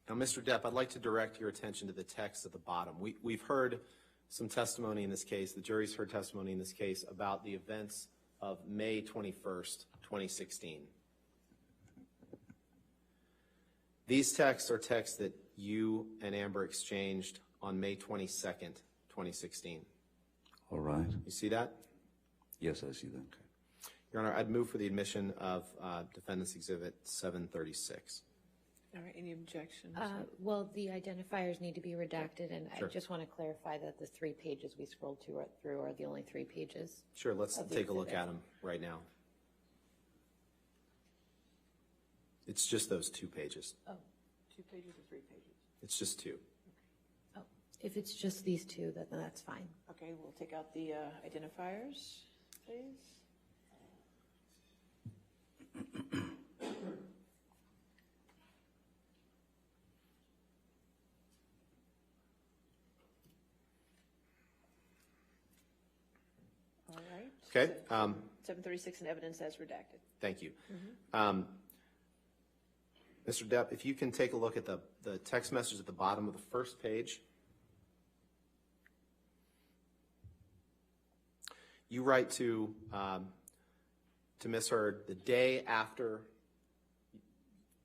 Now, Mr. Depp, I'd like to direct your attention to the text at the bottom. We've heard some testimony in this case, the jury's heard testimony in this case about the events of May 21st, 2016. These texts are texts that you and Amber exchanged on May 22nd, 2016. All right. You see that? Yes, I see that. Your Honor, I'd move for the admission of Defendant's Exhibit 736. All right, any objections? Well, the identifiers need to be redacted, and Sure. I just want to clarify that the 3 pages we scrolled through are the only 3 pages. Sure, let's Of the take a look exhibit. at them right now. It's just those 2 pages. Oh, 2 pages or 3 pages? It's just 2. oh, if it's just these 2, then that's fine. Okay, we'll take out the identifiers, please. All right. Okay, 736 in evidence as redacted. thank you. Mr. Depp, if you can take a look at the text message at the bottom of the first page. You write to Ms. Heard the day after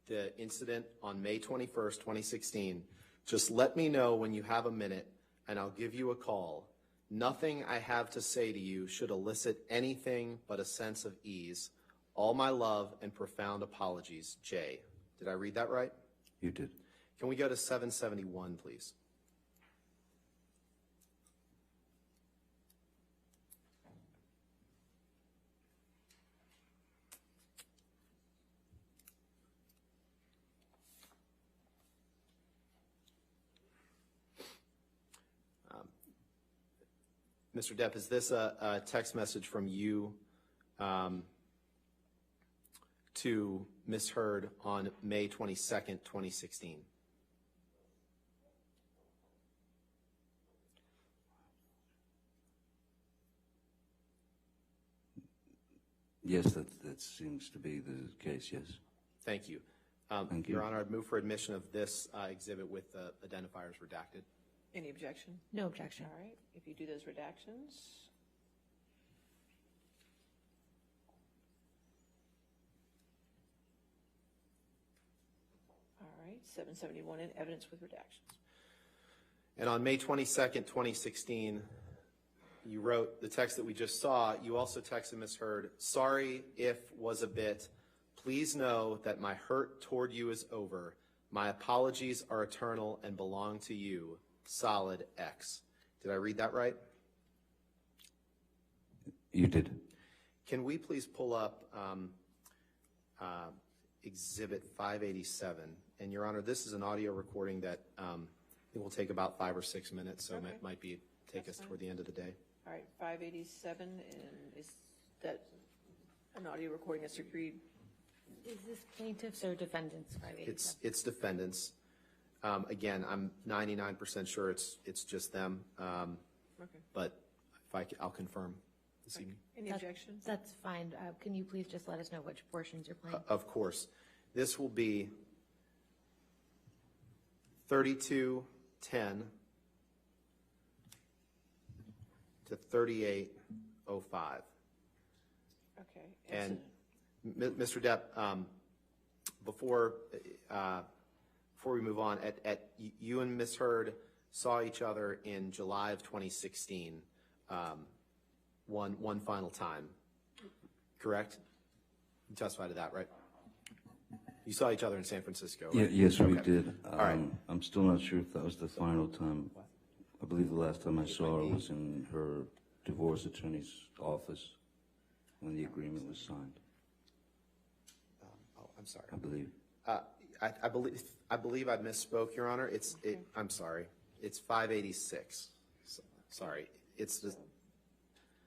the incident on May 21st, 2016. Just let me know when you have a minute and I'll give you a call. Nothing I have to say to you should elicit anything but a sense of ease. All my love and profound apologies, Jay. Did I read that right? You did. Can we go to 771, please? Mr. Depp, is this a text message from you to Ms. Heard on May 22nd, 2016? Yes, that seems to be the case, yes. Thank you. Thank you. Your Honor, I'd move for admission of this exhibit with the identifiers redacted. Any objection? No objection. All right, if you do those redactions. All right, 771 in evidence with redactions. And on May 22nd, 2016, you wrote the text that we just saw. You also texted Ms. Heard, sorry if was a bit. Please know that my hurt toward you is over. My apologies are eternal and belong to you. Solid X. Did I read that right? You did. Can we please pull up Exhibit 587? And Your Honor, this is an audio recording that it will take about 5 or 6 minutes, so it might be take us toward the end of the day. All right, 587, and is that an audio recording that's agreed? Is this plaintiffs or defendants? 587? It's defendants. Again, I'm 99% sure it's just them. Okay. But if I'll confirm this evening. Any objections? That's fine. Can you please just let us know which portions you're playing? Of course. This will be 3210 to 3805. Okay. And Mr. Depp, before we move on, you and Ms. Heard saw each other in July of 2016, one final time, correct? You testified to that, right? You saw each other in San Francisco, right? Yes, we did. All right. I'm still not sure if that was the final time. I believe the last time I saw her was in her divorce attorney's office when the agreement was signed. I'm sorry. I believe. I believe I misspoke, Your Honor. I'm sorry. It's 586. Sorry. It's the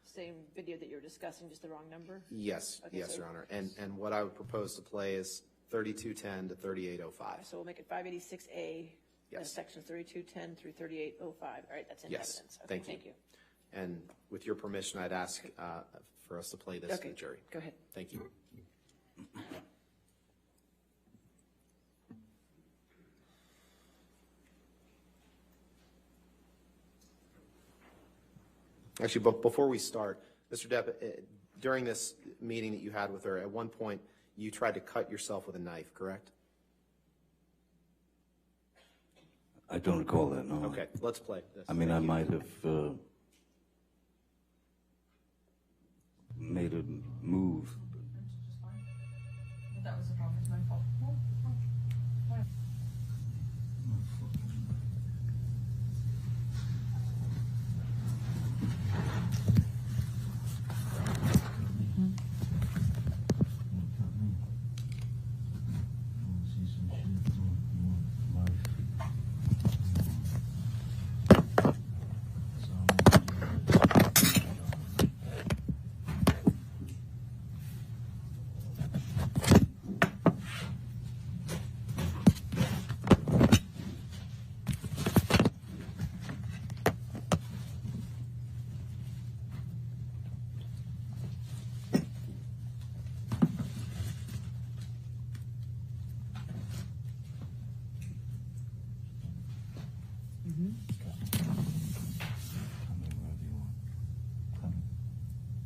same video that you were discussing, just the wrong number? Yes, Okay, yes, so- Your Honor. And what I would propose to play is 3210 to 3805. So we'll make it 586A, Yes. sections 3210 through 3805. All right, that's in Yes, evidence. Okay, thank you. And with your permission, I'd ask for us to play this to Okay, the jury. go ahead. Thank you. Actually, but before we start, Mr. Depp, during this meeting that you had with her, at one point, you tried to cut yourself with a knife, correct? I don't recall that, no. Okay, let's play this. I mean, I Thank you. might have made a move. That was the problem. It's my fault.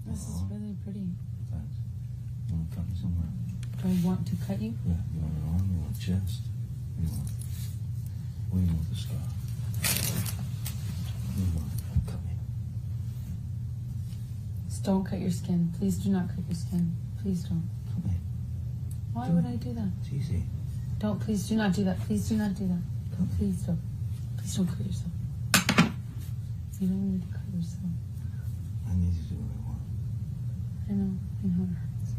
This is really pretty. Thanks. You want to cut me somewhere? Do I want to cut you? Yeah, you want an arm, you want a chest? You want... What do you want the scar? You want cut me. Just don't cut your skin. Please do not cut your skin. Please don't. Cut me. Why would I do that? It's easy. Don't. Please do not do that. Please do not do that. Please don't. Please don't cut yourself. You don't need to cut yourself. I need to do what I want. I know it hurts.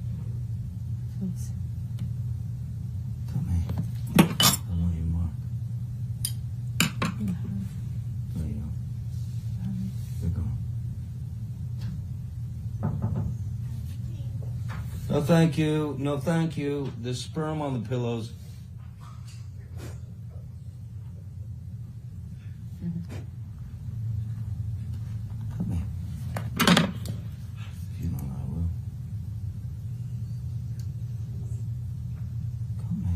Please. Cut me. I want your mark. You have it. There you go. You have it. They're gone. No, thank you. No, thank you. There's sperm on the pillows. Cut me. If you don't, I will. Cut me.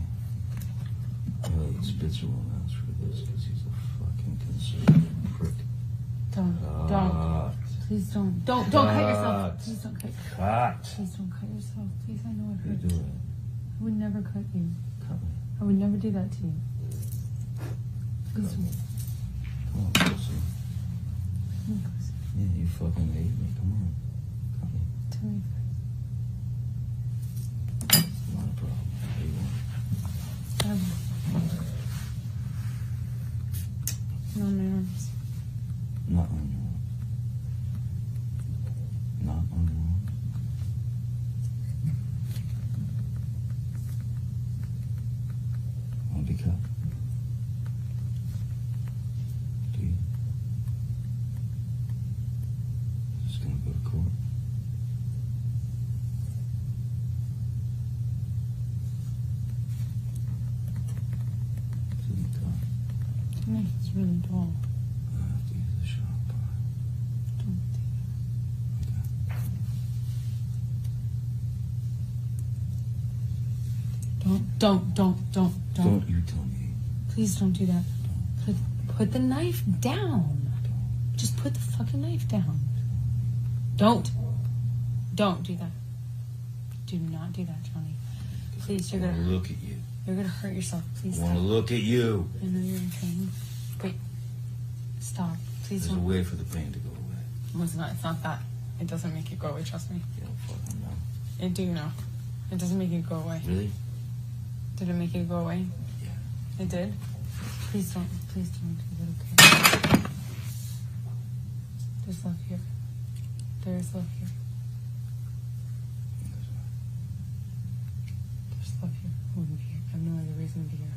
Really, Spitzer won't ask for this because he's a fucking conservative prick. Don't. Please don't. Don't cut yourself. Please don't cut. Cut. Please don't cut yourself. Please, I know it You hurts. do it. I would never cut you. Cut me. I would never do that to you. Please Cut don't. me. Come on, pussy. Come on, pussy. Yeah, you fucking hate me. Come on. Tell me. It's not a problem. How you want it? No, my arms. Not on your arm. Not on your arm. Want to be cut? Do you? Just gonna go to court? Isn't it tough? The knife is really dull. I have to use the sharp part. Don't do that. Don't. Don't you tell me. Please don't do that. Put the knife down. Just put the fucking knife down. Don't do that. Do not do that, Johnny. Please, you're I gonna wanna look at you. You're gonna hurt yourself. Please I want to stop. look at you. I know you're in pain. Wait. Stop. Please There's a don't. way for the pain to go away. Well, it's not that. It doesn't make it go away, trust me. You don't fucking know. I do know. It doesn't make it go away. Really? Did it make it go away? Yeah. It did? Please don't do that, okay? There's love here. There is love here. There's love here. I wouldn't be here. I have no other reason to be here.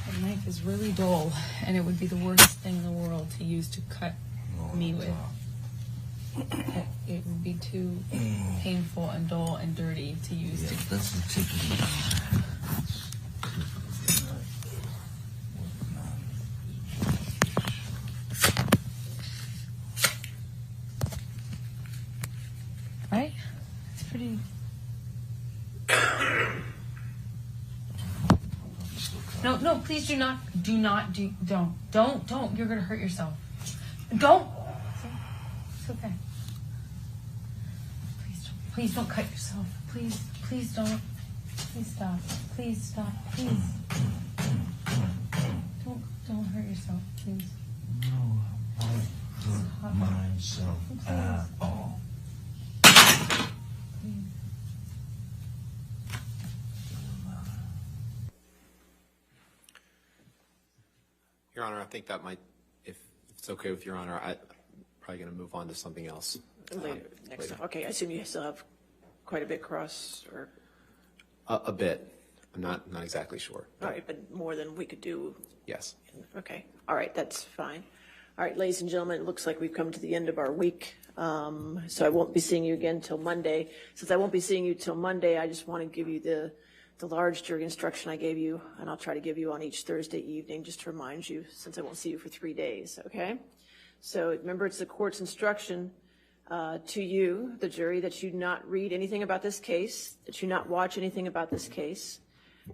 The knife is really dull, and it would be the worst thing in the world to use to cut me with. It would be too painful and dull and dirty to use to. That's the tip of the knife. Right? It's pretty. No, please do not, don't. You're gonna hurt yourself. Don't. It's okay. Please don't cut yourself. Please don't. Please stop. Please stop. Please. Don't hurt yourself, please. No, I won't hurt myself at all. Your Honor, I think that might, if it's okay with Your Honor, I'm probably going to move on to something else. Later, next time. Okay, I assume you still have quite a bit cross, or, A bit. I'm not exactly sure. all right, but more than we could do. Yes. Okay, all right, that's fine. All right, ladies and gentlemen, it looks like we've come to the end of our week. So I won't be seeing you again till Monday. Since I won't be seeing you till Monday, I just want to give you the large jury instruction I gave you, and I'll try to give you on each Thursday evening, just to remind you, since I won't see you for 3 days, okay? So remember, it's the court's instruction to you, the jury, that you not read anything about this case, that you not watch anything about this case.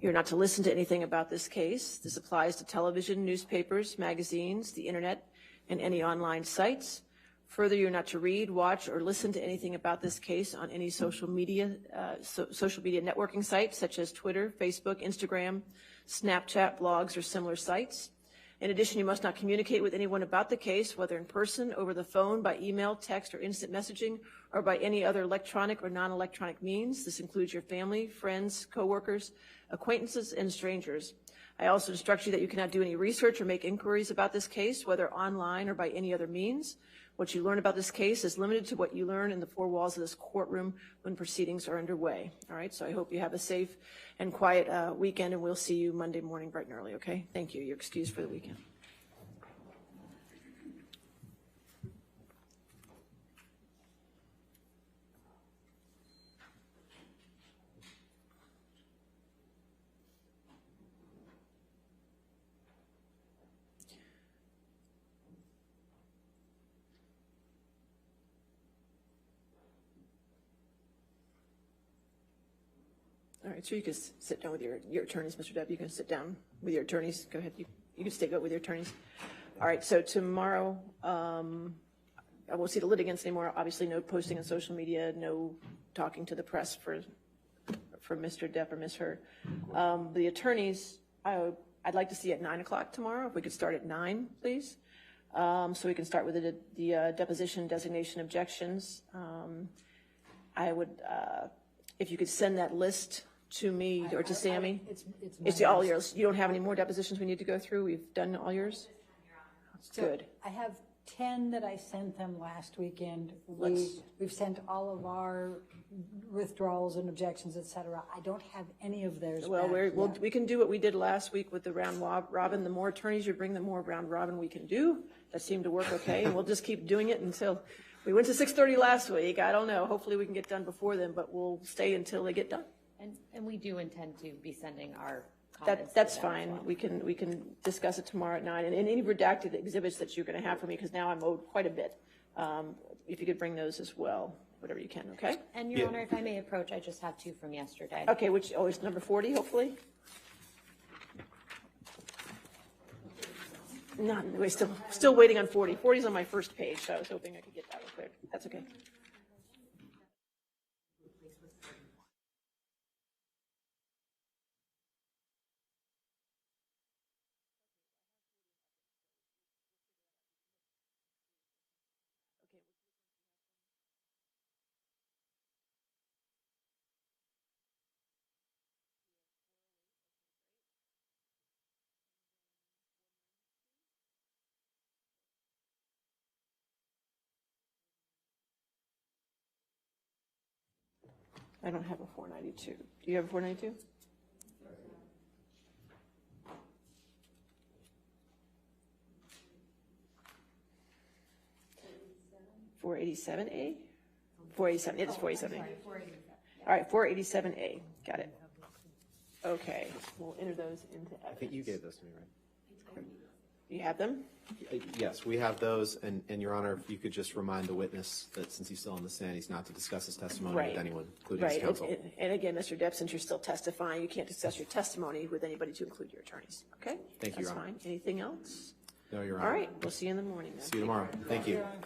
You're not to listen to anything about this case. This applies to television, newspapers, magazines, the internet, and any online sites. Further, you're not to read, watch, or listen to anything about this case on any social media networking sites such as Twitter, Facebook, Instagram, Snapchat, blogs, or similar sites. In addition, you must not communicate with anyone about the case, whether in person, over the phone, by email, text, or instant messaging, or by any other electronic or non-electronic means. This includes your family, friends, coworkers, acquaintances, and strangers. I also instruct you that you cannot do any research or make inquiries about this case, whether online or by any other means. What you learn about this case is limited to what you learn in the four walls of this courtroom when proceedings are underway. All right, so I hope you have a safe and quiet weekend, and we'll see you Monday morning bright and early, okay? Thank you. You're excused for the weekend. All right, so you can sit down with your attorneys, Mr. Depp. You can sit down with your attorneys. Go ahead. You can stay up with your attorneys. All right, so tomorrow, I won't see the litigants anymore. Obviously, no posting on social media, no talking to the press for Mr. Depp or Ms. Heard. The attorneys, I'd like to see at 9 o'clock tomorrow. If we could start at 9, please. So we can start with the deposition designation objections. I would, if you could send that list to me or to Sammy. It's all yours. You don't have any more depositions we need to go through? We've done all yours? So good. I have 10 that I sent them last weekend. We've sent all of our withdrawals and objections, et cetera. I don't have any of theirs Well, back we can do what we did last week with the round robin. The more attorneys you bring, the more round robin we can do. That seemed to work okay, and we'll just keep doing it until, we went to 6:30 last week. I don't know. Hopefully we can get done before then, but we'll stay until they get done. And we do intend to be sending our comments. That's to them fine. as well. We can discuss it tomorrow at 9. And any redacted exhibits that you're going to have for me, because now I'm owed quite a bit. If you could bring those as well, whatever you can, okay? And Your Honor, if I may approach, I just have 2 from yesterday. Okay, which, it's number 40, hopefully? We're still waiting on 40. 40 is on my first page, so I was hoping I could get that real quick. That's okay. I don't have a 492. Do you have a 492? $487A? 487, it is 487A. All right, 487A, got it. Okay, we'll enter those into evidence. I think you gave those to me, right? You have them? Yes, we have those, and Your Honor, if you could just remind the witness that since he's still on the stand, he's not to discuss his testimony Right. with anyone, including his counsel. And again, Mr. Depp, since you're still testifying, you can't discuss your testimony with anybody to include your attorneys, okay? Thank you, Your Honor. That's fine. Anything else? No, Your Honor. All right, we'll see you in the morning then. See you tomorrow. Thank you. Your Honor.